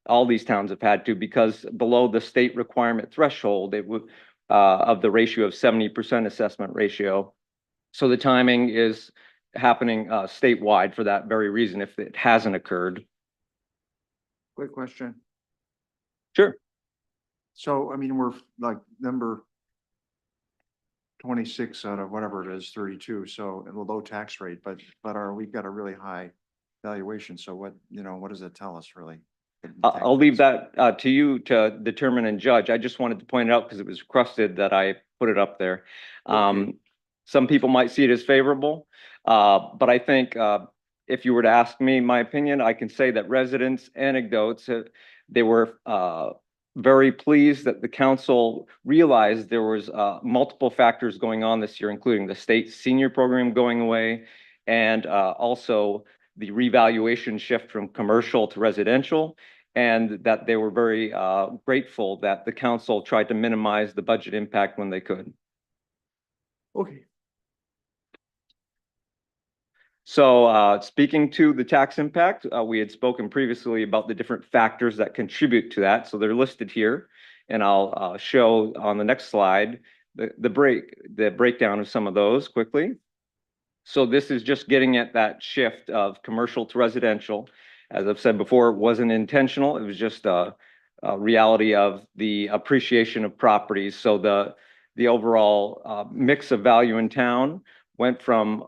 O: All these towns have had to, because below the state requirement threshold, it would of the ratio of 70% assessment ratio. So the timing is happening statewide for that very reason, if it hasn't occurred.
E: Quick question.
O: Sure.
E: So, I mean, we're like number 26 out of whatever it is, 32, so a low tax rate, but we've got a really high valuation. So what, what does it tell us really?
O: I'll leave that to you to determine and judge. I just wanted to point it out because it was requested that I put it up there.
E: Okay.
O: Some people might see it as favorable, but I think if you were to ask me my opinion, I can say that residents' anecdotes, they were very pleased that the council realized there was multiple factors going on this year, including the state senior program going away, and also the revaluation shift from commercial to residential, and that they were very grateful that the council tried to minimize the budget impact when they could.
E: Okay.
O: So speaking to the tax impact, we had spoken previously about the different factors that contribute to that. So they're listed here, and I'll show on the next slide the breakdown of some of those quickly. So this is just getting at that shift of commercial to residential. As I've said before, it wasn't intentional. It was just a reality of the appreciation of properties. So the overall mix of value in town went from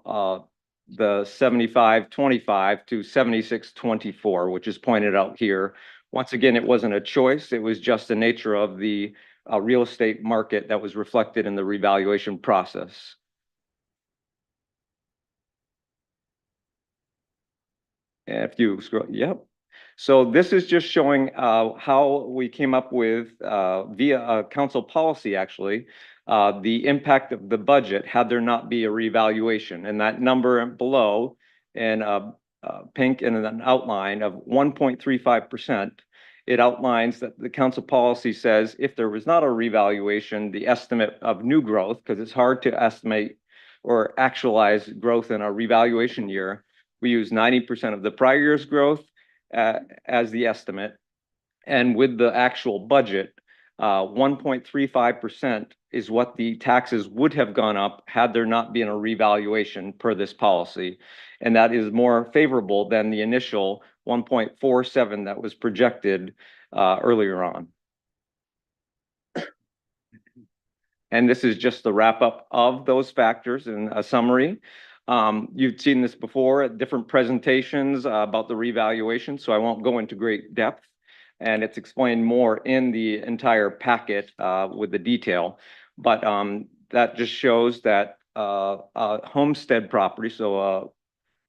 O: the 75-25 to 76-24, which is pointed out here. Once again, it wasn't a choice. It was just the nature of the real estate market that was reflected in the revaluation process. And if you scroll, yep. So this is just showing how we came up with via council policy, actually, the impact of the budget had there not be a revaluation. And that number below in pink and an outline of 1.35%. It outlines that the council policy says if there was not a revaluation, the estimate of new growth, because it's hard to estimate or actualize growth in a revaluation year, we use 90% of the prior year's growth as the estimate. And with the actual budget, 1.35% is what the taxes would have gone up had there not been a revaluation per this policy. And that is more favorable than the initial 1.47 that was projected earlier on. And this is just the wrap up of those factors in a summary. You've seen this before at different presentations about the revaluation, so I won't go into great depth. And it's explained more in the entire packet with the detail. But that just shows that a homestead property, so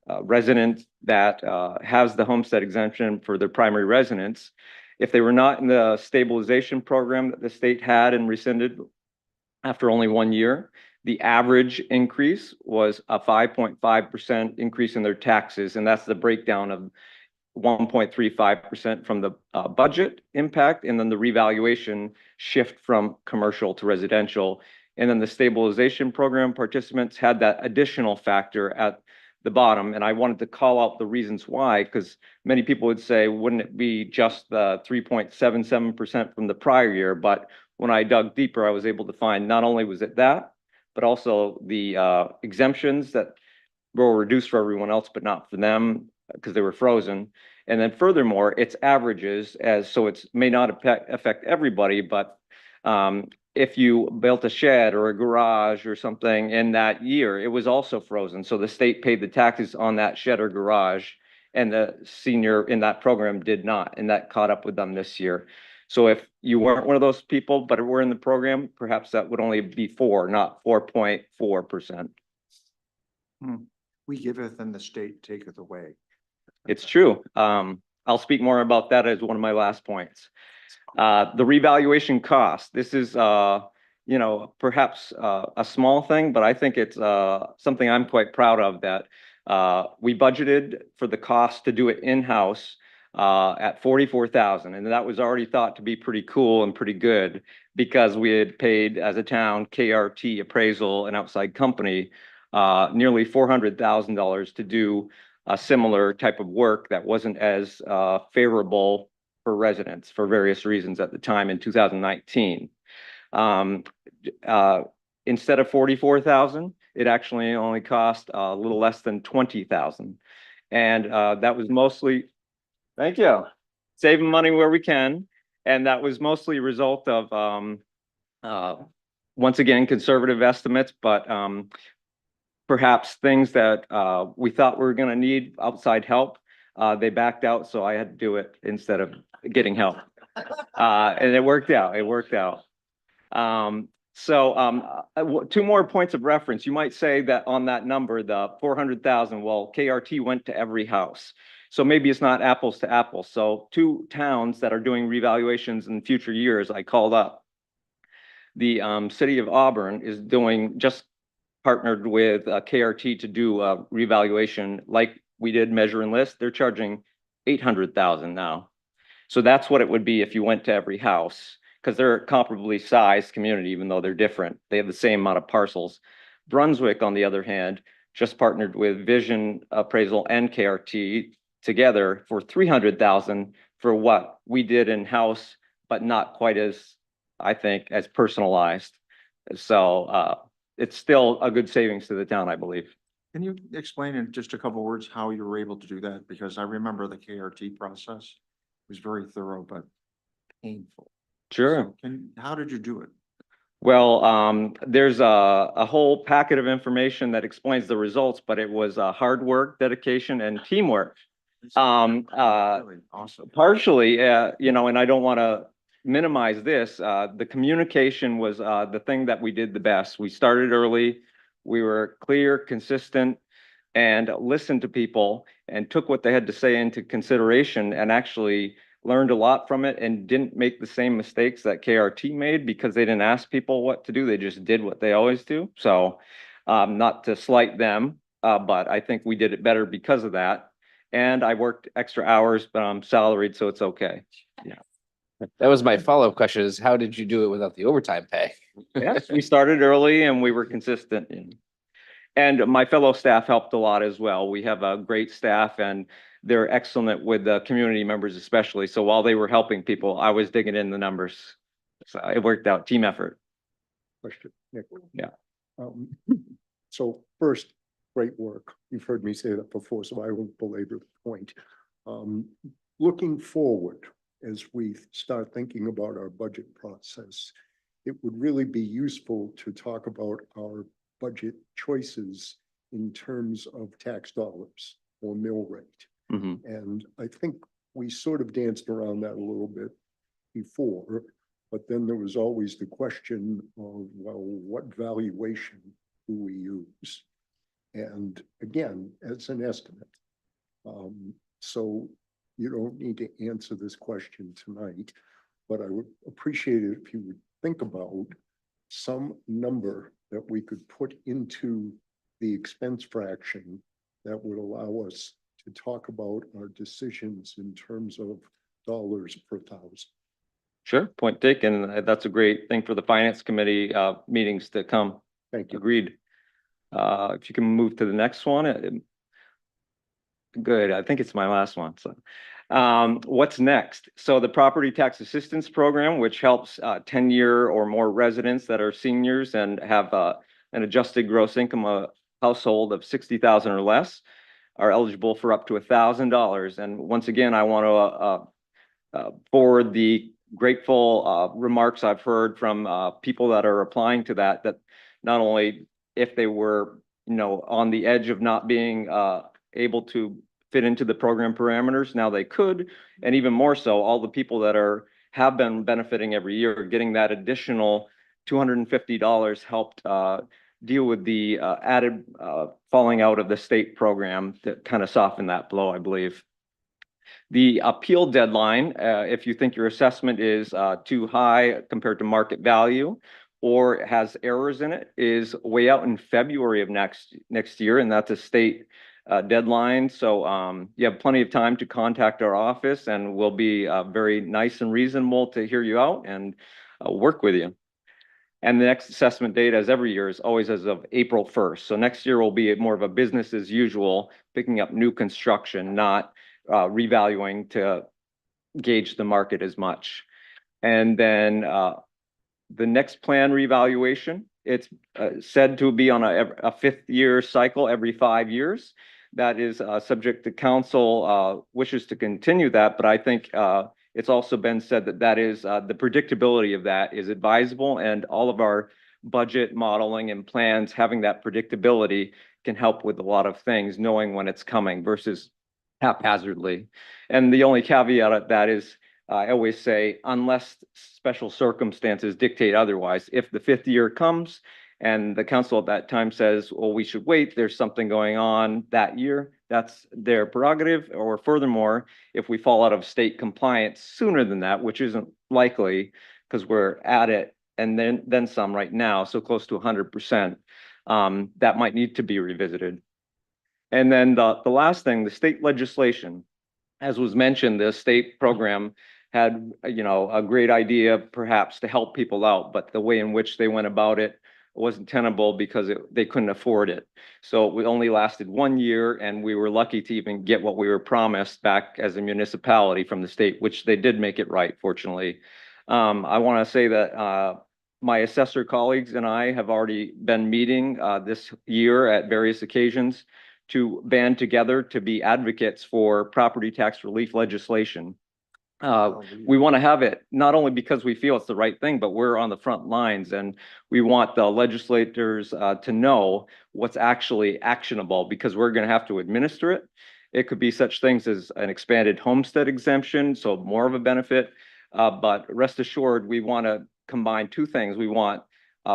O: a resident that has the homestead exemption for their primary residence, if they were not in the stabilization program that the state had and rescinded after only 1 year, the average increase was a 5.5% increase in their taxes. And that's the breakdown of 1.35% from the budget impact, and then the revaluation shift from commercial to residential. And then the stabilization program participants had that additional factor at the bottom. And I wanted to call out the reasons why, because many people would say, wouldn't it be just the 3.77% from the prior year? But when I dug deeper, I was able to find not only was it that, but also the exemptions that were reduced for everyone else, but not for them because they were frozen. And then furthermore, it's averages, as so it's may not affect everybody, but if you built a shed or a garage or something in that year, it was also frozen. So the state paid the taxes on that shed or garage, and the senior in that program did not, and that caught up with them this year. So if you weren't one of those people, but were in the program, perhaps that would only be 4, not 4.4%.
E: We giveth and the state taketh away.
O: It's true. I'll speak more about that as one of my last points. The revaluation cost. This is, you know, perhaps a small thing, but I think it's something I'm quite proud of, that we budgeted for the cost to do it in-house at $44,000. And that was already thought to be pretty cool and pretty good because we had paid as a town KRT Appraisal, an outside company, nearly $400,000 to do a similar type of work that wasn't as favorable for residents for various reasons at the time in 2019. Instead of $44,000, it actually only cost a little less than $20,000. And that was mostly, thank you, saving money where we can. And that was mostly a result of, once again, conservative estimates, but perhaps things that we thought we were going to need outside help, they backed out, so I had to do it instead of getting help. And it worked out. It worked out. Two more points of reference. You might say that on that number, the 400,000, well, KRT went to every house. So maybe it's not apples to apples. So 2 towns that are doing revaluations in future years, I called up. The city of Auburn is doing, just partnered with KRT to do a revaluation like we did Measure and List. They're charging $800,000 now. So that's what it would be if you went to every house, because they're a comparably sized community, even though they're different. They have the same amount of parcels. Brunswick, on the other hand, just partnered with Vision Appraisal and KRT together for $300,000 for what we did in-house, but not quite as, I think, as personalized. So it's still a good savings to the town, I believe.
E: Can you explain in just a couple of words how you were able to do that? Because I remember the KRT process. It was very thorough, but painful.
O: Sure.
E: So how did you do it?
O: Well, there's a whole packet of information that explains the results, but it was hard work, dedication, and teamwork.
E: Really awesome.
O: Partially, you know, and I don't want to minimize this. The communication was the thing that we did the best. We started early. We were clear, consistent, and listened to people and took what they had to say into consideration and actually learned a lot from it and didn't make the same mistakes that KRT made because they didn't ask people what to do. They just did what they always do. So not to slight them, but I think we did it better because of that. And I worked extra hours, but I'm salaried, so it's okay. Yeah.
A: That was my follow-up question is how did you do it without the overtime pay?
O: Yes, we started early and we were consistent. And my fellow staff helped a lot as well. We have a great staff and they're excellent with the community members especially. So while they were helping people, I was digging in the numbers. So it worked out, team effort.
G: Question, Nick.
O: Yeah.
G: So first, great work. You've heard me say that before, so I won't belabor the point. Looking forward, as we start thinking about our budget process, it would really be useful to talk about our budget choices in terms of tax dollars or mill rate. And I think we sort of danced around that a little bit before, but then there was always the question of, well, what valuation do we use? And again, as an estimate. So you don't need to answer this question tonight, but I would appreciate it if you would think about some number that we could put into the expense fraction that would allow us to talk about our decisions in terms of dollars per thousand.
O: Sure, point taken. That's a great thing for the finance committee meetings to come.
G: Thank you.
O: Agreed. If you can move to the next one. Good, I think it's my last one. So what's next? So the property tax assistance program, which helps 10-year or more residents that are seniors and have an adjusted gross income household of 60,000 or less, are eligible for up to $1,000. And once again, I want to forward the grateful remarks I've heard from people that are applying to that not only if they were, on the edge of not being able to fit into the program parameters, now they could, and even more so, all the people that have been benefiting every year, getting that additional $250 helped deal with the added falling out of the state program that kind of softened that blow, I believe. The appeal deadline, if you think your assessment is too high compared to market value or has errors in it, is way out in February of next year, and that's a state deadline. So you have plenty of time to contact our office, and we'll be very nice and reasonable to hear you out and work with you. And the next assessment date, as every year, is always as of April 1st. So next year will be more of a business as usual, picking up new construction, not revaluing to gauge the market as much. And then the next plan revaluation, it's said to be on a 5th-year cycle every 5 years. That is subject to council wishes to continue that, but I think it's also been said that is the predictability of that is advisable, and all of our budget modeling and plans having that predictability can help with a lot of things, knowing when it's coming versus haphazardly. And the only caveat of that is I always say, unless special circumstances dictate otherwise, if the 5th year comes and the council at that time says, well, we should wait, there's something going on that year, that's their prerogative. Or furthermore, if we fall out of state compliance sooner than that, which isn't likely because we're at it and then some right now, so close to 100%, that might need to be revisited. And then the last thing, the state legislation, as was mentioned, the state program had, a great idea perhaps to help people out, but the way in which they went about it wasn't tenable because they couldn't afford it. So we only lasted 1 year, and we were lucky to even get what we were promised back as a municipality from the state, which they did make it right, fortunately. I want to say that my assessor colleagues and I have already been meeting this year at various occasions to band together to be advocates for property tax relief legislation. We want to have it not only because we feel it's the right thing, but we're on the front lines, and we want the legislators to know what's actually actionable, because we're going to have to administer it. It could be such things as an expanded homestead exemption, so more of a benefit. But rest assured, we want to combine two things. We want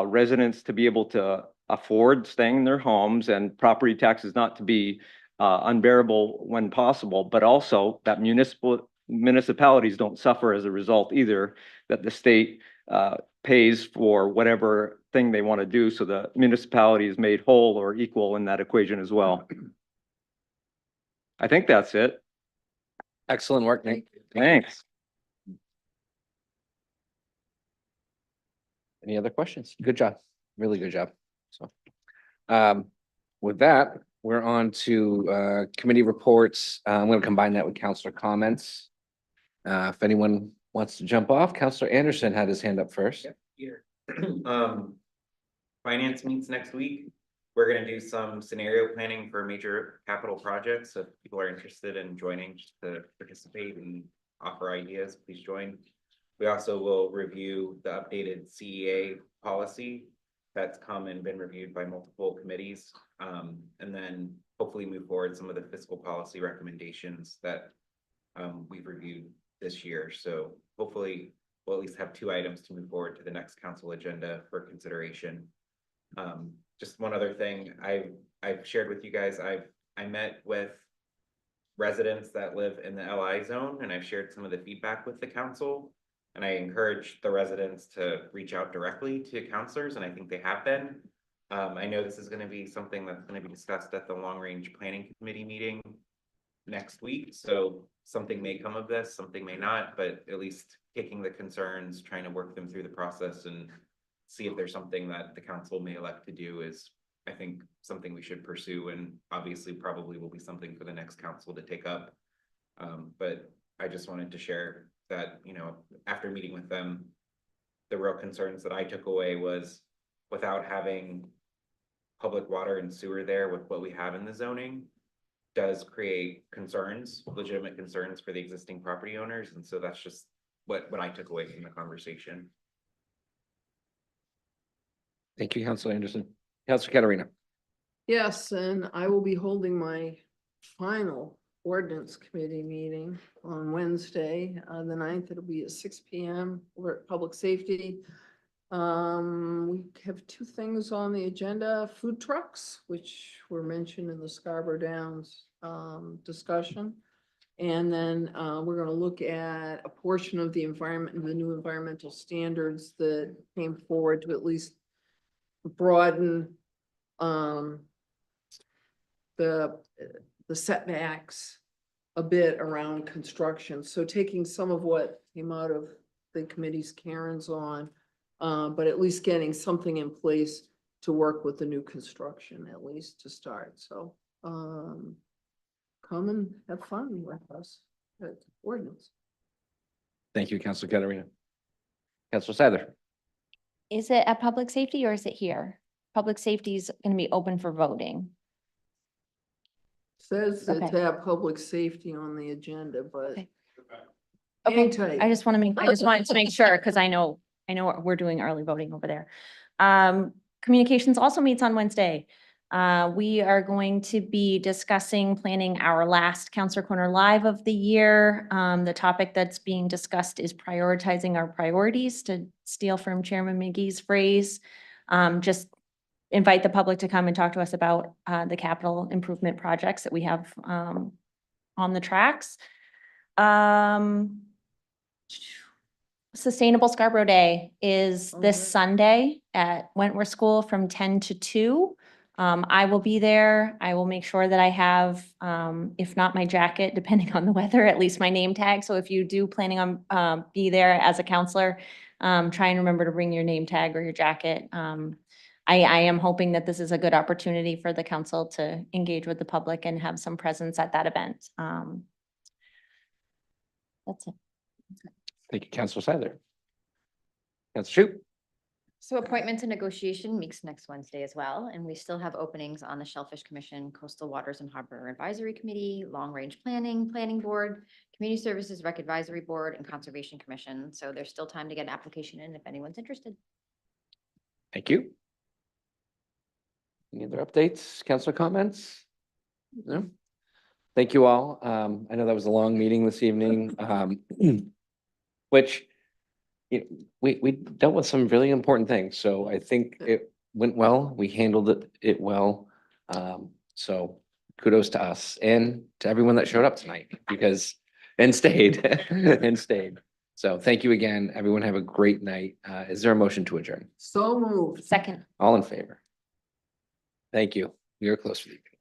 O: residents to be able to afford staying in their homes and property taxes not to be unbearable when possible, but also that municipalities don't suffer as a result either, that the state pays for whatever thing they want to do, so the municipality is made whole or equal in that equation as well. I think that's it.
A: Excellent work, Nate.
O: Thanks.
A: Any other questions? Good job. Really good job. So, with that, we're on to, committee reports. I'm going to combine that with counselor comments. If anyone wants to jump off, Counselor Anderson had his hand up first.
P: Here. Finance meets next week. We're gonna do some scenario planning for major capital projects. So if people are interested in joining to participate and offer ideas, please join. We also will review the updated CEA policy that's come and been reviewed by multiple committees. And then hopefully move forward some of the fiscal policy recommendations that we've reviewed this year. So hopefully we'll at least have 2 items to move forward to the next council agenda for consideration. Just one other thing I've shared with you guys, I met with residents that live in the LI zone, and I've shared some of the feedback with the council. And I encourage the residents to reach out directly to counselors, and I think they have been. I know this is going to be something that's going to be discussed at the long range planning committee meeting next week. So something may come of this, something may not, but at least taking the concerns, trying to work them through the process and see if there's something that the council may elect to do is, I think, something we should pursue, and obviously probably will be something for the next council to take up. But I just wanted to share that, you know, after meeting with them, the real concerns that I took away was without having public water and sewer there with what we have in the zoning does create concerns, legitimate concerns for the existing property owners. And so that's just what I took away from the conversation.
A: Thank you, Counselor Anderson. Counselor Katarina.
H: Yes, and I will be holding my final ordinance committee meeting on Wednesday, the 9th. It'll be at 6 p.m. We're at Public Safety. We have 2 things on the agenda: food trucks, which were mentioned in the Scarborough Downs discussion. And then we're going to look at a portion of the environment and the new environmental standards that came forward to at least broaden the setbacks a bit around construction. So taking some of what came out of the committee's Karen's on, but at least getting something in place to work with the new construction, at least to start. So come and have fun with us at ordinance.
A: Thank you, Counselor Katarina. Counselor Sadler.
L: Is it at public safety or is it here? Public safety is going to be open for voting.
H: Says to
L: Okay.
H: have public safety on the agenda, but
L: Okay.
H: hang
L: Okay,
H: tight.
L: I just wanted to make sure, because I know we're doing early voting over there. Communications also meets on Wednesday. We are going to be discussing planning our last Counselor Corner Live of the year. The topic that's being discussed is prioritizing our priorities, to steal from Chairman McGee's phrase. Just invite the public to come and talk to us about the capital improvement projects that we have on the tracks. Sustainable Scarborough Day is this Sunday at Wentworth School from 10 to 2. I will be there. I will make sure that I have, if not my jacket, depending on the weather, at least my name tag. So if you do planning on be there as a counselor, try and remember to bring your name tag or your jacket. I am hoping that this is a good opportunity for the council to engage with the public and have some presence at that event. That's it.
A: Thank you, Counselor Sadler. Counselor Shoup.
L: So appointment to negotiation meets next Wednesday as well, and we still have openings on the Shellfish Commission, Coastal Waters and Harbor Advisory Committee, Long Range Planning, Planning Board, Community Services Rec Advisory Board, and Conservation Commission. So there's still time to get an application in if anyone's interested.
A: Thank you. Any other updates, council comments? No? Thank you all. I know that was a long meeting this evening, which, we dealt with some really important things, so I think it went well. We handled it well. So kudos to us and to everyone that showed up tonight and stayed and stayed. So thank you again. Everyone have a great night. Is there a motion to adjourn?
H: So moved.
L: Second.
A: All in favor? Thank you. We are close for the evening.